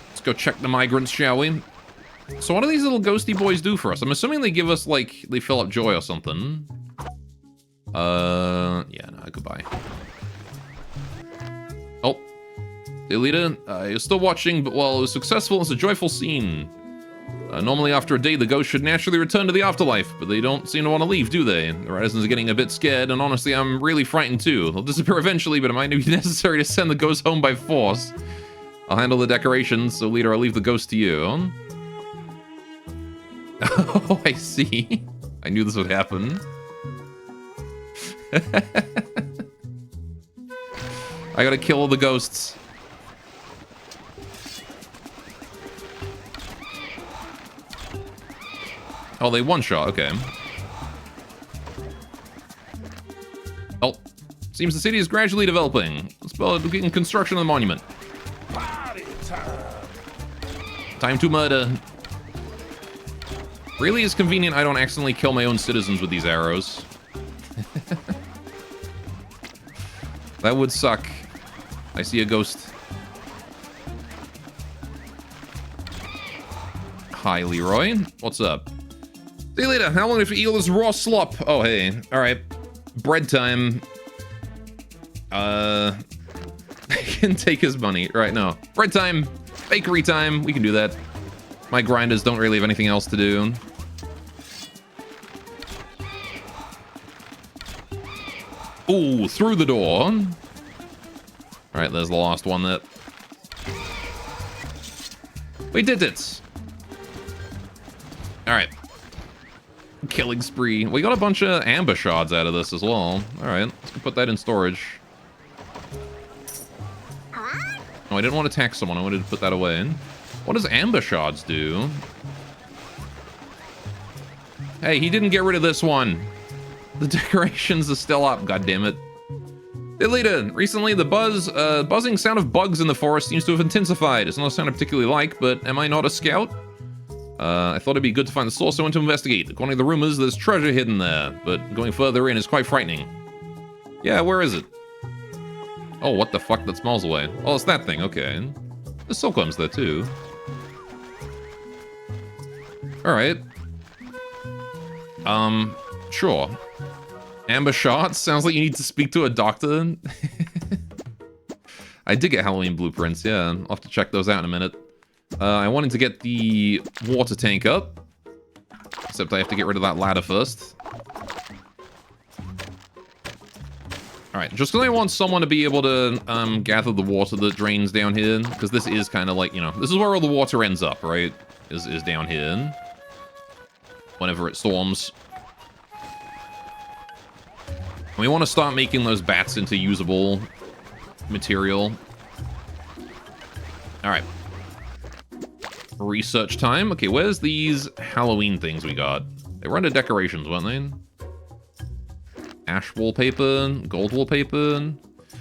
Let's go check the migrants, shall we? So what do these little ghosty boys do for us? I'm assuming they give us, like, they fill up joy or something. Yeah, no, goodbye. Oh. Hey, leader, you're still watching, but while it was successful, it's a joyful scene. Normally after a day, the ghosts should naturally return to the afterlife, but they don't seem to want to leave, do they? The residents are getting a bit scared, and honestly, I'm really frightened too. They'll disappear eventually, but it might be necessary to send the ghosts home by force. I'll handle the decorations, so leader, I'll leave the ghost to you. Oh, I see. I knew this would happen. I gotta kill all the ghosts. Oh, they one-shot, okay. Seems the city is gradually developing. Let's begin construction of the monument. Party time. Time to murder. Really is convenient I don't accidentally kill my own citizens with these arrows. That would suck. I see a ghost. Hi, Leroy. What's up? See you later. How long if you eat this raw slop? Oh, hey. Alright. Bread time. He can take his money. Right, no. Bread time. Bakery time. We can do that. My grinders don't really have anything else to do. Ooh, through the door. Alright, there's the last one that... We did it! Alright. Killing spree. We got a bunch of amber shards out of this as well. Alright, let's put that in storage. Oh, I didn't want to attack someone. I wanted to put that away. What does amber shards do? Hey, he didn't get rid of this one. The decorations are still up, goddammit. Hey, leader, recently the buzzing sound of bugs in the forest seems to have intensified. It's not a sound I particularly like, but am I not a scout? I thought it'd be good to find the source, so I went to investigate. According to the rumors, there's treasure hidden there, but going further in is quite frightening. Yeah, where is it? Oh, what the fuck? That's miles away. Oh, it's that thing, okay. The silkworm's there too. Alright. Sure. Amber shards? Sounds like you need to speak to a doctor. I did get Halloween blueprints, yeah. I'll have to check those out in a minute. I wanted to get the water tank up. Except I have to get rid of that ladder first. Alright, just because I want someone to be able to gather the water that drains down here. Because this is kind of like, you know, this is where all the water ends up, right? Is down here. Whenever it storms. We want to start making those bats into usable material. Alright. Research time. Okay, where's these Halloween things we got? They were under decorations, weren't they? Ash wallpaper, gold wallpaper.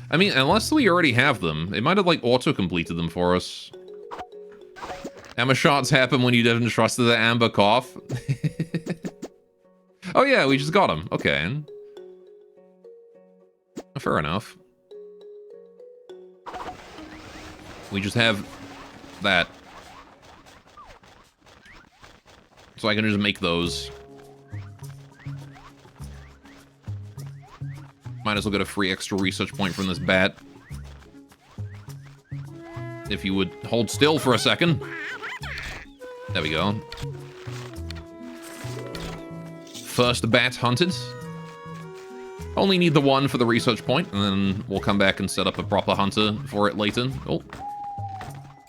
I mean, unless we already have them, it might have, like, auto-completed them for us. Amber shots happen when you didn't trust the amber cough. Oh yeah, we just got them. Okay. Fair enough. We just have that. So I can just make those. Might as well get a free extra research point from this bat. If you would hold still for a second. There we go. First bat hunted. Only need the one for the research point, and then we'll come back and set up a proper hunter for it later. Oh.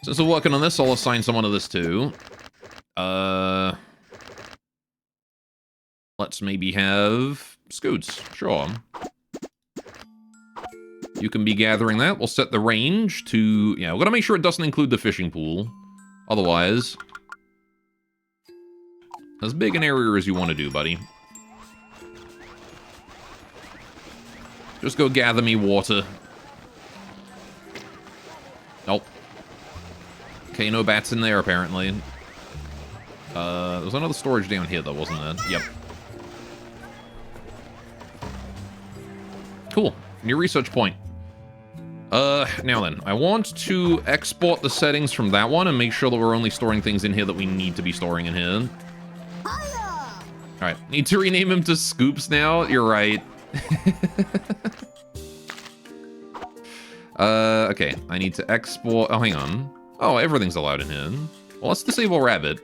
Since we're working on this, I'll assign someone to this too. Let's maybe have Scoots. Sure. You can be gathering that. We'll set the range to... Yeah, we're gonna make sure it doesn't include the fishing pool. Otherwise... As big an area as you want to do, buddy. Just go gather me water. Nope. Okay, no bats in there, apparently. There was another storage down here, though, wasn't there? Yep. Cool. New research point. Now then. I want to export the settings from that one and make sure that we're only storing things in here that we need to be storing in here. Alright. Need to rename him to Scoops now? You're right. Okay, I need to export... Oh, hang on. Oh, everything's allowed in here. Well, let's disable Rabbit.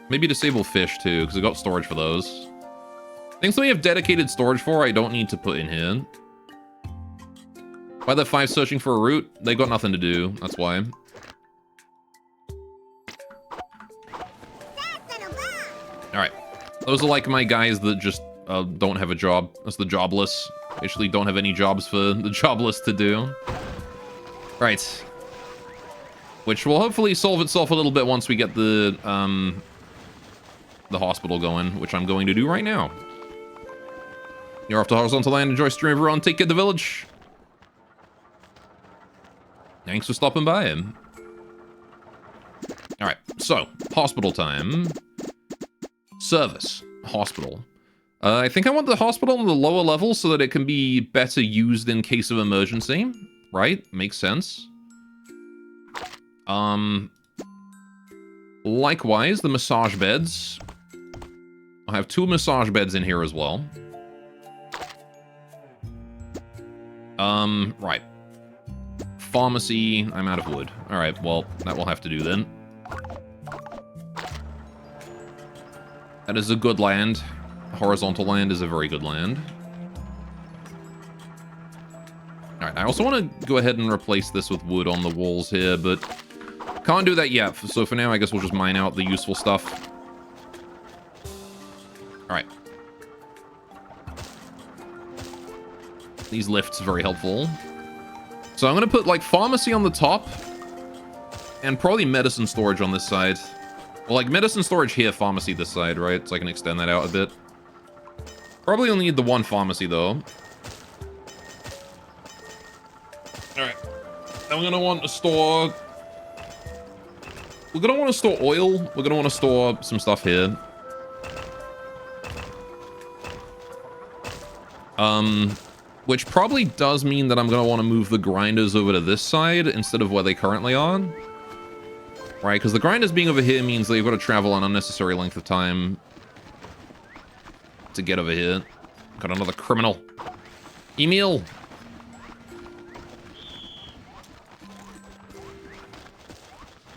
Maybe disable Fish, too, because I got storage for those. Things that we have dedicated storage for, I don't need to put in here. Why the 5 searching for a route? They got nothing to do, that's why. Alright. Those are like my guys that just don't have a job. That's the jobless. Actually don't have any jobs for the jobless to do. Right. Which will hopefully solve itself a little bit once we get the the hospital going, which I'm going to do right now. You're off to Horizontal Land. Enjoy stream, everyone. Take care of the village. Thanks for stopping by. Alright, so, hospital time. Service. Hospital. I think I want the hospital on the lower level so that it can be better used in case of emergency. Right? Makes sense. Likewise, the massage beds. I have 2 massage beds in here as well. Right. Pharmacy, I'm out of wood. Alright, well, that will have to do then. That is a good land. Horizontal land is a very good land. Alright, I also want to go ahead and replace this with wood on the walls here, but can't do that yet. So for now, I guess we'll just mine out the useful stuff. Alright. These lifts are very helpful. So I'm going to put, like, pharmacy on the top. And probably medicine storage on this side. Well, like, medicine storage here, pharmacy this side, right? So I can extend that out a bit. Probably only need the 1 pharmacy, though. Alright. I'm going to want to store... We're going to want to store oil. We're going to want to store some stuff here. Which probably does mean that I'm going to want to move the grinders over to this side instead of where they currently are. Right, because the grinders being over here means that you've got to travel an unnecessary length of time to get over here. Got another criminal. Emil!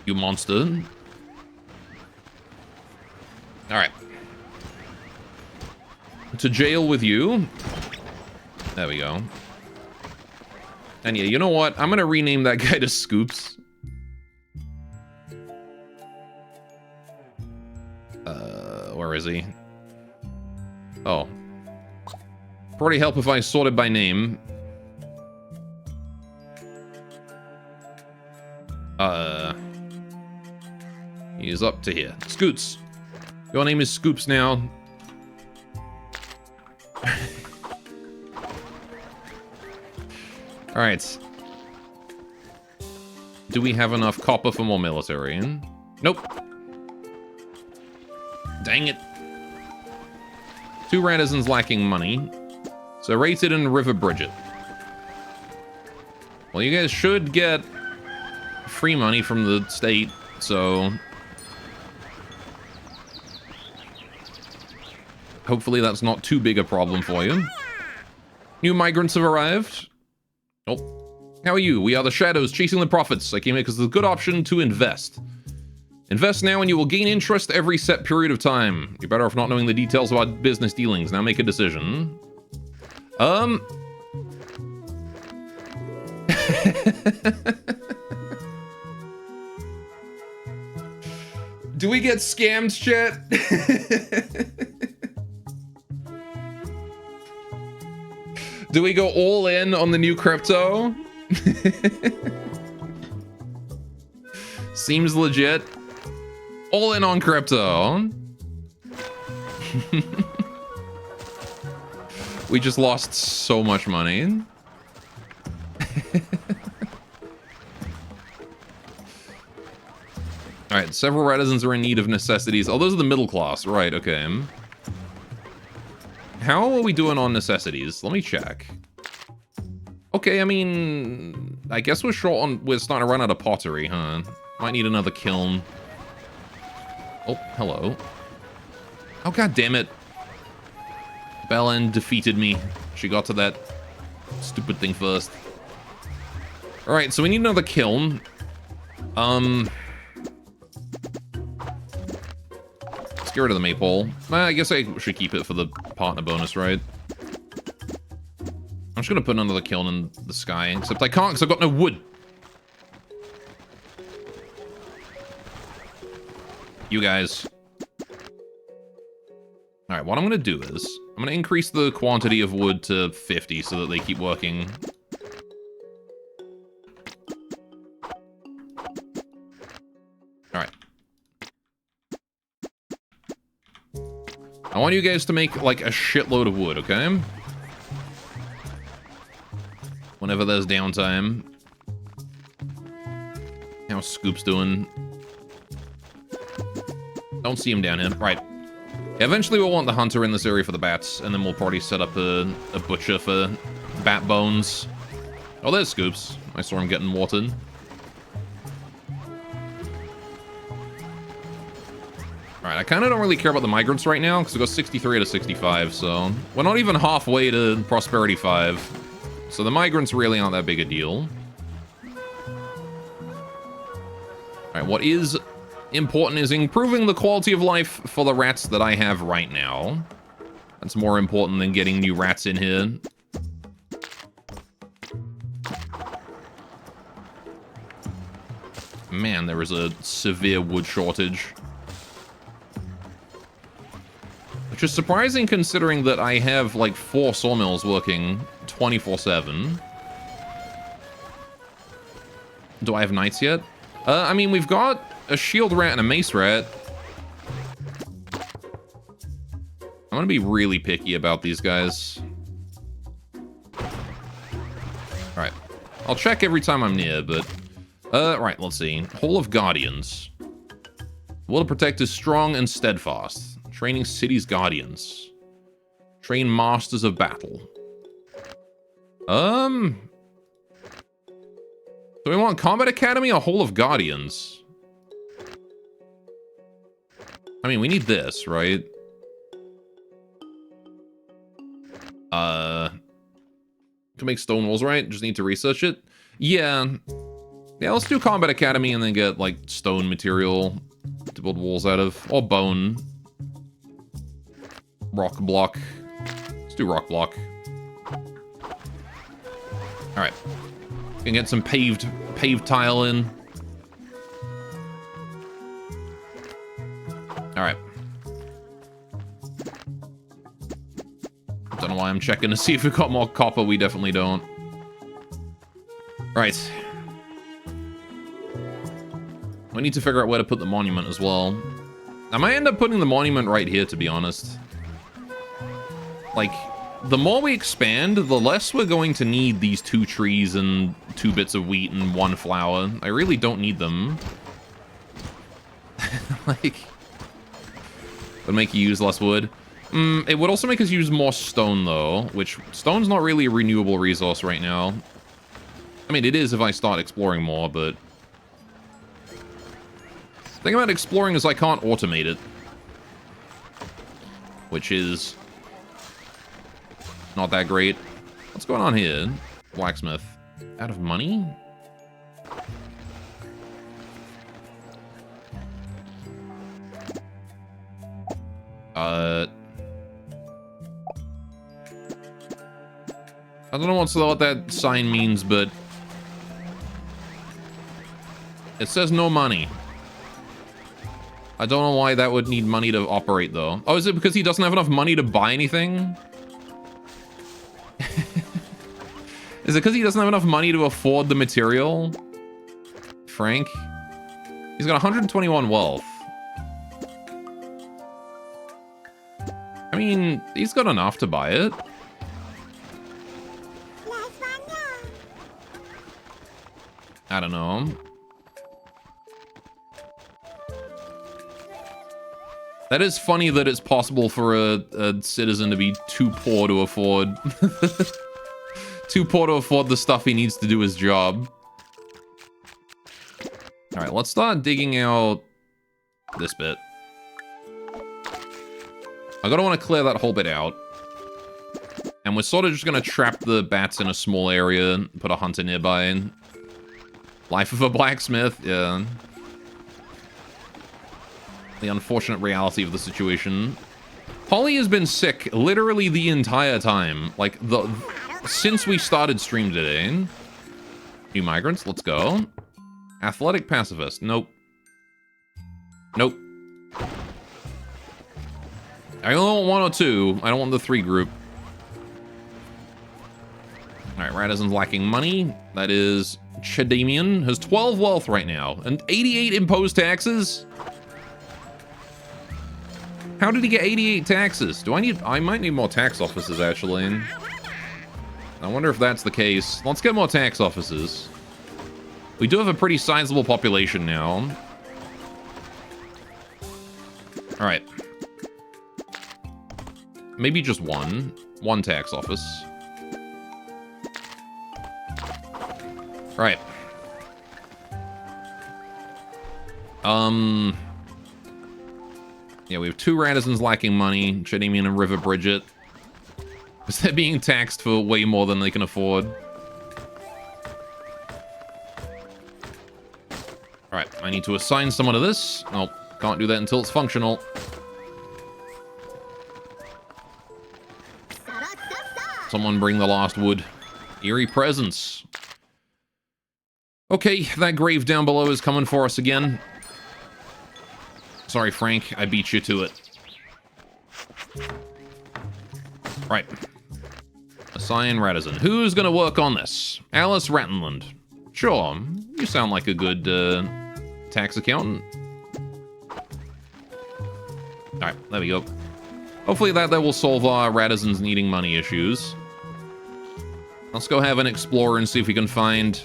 You monster. Alright. To jail with you. There we go. And yeah, you know what? I'm gonna rename that guy to Scoops. Where is he? Oh. Probably help if I sorted by name. He is up to here. Scoots. Your name is Scoops now. Alright. Do we have enough copper for more military? Nope. Dang it. 2 Radissons lacking money. So rated in River Bridget. Well, you guys should get free money from the state, so... hopefully that's not too big a problem for you. New migrants have arrived. Oh. How are you? We are the Shadows, chasing the profits. I came here because it's a good option to invest. Invest now and you will gain interest every set period of time. You're better off not knowing the details about business dealings. Now make a decision. Do we get scammed, chat? Do we go all in on the new crypto? Seems legit. All in on crypto. We just lost so much money. Alright, several Radissons are in need of necessities. Oh, those are the middle class. Right, okay. How are we doing on necessities? Let me check. Okay, I mean... I guess we're short on... We're starting to run out of pottery, huh? Might need another kiln. Oh, hello. Oh, god damn it. Belen defeated me. She got to that stupid thing first. Alright, so we need another kiln. Let's get rid of the maypole. I guess I should keep it for the partner bonus, right? I'm just gonna put another kiln in the sky, except I can't because I've got no wood. You guys. Alright, what I'm gonna do is, I'm gonna increase the quantity of wood to 50 so that they keep working. Alright. I want you guys to make, like, a shitload of wood, okay? Whenever there's downtime. How's Scoop's doing? Don't see him down here. Right. Eventually we'll want the hunter in this area for the bats, and then we'll probably set up a butcher for bat bones. Oh, there's Scoops. I saw him getting watered. Alright, I kind of don't really care about the migrants right now, because we got 63 out of 65, so... We're not even halfway to Prosperity 5. So the migrants really aren't that big a deal. Alright, what is important is improving the quality of life for the rats that I have right now. That's more important than getting new rats in here. Man, there is a severe wood shortage. Which is surprising considering that I have like 4 sawmills working 24/7. Do I have knights yet? I mean, we've got a shield rat and a mace rat. I'm gonna be really picky about these guys. Alright. I'll check every time I'm near, but... right, let's see. Hall of Guardians. Will to protect is strong and steadfast. Training city's guardians. Train masters of battle. Do we want Combat Academy or Hall of Guardians? I mean, we need this, right? Can make stone walls, right? Just need to research it. Yeah. Yeah, let's do Combat Academy and then get, like, stone material to build walls out of. Or bone. Rock block. Let's do rock block. Alright. Can get some paved tile in. Alright. Don't know why I'm checking to see if we've got more copper. We definitely don't. Right. We need to figure out where to put the monument as well. I might end up putting the monument right here, to be honest. Like, the more we expand, the less we're going to need these 2 trees and 2 bits of wheat and 1 flour. I really don't need them. Like, would make you use less wood. It would also make us use more stone, though, which stone's not really a renewable resource right now. I mean, it is if I start exploring more, but... The thing about exploring is I can't automate it. Which is... not that great. What's going on here? Blacksmith. Out of money? I don't know what that sign means, but... It says no money. I don't know why that would need money to operate, though. Oh, is it because he doesn't have enough money to buy anything? Is it because he doesn't have enough money to afford the material? Frank? He's got 121 wealth. I mean, he's got enough to buy it. I don't know. That is funny that it's possible for a citizen to be too poor to afford... too poor to afford the stuff he needs to do his job. Alright, let's start digging out this bit. I'm gonna want to clear that whole bit out. And we're sort of just gonna trap the bats in a small area and put a hunter nearby. Life of a blacksmith, yeah. The unfortunate reality of the situation. Holly has been sick literally the entire time. Like, since we started stream today. New migrants, let's go. Athletic pacifist, nope. Nope. I only want 1 or 2. I don't want the 3 group. Alright, Radisson's lacking money. That is Chedamian. Has 12 wealth right now. And 88 imposed taxes? How did he get 88 taxes? I might need more tax officers, actually. I wonder if that's the case. Let's get more tax officers. We do have a pretty sizable population now. Alright. Maybe just one. One tax office. Right. Yeah, we have 2 Radissons lacking money. Chedimian and River Bridget. Because they're being taxed for way more than they can afford. Alright, I need to assign someone to this. Oh, can't do that until it's functional. Someone bring the last wood. Eerie presence. Okay, that grave down below is coming for us again. Sorry, Frank, I beat you to it. Right. Assign Radisson. Who's gonna work on this? Alice Rattenland. Sure, you sound like a good tax accountant. Alright, there we go. Hopefully that will solve our Radisson's needing money issues. Let's go have an explore and see if we can find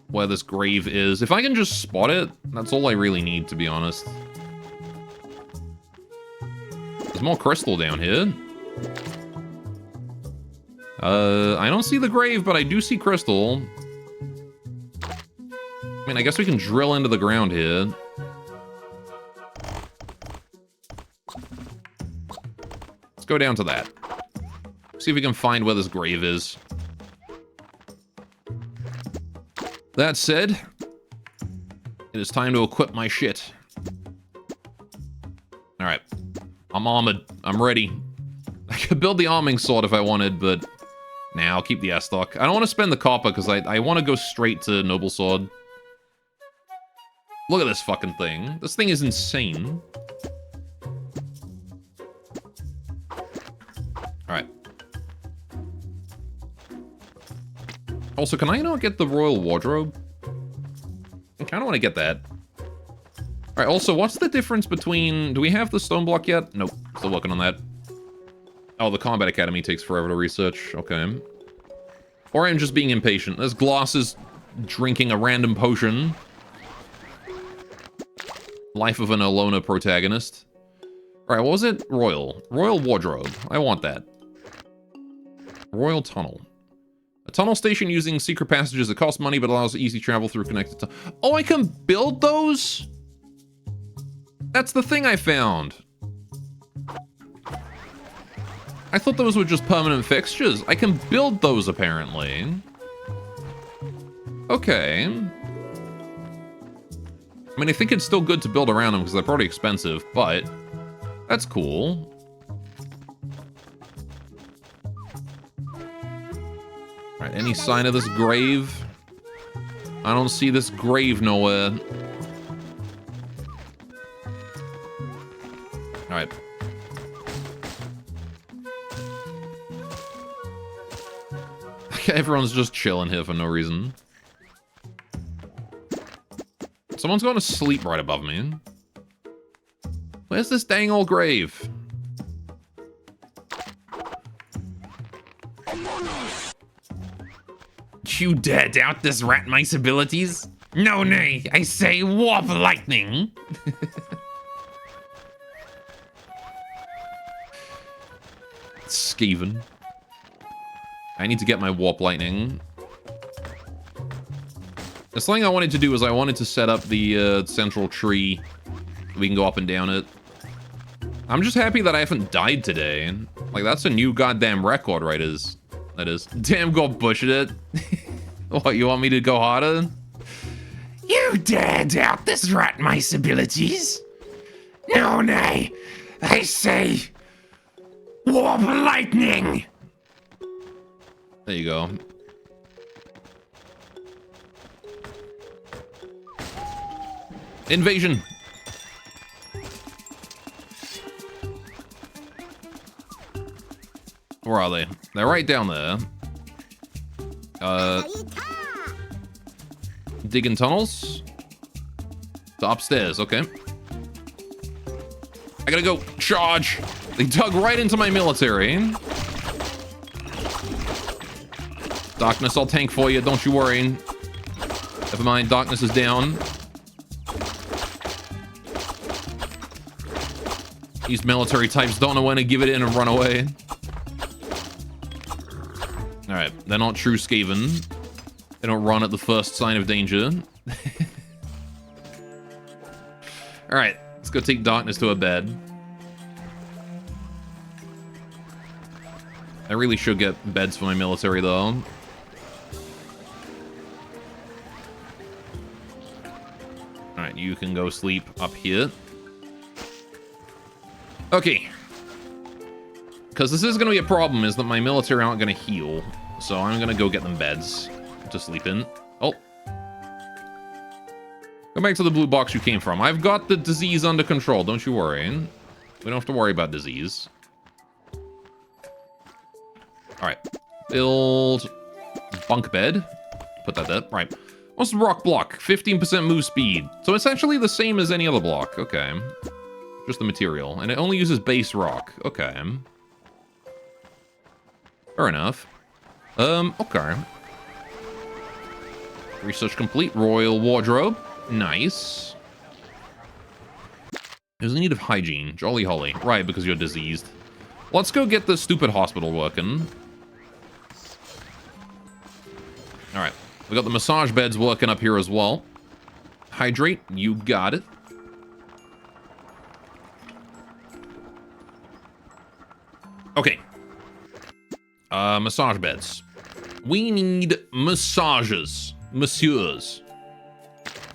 where this grave is. If I can just spot it, that's all I really need, to be honest. There's more crystal down here. I don't see the grave, but I do see crystal. I mean, I guess we can drill into the ground here. Let's go down to that. See if we can find where this grave is. That said, it is time to equip my shit. Alright. I'm armored. I'm ready. I could build the arming sword if I wanted, but... Nah, I'll keep the S-stock. I don't want to spend the copper, because I want to go straight to Noble Sword. Look at this fucking thing. This thing is insane. Alright. Also, can I not get the Royal Wardrobe? I kind of want to get that. Alright, also, what's the difference between... Do we have the stone block yet? Nope, still working on that. Oh, the Combat Academy takes forever to research. Okay. Or I'm just being impatient. There's Glasses drinking a random potion. Life of an Olona protagonist. Alright, what was it? Royal. Royal Wardrobe. I want that. Royal Tunnel. A tunnel station using secret passages that cost money but allows easy travel through connected tunnels. Oh, I can build those? That's the thing I found. I thought those were just permanent fixtures. I can build those, apparently. Okay. I mean, I think it's still good to build around them because they're probably expensive, but that's cool. Alright, any sign of this grave? I don't see this grave nowhere. Alright. Everyone's just chilling here for no reason. Someone's going to sleep right above me. Where's this dang old grave? You dare doubt this rat mice abilities? No, nay, I say warp lightning. Skaven. I need to get my warp lightning. The thing I wanted to do is I wanted to set up the central tree. We can go up and down it. I'm just happy that I haven't died today. Like, that's a new goddamn record, right? That is. Damn, go push it. What, you want me to go harder? You dare doubt this rat mice abilities? No, nay. I say... warp lightning! There you go. Invasion! Where are they? They're right down there. Digging tunnels? To upstairs, okay. I gotta go. Charge. They dug right into my military. Darkness, I'll tank for you. Don't you worry. Never mind. Darkness is down. These military types don't know when to give it in and run away. Alright. They're not true Skaven. They don't run at the first sign of danger. Alright. Let's go take Darkness to a bed. I really should get beds for my military, though. Alright, you can go sleep up here. Okay. Because this is going to be a problem, is that my military aren't going to heal. So I'm going to go get them beds to sleep in. Oh. Go back to the blue box you came from. I've got the disease under control, don't you worry. We don't have to worry about disease. Alright. Build bunk bed. Put that there. Right. What's the rock block? 15% move speed. So it's actually the same as any other block. Okay. Just the material. And it only uses base rock. Okay. Fair enough. Okay. Research complete. Royal wardrobe. Nice. There's a need of hygiene. Jolly Holly. Right, because you're diseased. Let's go get this stupid hospital working. Alright. We got the massage beds working up here as well. Hydrate. You got it. Okay. Massage beds. We need massages. Messieurs.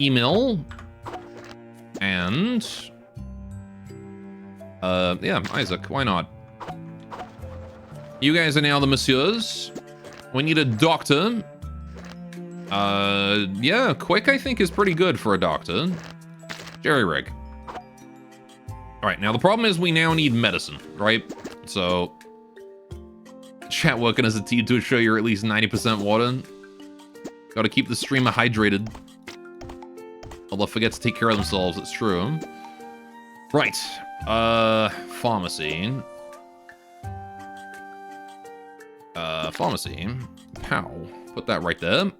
Email. And... yeah, Isaac. Why not? You guys are now the messieurs. We need a doctor. Yeah, quick, I think, is pretty good for a doctor. Jerry rig. Alright, now the problem is we now need medicine, right? So... Chat working as a team to show you're at least 90% water. Gotta keep the streamer hydrated. Although forget to take care of themselves, it's true. Right. Pharmacy. Pharmacy. Pow. Put that right there.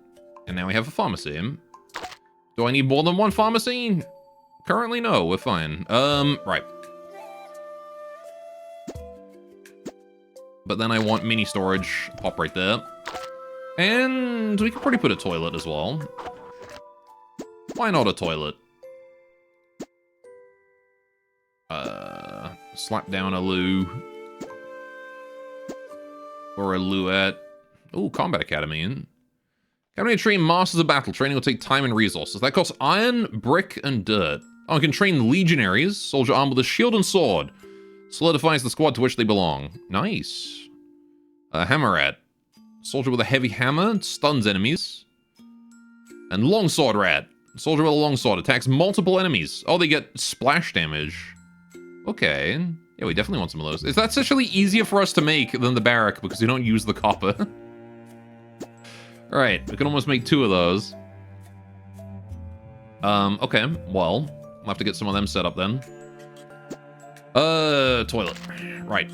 And now we have a pharmacy. Do I need more than one pharmacy? Currently, no. We're fine. Right. But then I want mini storage. Pop right there. And we could probably put a toilet as well. Why not a toilet? Slap down a loo. Or a luette. Ooh, Combat Academy. Academy to train Masters of Battle. Training will take time and resources. That costs iron, brick, and dirt. Oh, I can train legionaries. Soldier armed with a shield and sword. Solidifies the squad to which they belong. Nice. Hammer rat. Soldier with a heavy hammer. Stuns enemies. And longsword rat. Soldier with a longsword. Attacks multiple enemies. Oh, they get splash damage. Okay. Yeah, we definitely want some of those. Is that actually easier for us to make than the barrack because we don't use the copper? Alright, we can almost make 2 of those. Okay, well, we'll have to get some of them set up then. Toilet. Right.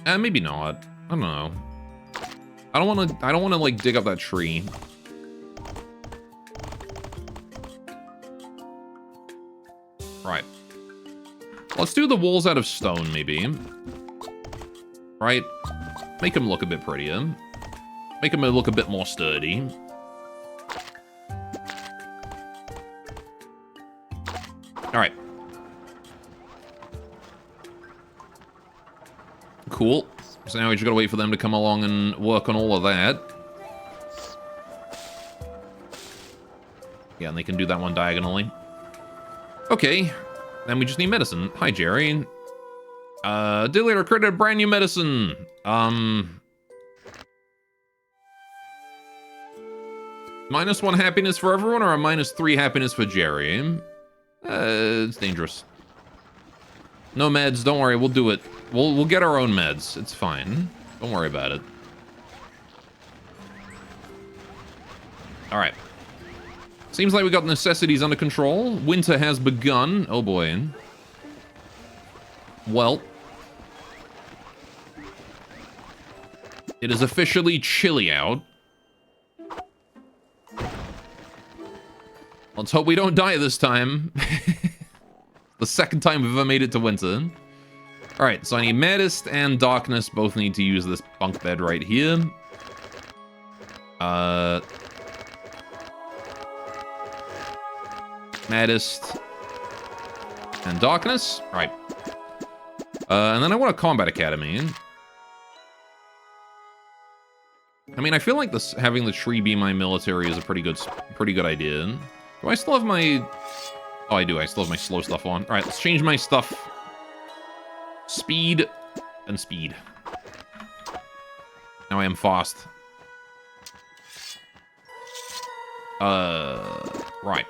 Maybe not. I don't know. I don't wanna like dig up that tree. Right. Let's do the walls out of stone, maybe. Right? Make them look a bit prettier. Make them look a bit more sturdy. Alright. Cool. So now we just gotta wait for them to come along and work on all of that. Yeah, and they can do that one diagonally. Okay. Then we just need medicine. Hi, Jerry. Dilator created a brand new medicine. -1 happiness for everyone or a -3 happiness for Jerry? It's dangerous. No meds, don't worry, we'll do it. We'll get our own meds. It's fine. Don't worry about it. Alright. Seems like we got necessities under control. Winter has begun. Oh boy. Well. It is officially chilly out. Let's hope we don't die this time. The second time we've ever made it to winter. Alright, so I need Maddest and Darkness. Both need to use this bunk bed right here. Maddest and Darkness. Right. And then I want a Combat Academy. I mean, I feel like this having the tree be my military is a pretty good idea. Do I still have my... Oh, I do. I still have my slow stuff on. All right, let's change my stuff. Speed and speed. Now I am fast. Right.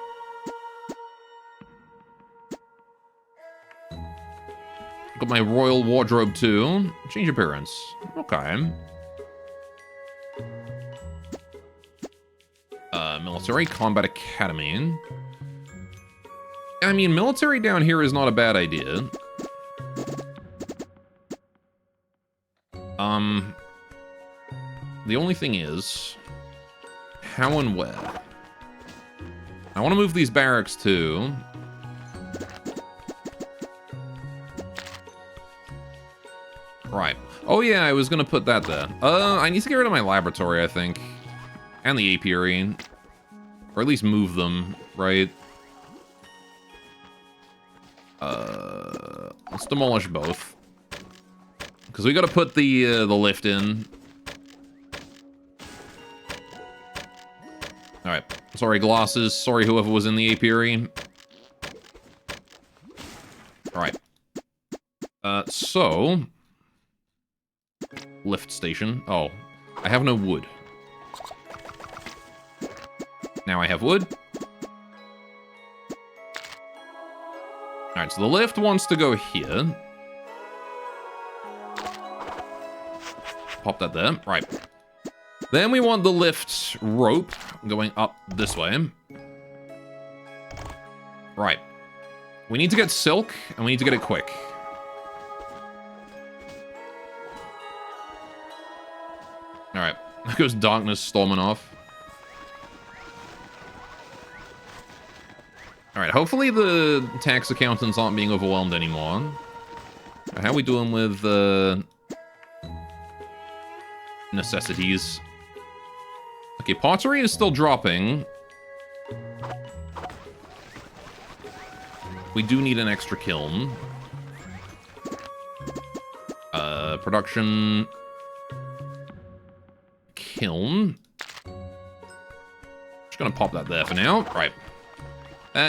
Got my royal wardrobe too. Change appearance. Okay. Military Combat Academy. I mean, military down here is not a bad idea. The only thing is, how and where? I want to move these barracks too. Right. Oh yeah, I was gonna put that there. I need to get rid of my laboratory, I think. And the apiary. Or at least move them, right? Let's demolish both. Because we gotta put the lift in. Alright. Sorry, glasses. Sorry, whoever was in the apiary. Alright. So... Lift station. Oh. I have no wood. Now I have wood. Alright, so the lift wants to go here. Pop that there. Right. Then we want the lift rope going up this way. Right. We need to get silk, and we need to get it quick. Alright. There goes Darkness storming off. Alright, hopefully the tax accountants aren't being overwhelmed anymore. How are we doing with necessities? Okay, pottery is still dropping. We do need an extra kiln. Production... Kiln. Just gonna pop that there for now. Right.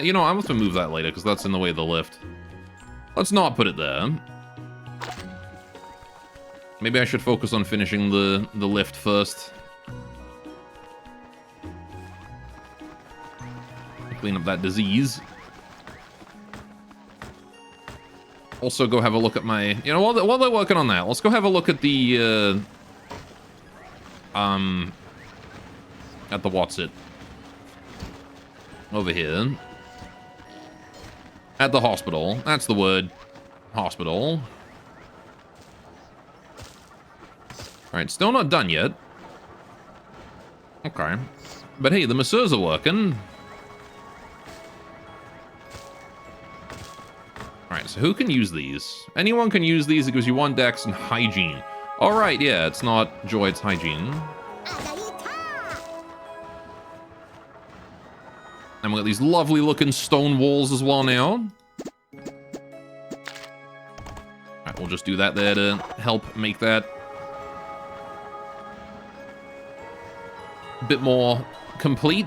You know, I'll have to move that later, because that's in the way of the lift. Let's not put it there. Maybe I should focus on finishing the lift first. Clean up that disease. Also go have a look at my... You know, while they're working on that, let's go have a look at the... At the what's it? Over here. At the hospital. That's the word. Hospital. Alright, still not done yet. Okay. But hey, the masseurs are working. Alright, so who can use these? Anyone can use these. It gives you 1 dex and hygiene. Alright, yeah, it's not joy, it's hygiene. And we got these lovely looking stone walls as well now. Alright, we'll just do that there to help make that a bit more complete.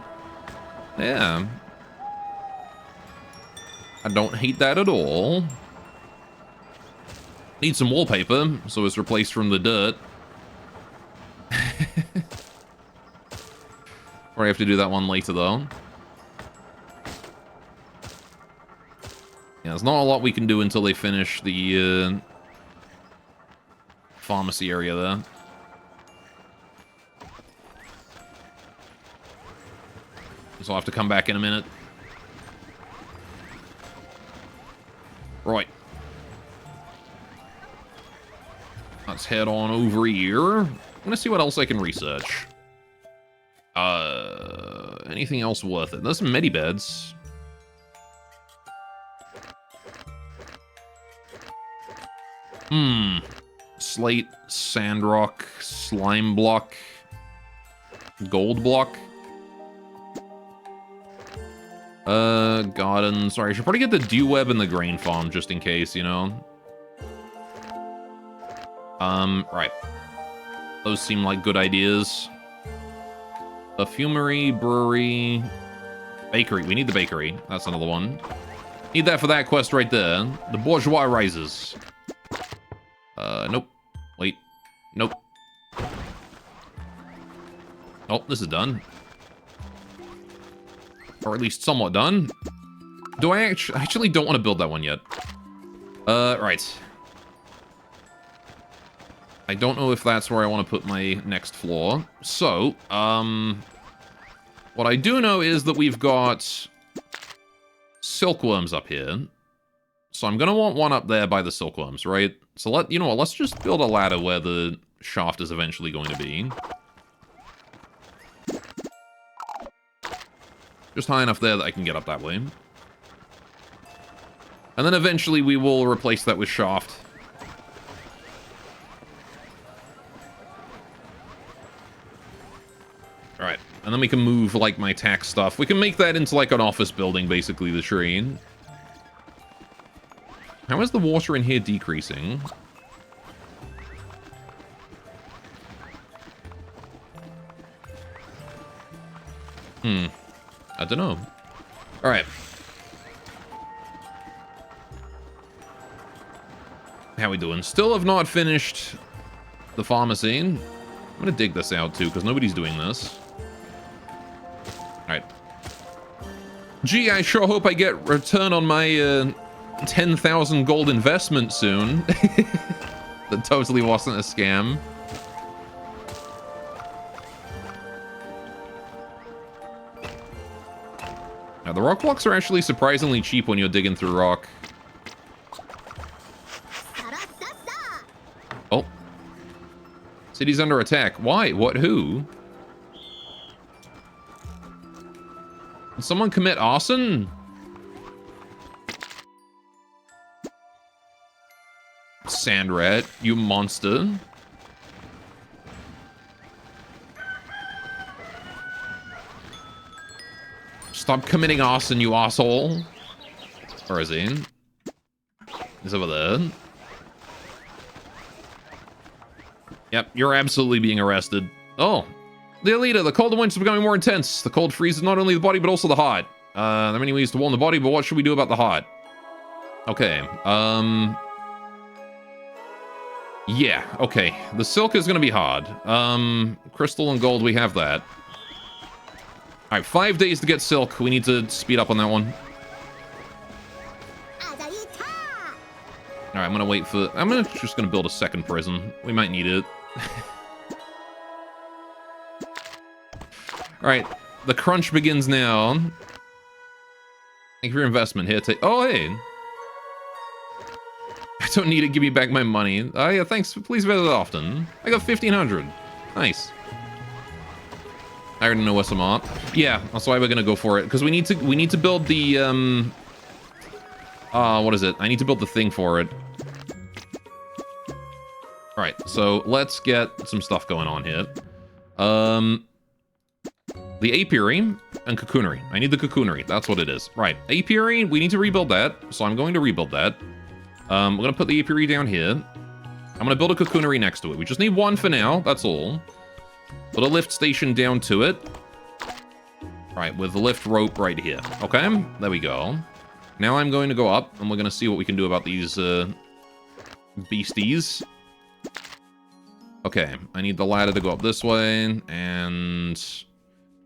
Yeah. I don't hate that at all. Need some wallpaper, so it's replaced from the dirt. Or I have to do that one later, though. Yeah, there's not a lot we can do until they finish the pharmacy area there. so I'll have to come back in a minute. Right. Let's head on over here. I'm gonna see what else I can research. Anything else worth it? There's some medibeds. Slate, sandrock, slime block, gold block. Garden. Sorry, I should probably get the dew web and the grain farm just in case, you know? Right. Those seem like good ideas. Perfumery, brewery, bakery. We need the bakery. That's another one. Need that for that quest right there. The bourgeois rises. Nope. Wait. Nope. Oh, this is done. Or at least somewhat done. Do I actually don't want to build that one yet. Right. I don't know if that's where I want to put my next floor. So, what I do know is that we've got silkworms up here. So I'm gonna want one up there by the silkworms, right? So you know what, let's just build a ladder where the shaft is eventually going to be. Just high enough there that I can get up that way. And then eventually we will replace that with shaft. Alright, and then we can move, like, my tax stuff. We can make that into, like, an office building, basically, the tree. How is the water in here decreasing? I don't know. Alright. How we doing? Still have not finished the pharmacy. I'm gonna dig this out, too, because nobody's doing this. Alright. Gee, I sure hope I get return on my, 10,000 gold investment soon. That totally wasn't a scam. Now, the rock blocks are actually surprisingly cheap when you're digging through rock. Oh. City's under attack. Why? What? Who? Did someone commit arson? Sand rat, you monster. Stop committing arson, you asshole. Where is he? He's over there. Yep, you're absolutely being arrested. Oh, the leader, the cold and winds are becoming more intense. The cold freezes not only the body, but also the heart. There are many ways to warm the body, but what should we do about the heart? Okay, yeah, okay. The silk is gonna be hard. Crystal and gold, we have that. Alright, 5 days to get silk. We need to speed up on that one. Alright, I'm gonna wait for... just gonna build a second prison. We might need it. Alright, the crunch begins now. Thank you for your investment. Here, take... Oh, hey! I don't need it. Give me back my money. Oh, yeah, thanks. Please visit often. I got 1,500. Nice. I already know what's some up. Yeah, that's why we're gonna go for it. Because we need to build the, what is it? I need to build the thing for it. Alright, so let's get some stuff going on here. The apiary and cocoonery. I need the cocoonery. That's what it is. Right, apiary, we need to rebuild that. So I'm going to rebuild that. We're gonna put the apiary down here. I'm gonna build a cocoonery next to it. We just need one for now, that's all. Put a lift station down to it. Right, with the lift rope right here. Okay, there we go. Now I'm going to go up, and we're gonna see what we can do about these, beasties. Okay, I need the ladder to go up this way, and...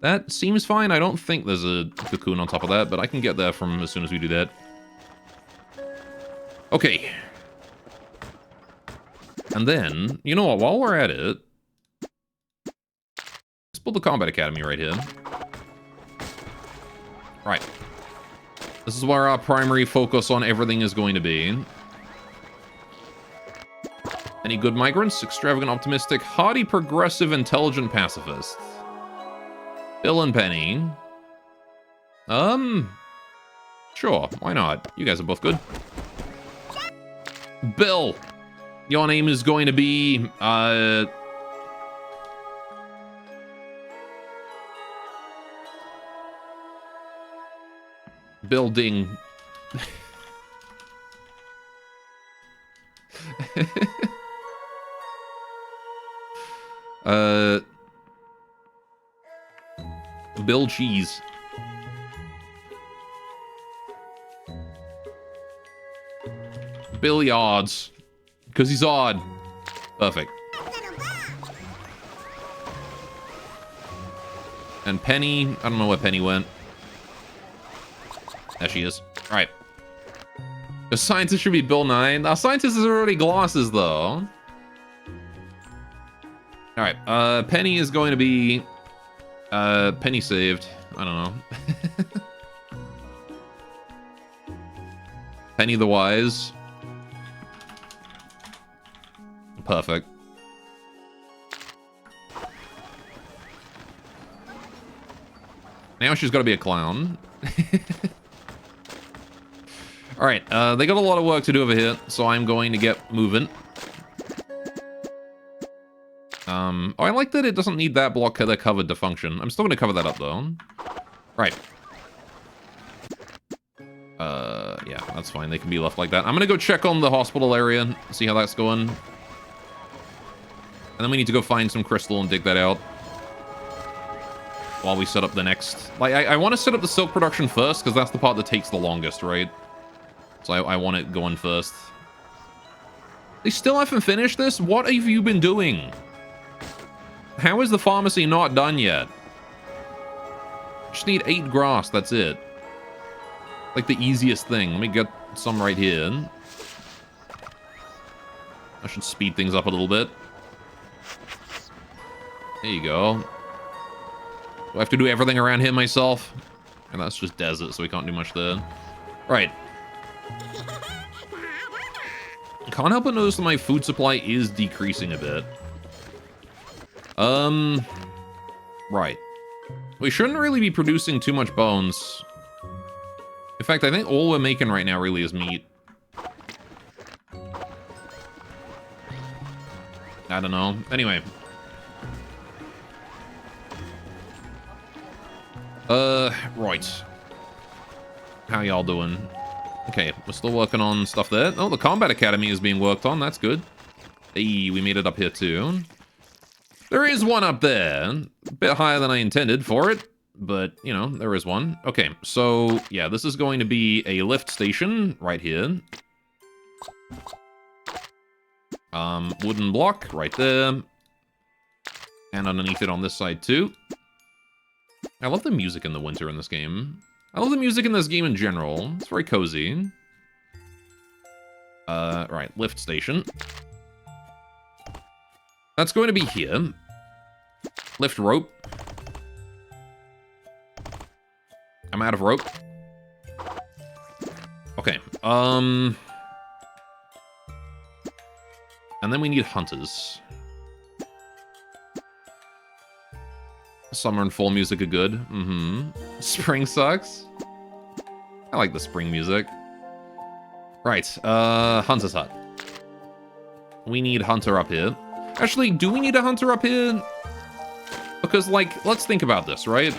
that seems fine. I don't think there's a cocoon on top of that, but I can get there from as soon as we do that. Okay. And then, you know what, while we're at it... let's build the Combat Academy right here. Right. This is where our primary focus on everything is going to be. Any good migrants? Extravagant, optimistic, hardy, progressive, intelligent pacifists. Bill and Penny. Sure, why not? You guys are both good. Bill! Your name is going to be, building. Bill Cheese. Billiards. Because he's odd. Perfect. And Penny, I don't know where Penny went. There she is. Alright. The scientist should be Bill 9. Our scientist is already glasses, though. Alright, Penny is going to be... Penny saved. I don't know. Penny the Wise. Perfect. Now she's got to be a clown. Alright, they got a lot of work to do over here, so I'm going to get moving. Oh, I like that it doesn't need that block that covered to function. I'm still going to cover that up, though. Right. Yeah, that's fine. They can be left like that. I'm going to go check on the hospital area, see how that's going. And then we need to go find some crystal and dig that out. While we set up the next... Like, I want to set up the silk production first, because that's the part that takes the longest, right? So I want it going first. They still haven't finished this? What have you been doing? How is the pharmacy not done yet? Just need 8 grass, that's it. Like the easiest thing. Let me get some right here. I should speed things up a little bit. There you go. Do I have to do everything around here myself? And that's just desert, so we can't do much there. Right. Can't help but notice that my food supply is decreasing a bit. Right. We shouldn't really be producing too much bones. In fact, I think all we're making right now really is meat. I don't know. Anyway. Right. How y'all doing? Okay, we're still working on stuff there. Oh, the Combat Academy is being worked on. That's good. Hey, we made it up here too. There is one up there. A bit higher than I intended for it. But, you know, there is one. Okay, so, yeah, this is going to be a lift station right here. Wooden block right there. And underneath it on this side too. I love the music in the winter in this game. I love the music in this game in general. It's very cozy. Right, lift station. That's going to be here. Lift rope. I'm out of rope. Okay, and then we need hunters. Summer and fall music are good. Mm-hmm. Spring sucks. I like the spring music. Right, Hunter's Hut. We need Hunter up here. Actually, do we need a Hunter up here? Because, like, let's think about this, right?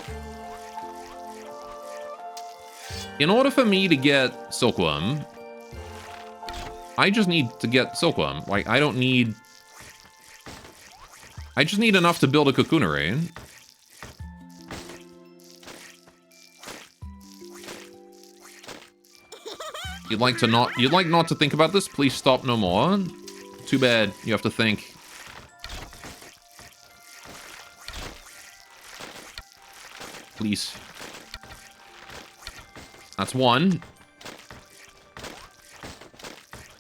In order for me to get Silkworm, I just need to get Silkworm. Like, I don't need... I just need enough to build a Cocoonery. You'd like not to think about this? Please stop no more. Too bad you have to think. Please. That's one.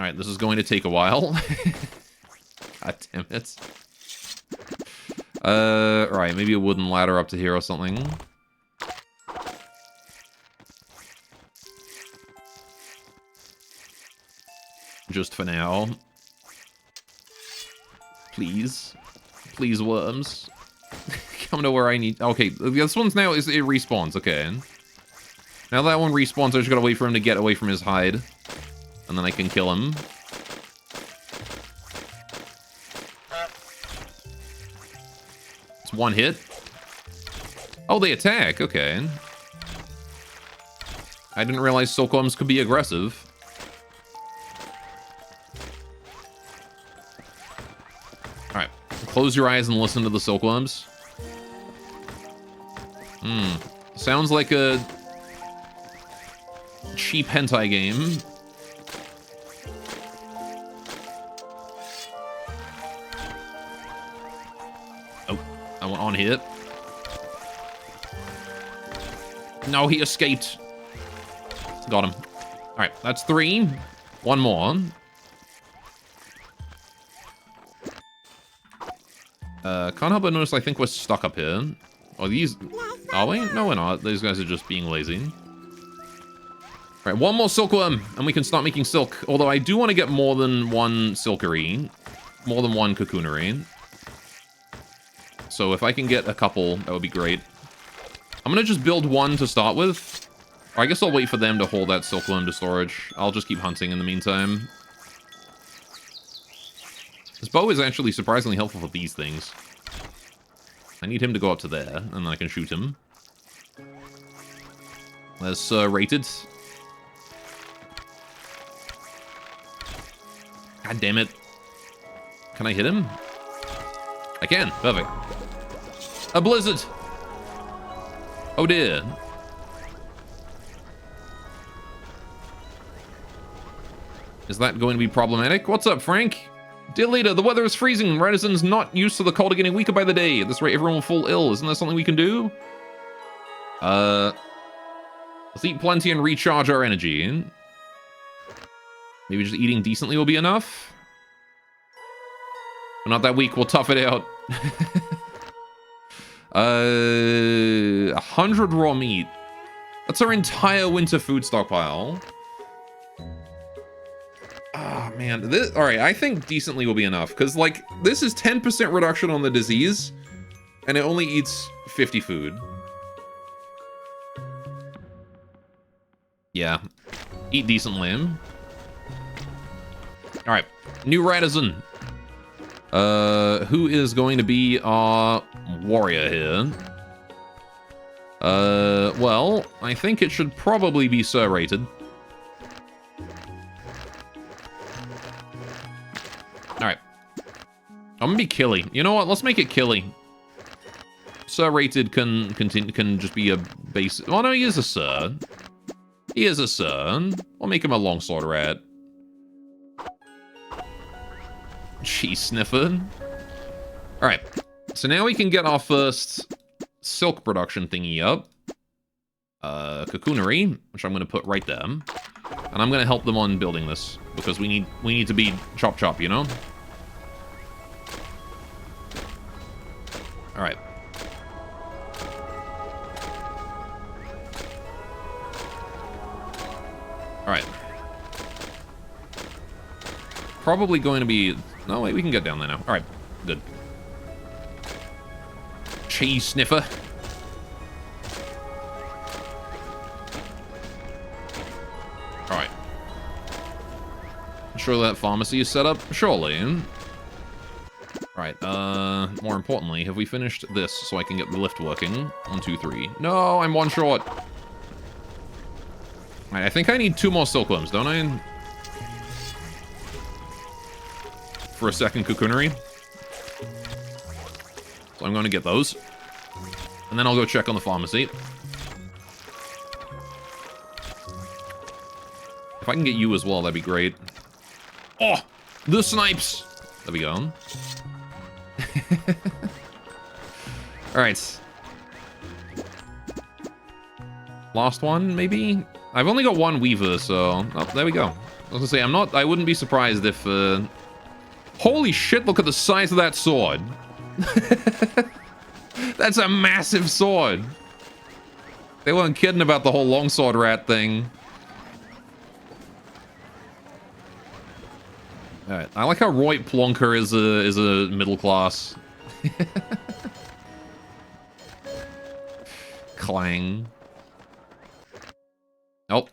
Alright, this is going to take a while. God damn it. Right, maybe a wooden ladder up to here or something. Just for now. Please. Please, worms. Come to where I need... Okay, this one's now... It respawns, okay. Now that one respawns, I just gotta wait for him to get away from his hide. And then I can kill him. It's one hit. Oh, they attack. Okay. I didn't realize silkworms could be aggressive. Alright. Close your eyes and listen to the silkworms. Sounds like a cheap hentai game. Oh, I went on hit. No, he escaped. Got him. Alright, that's 3. One more. Can't help but notice I think we're stuck up here. Oh, these... Are we? No, we're not. These guys are just being lazy. Alright, one more silkworm, and we can start making silk. Although I do want to get more than one silkery. More than one cocoonery. So if I can get a couple, that would be great. I'm gonna just build one to start with. Or I guess I'll wait for them to hold that silkworm to storage. I'll just keep hunting in the meantime. This bow is actually surprisingly helpful for these things. I need him to go up to there, and then I can shoot him. There's rated. God damn it. Can I hit him? I can. Perfect. A blizzard! Oh dear. Is that going to be problematic? What's up, Frank? Dear leader, the weather is freezing. Radisson's not used to the cold, getting weaker by the day. At this rate, everyone will fall ill. Isn't there something we can do? Let's eat plenty and recharge our energy. Maybe just eating decently will be enough? We're not that weak. We'll tough it out. 100 raw meat. That's our entire winter food stockpile. Ah, man. Alright, I think decently will be enough. Because, like, this is 10% reduction on the disease. And it only eats 50 food. Yeah. Eat decently. Alright. New Radisson. Who is going to be our warrior here? Well, I think it should probably be Sir rated. Alright. I'm gonna be Killy. You know what? Let's make it Killy. Sir rated can just be a base. Oh no, he is a Sir. He is a Sir. We'll make him a longsword rat. Cheese sniffer. Alright. So now we can get our first silk production thingy up. Cocoonery, which I'm gonna put right there. And I'm gonna help them on building this. Because we need to be chop chop, you know? Alright. Alright. Probably going to be... No, wait, we can get down there now. Alright, good. Cheese sniffer. Alright. Sure that pharmacy is set up? Surely. Alright, more importantly, have we finished this so I can get the lift working? 1, 2, 3. No, I'm one short. Alright, I think I need 2 more silkworms, don't I? For a second cocoonery. So I'm going to get those. And then I'll go check on the pharmacy. If I can get you as well, that'd be great. Oh! The snipes! There we go. Alright. Last one, maybe? I've only got 1 weaver, so... Oh, there we go. I was gonna say, I wouldn't be surprised if, Holy shit, look at the size of that sword. That's a massive sword. They weren't kidding about the whole longsword rat thing. Alright, I like how Roy Plonker is a middle class. Clang. Oh.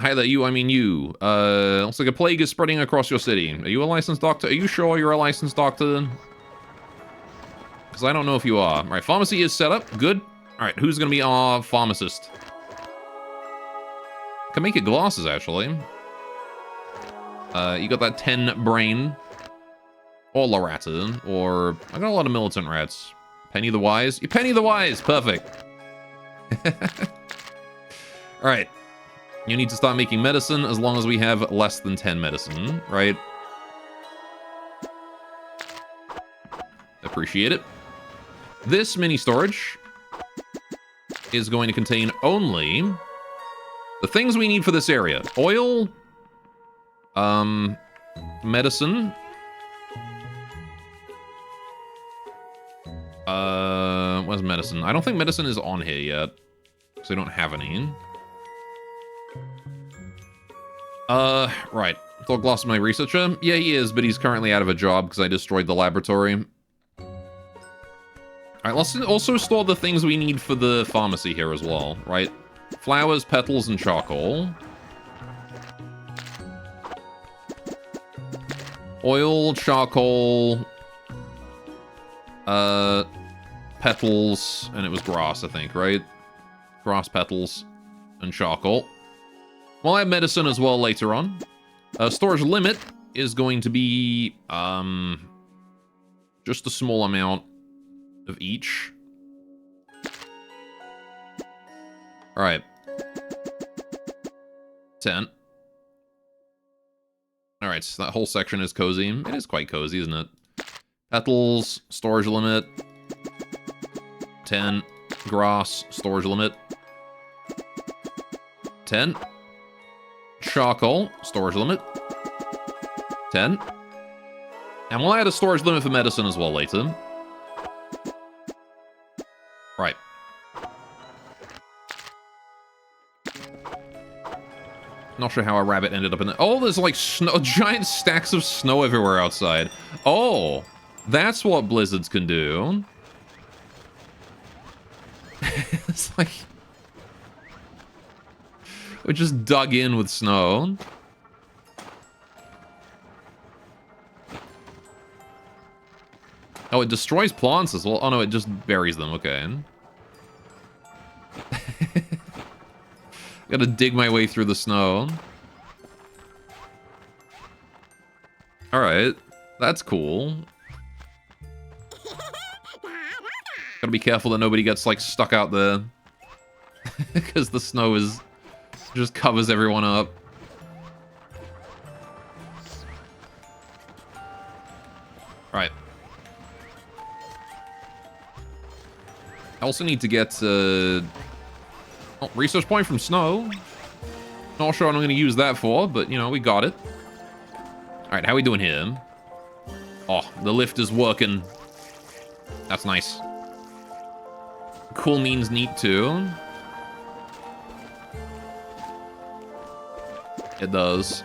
Hi there, you, I mean you. Looks like a plague is spreading across your city. Are you a licensed doctor? Are you sure you're a licensed doctor? Because I don't know if you are. Alright, pharmacy is set up. Good. Alright, who's gonna be our pharmacist? Can make it glasses, actually. You got that 10 brain. Or Lorata. Or... I got a lot of militant rats. Penny the Wise. You Penny the Wise! Perfect. Alright. You need to start making medicine as long as we have less than 10 medicine, right? Appreciate it. This mini storage is going to contain only the things we need for this area. Oil, medicine, where's medicine? I don't think medicine is on here yet, because I don't have any. Right. Thought Gloss is my researcher? Yeah, he is, but he's currently out of a job because I destroyed the laboratory. Alright, let's also store the things we need for the pharmacy here as well, right? Flowers, petals, and charcoal. Oil, charcoal, petals, and it was grass, I think, right? Grass, petals, and charcoal. We'll have medicine as well later on. Storage limit is going to be, just a small amount of each. Alright. 10. Alright, so that whole section is cozy. It is quite cozy, isn't it? Petals, storage limit. 10. Grass, storage limit. 10. Charcoal, storage limit. 10. And we'll add a storage limit for medicine as well later. Right. Not sure how a rabbit ended up in there. Oh, there's like snow, giant stacks of snow everywhere outside. Oh, that's what blizzards can do. It's like... we just dug in with snow. Oh, it destroys plants as well. Oh no, it just buries them. Okay. Gotta dig my way through the snow. Alright. That's cool. Gotta be careful that nobody gets, like, stuck out there. Because the snow is... just covers everyone up. Right. I also need to get, oh, research point from Snow. Not sure what I'm going to use that for, but, you know, we got it. Alright, how we doing here? Oh, the lift is working. That's nice. Cool means neat, too. It does.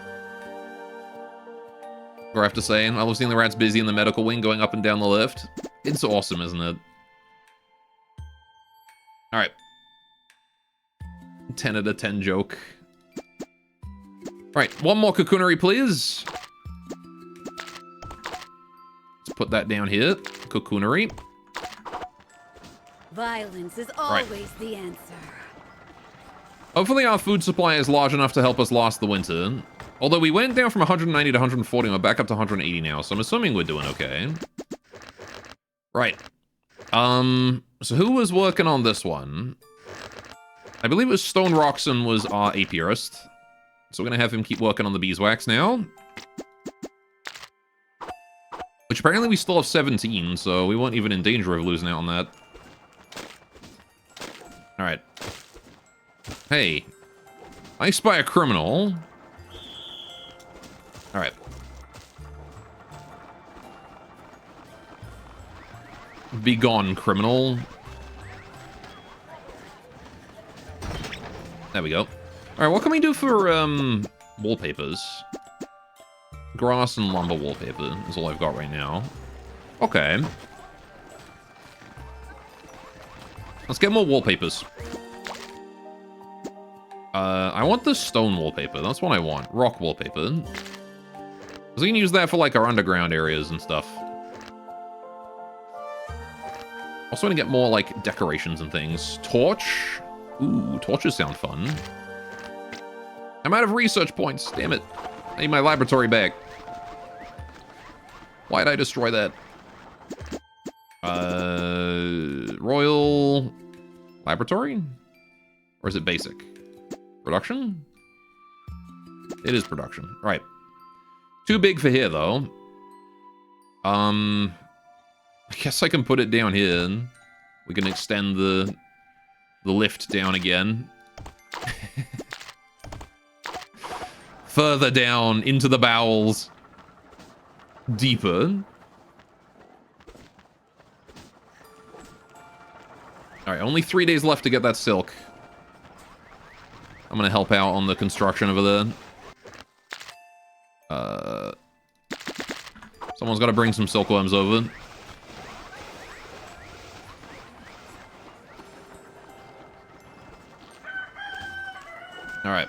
Or I have to say, I love seeing the rats busy in the medical wing going up and down the lift. It's awesome, isn't it? Alright. 10 out of 10 joke. Right, one more cocoonery, please. Let's put that down here. Cocoonery. Violence is always the answer. Hopefully our food supply is large enough to help us last the winter. Although we went down from 190 to 140, and we're back up to 180 now, so I'm assuming we're doing okay. Right. So who was working on this one? I believe it was Stone Roxon was our apiarist. So we're gonna have him keep working on the beeswax now. Which apparently we still have 17, so we weren't even in danger of losing out on that. Alright. Hey. I spy a criminal. Alright. Be gone, criminal. There we go. Alright, what can we do for, wallpapers? Grass and lumber wallpaper is all I've got right now. Okay. Let's get more wallpapers. I want the stone wallpaper. That's what I want. Rock wallpaper. So we can use that for, like, our underground areas and stuff. Also want to get more, like, decorations and things. Torch. Ooh, torches sound fun. I'm out of research points. Damn it. I need my laboratory back. Why'd I destroy that? Royal laboratory? Or is it basic? Production? It is production. Right. Too big for here, though. I guess I can put it down here. We can extend the lift down again. Further down into the bowels. Deeper. Alright, only 3 days left to get that silk. I'm gonna help out on the construction over there. Someone's gotta bring some silkworms over. Alright.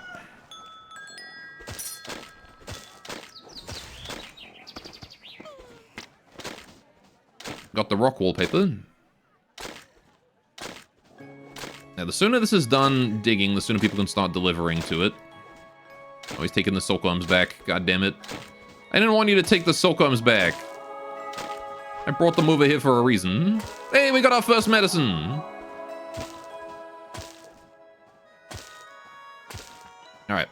Got the rock wallpaper. Now, the sooner this is done digging, the sooner people can start delivering to it. Oh, he's taking the silkworms back. God damn it. I didn't want you to take the silkworms back. I brought them over here for a reason. Hey, we got our first medicine. Alright.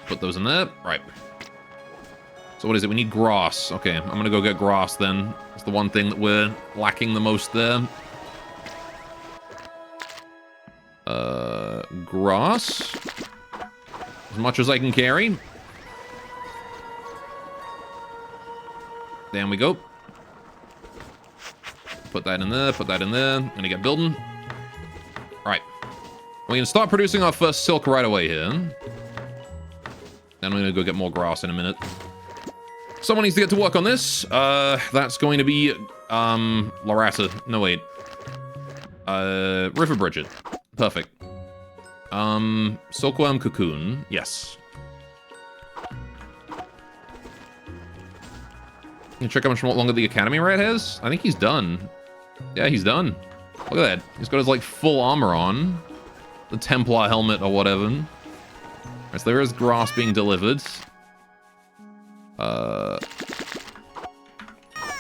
Put those in there. Right. So what is it? We need grass. Okay, I'm gonna go get grass then. It's the one thing that we're lacking the most there. Grass. As much as I can carry. There we go. Put that in there, put that in there. Gonna get building. Alright. We can start producing our first silk right away here. Then we're gonna go get more grass in a minute. Someone needs to get to work on this. That's going to be, Larassa. No, wait. River Bridget. Perfect. Silkworm Cocoon. Yes. Can you check how much longer the Academy Rat has? I think he's done. Yeah, he's done. Look at that. He's got his, like, full armor on. The Templar helmet or whatever. Alright, so there is grass being delivered. I'm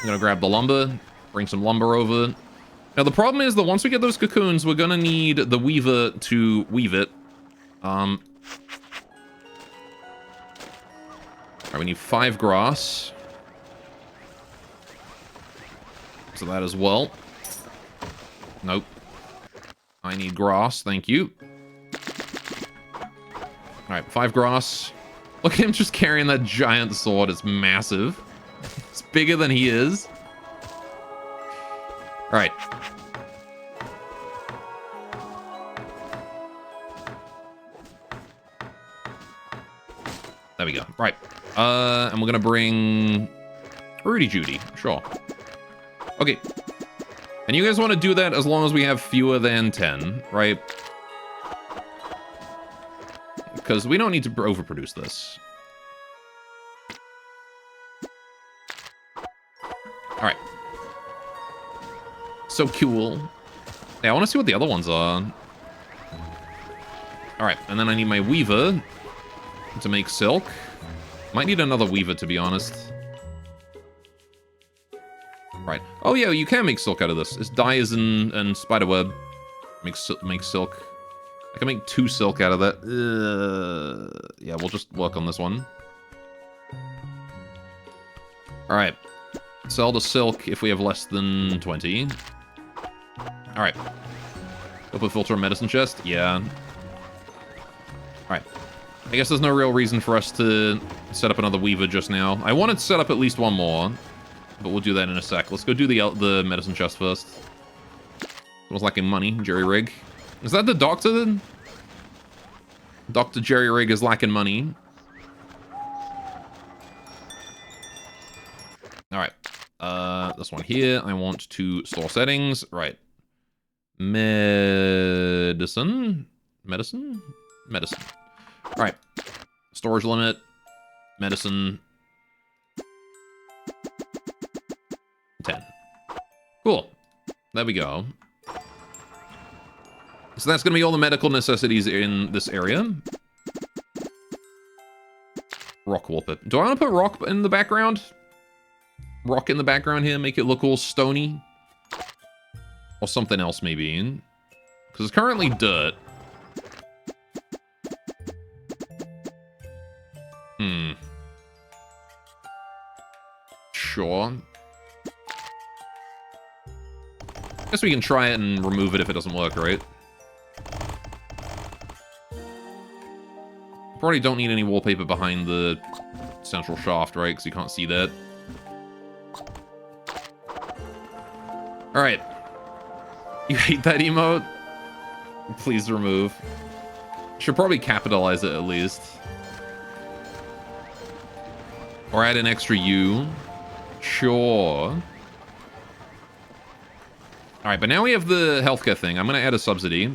gonna grab the lumber. Bring some lumber over. Now, the problem is that once we get those cocoons, we're gonna need the weaver to weave it. Alright, we need 5 grass. So that as well. Nope. I need grass, thank you. Alright, 5 grass. Look at him just carrying that giant sword. It's massive. It's bigger than he is. Alright. There we go. Right. And we're gonna bring Rudy Judy. Sure. Okay. And you guys want to do that as long as we have fewer than 10, right? Because we don't need to overproduce this. Alright. So cool. Yeah, I want to see what the other ones are. Alright, and then I need my weaver to make silk. Might need another weaver, to be honest. Right. Oh, yeah, you can make silk out of this. It's dyes and spiderweb. Make silk. I can make 2 silk out of that. Yeah, we'll just work on this one. Alright. Sell the silk if we have less than 20. Alright. Open filter and medicine chest? Yeah. Alright. I guess there's no real reason for us to set up another weaver just now. I wanted to set up at least one more, but we'll do that in a sec. Let's go do the medicine chest first. Someone's lacking money. Jerry Rig. Is that the doctor then? Dr. Jerry Rig is lacking money. this one here. I want to store settings. Right. Medicine. Medicine? Medicine. All right. Storage limit. Medicine. 10. Cool. There we go. So that's going to be all the medical necessities in this area. Rock wallpaper. Do I want to put rock in the background? Rock in the background here, make it look all stony? Or something else, maybe. Because it's currently dirt. Sure. Guess we can try it and remove it if it doesn't work, right? Probably don't need any wallpaper behind the central shaft, right? Because you can't see that. Alright. You hate that emote? Please remove. Should probably capitalize it at least. Or add an extra U. Sure. Alright, but now we have the healthcare thing. I'm going to add a subsidy.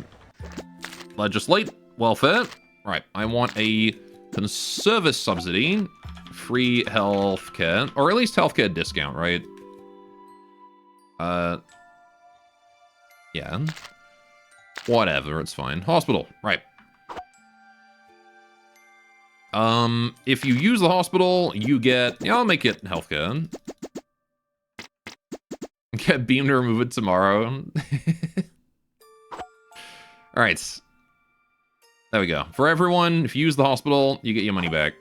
Legislate. Welfare. Right, I want a conservice subsidy. Free healthcare. Or at least healthcare discount, right? Yeah. Whatever, it's fine. Hospital, right. If you use the hospital, you get... Yeah, I'll make it healthcare. Get Beam to remove it tomorrow. Alright. There we go. For everyone, if you use the hospital, you get your money back.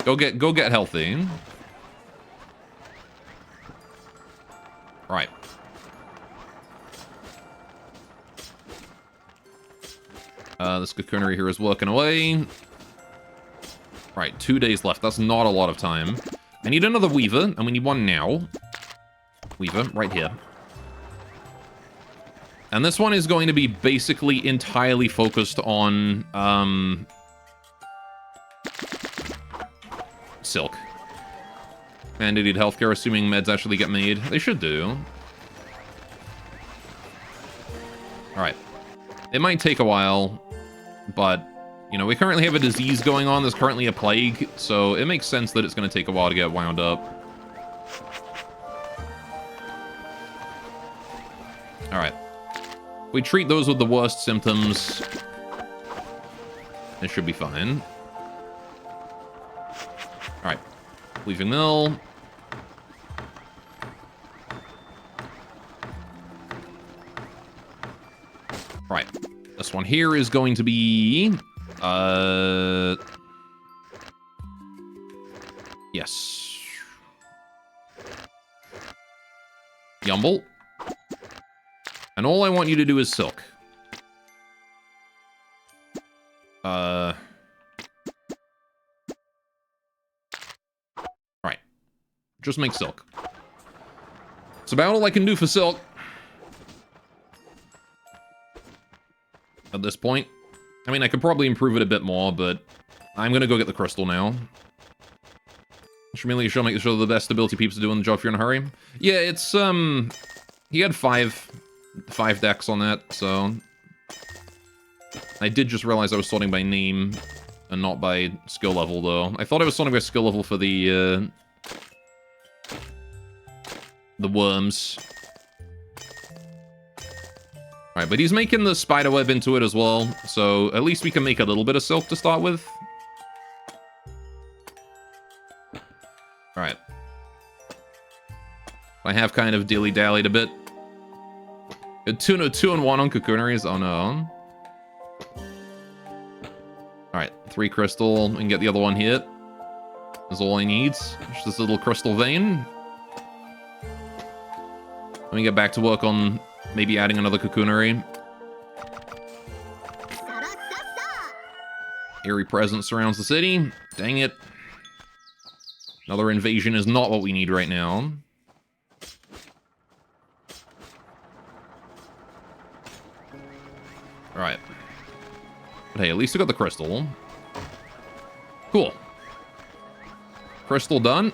Go get healthy. Right. This cocoonery here is working away. Right, 2 days left. That's not a lot of time. I need another Weaver, and we need one now. Weaver, right here. And this one is going to be basically entirely focused on, silk. Mandated healthcare, assuming meds actually get made. They should do. Alright. It might take a while, but, you know, we currently have a disease going on. There's currently a plague, so it makes sense that it's going to take a while to get wound up. Alright. We treat those with the worst symptoms. It should be fine. Alright. Leaving mill. Right. This one here is going to be... Yes. Yumble. And all I want you to do is silk. Right. Just make silk. It's about all I can do for silk. At this point. I mean, I could probably improve it a bit more, but I'm gonna go get the crystal now. Should mainly show make sure the best ability peeps are doing the job if you're in a hurry. Yeah, it's, he had five decks on that, so... I did just realize I was sorting by name and not by skill level, though. I thought I was sorting by skill level for the worms. Alright, but he's making the spiderweb into it as well, so at least we can make a little bit of silk to start with. Alright. I have kind of dilly-dallied a bit. 2 and 1 on cocooneries? Oh no. Alright, 3 crystal, and get the other one hit. That's all I need. Just this little crystal vein. Let me get back to work on maybe adding another cocoonery. Eerie presence surrounds the city. Dang it. Another invasion is not what we need right now. Alright. But hey, at least I got the crystal. Cool. Crystal done.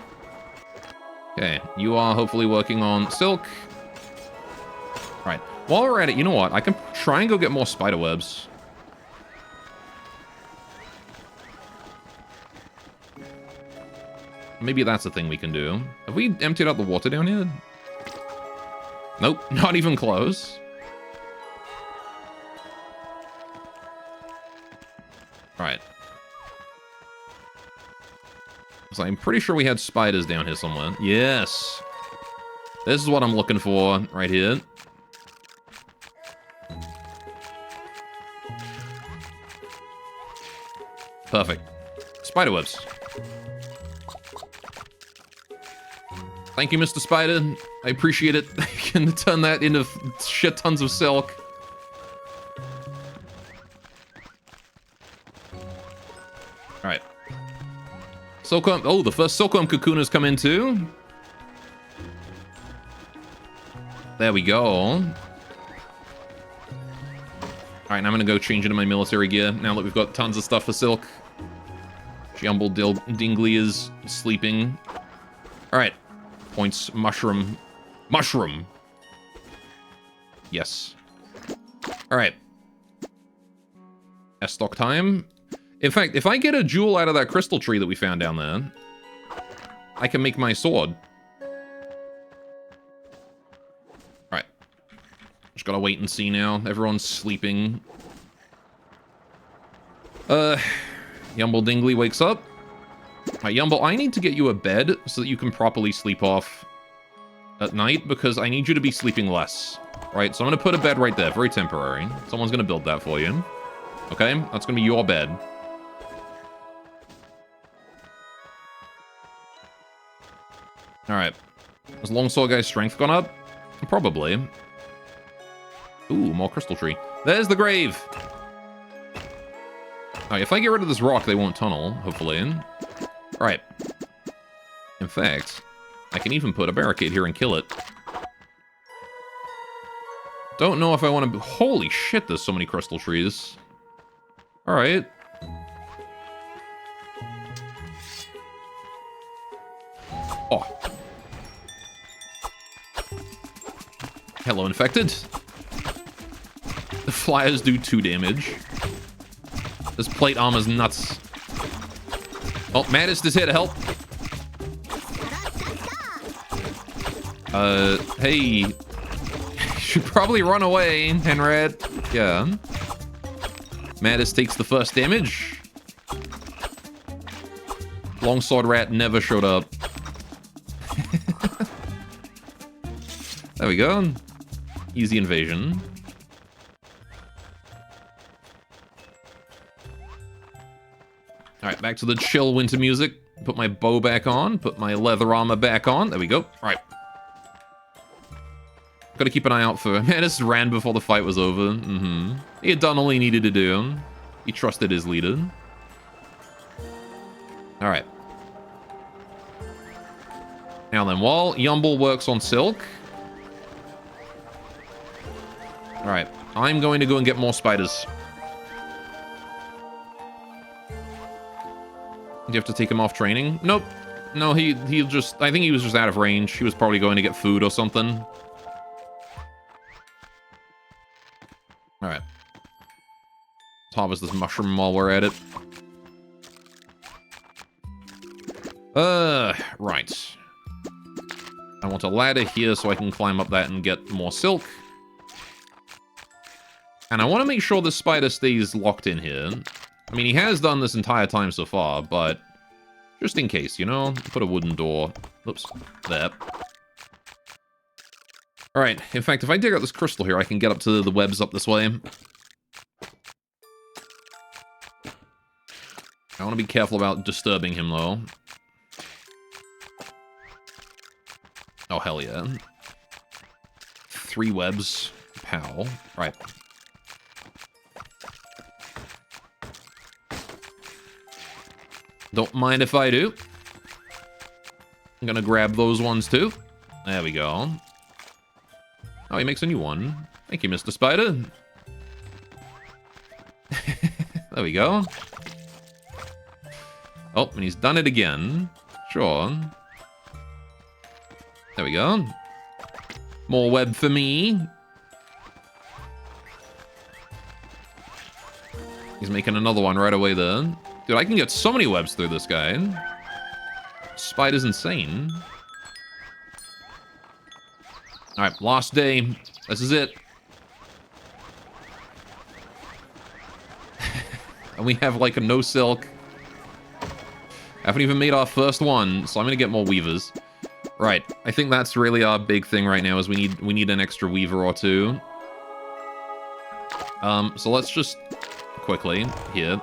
Okay, Okay, you are hopefully working on silk. Right. While we're at it, you know what? I can try and go get more spider webs. Maybe that's a thing we can do. Have we emptied out the water down here? Nope, not even close. Alright. So I'm pretty sure we had spiders down here somewhere. Yes! This is what I'm looking for right here. Perfect. Spider webs. Thank you, Mr. Spider. I appreciate it. I can turn that into shit tons of silk. Alright. Silkworm. Oh, the first silkworm cocoon has come in too. There we go. Alright, now I'm gonna go change into my military gear now that we've got tons of stuff for silk. Jumble Dingley is sleeping. Alright. Points. Mushroom. Mushroom! Yes. Alright. S-stock time. In fact, if I get a jewel out of that crystal tree that we found down there, I can make my sword. Alright. Just gotta wait and see now. Everyone's sleeping. Yumble Dingley wakes up. Alright, Yumble, I need to get you a bed so that you can properly sleep off at night, because I need you to be sleeping less. Right, so I'm gonna put a bed right there, very temporary. Someone's gonna build that for you. Okay, that's gonna be your bed. Alright. Has Longsword Guy's strength gone up? Probably. Ooh, more crystal tree. There's the grave! Alright, if I get rid of this rock, they won't tunnel, hopefully. Alright. In fact, I can even put a barricade here and kill it. Don't know if I want to... Holy shit, there's so many crystal trees. Alright. Oh. Hello, infected. The flyers do 2 damage. This plate armor's nuts. Oh, Mattis is here to help. Hey. You should probably run away, Henrad. Yeah. Mattis takes the first damage. Longsword Rat never showed up. There we go. Easy invasion. Alright, back to the chill winter music. Put my bow back on. Put my leather armor back on. There we go. Alright. Gotta keep an eye out for... Mattis ran before the fight was over. He had done all he needed to do. He trusted his leader. Alright. Now then, while Yumble works on silk... Alright, I'm going to go and get more spiders. Do you have to take him off training? Nope. No, he'll just... I think he was just out of range. He was probably going to get food or something. Alright. Let's harvest this mushroom while we're at it. Right. I want a ladder here so I can climb up that and get more silk. And I want to make sure the spider stays locked in here. I mean, he has done this entire time so far, but just in case, you know? Put a wooden door. Oops. There. Alright, in fact, if I dig out this crystal here, I can get up to the webs up this way. I want to be careful about disturbing him, though. Oh, hell yeah. 3 webs. Pow. Right. Don't mind if I do. I'm gonna grab those ones, too. There we go. Oh, he makes a new one. Thank you, Mr. Spider. There we go. Oh, and he's done it again. Sure. There we go. More web for me. He's making another one right away there. Dude, I can get so many webs through this guy. Spider's insane. Alright, last day. This is it. And we have like a no silk. I haven't even made our first one, so I'm gonna get more weavers. Right, I think that's really our big thing right now is we need an extra weaver or two. So let's just quickly here.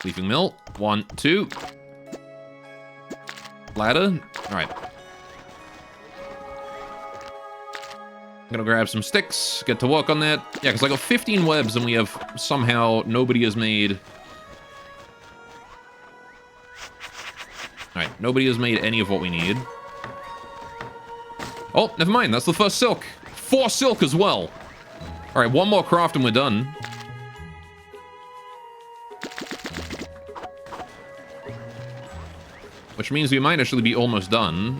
Leafing mill. 1, 2. Ladder. Alright. I'm gonna grab some sticks, get to work on that. Yeah, because I got 15 webs and we have somehow nobody has made... Alright, nobody has made any of what we need. Oh, never mind, that's the first silk. 4 silk as well. Alright, one more craft and we're done. Which means we might actually be almost done.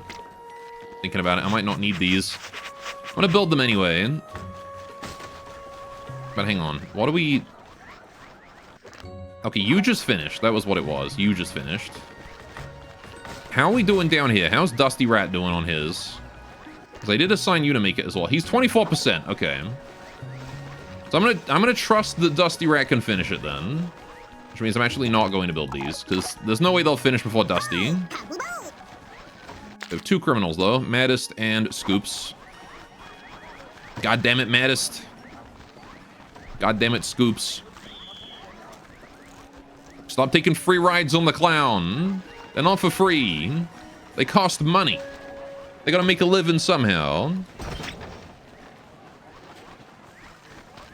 Thinking about it, I might not need these. I'm gonna build them anyway. But hang on, what do we... Okay, you just finished. That was what it was. You just finished. How are we doing down here? How's Dusty Rat doing on his? Because I did assign you to make it as well. He's 24%. Okay. So I'm gonna trust that Dusty Rat can finish it then. Which means I'm actually not going to build these, because there's no way they'll finish before Dusty. We have 2 criminals, though. Maddest and Scoops. God damn it, Maddest. God damn it, Scoops. Stop taking free rides on the clown. They're not for free. They cost money. They gotta make a living somehow.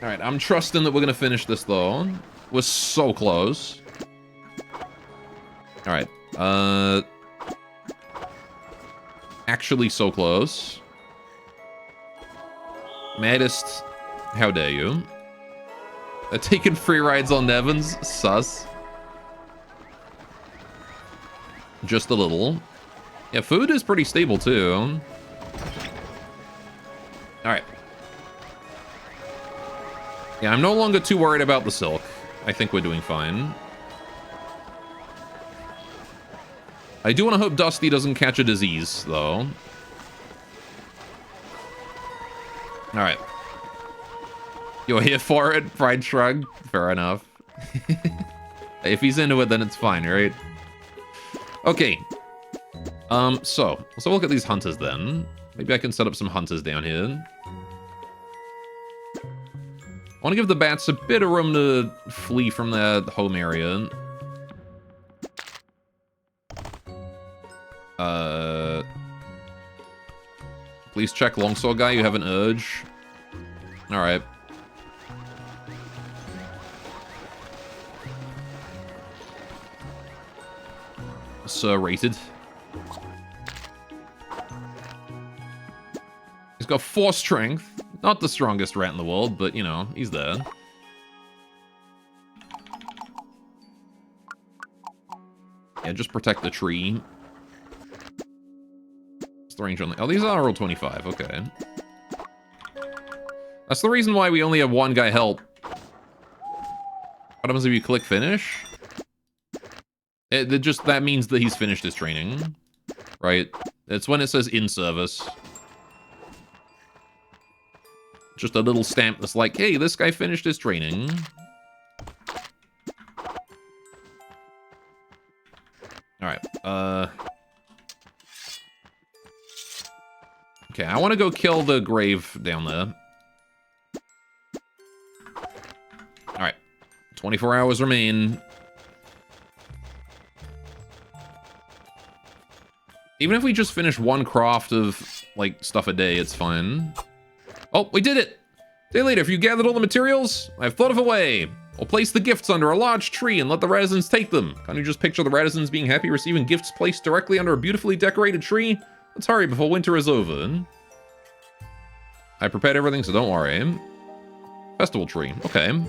Alright, I'm trusting that we're gonna finish this, though. We're so close. Alright. Actually so close. Maddest, how dare you? They're taking free rides on Nevins. Sus. Just a little. Yeah, food is pretty stable, too. Alright. Yeah, I'm no longer too worried about the silk. I think we're doing fine. I do want to hope Dusty doesn't catch a disease, though. Alright. You're here for it? Pride shrug? Fair enough. If he's into it, then it's fine, right? Okay. So let's have a look at these hunters, then. Maybe I can set up some hunters down here. I want to give the bats a bit of room to flee from their home area. Please check longsword guy, you have an urge. Alright. Sir rated. He's got 4 strength. Not the strongest rat in the world, but, you know, he's there. Yeah, just protect the tree. What's the range on the... Oh, these are roll 25. Okay. That's the reason why we only have 1 guy help. What happens if you click finish? It just... That means that he's finished his training. Right? It's when it says in service. Just a little stamp that's like, hey, this guy finished his training. Alright, okay, I want to go kill the grave down there. Alright, 24 hours remain. Even if we just finish 1 craft of, like, stuff a day, it's fine. Oh, we did it! Day later, if you gathered all the materials, I've thought of a way. We'll place the gifts under a large tree and let the residents take them. Can't you just picture the residents being happy receiving gifts placed directly under a beautifully decorated tree? Let's hurry before winter is over. I prepared everything, so don't worry. Festival tree. Okay.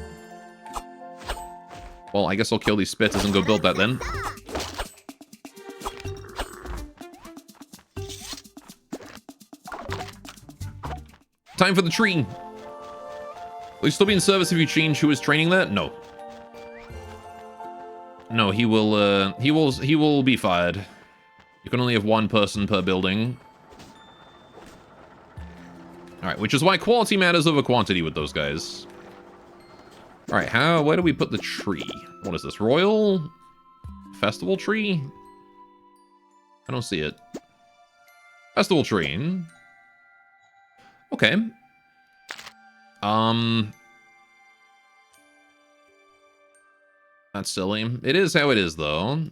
Well, I guess I'll kill these spitters and go build that then. Time for the tree. Will you still be in service if you change who is training that? No. No, he will be fired. You can only have one person per building. Alright, which is why quality matters over quantity with those guys. Alright, where do we put the tree? What is this? Royal Festival tree? I don't see it. Festival tree. Okay. That's silly. It is how it is, though.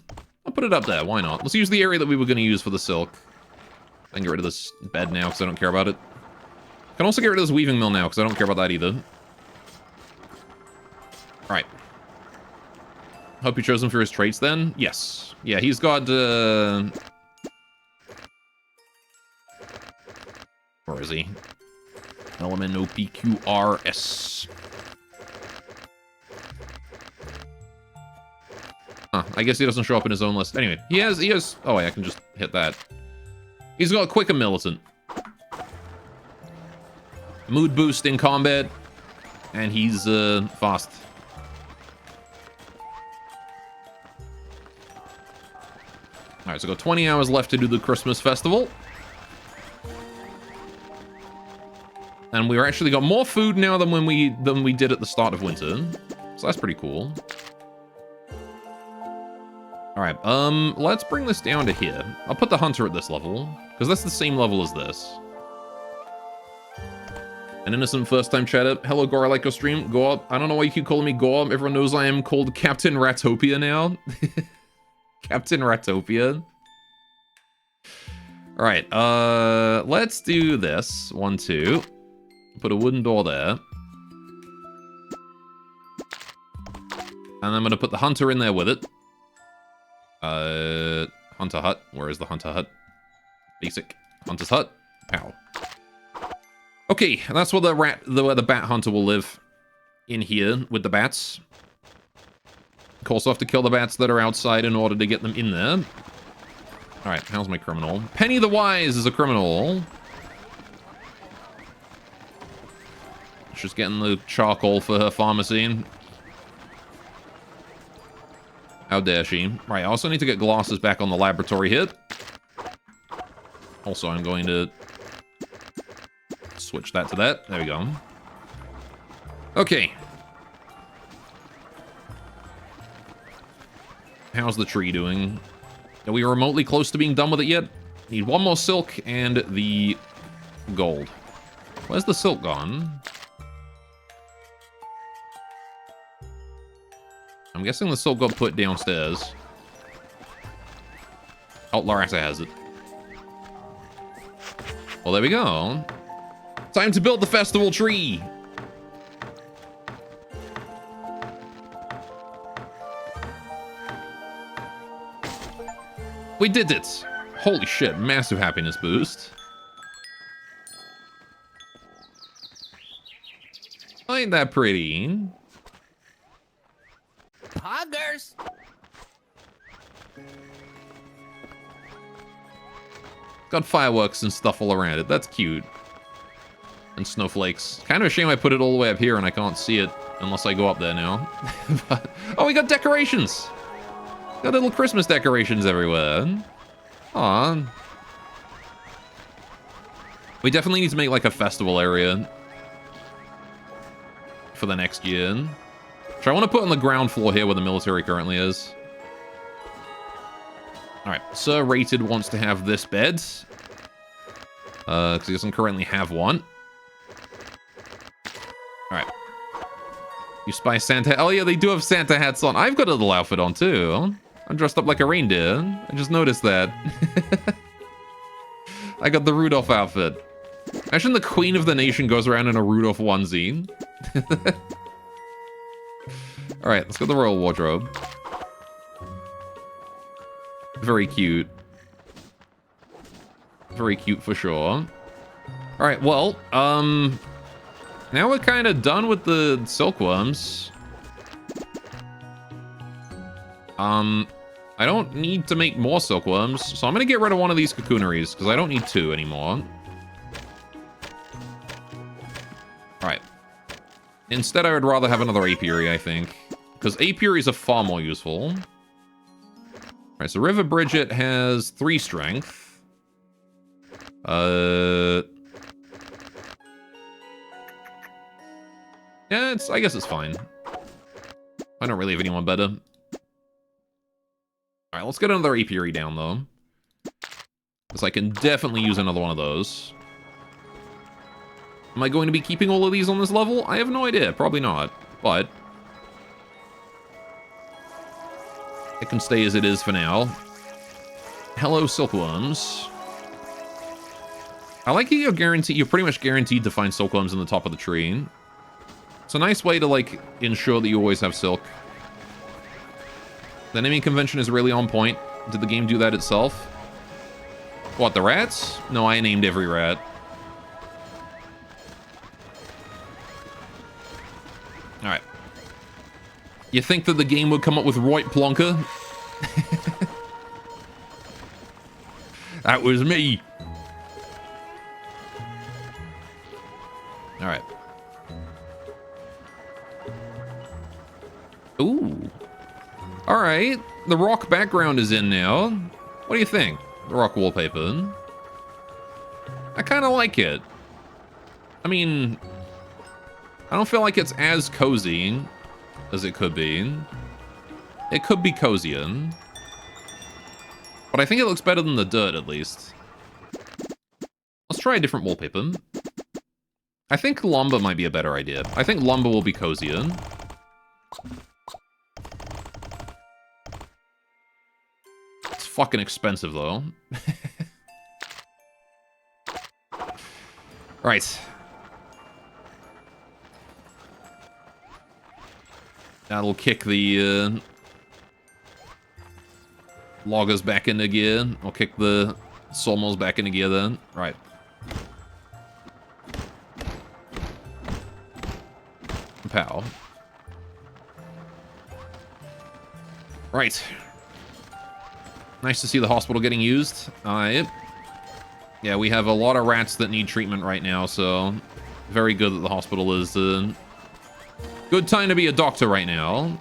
I'll put it up there. Why not? Let's use the area that we were going to use for the silk. I can get rid of this bed now because I don't care about it. I can also get rid of this weaving mill now because I don't care about that either. Alright. Hope you chose him for his traits then? Yes. Yeah, he's got, where is he? LMNOPQRS. Huh, I guess he doesn't show up in his own list. Anyway, he has... Oh, wait, I can just hit that. He's got quick and militant. Mood boost in combat. And he's, fast. Alright, so got 20 hours left to do the Christmas festival. And we've actually got more food now than we did at the start of winter. So that's pretty cool. Alright, let's bring this down to here. I'll put the hunter at this level, because that's the same level as this. An innocent first-time chatter. Hello, Gore, I like your stream. Gore, I don't know why you keep calling me Gore. Everyone knows I am called Captain Ratopia now. Captain Ratopia. Alright, let's do this. 1, 2. Put a wooden door there. And I'm going to put the hunter in there with it. Hunter hut. Where is the hunter hut? Basic. Hunter's hut. Pow. Okay, that's where where the bat hunter will live. In here with the bats. Of course, I'll have to kill the bats that are outside in order to get them in there. Alright, how's my criminal? Penny the Wise is a criminal. She's getting the charcoal for her pharmacy. How dare she? Right, I also need to get glasses back on the laboratory here. Also, I'm going to switch that to that. There we go. Okay. How's the tree doing? Are we remotely close to being done with it yet? Need one more silk and the gold. Where's the silk gone? I'm guessing the silk got put downstairs. Oh, Larissa has it. Well, there we go. Time to build the festival tree. We did it. Holy shit, massive happiness boost. Ain't that pretty? Poggers! Got fireworks and stuff all around it. That's cute. And snowflakes. Kind of a shame I put it all the way up here and I can't see it unless I go up there now. But, oh, we got decorations! Got little Christmas decorations everywhere. Aw. We definitely need to make like a festival area for the next year. Which I want to put on the ground floor here where the military currently is. Alright, Sir Rated wants to have this bed. Because he doesn't currently have one. Alright. You spy Santa. Oh yeah, they do have Santa hats on. I've got a little outfit on too. I'm dressed up like a reindeer. I just noticed that. I got the Rudolph outfit. Imagine the Queen of the Nation goes around in a Rudolph onesie. Alright, let's go to the Royal Wardrobe. Very cute. Very cute for sure. Alright, well, now we're kind of done with the silkworms. I don't need to make more silkworms, so I'm gonna get rid of one of these cocooneries, because I don't need 2 anymore. Alright. Instead, I would rather have another apiary, I think. Because apiaries are far more useful. Alright, so River Bridget has 3 strength. Yeah, I guess it's fine. I don't really have anyone better. Alright, let's get another apiary down, though. Because I can definitely use another one of those. Am I going to be keeping all of these on this level? I have no idea. Probably not. But it can stay as it is for now. Hello, silkworms. I like that you're pretty much guaranteed to find silkworms in the top of the tree. It's a nice way to, like, ensure that you always have silk. The naming convention is really on point. Did the game do that itself? What, the rats? No, I named every rat. Alright. You think that the game would come up with Roy Plonker? That was me. Alright. Ooh. Alright. The rock background is in now. What do you think? The rock wallpaper. I kind of like it. I mean, I don't feel like it's as cozy as it could be. It could be cozier. But I think it looks better than the dirt, at least. Let's try a different wallpaper. I think lumber might be a better idea. I think lumber will be cozier. It's fucking expensive, though. Right. That'll kick the loggers back into gear. I'll kick the sawmills back into gear then. Right. Pow. Right. Nice to see the hospital getting used. Yeah, we have a lot of rats that need treatment right now, so very good that the hospital is good time to be a doctor right now.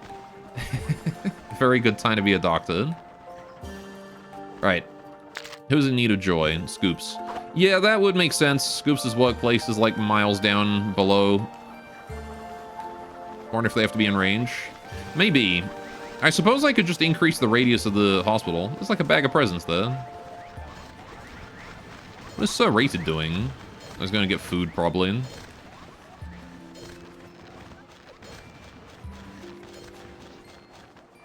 Very good time to be a doctor. Right. Who's in need of joy? Scoops. Yeah, that would make sense. Scoops' workplace is like miles down below. Wonder if they have to be in range. Maybe. I suppose I could just increase the radius of the hospital. It's like a bag of presents there. What is Sir Rated doing? I was gonna get food, probably.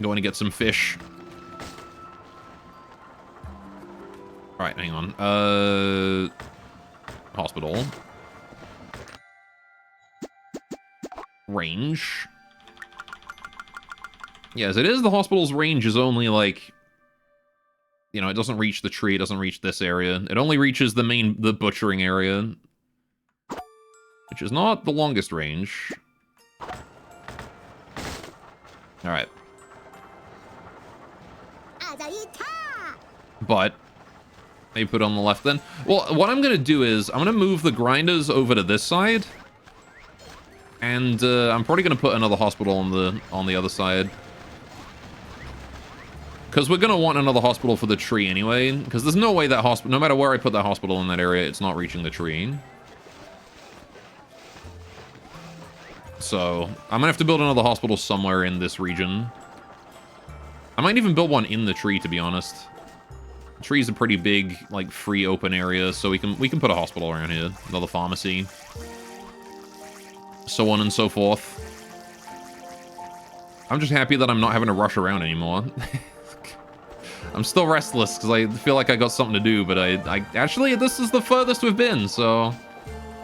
Going to get some fish. Alright, hang on. Hospital. Range. Yeah, as it is, the hospital's range is only like, you know, it doesn't reach the tree, it doesn't reach this area. It only reaches the butchering area, which is not the longest range. Alright. But maybe put it on the left then. Well, what I'm gonna do is I'm gonna move the grinders over to this side. And I'm probably gonna put another hospital on the other side. Because we're going to want another hospital for the tree anyway. Because there's no way that hospital, no matter where I put that hospital in that area, it's not reaching the tree. So, I'm going to have to build another hospital somewhere in this region. I might even build one in the tree, to be honest. The tree's a pretty big, like, free open area, so we can put a hospital around here. Another pharmacy. So on and so forth. I'm just happy that I'm not having to rush around anymore. I'm still restless because I feel like I got something to do, but I actually, this is the furthest we've been, so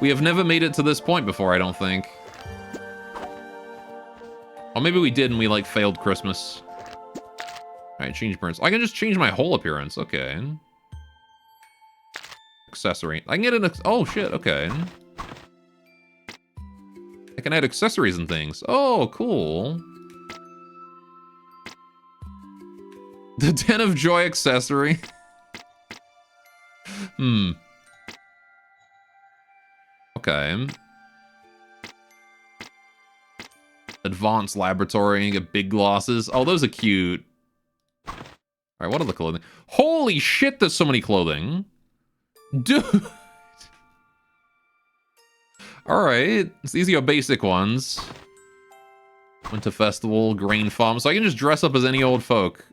we have never made it to this point before, I don't think. Or maybe we did and we, like, failed Christmas. Alright, change appearance. I can just change my whole appearance, okay. Accessory. I can get an, oh shit, okay. I can add accessories and things. Oh, cool. The Den of Joy accessory. Okay. Advanced laboratory, you get big glasses. Oh, those are cute. Alright, what are the clothing? Holy shit, there's so many clothing. Dude. Alright, so these are your basic ones. Winter Festival, Grain Farm. So I can just dress up as any old folk.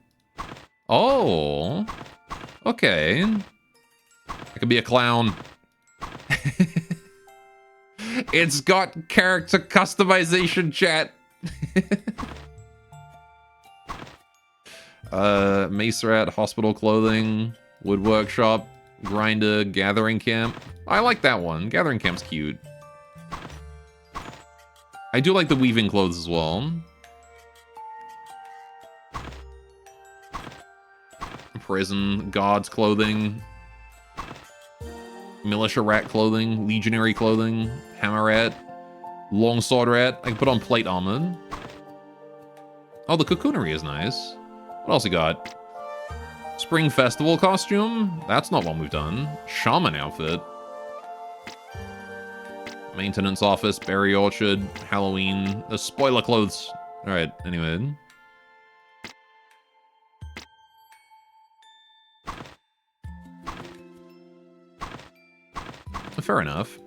Oh. Okay. I could be a clown. It's got character customization, chat. Mace Rat, hospital clothing, wood workshop, grinder, gathering camp. I like that one. Gathering camp's cute. I do like the weaving clothes as well. Prison, guards clothing, militia rat clothing, legionary clothing, hammer rat, longsword rat. I can put on plate armor. Oh, the cocoonery is nice. What else you got? Spring festival costume? That's not one we've done. Shaman outfit. Maintenance office, berry orchard, Halloween. The spoiler clothes. Alright, anyway. Fair enough.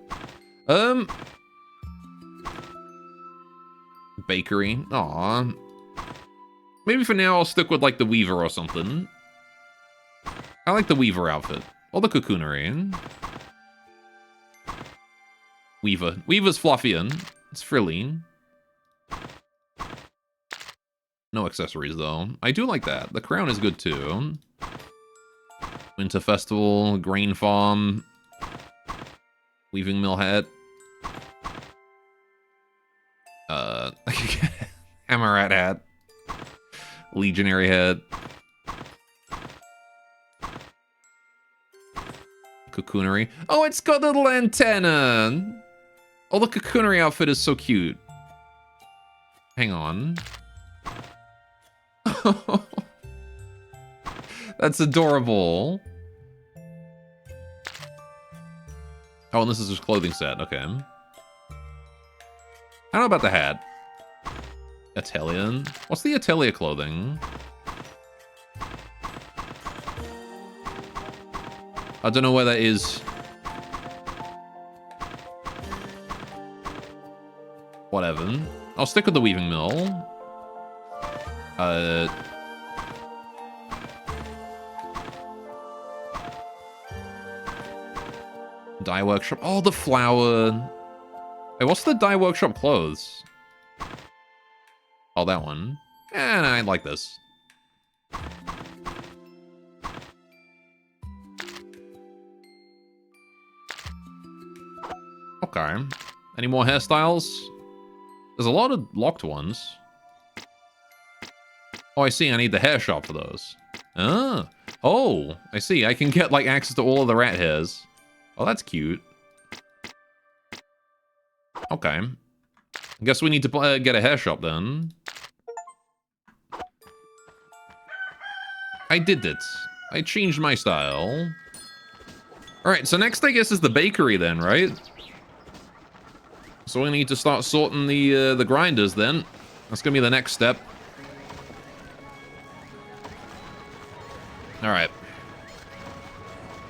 Bakery. Aw. Maybe for now I'll stick with, like, the Weaver or something. I like the Weaver outfit. Or the cocoonery. Weaver. Weaver's fluffy and it's frilly. No accessories, though. I do like that. The crown is good, too. Winter Festival, Grain Farm, Weaving Mill hat. Hammer Rat hat. Legionary hat. Cocoonery. Oh, it's got a little antenna! Oh, the cocoonery outfit is so cute. Hang on. That's adorable. Oh, and this is his clothing set. Okay. I don't know about the hat. Atelian. What's the Atelier clothing? I don't know where that is. Whatever. I'll stick with the weaving mill. Dye workshop. Oh, the flower. Hey, what's the dye workshop clothes? Oh, that one. And I like this. Okay. Any more hairstyles? There's a lot of locked ones. Oh, I see. I need the hair shop for those. Ah. Oh, I see. I can get, like, access to all of the rat hairs. Oh, that's cute. Okay. I guess we need to get a hair shop then. I did it. I changed my style. Alright, so next I guess is the bakery then, right? So we need to start sorting the grinders then. That's gonna be the next step. Alright.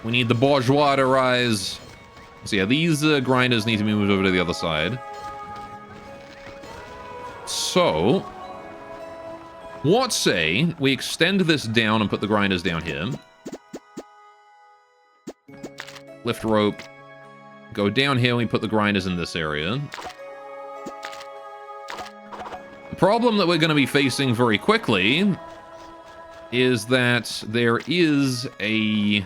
We need the bourgeois to rise. So yeah, these grinders need to be moved over to the other side. So, what say we extend this down and put the grinders down here. Lift rope. Go down here and we put the grinders in this area. The problem that we're going to be facing very quickly is that there is a...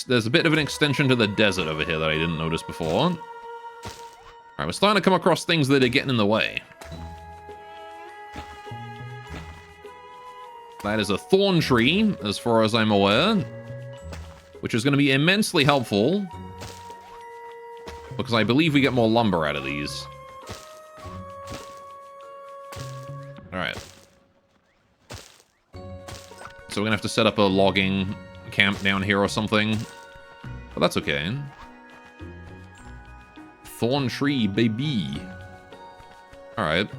There's a bit of an extension to the desert over here that I didn't notice before. Alright, we're starting to come across things that are getting in the way. That is a thorn tree, as far as I'm aware. Which is going to be immensely helpful. Because I believe we get more lumber out of these. Alright. So we're gonna have to set up a logging camp down here or something. But that's okay. Thorn tree, baby. Alright.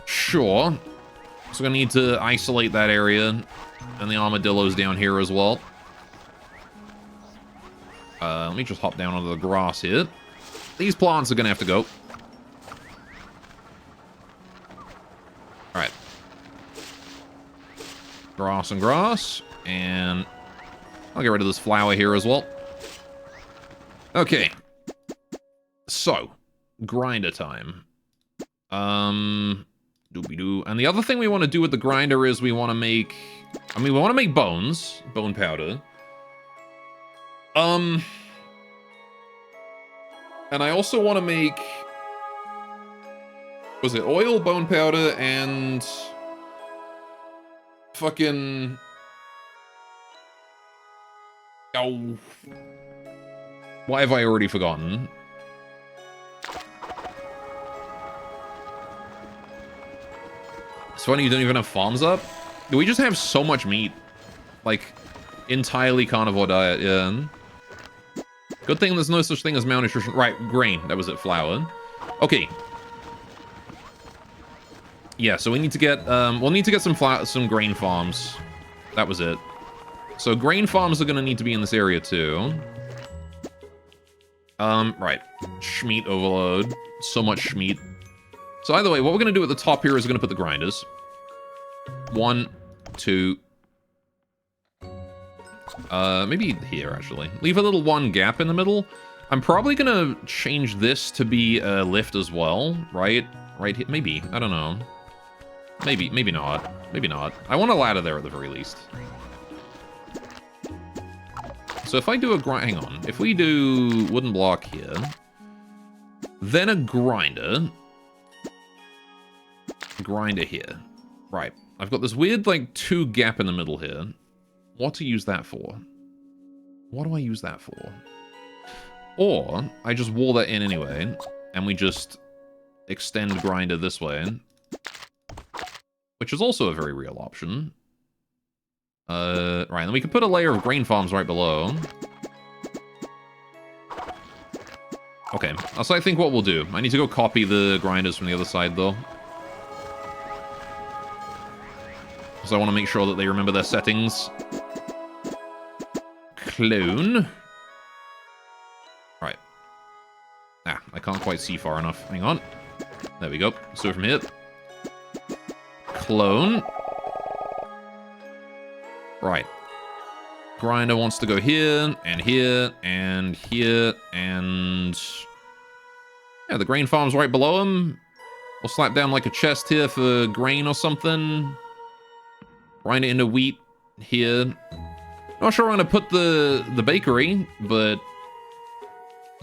Sure. So we're gonna need to isolate that area. And the armadillos down here as well. Let me just hop down onto the grass here. These plants are gonna have to go. Alright. Grass and grass. And I'll get rid of this flower here as well. Okay. So, grinder time. Doobie-doo. And the other thing we want to do with the grinder is we want to make... I mean, we want to make bones. Bone powder. And I also want to make... Was it oil, bone powder, and... Fucking... Oh... Why have I already forgotten? It's funny you don't even have farms up. Do we just have so much meat? Like, entirely carnivore diet, yeah. Good thing there's no such thing as malnutrition. Right, grain. That was it, flour. Okay. Yeah, so we need to get, we'll need to get some grain farms. That was it. So grain farms are gonna need to be in this area too. Right. Schmeat overload. So much schmeat. So either way, what we're gonna do at the top here is we're gonna put the grinders. 1, 2. Maybe here, actually. Leave a little one gap in the middle. I'm probably gonna change this to be a lift as well, right? Right here. Maybe. I don't know. Maybe not. Maybe not. I want a ladder there at the very least. So if I do a hang on. If we do wooden block here, then a grinder here. Right. I've got this weird, like, 2 gap in the middle here. What to use that for? What do I use that for? Or I just wall that in anyway, and we just extend grinder this way, which is also a very real option. Right, and then we can put a layer of grain farms right below. Okay, so I think what we'll do, I need to go copy the grinders from the other side, though. So I want to make sure that they remember their settings. Clone. Right. Ah, I can't quite see far enough. Hang on. There we go. Let's do it from here. Clone. Right. Grinder wants to go here, and here, and here, and... Yeah, the grain farm's right below him. We'll slap down like a chest here for grain or something. Grind it into wheat here. Not sure I'm going to put the bakery, but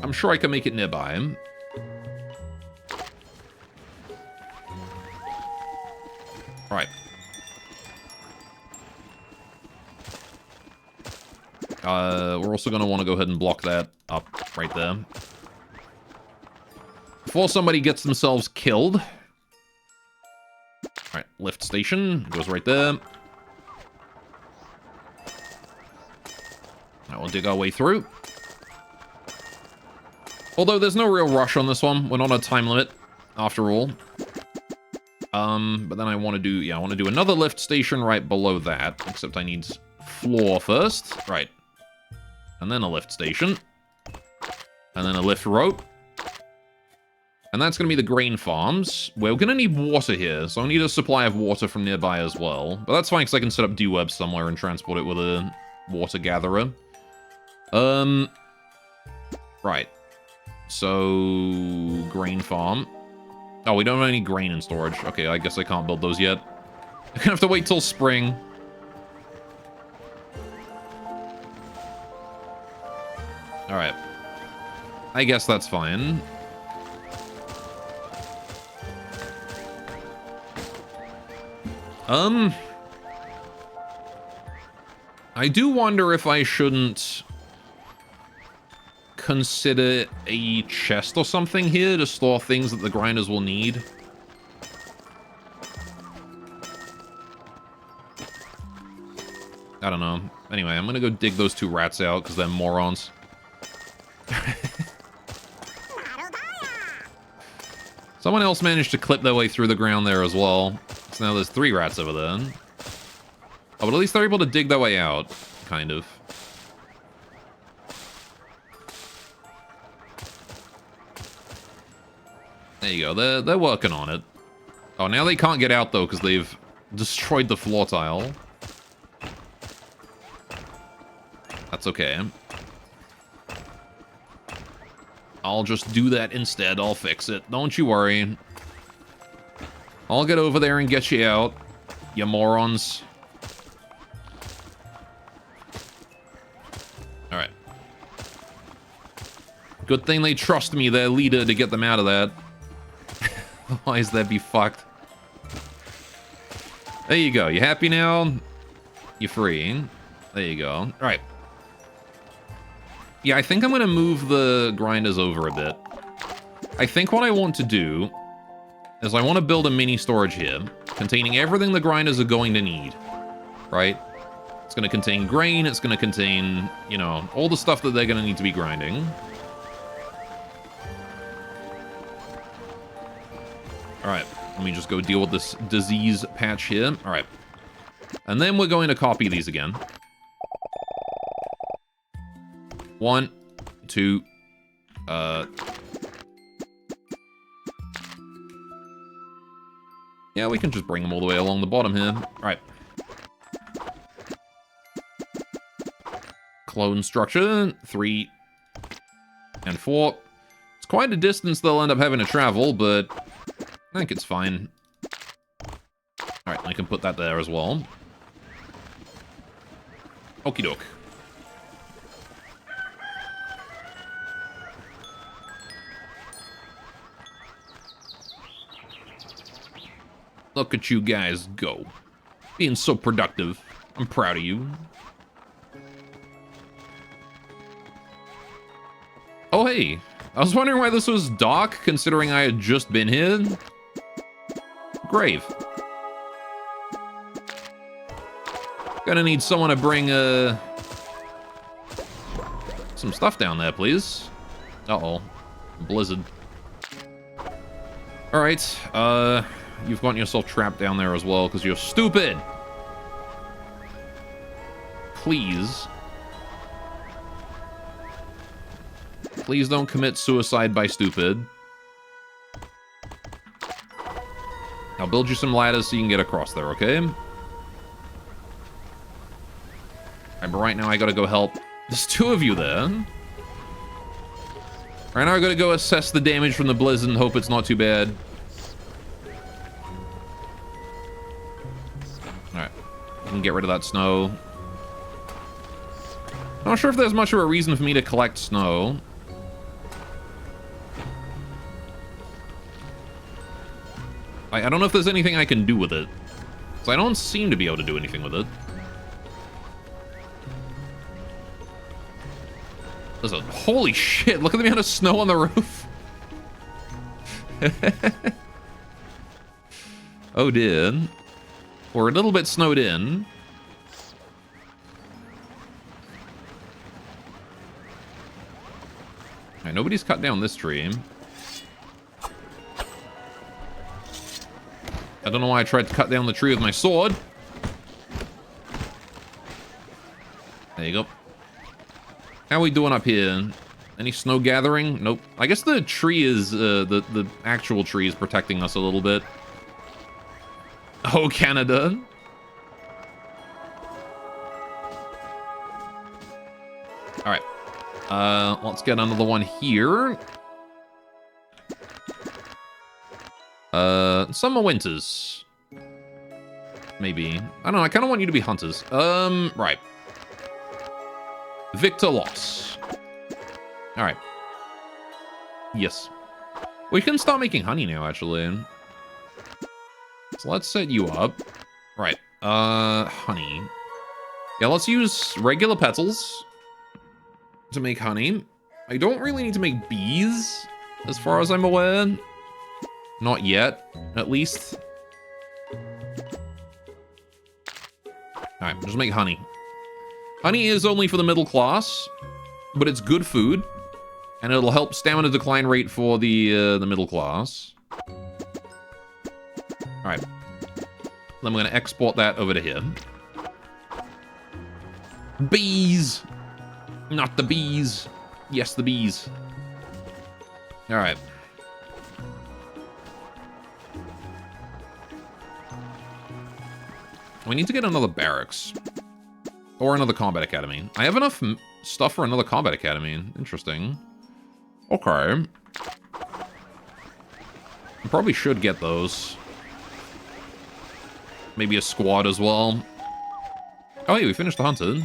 I'm sure I can make it nearby him. Right. We're also going to want to go ahead and block that up right there. Before somebody gets themselves killed. Alright, lift station. Goes right there. Now we'll dig our way through. Although there's no real rush on this one. We're not on a time limit, after all. But then I want to do, yeah, I want to do another lift station right below that. Except I need floor first. Right. And then a lift station. And then a lift rope. And that's going to be the grain farms. We're going to need water here, so I need a supply of water from nearby as well. But that's fine, because I can set up dew webs somewhere and transport it with a water gatherer. Right. So, grain farm. Oh, we don't have any grain in storage. Okay, I guess I can't build those yet. I'm going to have to wait till spring. Alright. I guess that's fine. I do wonder if I shouldn't consider a chest or something here to store things that the grinders will need. I don't know. Anyway, I'm gonna go dig those 2 rats out, because they're morons. Someone else managed to clip their way through the ground there as well. So now there's 3 rats over there. Oh, but at least they're able to dig their way out. Kind of. There you go. They're working on it. Oh, now they can't get out, though, because they've destroyed the floor tile. That's okay. I'll just do that instead. I'll fix it. Don't you worry. I'll get over there and get you out, you morons. Alright. Good thing they trust me, their leader, to get them out of that. Otherwise, they'd be fucked. There you go. You happy now? You're free. There you go. Alright. Yeah, I think I'm going to move the grinders over a bit. I think what I want to do is I want to build a mini storage here, containing everything the grinders are going to need, right? It's going to contain grain, it's going to contain, you know, all the stuff that they're going to need to be grinding. Alright, let me just go deal with this disease patch here. Alright. And then we're going to copy these again. 1, 2, yeah, we can just bring them all the way along the bottom here. All right. Clone structure, 3 and 4. It's quite a distance they'll end up having to travel, but I think it's fine. All right, I can put that there as well. Okie doke. Look at you guys go. Being so productive. I'm proud of you. Oh, hey. I was wondering why this was dark, considering I had just been here. Grave. Gonna need someone to bring, some stuff down there, please. Uh-oh. Blizzard. Alright, you've gotten yourself trapped down there as well, because you're stupid! Please. Please don't commit suicide by stupid. I'll build you some ladders so you can get across there, okay? Alright, but right now I gotta go help. There's 2 of you there. Right now I gotta go assess the damage from the blizzard and hope it's not too bad. Alright. I can get rid of that snow. Not sure if there's much of a reason for me to collect snow. I don't know if there's anything I can do with it. So I don't seem to be able to do anything with it. There's a... Holy shit, look at the amount of snow on the roof. Oh dear. We're a little bit snowed in. Alright, nobody's cut down this tree. I don't know why I tried to cut down the tree with my sword. There you go. How are we doing up here? Any snow gathering? Nope. I guess the tree is, the actual tree is protecting us a little bit. Oh, Canada. Alright. Let's get another one here. Summer winters. Maybe. I don't know, I kind of want you to be hunters. Right. Victor loss. Alright. Yes. We can start making honey now, actually. So let's set you up. Right. Honey. Yeah, let's use regular petals to make honey. I don't really need to make bees, as far as I'm aware. Not yet, at least. Alright, just make honey. Honey is only for the middle class, but it's good food, and it'll help stamina decline rate for the middle class. All right. Then we're gonna export that over to here. Bees, not the bees. Yes, the bees. All right. We need to get another barracks. Or another combat academy. I have enough stuff for another combat academy. Interesting. Okay. I probably should get those. Maybe a squad as well. Oh yeah, we finished the hunter.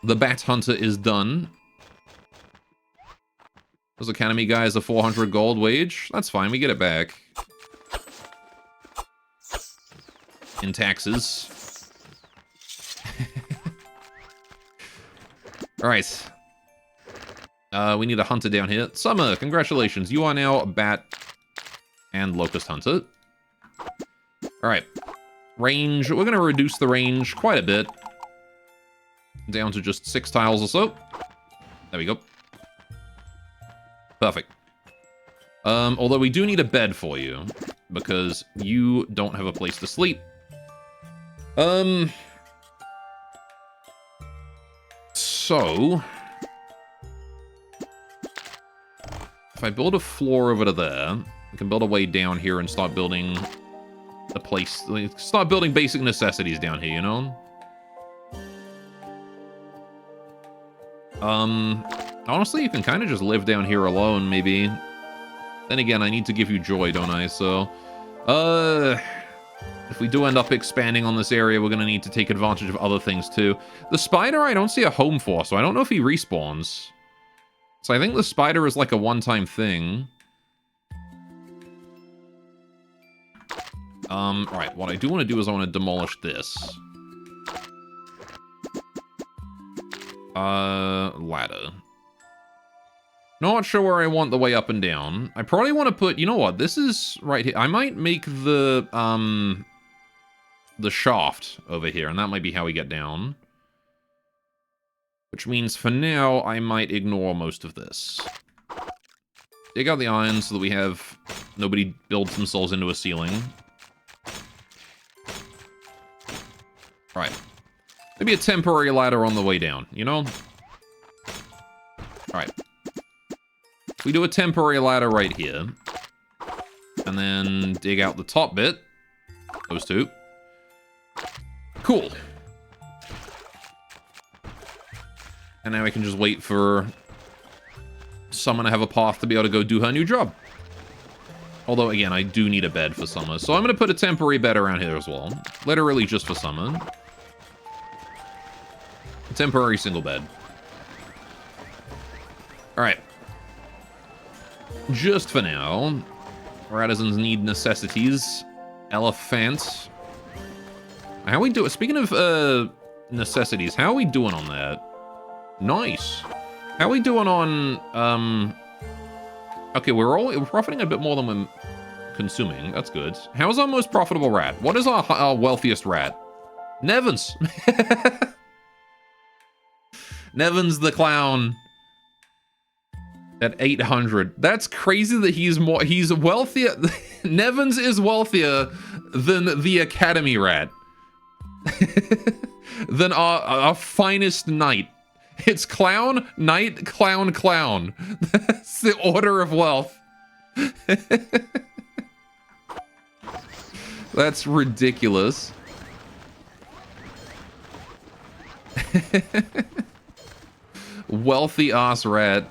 The bat hunter is done. Those academy guys a 400 gold wage. That's fine, we get it back. In taxes. Alright. We need a hunter down here. Summer, congratulations. You are now a bat and locust hunter. Alright. Range. We're going to reduce the range quite a bit. Down to just 6 tiles or so. There we go. Perfect. Although we do need a bed for you. Because you don't have a place to sleep. So, if I build a floor over to there, we can build a way down here and start building a place, start building basic necessities down here, you know? Honestly, you can kind of just live down here alone, maybe. Then again, I need to give you joy, don't I? So, if we do end up expanding on this area, we're going to need to take advantage of other things, too. The spider, I don't see a home for, so I don't know if he respawns. So I think the spider is like a one-time thing. Alright, what I do want to do is I want to demolish this. Ladder. Not sure where I want the way up and down. I probably want to put, you know what, this is right here. I might make the shaft over here, and that might be how we get down. Which means for now, I might ignore most of this. Dig out the iron so that we have nobody builds themselves into a ceiling. Right. Maybe a temporary ladder on the way down, you know? Alright. We do a temporary ladder right here. And then dig out the top bit. Those two. Cool. And now we can just wait for Summer to have a path to be able to go do her new job. Although, again, I do need a bed for Summer. So I'm going to put a temporary bed around here as well. Literally just for Summer. A temporary single bed. Alright. Just for now. Artisans need necessities. Elephant. How we do? Speaking of necessities, how are we doing on that? Nice. How are we doing on okay, we're profiting a bit more than we're consuming. That's good. How's our most profitable rat? What is our wealthiest rat? Nevins. Nevins the clown. At 800. That's crazy that he's wealthier. Nevins is wealthier than the Academy rat. Than our finest knight. It's clown, knight, clown, clown. That's the order of wealth. That's ridiculous. Wealthy ass rat.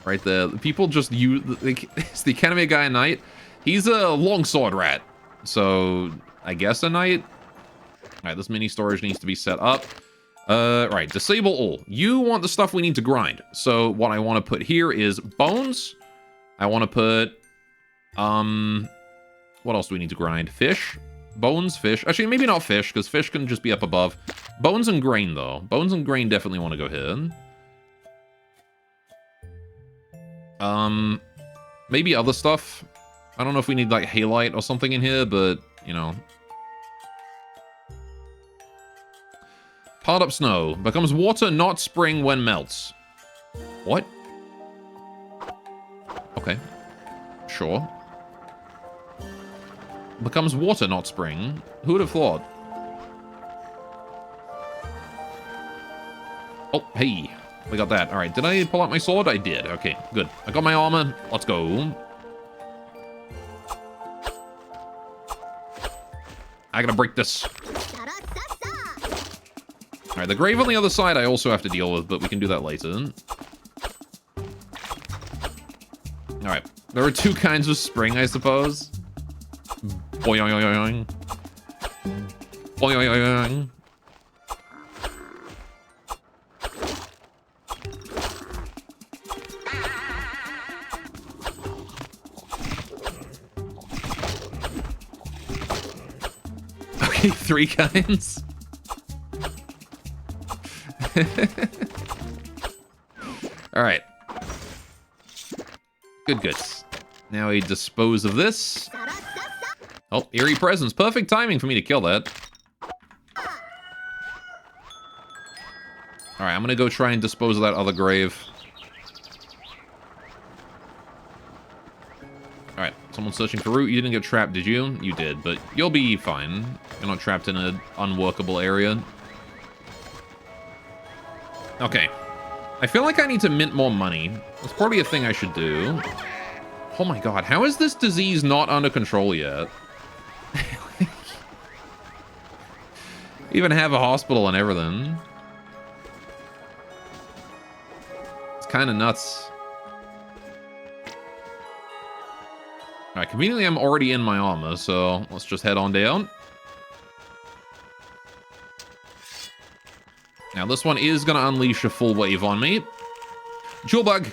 Right there. People just use... It's the Academy guy a knight. He's a longsword rat. So, I guess a knight. Alright, this mini storage needs to be set up. Right, disable all. You want the stuff we need to grind. So what I want to put here is bones. I want to put, what else do we need to grind? Fish, bones, fish. Actually, maybe not fish, because fish can just be up above. Bones and grain, though. Bones and grain definitely want to go here. Maybe other stuff. I don't know if we need, like, halite or something in here, but, you know. Piled up snow. Becomes water, not spring when melts. What? Okay. Sure. Becomes water, not spring. Who would have thought? Oh, hey. We got that. Alright, did I pull out my sword? I did. Okay, good. I got my armor. Let's go. I gotta break this. Alright, the grave on the other side I also have to deal with, but we can do that later. Alright, there are two kinds of spring, I suppose. Boing. Boing. Okay, three kinds. Alright. Good. Now we dispose of this. Oh, eerie presence. Perfect timing for me to kill that. Alright, I'm gonna go try and dispose of that other grave. Alright, someone searching for root. You didn't get trapped, did you? You did, but you'll be fine. You're not trapped in an unworkable area. Okay. I feel like I need to mint more money. That's probably a thing I should do. Oh my god, how is this disease not under control yet? Even have a hospital and everything. It's kind of nuts. Alright, conveniently I'm already in my armor, so let's just head on down. Now this one is going to unleash a full wave on me. Jewel bug!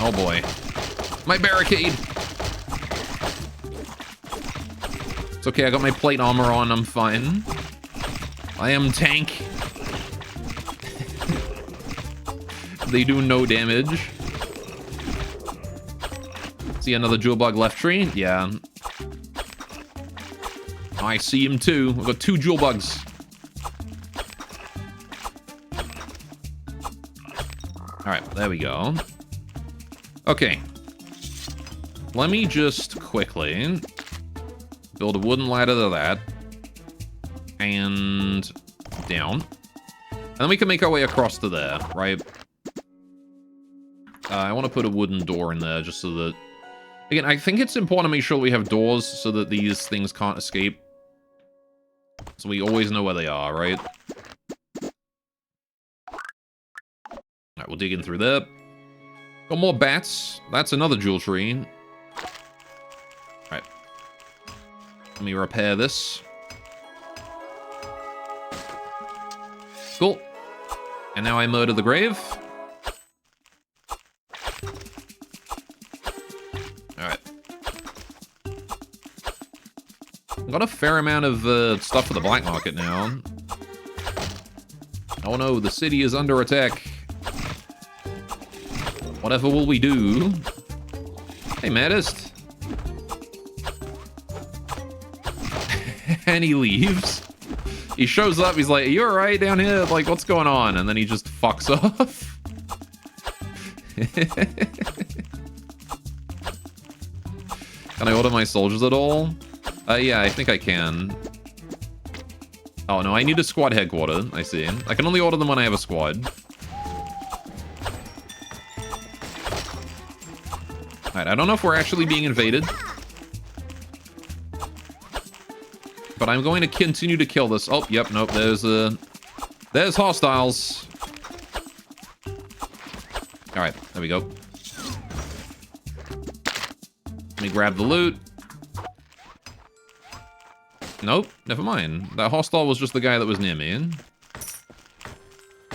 Oh boy. My barricade! It's okay, I got my plate armor on, I'm fine. I am tank. They do no damage. See another jewel bug left tree? Yeah. I see him too. I've got two jewel bugs. Alright, there we go. Okay. Let me just quickly build a wooden ladder to that. And down. And then we can make our way across to there, right? I want to put a wooden door in there just so that... Again, I think it's important to make sure we have doors so that these things can't escape. So we always know where they are, right? Alright, we'll dig in through there. Got more bats. That's another jewel tree. Alright. Let me repair this. Cool. And now I murder the grave. Alright. Got a fair amount of stuff for the black market now. Oh no, the city is under attack. Whatever will we do? Hey, Maddest. And he leaves. He shows up, he's like, are you alright down here? Like, what's going on? And then he just fucks off. Can I order my soldiers at all? Yeah, I think I can. Oh, no, I need a squad headquarter. I see. I can only order them when I have a squad. Alright, I don't know if we're actually being invaded. But I'm going to continue to kill this. Oh, yep, nope, there's hostiles. Alright, there we go. Let me grab the loot. Nope, never mind. That hostile was just the guy that was near me.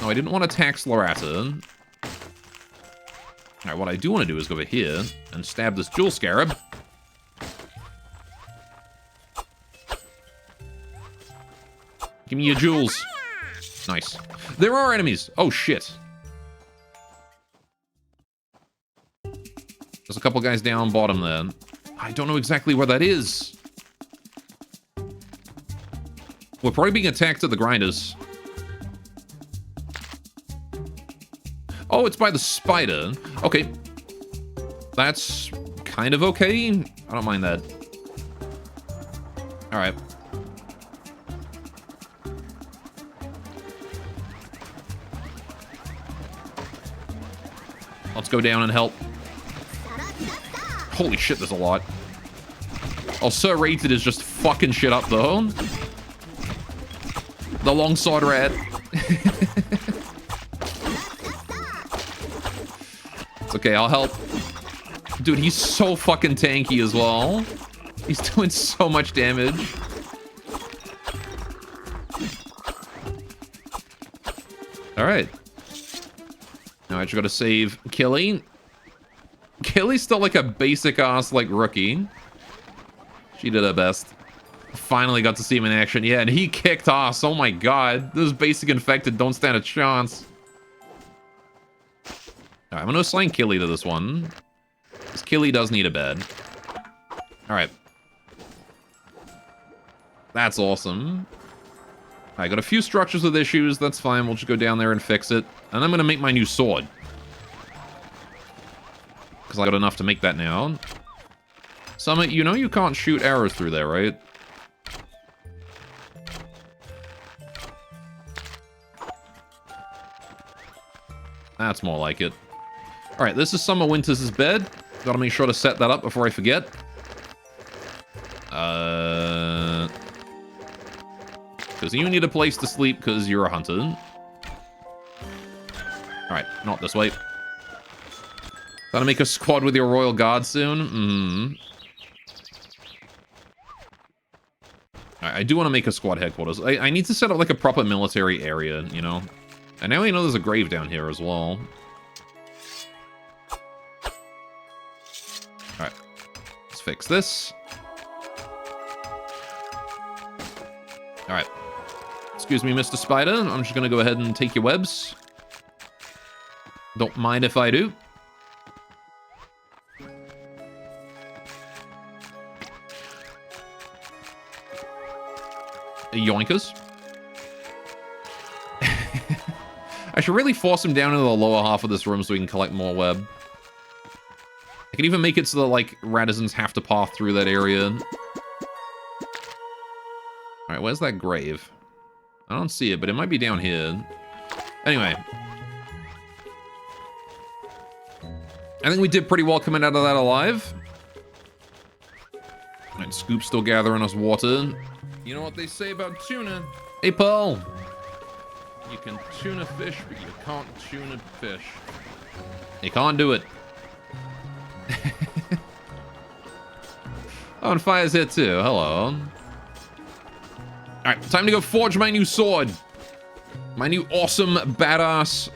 No, I didn't want to tax Lorata. Alright, what I do want to do is go over here and stab this jewel scarab. Give me your jewels. Nice. There are enemies. Oh, shit. There's a couple guys down bottom there. I don't know exactly where that is. We're probably being attacked at the grinders. Oh, it's by the spider. Okay. That's kind of okay. I don't mind that. Alright. Let's go down and help. Holy shit, there's a lot. Oh, Sir Rated is just fucking shit up, though. The long sword rat. It's okay, I'll help. Dude, he's so fucking tanky as well. He's doing so much damage. Alright. Now I just gotta save Killy. Killy's still like a basic ass like rookie. She did her best. Finally got to see him in action. Yeah, and he kicked ass. Oh my god. Those basic infected don't stand a chance. Alright, I'm gonna assign Killy to this one. Because Killy does need a bed. Alright. That's awesome. I got a few structures with issues. That's fine. We'll just go down there and fix it. And I'm gonna make my new sword. Because I got enough to make that now. Summit, you know you can't shoot arrows through there, right? That's more like it. Alright, this is Summer Winters' bed. Gotta make sure to set that up before I forget. Because you need a place to sleep because you're a hunter. Alright, not this way. Gotta make a squad with your royal guard soon? Alright, I do want to make a squad headquarters. I need to set up like a proper military area, you know? And now we know there's a grave down here as well. Alright. Let's fix this. Alright. Excuse me, Mr. Spider. I'm just gonna go ahead and take your webs. Don't mind if I do. Yoinkers. I should really force him down into the lower half of this room so we can collect more web. I can even make it so that, like, Radissons have to path through that area. Alright, where's that grave? I don't see it, but it might be down here. Anyway. I think we did pretty well coming out of that alive. Alright, Scoop's still gathering us water. You know what they say about tuna? Hey, Paul! You can tune a fish, but you can't tune a fish. You can't do it. Oh, and Fire's here too. Hello. Alright, time to go forge my new sword. My new awesome, badass,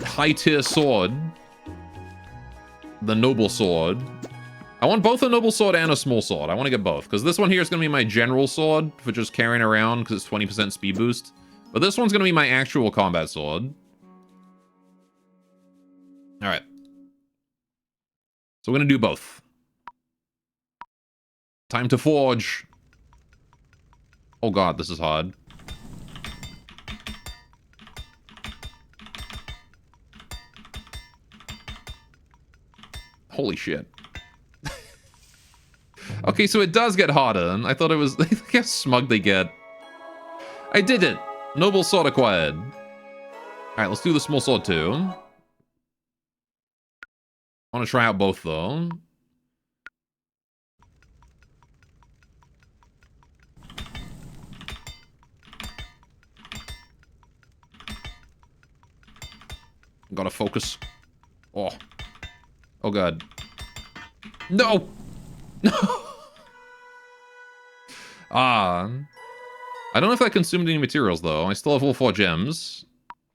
high-tier sword. The noble sword. I want both a noble sword and a small sword. I want to get both. Because this one here is going to be my general sword for just carrying around because it's 20% speed boost. But this one's going to be my actual combat sword. Alright. So we're going to do both. Time to forge. Oh god, this is hard. Holy shit. Okay, so it does get harder. I thought it was... Look how smug they get. I did it. Noble sword acquired. Alright, let's do the small sword too. I want to try out both though. Gotta focus. Oh. Oh god. No! No! I don't know if I consumed any materials though. I still have all 4 gems.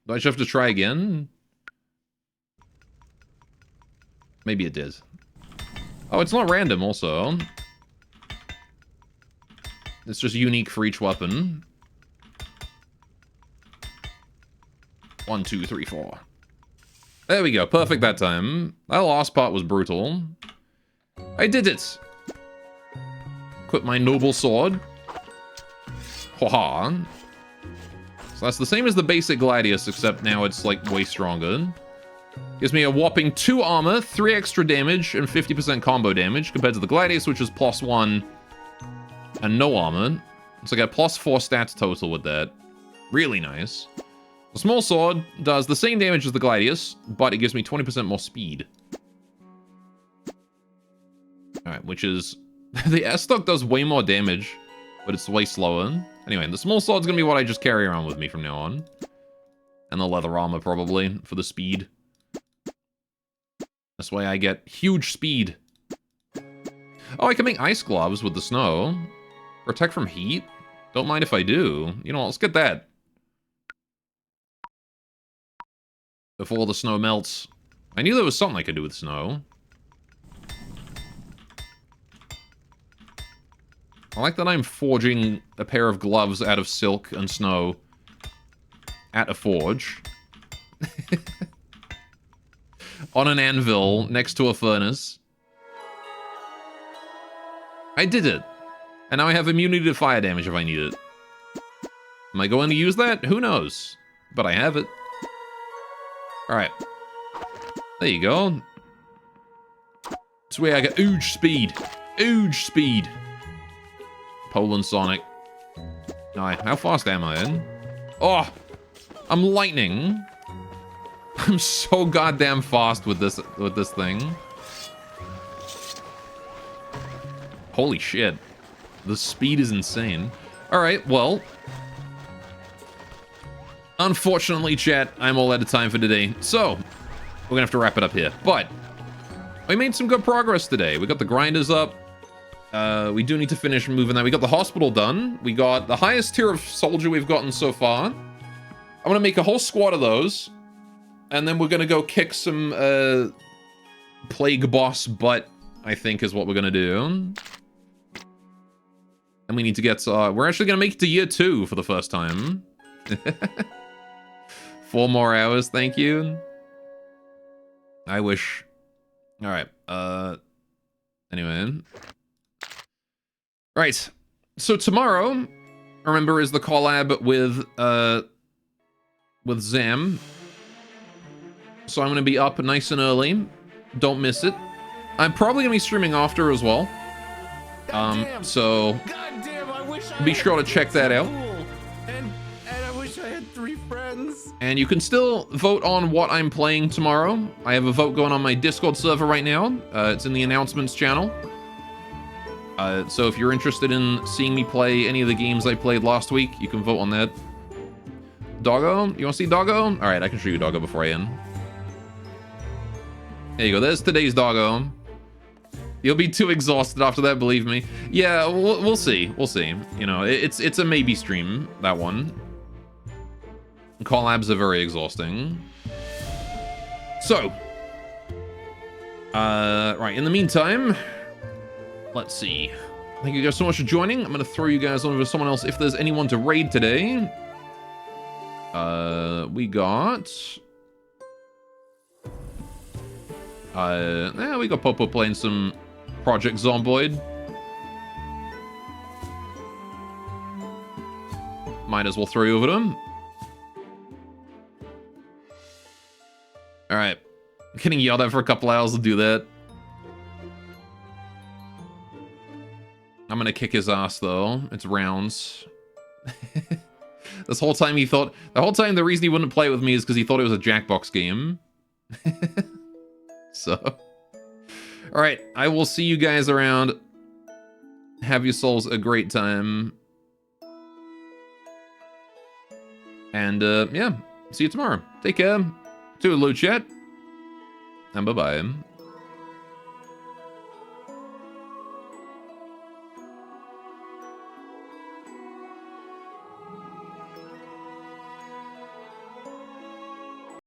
Do I just have to try again? Maybe it did. Oh, it's not random also. It's just unique for each weapon. 1, 2, 3, 4. There we go. Perfect that time. That last part was brutal. I did it. Equip my noble sword. Ha. So that's the same as the basic Gladius, except now it's like way stronger. Gives me a whopping 2 armor, 3 extra damage, and 50% combo damage compared to the Gladius, which is +1 and no armor. So I got +4 stats total with that. Really nice. The small sword does the same damage as the Gladius, but it gives me 20% more speed. Alright, which is... the S-Stock does way more damage, but it's way slower. Anyway, the small sword's gonna be what I just carry around with me from now on. And the leather armor, probably, for the speed. This way I get huge speed. Oh, I can make ice gloves with the snow. Protect from heat? Don't mind if I do. You know what, let's get that. Before the snow melts. I knew there was something I could do with snow. I like that I'm forging a pair of gloves out of silk and snow at a forge. On an anvil next to a furnace. I did it. And now I have immunity to fire damage if I need it. Am I going to use that? Who knows? But I have it. Alright. There you go. This way I get huge speed. Huge speed. Poland Sonic. Alright, how fast am I in? Oh! I'm lightning. I'm so goddamn fast with this thing. Holy shit. The speed is insane. Alright, well. Unfortunately, chat, I'm all out of time for today. So, we're gonna have to wrap it up here. But, we made some good progress today. We got the grinders up. We do need to finish moving that. We got the hospital done. We got the highest tier of soldier we've gotten so far. I'm gonna make a whole squad of those. And then we're gonna go kick some, plague boss butt, I think is what we're gonna do. And we need to get, we're actually gonna make it to year 2 for the first time. 4 more hours, thank you. I wish. Alright, anyway. Right, so tomorrow, remember, is the collab with Zam. So I'm gonna be up nice and early. Don't miss it. I'm probably gonna be streaming after as well. So be sure to check that out. And I wish I had 3 friends. And you can still vote on what I'm playing tomorrow. I have a vote going on my Discord server right now. It's in the announcements channel. So if you're interested in seeing me play any of the games I played last week, you can vote on that. Doggo? You want to see Doggo? Alright, I can show you Doggo before I end. There you go, there's today's Doggo. You'll be too exhausted after that, believe me. Yeah, we'll see. We'll see. You know, it's a maybe stream, that one. Collabs are very exhausting. So. Right, in the meantime, let's see. Thank you guys so much for joining. I'm going to throw you guys over to someone else if there's anyone to raid today. We got... we got Popo playing some Project Zomboid. Might as well throw you over to him. Alright. Getting yelled at for a couple hours to do that. I'm gonna kick his ass, though. It's rounds. This whole time he thought... The whole time the reason he wouldn't play with me is because he thought it was a Jackbox game. So... Alright, I will see you guys around. Have yourselves a great time. And, yeah. See you tomorrow. Take care. Toodaloo, chat. And bye-bye.